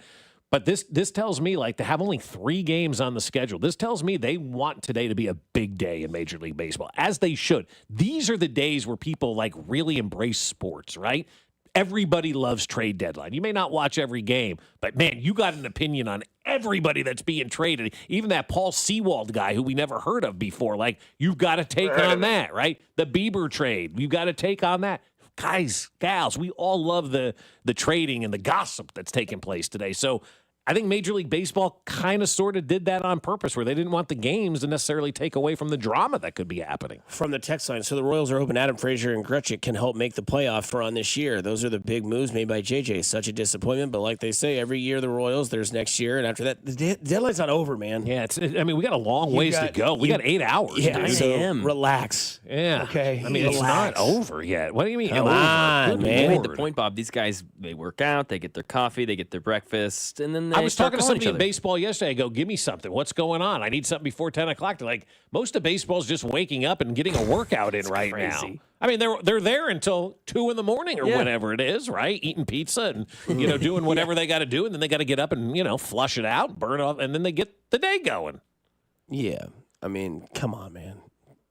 But this tells me, like, to have only 3 games on the schedule, this tells me they want today to be a big day in Major League Baseball, as they should. These are the days where people, like, really embrace sports, right? Everybody loves trade deadline. You may not watch every game, but, man, you got an opinion on everybody that's being traded. Even that Paul Sewald guy who we never heard of before. Like, you've got to take on that, right? The Bieber trade, you've got to take on that. Guys, gals, we all love the trading and the gossip that's taking place today. So I think Major League Baseball kind of sort of did that on purpose, where they didn't want the games to necessarily take away from the drama that could be happening. From the text line, so the Royals are hoping Adam Frazier and Gretchen can help make the playoff run this year. Those are the big moves made by JJ. Such a disappointment, but like they say, every year the Royals, there's next year, and after that, the deadline's not over, man. Yeah, we got a long ways to go. We got 8 hours. Yeah, dude. so relax. Yeah. Okay. I mean, it's not over yet. What do you mean? Come on, man. You made the point, Bob. These guys, they work out, they get their coffee, they get their breakfast, and then they I was start talking to calling somebody each in other. baseball yesterday. I go, give me something. What's going on? I need something before 10 o'clock. They're like, most of baseball's just waking up and getting a workout in right crazy. now. I mean, they're there until 2 in the morning or whenever it is, right? Eating pizza and, doing whatever they got to do. And then they got to get up and, flush it out, burn off, and then they get the day going. Yeah. I mean, come on, man.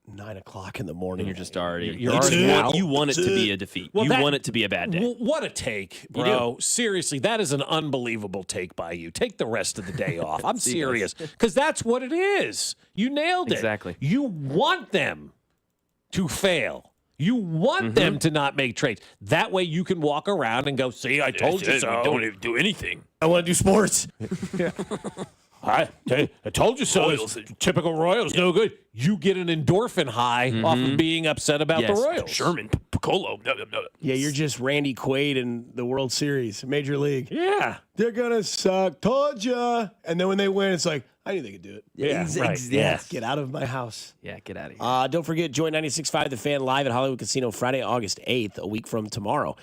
9 o'clock in the morning. You're just already. You're already out. You want it to be a defeat. Well, you want it to be a bad day. What a take, bro. Seriously, that is an unbelievable take by you. Take the rest of the day off. I'm serious. Because that's what it is. You nailed it. Exactly. You want them to fail. You want them to not make trades. That way you can walk around and go, see, I told you so. Don't even do anything. I want to do sports. I told you so. Typical Royals, no good. You get an endorphin high off of being upset about the Royals. Sherman, Piccolo. No. Yeah, you're just Randy Quaid in the World Series, Major League. Yeah. They're going to suck. Told ya. And then when they win, it's like, I knew they could do it. Yeah, right. Yes. Get out of my house. Yeah, get out of here. Don't forget, join 96.5 The Fan live at Hollywood Casino Friday, August 8th, a week from tomorrow.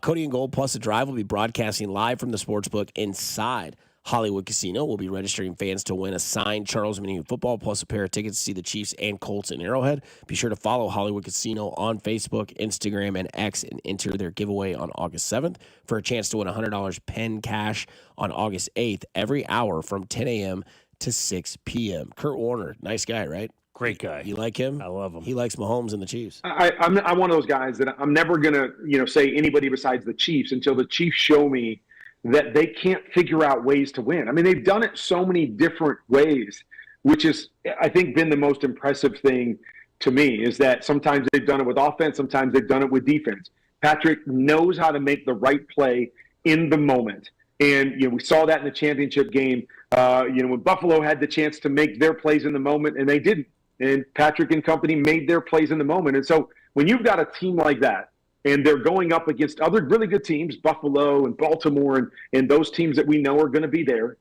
Cody and Gold plus The Drive will be broadcasting live from the sportsbook inside Hollywood Casino. We'll be registering fans to win a signed Charles Minnion football plus a pair of tickets to see the Chiefs and Colts in Arrowhead. Be sure to follow Hollywood Casino on Facebook, Instagram, and X and enter their giveaway on August 7th for a chance to win $100 pen cash on August 8th every hour from 10 a.m. to 6 p.m. Kurt Warner, nice guy, right? Great guy. You like him? I love him. He likes Mahomes and the Chiefs. I'm one of those guys that I'm never going to say anybody besides the Chiefs until the Chiefs show me that they can't figure out ways to win. I mean, they've done it so many different ways, which is, I think, been the most impressive thing to me, is that sometimes they've done it with offense, sometimes they've done it with defense. Patrick knows how to make the right play in the moment. And, we saw that in the championship game, when Buffalo had the chance to make their plays in the moment, and they didn't. And Patrick and company made their plays in the moment. And so when you've got a team like that, and they're going up against other really good teams, Buffalo and Baltimore and those teams that we know are going to be there,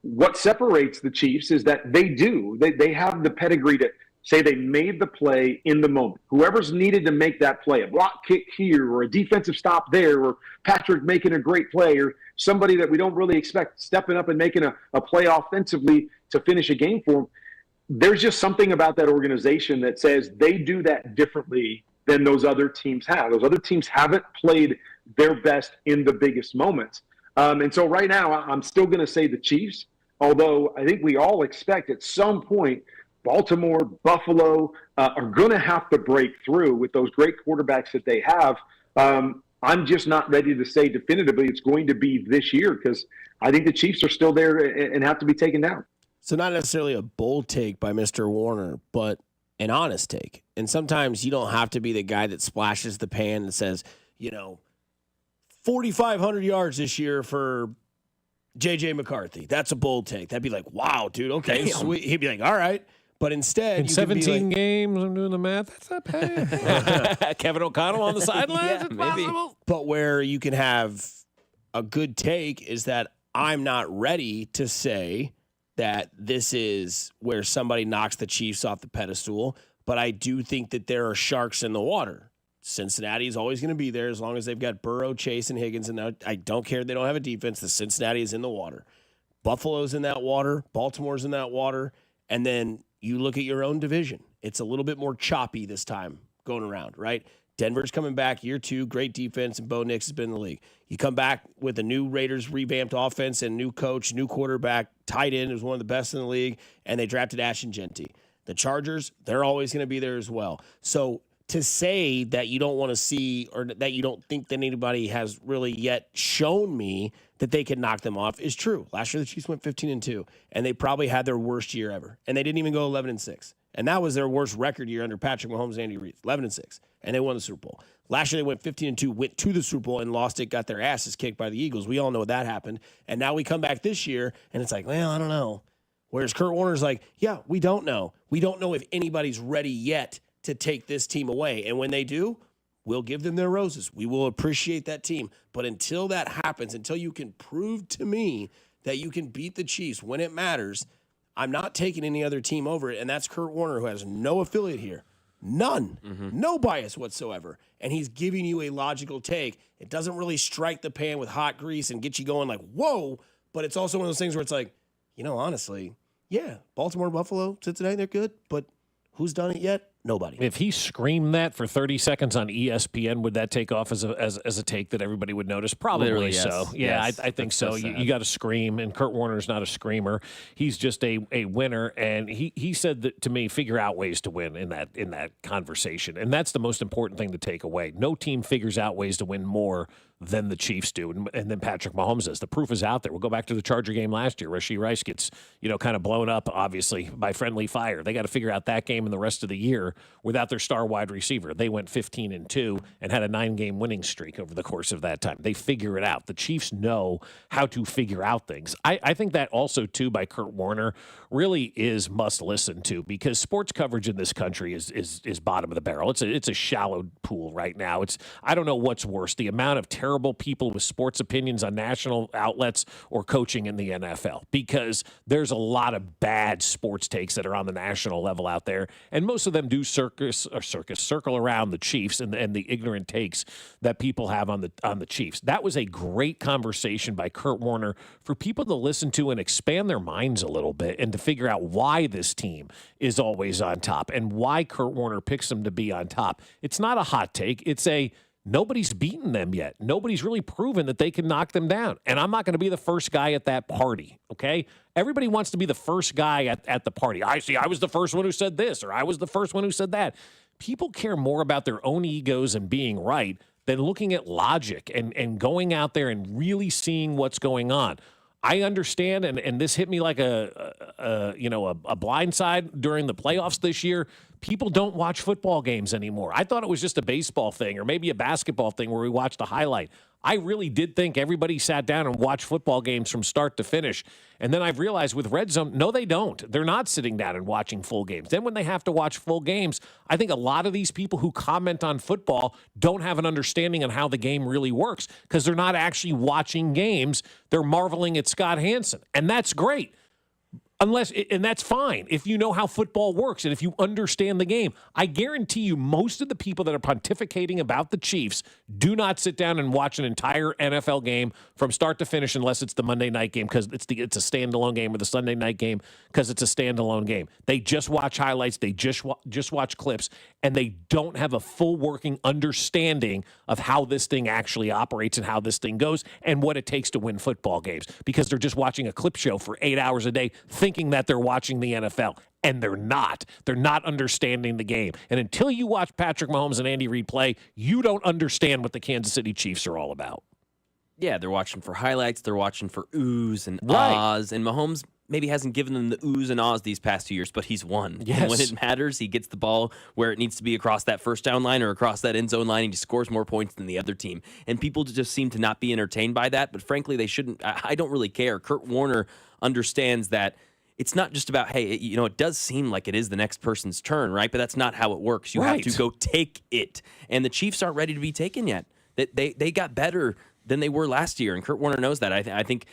what separates the Chiefs is that they have the pedigree to say they made the play in the moment. Whoever's needed to make that play, a block kick here or a defensive stop there, or Patrick making a great play, or somebody that we don't really expect stepping up and making a play offensively to finish a game for them, there's just something about that organization that says they do that differently than those other teams have. Those other teams haven't played their best in the biggest moments. And so right now, I'm still going to say the Chiefs, although I think we all expect at some point Baltimore, Buffalo are going to have to break through with those great quarterbacks that they have. I'm just not ready to say definitively it's going to be this year because I think the Chiefs are still there and have to be taken down. So not necessarily a bold take by Mr. Warner, but an honest take. And sometimes you don't have to be the guy that splashes the pan and says, 4,500 yards this year for J.J. McCarthy. That's a bold take. That'd be like, wow, dude, okay, sweet. He'd be like, all right. But instead, in 17 games, I'm doing the math. That's not bad. Kevin O'Connell on the sidelines. Yeah, maybe. But where you can have a good take is that I'm not ready to say that this is where somebody knocks the Chiefs off the pedestal, but I do think that there are sharks in the water. Cincinnati is always going to be there as long as they've got Burrow, Chase, and Higgins. And I don't care they don't have a defense. The Cincinnati is in the water. Buffalo's in that water. Baltimore's in that water. And then you look at your own division. It's a little bit more choppy this time going around, right? Denver's coming back year 2, great defense, and Bo Nix has been in the league. You come back with a new Raiders revamped offense and new coach, new quarterback, tight end, who's one of the best in the league, and they drafted Ashton Genty. The Chargers, they're always going to be there as well. So to say that you don't want to see or that you don't think that anybody has really yet shown me that they can knock them off is true. Last year the Chiefs went 15-2, and they probably had their worst year ever. And they didn't even go 11-6. And that was their worst record year under Patrick Mahomes and Andy Reid, 11-6. And they won the Super Bowl. Last year they went 15-2, went to the Super Bowl and lost it, got their asses kicked by the Eagles. We all know that happened. And now we come back this year, and it's like, well, I don't know. Whereas Kurt Warner's like, yeah, we don't know. We don't know if anybody's ready yet to take this team away. And when they do, we'll give them their roses. We will appreciate that team. But until that happens, until you can prove to me that you can beat the Chiefs when it matters, I'm not taking any other team over it. And that's Kurt Warner, who has no affiliate here. None. No bias whatsoever. And he's giving you a logical take. It doesn't really strike the pan with hot grease and get you going like, whoa. But it's also one of those things where it's like, honestly, yeah, Baltimore, Buffalo, Cincinnati, they're good. But who's done it yet? Nobody. If he screamed that for 30 seconds on ESPN, would that take off as a take that everybody would notice? Probably. Literally, yes. So. Yeah, yes. I think so. You got to scream, and Kurt Warner's not a screamer. He's just a winner, and he said that to me, figure out ways to win in that conversation, and that's the most important thing to take away. No team figures out ways to win more than the Chiefs do, and then Patrick Mahomes does. The proof is out there. We'll go back to the Charger game last year. Rashee Rice gets kind of blown up, obviously, by friendly fire. They got to figure out that game and the rest of the year without their star wide receiver. They went 15-2 and had a 9-game winning streak over the course of that time. They figure it out. The Chiefs know how to figure out things. I think that also, too, by Kurt Warner really is must listen to, because sports coverage in this country is bottom of the barrel. It's a shallow pool right now. I don't know what's worse, the amount of terrible people with sports opinions on national outlets or coaching in the NFL, because there's a lot of bad sports takes that are on the national level out there, and most of them do circle around the Chiefs and the ignorant takes that people have on the Chiefs. That was a great conversation by Kurt Warner for people to listen to and expand their minds a little bit and to figure out why this team is always on top and why Kurt Warner picks them to be on top. It's not a hot take. It's nobody's beaten them yet. Nobody's really proven that they can knock them down. And I'm not going to be the first guy at that party, okay? Everybody wants to be the first guy at the party. I was the first one who said this, or I was the first one who said that. People care more about their own egos and being right than looking at logic and going out there and really seeing what's going on. I understand, and this hit me like a blindside during the playoffs this year. People don't watch football games anymore. I thought it was just a baseball thing or maybe a basketball thing where we watched a highlight. I really did think everybody sat down and watched football games from start to finish. And then I've realized with Red Zone, no, they don't. They're not sitting down and watching full games. Then when they have to watch full games, I think a lot of these people who comment on football don't have an understanding on how the game really works because they're not actually watching games. They're marveling at Scott Hansen. And that's great. And that's fine if you know how football works and if you understand the game. I guarantee you most of the people that are pontificating about the Chiefs do not sit down and watch an entire NFL game from start to finish unless it's the Monday night game because it's a standalone game, or the Sunday night game because it's a standalone game. They just watch highlights, they just watch clips, and they don't have a full working understanding of how this thing actually operates and how this thing goes and what it takes to win football games, because they're just watching a clip show for 8 hours a day thinking thinking that they're watching the NFL, and they're not. They're not understanding the game. And until you watch Patrick Mahomes and Andy Reid play, you don't understand what the Kansas City Chiefs are all about. Yeah, they're watching for highlights. They're watching for oohs and Right. ahs. And Mahomes maybe hasn't given them the oohs and ahs these past 2 years, but he's won. Yes. And when it matters, he gets the ball where it needs to be across that first down line or across that end zone line, and he scores more points than the other team. And people just seem to not be entertained by that, but frankly, they shouldn't. I don't really care. Kurt Warner understands that it's not just about, hey, it does seem like it is the next person's turn, right? But that's not how it works. You have to go take it. And the Chiefs aren't ready to be taken yet. They got better than they were last year, and Kurt Warner knows that. I think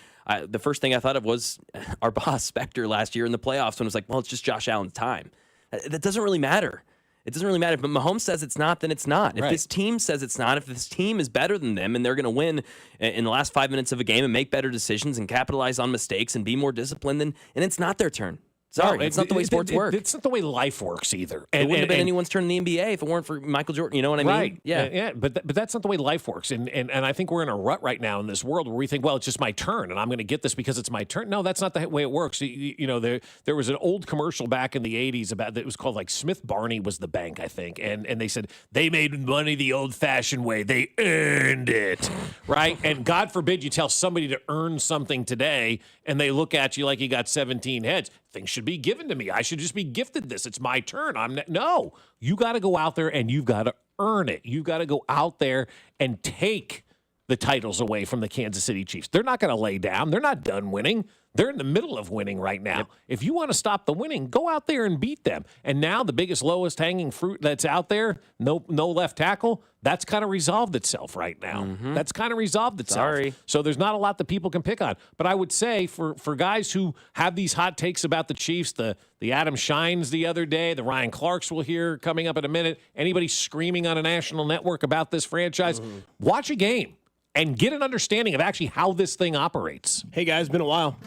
the first thing I thought of was our boss Spector last year in the playoffs when it was like, well, it's just Josh Allen's time. That doesn't really matter. It doesn't really matter. If Mahomes says it's not, then it's not. If this team says it's not, if this team is better than them and they're going to win in the last 5 minutes of a game and make better decisions and capitalize on mistakes and be more disciplined, and it's not their turn. Sorry, No, it's not the way sports work. It's not the way life works either. It wouldn't have been anyone's turn in the NBA if it weren't for Michael Jordan. You know what I mean? Right. Yeah. But that's not the way life works. And I think we're in a rut right now in this world where we think, well, it's just my turn and I'm going to get this because it's my turn. No, that's not the way it works. There was an old commercial back in the 80s about that. It was called like Smith Barney was the bank, I think. And they said they made money the old fashioned way. They earned it. Right. And God forbid you tell somebody to earn something today and they look at you like you got 17 heads. Things should be given to me. I should just be gifted this. It's my turn. No, you got to go out there and you've got to earn it. You've got to go out there and take the titles away from the Kansas City Chiefs. They're not going to lay down. They're not done winning. They're in the middle of winning right now. Yep. If you want to stop the winning, go out there and beat them. And now the biggest, lowest hanging fruit that's out there, no left tackle, that's kind of resolved itself right now. Mm-hmm. That's kind of resolved itself. Sorry. So there's not a lot that people can pick on. But I would say for guys who have these hot takes about the Chiefs, the Adam Shines the other day, the Ryan Clarks we'll hear coming up in a minute, anybody screaming on a national network about this franchise, watch a game and get an understanding of actually how this thing operates. Hey, guys, been a while.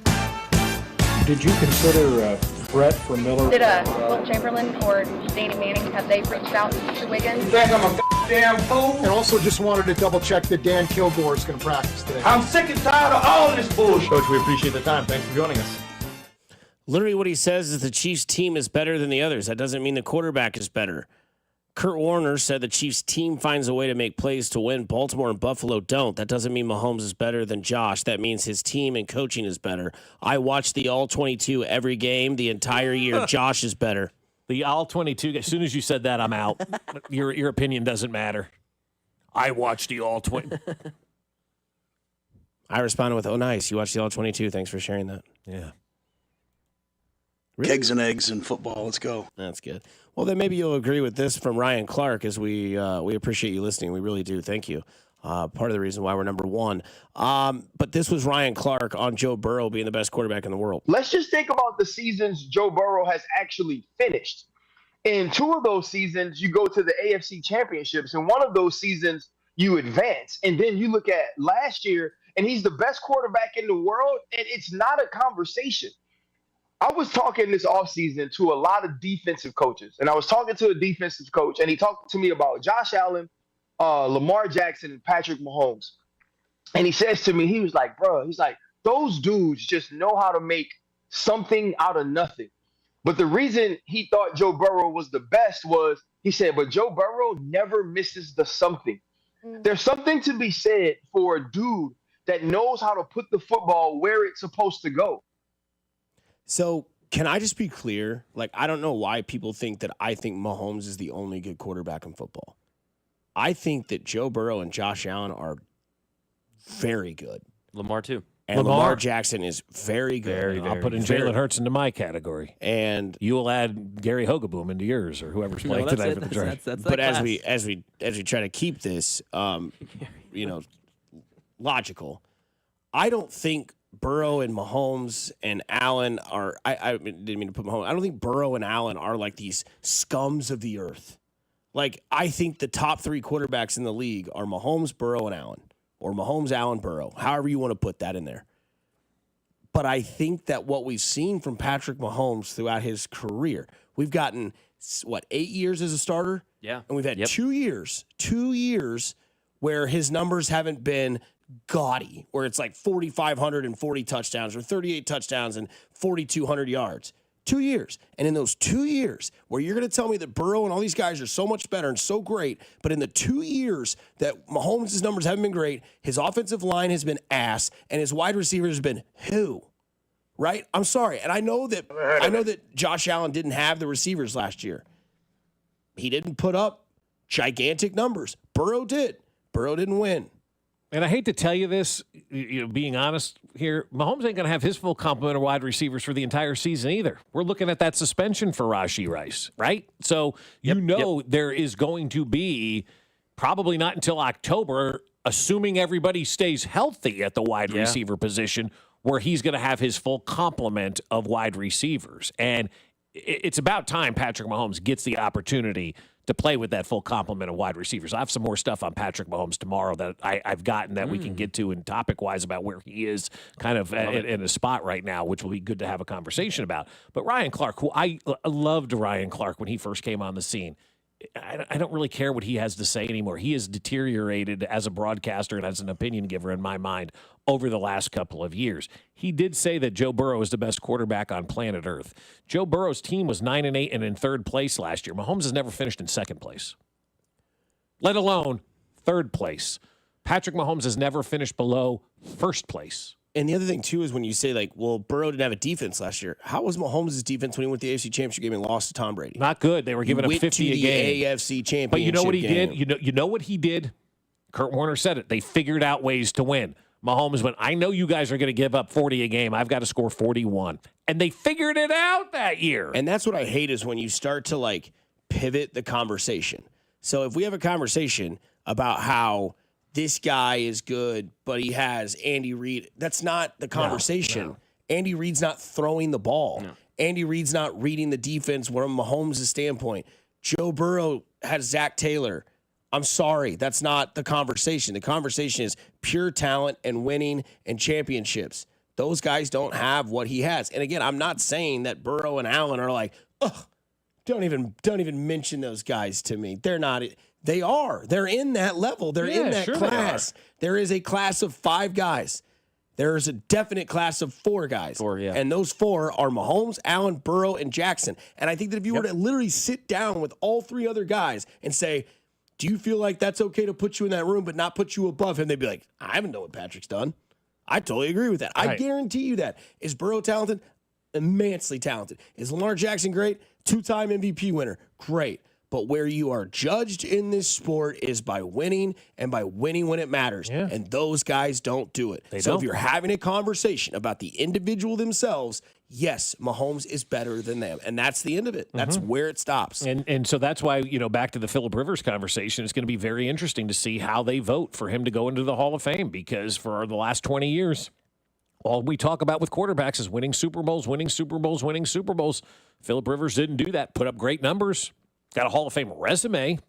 Did you consider Brett for Miller? Did Will Chamberlain or Danny Manning, have they reached out to Wiggins? You think I'm a damn fool? And also just wanted to double check that Dan Kilgore is going to practice today. I'm sick and tired of all this bullshit. Coach, we appreciate the time. Thanks for joining us. Literally what he says is the Chiefs team is better than the others. That doesn't mean the quarterback is better. Kurt Warner said the Chiefs team finds a way to make plays to win. Baltimore and Buffalo don't. That doesn't mean Mahomes is better than Josh. That means his team and coaching is better. I watch the All-22 every game the entire year. Josh is better. The All-22, as soon as you said that, I'm out. Your opinion doesn't matter. I watch the All-20. I responded with, oh, nice. You watch the All-22. Thanks for sharing that. Yeah. Really? Kegs and eggs in football. Let's go. That's good. Well, then maybe you'll agree with this from Ryan Clark, as we appreciate you listening. We really do. Thank you. Part of the reason why we're number one. But this was Ryan Clark on Joe Burrow being the best quarterback in the world. Let's just think about the seasons Joe Burrow has actually finished. In 2 of those seasons, you go to the AFC Championships, and 1 of those seasons you advance. And then you look at last year, and he's the best quarterback in the world, and it's not a conversation. I was talking this offseason to a lot of defensive coaches, and I was talking to a defensive coach, and he talked to me about Josh Allen, Lamar Jackson, and Patrick Mahomes. And he says to me, he was like, bro, he's like, those dudes just know how to make something out of nothing. But the reason he thought Joe Burrow was the best was, he said, but Joe Burrow never misses the something. There's something to be said for a dude that knows how to put the football where it's supposed to go. So can I just be clear? Like, I don't know why people think that I think Mahomes is the only good quarterback in football. I think that Joe Burrow and Josh Allen are very good. Lamar, too. And Lamar Jackson is very good. Very. I'll put in Jalen Hurts into my category. And you will add Gary Hogeboom into yours or whoever's playing tonight for the draft. But as we try to keep this, logical, I don't think Burrow and Mahomes and Allen are. I didn't mean to put Mahomes. I don't think Burrow and Allen are like these scums of the earth. Like, I think the top 3 quarterbacks in the league are Mahomes, Burrow, and Allen, or Mahomes, Allen, Burrow. However you want to put that in there. But I think that what we've seen from Patrick Mahomes throughout his career, we've gotten 8 years as a starter. Yeah, and we've had 2 years where his numbers haven't been gaudy, where it's like 4,540 touchdowns or 38 touchdowns and 4,200 yards. 2 years. And in those 2 years where you're going to tell me that Burrow and all these guys are so much better and so great, but in the 2 years that Mahomes' numbers haven't been great, his offensive line has been ass, and his wide receiver has been who? Right? I'm sorry. And I know that Josh Allen didn't have the receivers last year. He didn't put up gigantic numbers. Burrow did. Burrow didn't win. And I hate to tell you this, being honest here, Mahomes ain't going to have his full complement of wide receivers for the entire season either. We're looking at that suspension for Rashee Rice, right? So there is going to be probably not until October, assuming everybody stays healthy at the wide receiver position, where he's going to have his full complement of wide receivers. And it's about time Patrick Mahomes gets the opportunity to play with that full complement of wide receivers. I have some more stuff on Patrick Mahomes tomorrow that I've gotten that we can get to in topic-wise about where he is kind of in a spot right now, which will be good to have a conversation about. But Ryan Clark, who I loved Ryan Clark when he first came on the scene, I don't really care what he has to say anymore. He has deteriorated as a broadcaster and as an opinion giver in my mind over the last couple of years. He did say that Joe Burrow is the best quarterback on planet Earth. Joe Burrow's team was 9-8 and in third place last year. Mahomes has never finished in second place, let alone third place. Patrick Mahomes has never finished below first place. And the other thing, too, is when you say, like, well, Burrow didn't have a defense last year. How was Mahomes' defense when he went to the AFC Championship game and lost to Tom Brady? Not good. They were giving up 50 a game. AFC Championship But you know what he game. did? You know what he did? Kurt Warner said it. They figured out ways to win. Mahomes went, I know you guys are going to give up 40 a game. I've got to score 41. And they figured it out that year. And that's what I hate is when you start to, like, pivot the conversation. So if we have a conversation about how this guy is good, but he has Andy Reid, that's not the conversation. No. Andy Reid's not throwing the ball. No. Andy Reid's not reading the defense from Mahomes' standpoint. Joe Burrow has Zach Taylor. I'm sorry, that's not the conversation. The conversation is pure talent and winning and championships. Those guys don't have what he has. And again, I'm not saying that Burrow and Allen are like, ugh, don't even mention those guys to me. They're not. They are. They're in that level. They're in that class. There is a class of 5 guys. There is a definite class of 4 guys. 4, yeah. And those 4 are Mahomes, Allen, Burrow, and Jackson. And I think that if you were to literally sit down with all 3 other guys and say, do you feel like that's okay to put you in that room but not put you above him? They'd be like, I haven't know what Patrick's done. I totally agree with that. Right. I guarantee you that. Is Burrow talented? Immensely talented. Is Lamar Jackson great? 2-time MVP winner. Great. But where you are judged in this sport is by winning and by winning when it matters. Yeah. And those guys don't do it. If you're having a conversation about the individual themselves, yes, Mahomes is better than them. And that's the end of it. That's where it stops. And so that's why, back to the Phillip Rivers conversation, it's going to be very interesting to see how they vote for him to go into the Hall of Fame, because for the last 20 years, all we talk about with quarterbacks is winning Super Bowls, winning Super Bowls, winning Super Bowls. Phillip Rivers didn't do that, put up great numbers. Got a Hall of Fame resume,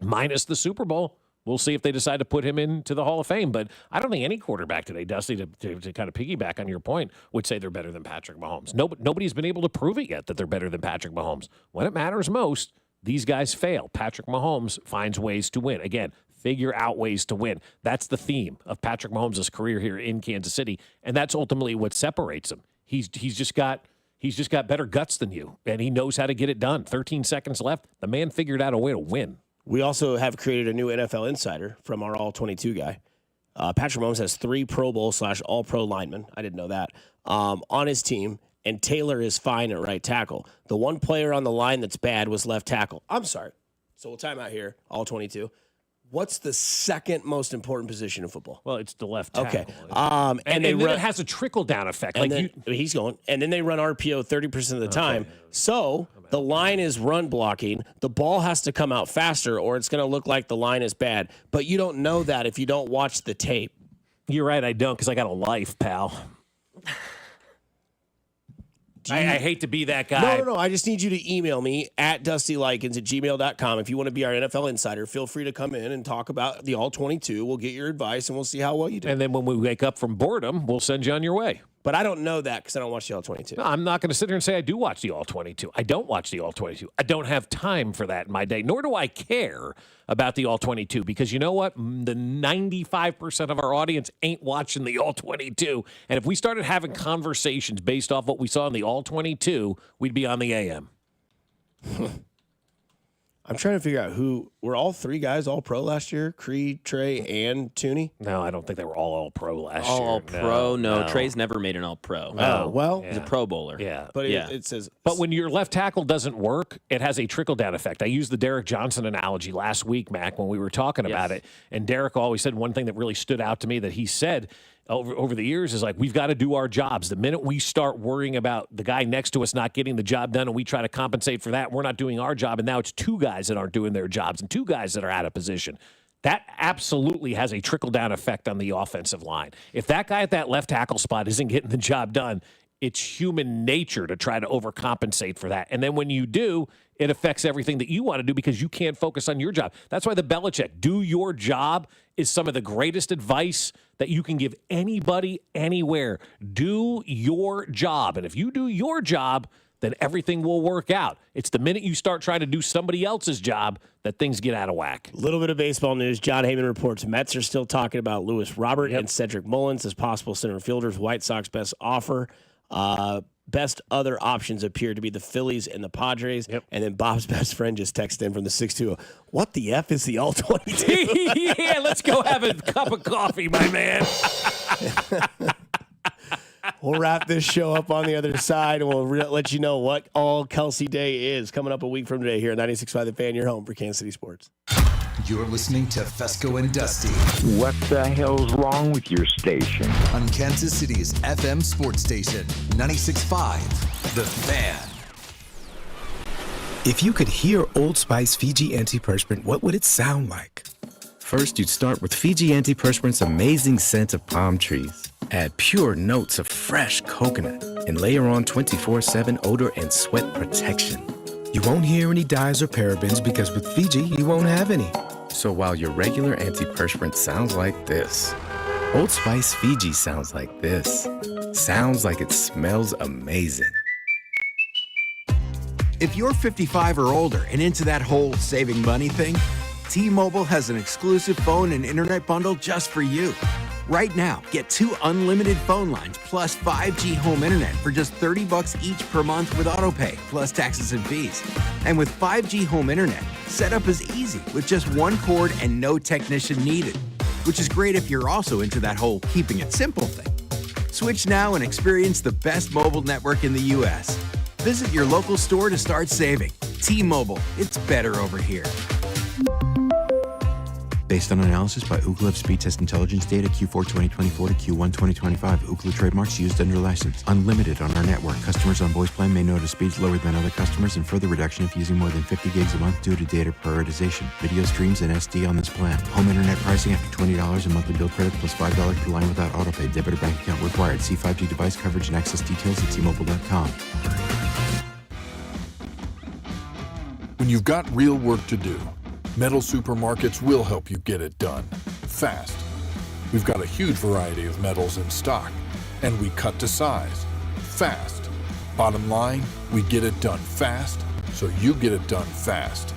minus the Super Bowl. We'll see if they decide to put him into the Hall of Fame. But I don't think any quarterback today, Dusty, to kind of piggyback on your point, would say they're better than Patrick Mahomes. Nobody's been able to prove it yet that they're better than Patrick Mahomes. When it matters most, these guys fail. Patrick Mahomes finds ways to win. Again, figure out ways to win. That's the theme of Patrick Mahomes' career here in Kansas City, and that's ultimately what separates him. He's just got better guts than you, and he knows how to get it done. 13 seconds left. The man figured out a way to win. We also have created a new NFL insider from our All-22 guy. Patrick Mahomes has 3 Pro Bowl / All-Pro linemen. I didn't know that. On his team, and Taylor is fine at right tackle. The one player on the line that's bad was left tackle. I'm sorry. So we'll time out here, All-22. What's the second most important position in football? Well, it's the left tackle. Okay. And then it has a trickle-down effect. He's going. And then they run RPO 30% of the time. So the line is run blocking. The ball has to come out faster, or it's going to look like the line is bad. But you don't know that if you don't watch the tape. You're right, I don't, because I got a life, pal. I hate to be that guy. No. I just need you to email me at dustylikens@gmail.com. If you want to be our NFL insider, feel free to come in and talk about the All-22. We'll get your advice, and we'll see how well you do. And then when we wake up from boredom, we'll send you on your way. But I don't know that because I don't watch the All-22. No, I'm not going to sit here and say I do watch the All-22. I don't watch the All-22. I don't have time for that in my day, nor do I care about the All-22 because you know what? The 95% of our audience ain't watching the All-22. And if we started having conversations based off what we saw in the All-22, we'd be on the AM. I'm trying to figure out who were all three guys all pro last year, Creed, Trey, and Tooney. No, I don't think they were all pro last year. All pro? No, Trey's never made an all pro. Oh, well. He's a pro bowler. Yeah. But it says. But when your left tackle doesn't work, it has a trickle-down effect. I used the Derek Johnson analogy last week, Mac, when we were talking about it. And Derek always said one thing that really stood out to me that he said over the years is like, we've got to do our jobs. The minute we start worrying about the guy next to us not getting the job done and we try to compensate for that, we're not doing our job. And now it's two guys that aren't doing their jobs and two guys that are out of position. That absolutely has a trickle-down effect on the offensive line. If that guy at that left tackle spot isn't getting the job done, it's human nature to try to overcompensate for that. And then when you do, it affects everything that you want to do because you can't focus on your job. That's why the Belichick, do your job, is some of the greatest advice that you can give anybody anywhere. Do your job. And if you do your job, then everything will work out. It's the minute you start trying to do somebody else's job that things get out of whack. A little bit of baseball news. John Heyman reports Mets are still talking about Lewis Robert and Cedric Mullins as possible center fielders. White Sox best offer. Best other options appear to be the Phillies and the Padres. And then Bob's best friend just texted in from the 620. What the F is the All-22? Yeah, let's go have a cup of coffee, my man. We'll wrap this show up on the other side, and we'll let you know what all Kelsey Day is coming up a week from today here at 96.5 The Fan, your home for Kansas City sports. You're listening to Fescoe and Dusty. What the hell's wrong with your station? On Kansas City's FM sports station, 96.5 The Fan. If you could hear Old Spice Fiji Antiperspirant, what would it sound like? First, you'd start with Fiji Antiperspirant's amazing scent of palm trees. Add pure notes of fresh coconut and layer on 24/7 odor and sweat protection. You won't hear any dyes or parabens because with Fiji, you won't have any. So while your regular antiperspirant sounds like this, Old Spice Fiji sounds like this. Sounds like it smells amazing. If you're 55 or older and into that whole saving money thing, T-Mobile has an exclusive phone and internet bundle just for you. Right now, get 2 unlimited phone lines plus 5G home internet for just $30 each per month with AutoPay, plus taxes and fees. And with 5G home internet, setup is easy with just one cord and no technician needed, which is great if you're also into that whole keeping it simple thing. Switch now and experience the best mobile network in the U.S. Visit your local store to start saving. T-Mobile, it's better over here. Based on analysis by Ookla of speed test intelligence data Q4 2024 to Q1 2025. Ookla trademarks used under license. Unlimited on our network. Customers on voice plan may notice speeds lower than other customers and further reduction if using more than 50 gigs a month due to data prioritization. Video streams and SD on this plan. Home internet pricing after $20 and monthly bill credit plus $5 per line without autopay. Debit or bank account required. See 5G device coverage and access details at T-Mobile.com. When you've got real work to do, Metal Supermarkets will help you get it done, fast. We've got a huge variety of metals in stock, and we cut to size, fast. Bottom line, we get it done fast, so you get it done fast.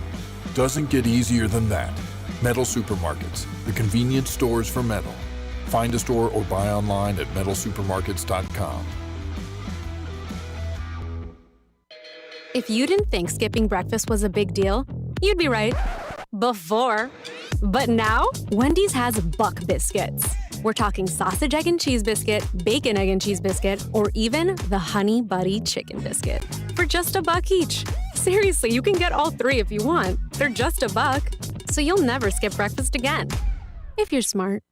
Doesn't get easier than that. Metal Supermarkets, the convenience stores for metal. Find a store or buy online at metalsupermarkets.com. If you didn't think skipping breakfast was a big deal, you'd be right. Before. But now, Wendy's has Buck Biscuits. We're talking sausage, egg, and cheese biscuit, bacon, egg, and cheese biscuit, or even the Honey Buddy Chicken Biscuit. For just $1 each. Seriously, you can get all 3 if you want. They're just $1, so you'll never skip breakfast again. If you're smart.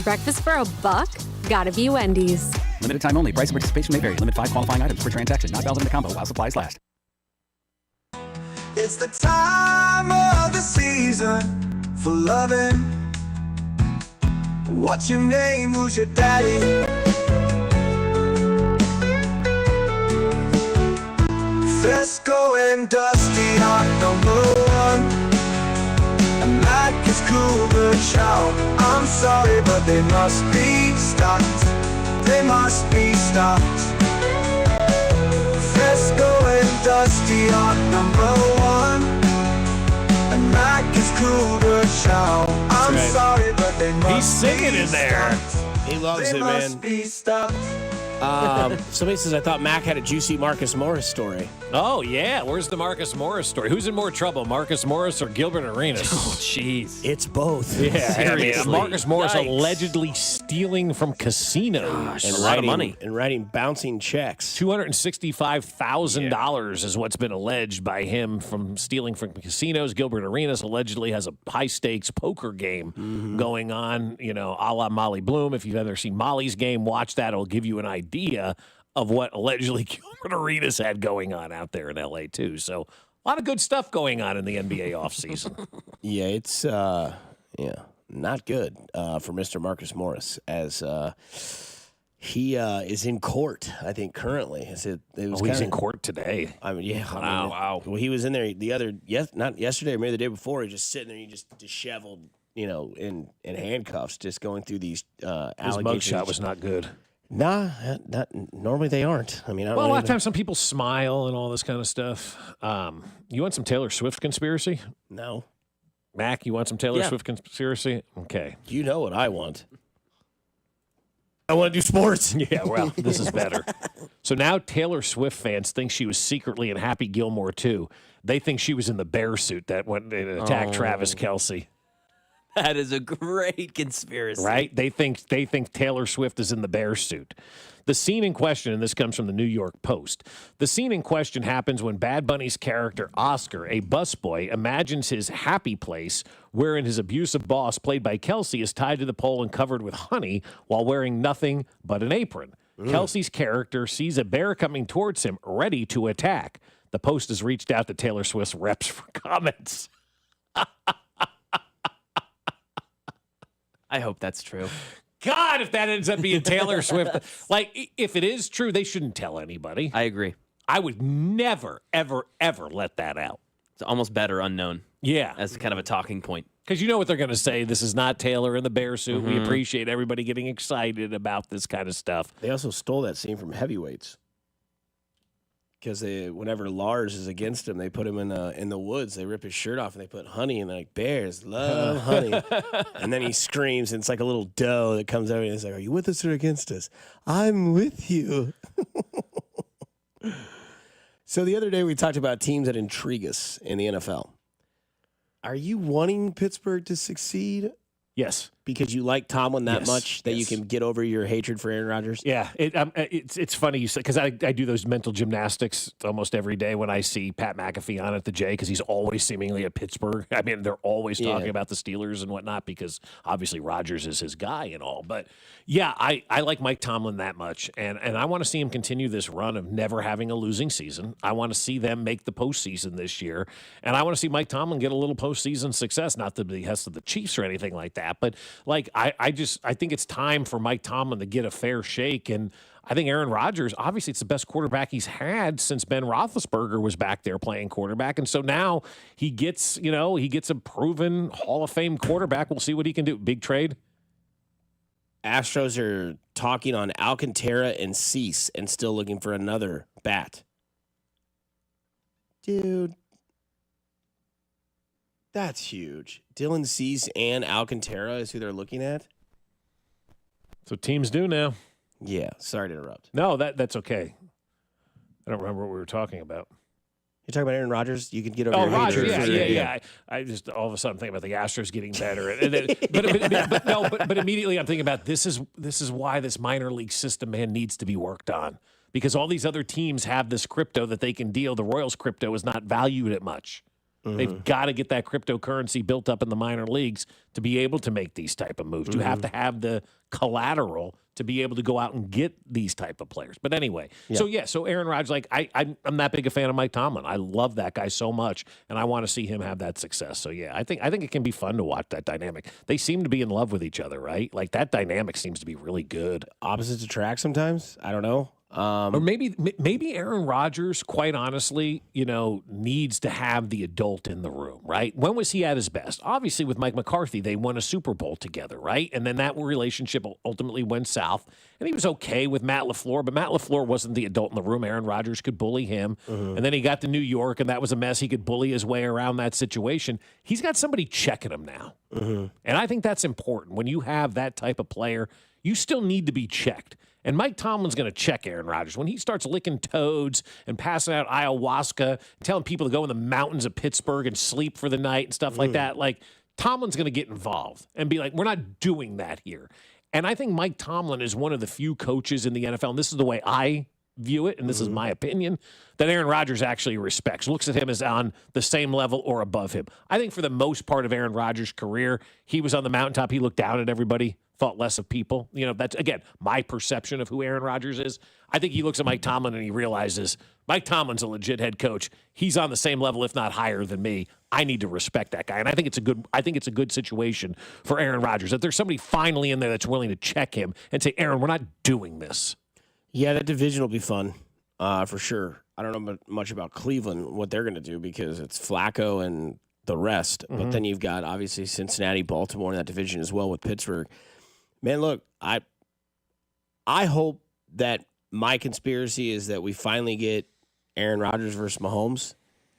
Breakfast for $1? Gotta be Wendy's. Limited time only. Price and participation may vary. Limit 5 qualifying items per transaction. Not valid in a combo while supplies last. It's the time of the season for loving. What's your name? Who's your daddy? Fescoe and Dusty are #1. And Mac is cool, but I'm sorry, but they must be stopped. They must be stopped. stopped. Fescoe and Dusty are #1. And Mac is cool to shout. I'm right. sorry, but they must He's singing be in there. stopped. He loves They it, must man. be stopped. Somebody says, I thought Mac had a juicy Marcus Morris story. Oh, yeah. Where's the Marcus Morris story? Who's in more trouble, Marcus Morris or Gilbert Arenas? Oh, jeez. It's both. Yeah, I mean, Seriously. Marcus Morris Yikes. allegedly stealing from casinos. And a lot of money. And writing bouncing checks. $265,000 is what's been alleged by him from stealing from casinos. Gilbert Arenas allegedly has a high-stakes poker game going on, a la Molly Bloom. If you've ever seen Molly's game, watch that. It'll give you an idea of what allegedly Gilbert Arenas had going on out there in L.A., too. So a lot of good stuff going on in the NBA offseason. Yeah, it's not good for Mr. Marcus Morris as he is in court, I think, currently. It was he's in court today. I mean, yeah. Wow. Well, he was in there not yesterday or maybe the day before. He just sitting there, he just disheveled, in handcuffs, just going through these His allegations. mugshot was not good. Nah, not normally they aren't. I mean, I don't Well, a know lot of times some people smile and all this kind of stuff. You want some Taylor Swift conspiracy? No. Mac, you want some Taylor Yeah. Swift conspiracy? Okay. You know what I want. I want to do sports. Yeah, well, this is better. So now Taylor Swift fans think she was secretly in Happy Gilmore too. They think she was in the bear suit that went and attacked Travis Kelce. That is a great conspiracy. Right? They think Taylor Swift is in the bear suit. The scene in question, and this comes from the New York Post, the scene in question happens when Bad Bunny's character Oscar, a busboy, imagines his happy place wherein his abusive boss, played by Kelce, is tied to the pole and covered with honey while wearing nothing but an apron. Kelce's character sees a bear coming towards him, ready to attack. The Post has reached out to Taylor Swift's reps for comments. I hope that's true. God, if that ends up being Taylor Swift. If it is true, they shouldn't tell anybody. I agree. I would never, ever, ever let that out. It's almost better unknown. Yeah. As kind of a talking point. Because you know what they're going to say. This is not Taylor in the bear suit. We appreciate everybody getting excited about this kind of stuff. They also stole that scene from Heavyweights. Because whenever Lars is against him, they put him in the woods. They rip his shirt off and they put honey and they're like, bears love honey. And then he screams and it's like a little doe that comes over and he's like, are you with us or against us? I'm with you. So the other day we talked about teams that intrigue us in the NFL. Are you wanting Pittsburgh to succeed? Yes. Because you like Tomlin that Yes, much that you can get over your hatred for Aaron Rodgers? Yeah, it's funny you say, because I do those mental gymnastics almost every day when I see Pat McAfee on at the J, because he's always seemingly at Pittsburgh. I mean, they're always talking about the Steelers and whatnot, because obviously Rodgers is his guy and all. But yeah, I like Mike Tomlin that much, and I want to see him continue this run of never having a losing season. I want to see them make the postseason this year, and I want to see Mike Tomlin get a little postseason success, not to the behest of the Chiefs or anything like that, but I think it's time for Mike Tomlin to get a fair shake. And I think Aaron Rodgers, obviously it's the best quarterback he's had since Ben Roethlisberger was back there playing quarterback. And so now he gets a proven Hall of Fame quarterback. We'll see what he can do. Big trade. Astros are talking on Alcantara and Cease and still looking for another bat. Dude. That's huge. Dylan Cease and Alcantara is who they're looking at. So teams do now. Yeah. Sorry to interrupt. No, that's okay. I don't remember what we were talking about. You're talking about Aaron Rodgers? You can get over your Rodgers, hatred. yeah. I just all of a sudden think about the Astros getting better, but immediately I'm thinking about this is why this minor league system, man, needs to be worked on, because all these other teams have this crypto that they can deal. The Royals crypto is not valued at much. They've got to get that cryptocurrency built up in the minor leagues to be able to make these type of moves. You have to have the collateral to be able to go out and get these type of players. But anyway, so Aaron Rodgers, I'm that big a fan of Mike Tomlin. I love that guy so much, and I want to see him have that success. So yeah, I think it can be fun to watch that dynamic. They seem to be in love with each other, right? Like that dynamic seems to be really good. Opposites attract sometimes. I don't know. Or maybe Aaron Rodgers, quite honestly, needs to have the adult in the room, right? When was he at his best? Obviously, with Mike McCarthy, they won a Super Bowl together, right? And then that relationship ultimately went south. And he was okay with Matt LaFleur, but Matt LaFleur wasn't the adult in the room. Aaron Rodgers could bully him. And then he got to New York, and that was a mess. He could bully his way around that situation. He's got somebody checking him now. And I think that's important. When you have that type of player, you still need to be checked. And Mike Tomlin's going to check Aaron Rodgers. When he starts licking toads and passing out ayahuasca, telling people to go in the mountains of Pittsburgh and sleep for the night and stuff like that, Tomlin's going to get involved and be like, we're not doing that here. And I think Mike Tomlin is one of the few coaches in the NFL, and this is the way I view it, and this is my opinion, that Aaron Rodgers actually respects, looks at him as on the same level or above him. I think for the most part of Aaron Rodgers' career, he was on the mountaintop. He looked down at everybody, thought less of people. That's, again, my perception of who Aaron Rodgers is. I think he looks at Mike Tomlin and he realizes Mike Tomlin's a legit head coach. He's on the same level, if not higher than me. I need to respect that guy. And I think it's a good situation for Aaron Rodgers, that there's somebody finally in there that's willing to check him and say, Aaron, we're not doing this. Yeah, that division will be fun, for sure. I don't know much about Cleveland, what they're going to do, because it's Flacco and the rest. But then you've got, obviously, Cincinnati, Baltimore in that division as well with Pittsburgh. Man, look, I hope that my conspiracy is that we finally get Aaron Rodgers versus Mahomes.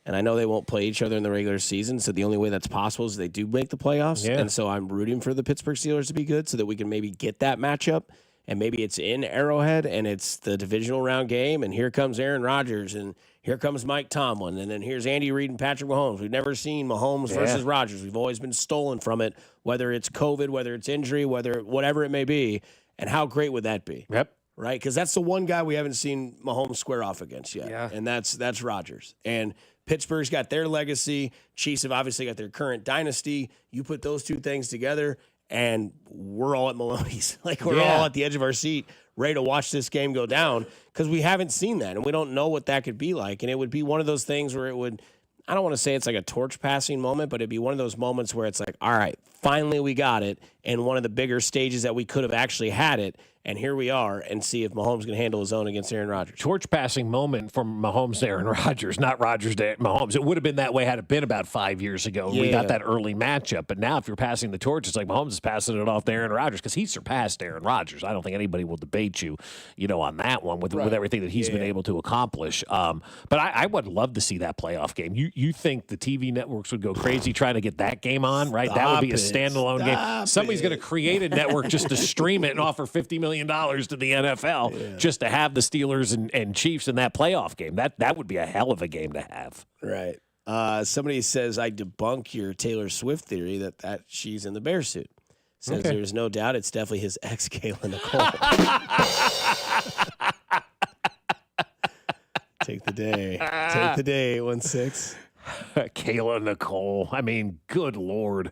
And I know they won't play each other in the regular season, so the only way that's possible is they do make the playoffs. Yeah. And so I'm rooting for the Pittsburgh Steelers to be good so that we can maybe get that matchup. And maybe it's in Arrowhead, and it's the divisional round game, and here comes Aaron Rodgers, and here comes Mike Tomlin, and then here's Andy Reid and Patrick Mahomes. We've never seen Mahomes versus Rodgers. We've always been stolen from it, whether it's COVID, whether it's injury, whatever it may be. And how great would that be? Yep. Right? Because that's the one guy we haven't seen Mahomes square off against yet, and that's Rodgers. And Pittsburgh's got their legacy. Chiefs have obviously got their current dynasty. You put those two things together, and we're all at Maloney's. We're all at the edge of our seat, ready to watch this game go down, because we haven't seen that, and we don't know what that could be like. And it would be one of those things where it would, I don't want to say it's like a torch passing moment, but it'd be one of those moments where it's like, all right, finally we got it, and one of the bigger stages that we could have actually had it. And here we are, and see if Mahomes can handle his own against Aaron Rodgers. Torch passing moment from Mahomes to Aaron Rodgers, not Rodgers to Mahomes. It would have been that way had it been about 5 years ago. We got that early matchup. But now if you're passing the torch, it's like Mahomes is passing it off to Aaron Rodgers because he surpassed Aaron Rodgers. I don't think anybody will debate you, on that one with everything that he's been able to accomplish. But I would love to see that playoff game. You think the TV networks would go crazy trying to get that game on, right? That would be a standalone game. Somebody's going to create a network just to stream it and offer $50 million to the NFL just to have the Steelers and Chiefs in that playoff game. That would be a hell of a game to have. Right. Somebody says, I debunk your Taylor Swift theory that she's in the bear suit. Says there's no doubt it's definitely his ex, Kayla Nicole. Take the day. Take the day, 816. Kayla Nicole. I mean, good Lord.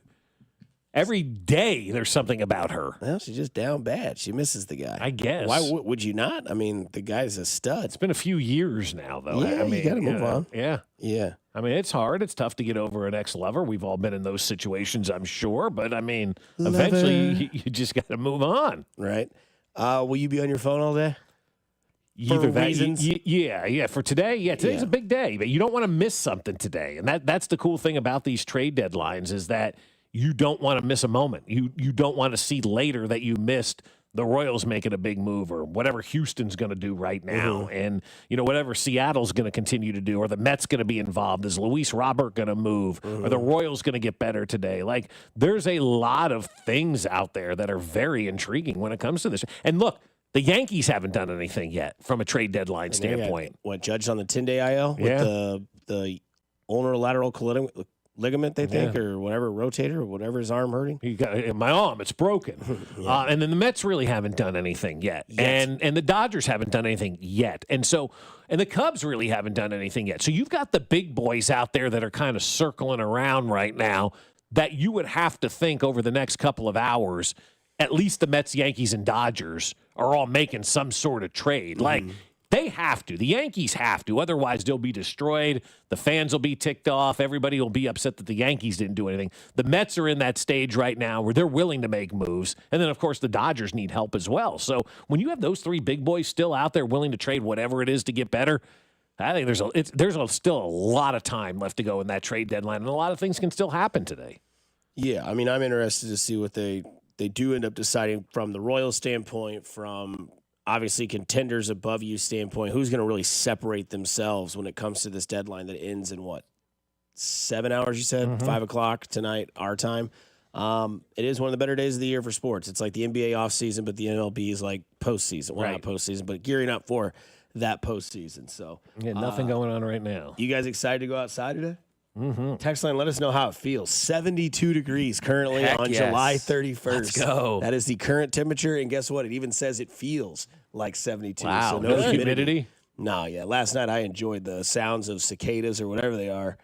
Every day there's something about her. Well, she's just down bad. She misses the guy. I guess. Why would you not? I mean, the guy's a stud. It's been a few years now, though. Yeah, I mean, you got to move on. Yeah. Yeah. I mean, it's hard. It's tough to get over an ex-lover. We've all been in those situations, I'm sure. But, I mean, eventually you just got to move on. Right. Will you be on your phone all day? Either that, reasons? Yeah. For today, today's a big day. But you don't want to miss something today. And that's the cool thing about these trade deadlines is that you don't want to miss a moment. You don't want to see later that you missed the Royals making a big move or whatever Houston's going to do right now. And, whatever Seattle's going to continue to do or the Mets going to be involved. Is Luis Robert going to move? Or the Royals going to get better today? There's a lot of things out there that are very intriguing when it comes to this. And look, the Yankees haven't done anything yet from a trade deadline standpoint. Judged on the 10-day IL with the ulnar lateral ligament, they think, or whatever, rotator, or whatever his arm hurting. You got my arm; it's broken. And then the Mets really haven't done anything yet, and the Dodgers haven't done anything yet, and the Cubs really haven't done anything yet. So you've got the big boys out there that are kind of circling around right now that you would have to think over the next couple of hours. At least the Mets, Yankees, and Dodgers are all making some sort of trade. They They have to. The Yankees have to. Otherwise, they'll be destroyed. The fans will be ticked off. Everybody will be upset that the Yankees didn't do anything. The Mets are in that stage right now where they're willing to make moves. And then, of course, the Dodgers need help as well. So when you have those three big boys still out there willing to trade whatever it is to get better, I think there's still a lot of time left to go in that trade deadline, and a lot of things can still happen today. Yeah, I mean, I'm interested to see what they do end up deciding from the Royals standpoint, from obviously contenders above you standpoint, who's going to really separate themselves when it comes to this deadline that ends in 7 hours, you said? 5 o'clock tonight, our time. It is one of the better days of the year for sports. It's like the NBA offseason, but the MLB is like postseason. Well, not postseason, but gearing up for that postseason. So nothing going on right now. You guys excited to go outside today? Text line, let us know how it feels. 72 degrees currently on July 31st. Let's go. That is the current temperature, and guess what? It even says it feels like 72. Wow, so no humidity? No, yeah. Last night I enjoyed the sounds of cicadas or whatever they are,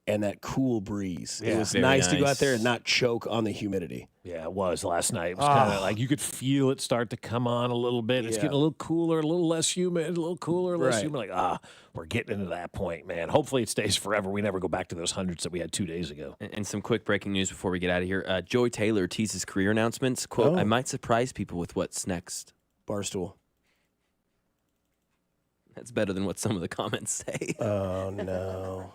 and that cool breeze. Yeah, it was very nice to go nice. out there and not choke on the humidity. Yeah, it was last night. It was kind of like you could feel it start to come on a little bit. It's Yeah. getting a little cooler, a little less humid, a little cooler, less Right. humid. Like, we're getting into that point, man. Hopefully it stays forever. We never go back to those hundreds that we had 2 days ago. And some quick breaking news before we get out of here. Joey Taylor teases career announcements. Quote, I might surprise people with what's next. Barstool. That's better than what some of the comments say. Oh, no.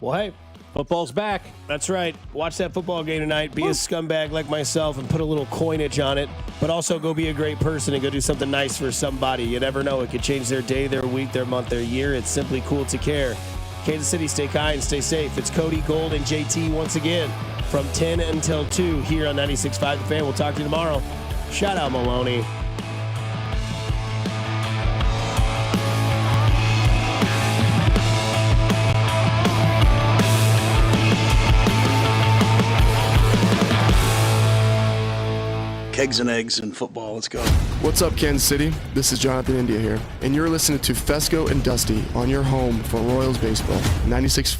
Well, hey, football's back. That's right. Watch that football game tonight. Be a scumbag like myself and put a little coinage on it, but also go be a great person and go do something nice for somebody. You never know. It could change their day, their week, their month, their year. It's simply cool to care. Kansas City, stay kind, stay safe. It's Cody, Gold, and JT once again from 10 until 2 here on 96.5 The Fan. We'll talk to you tomorrow. Shout out Maloney. Eggs and eggs and football. Let's go. What's up, Kansas City? This is Jonathan India here, and you're listening to Fescoe and Dusty on your home for Royals baseball, 96.5.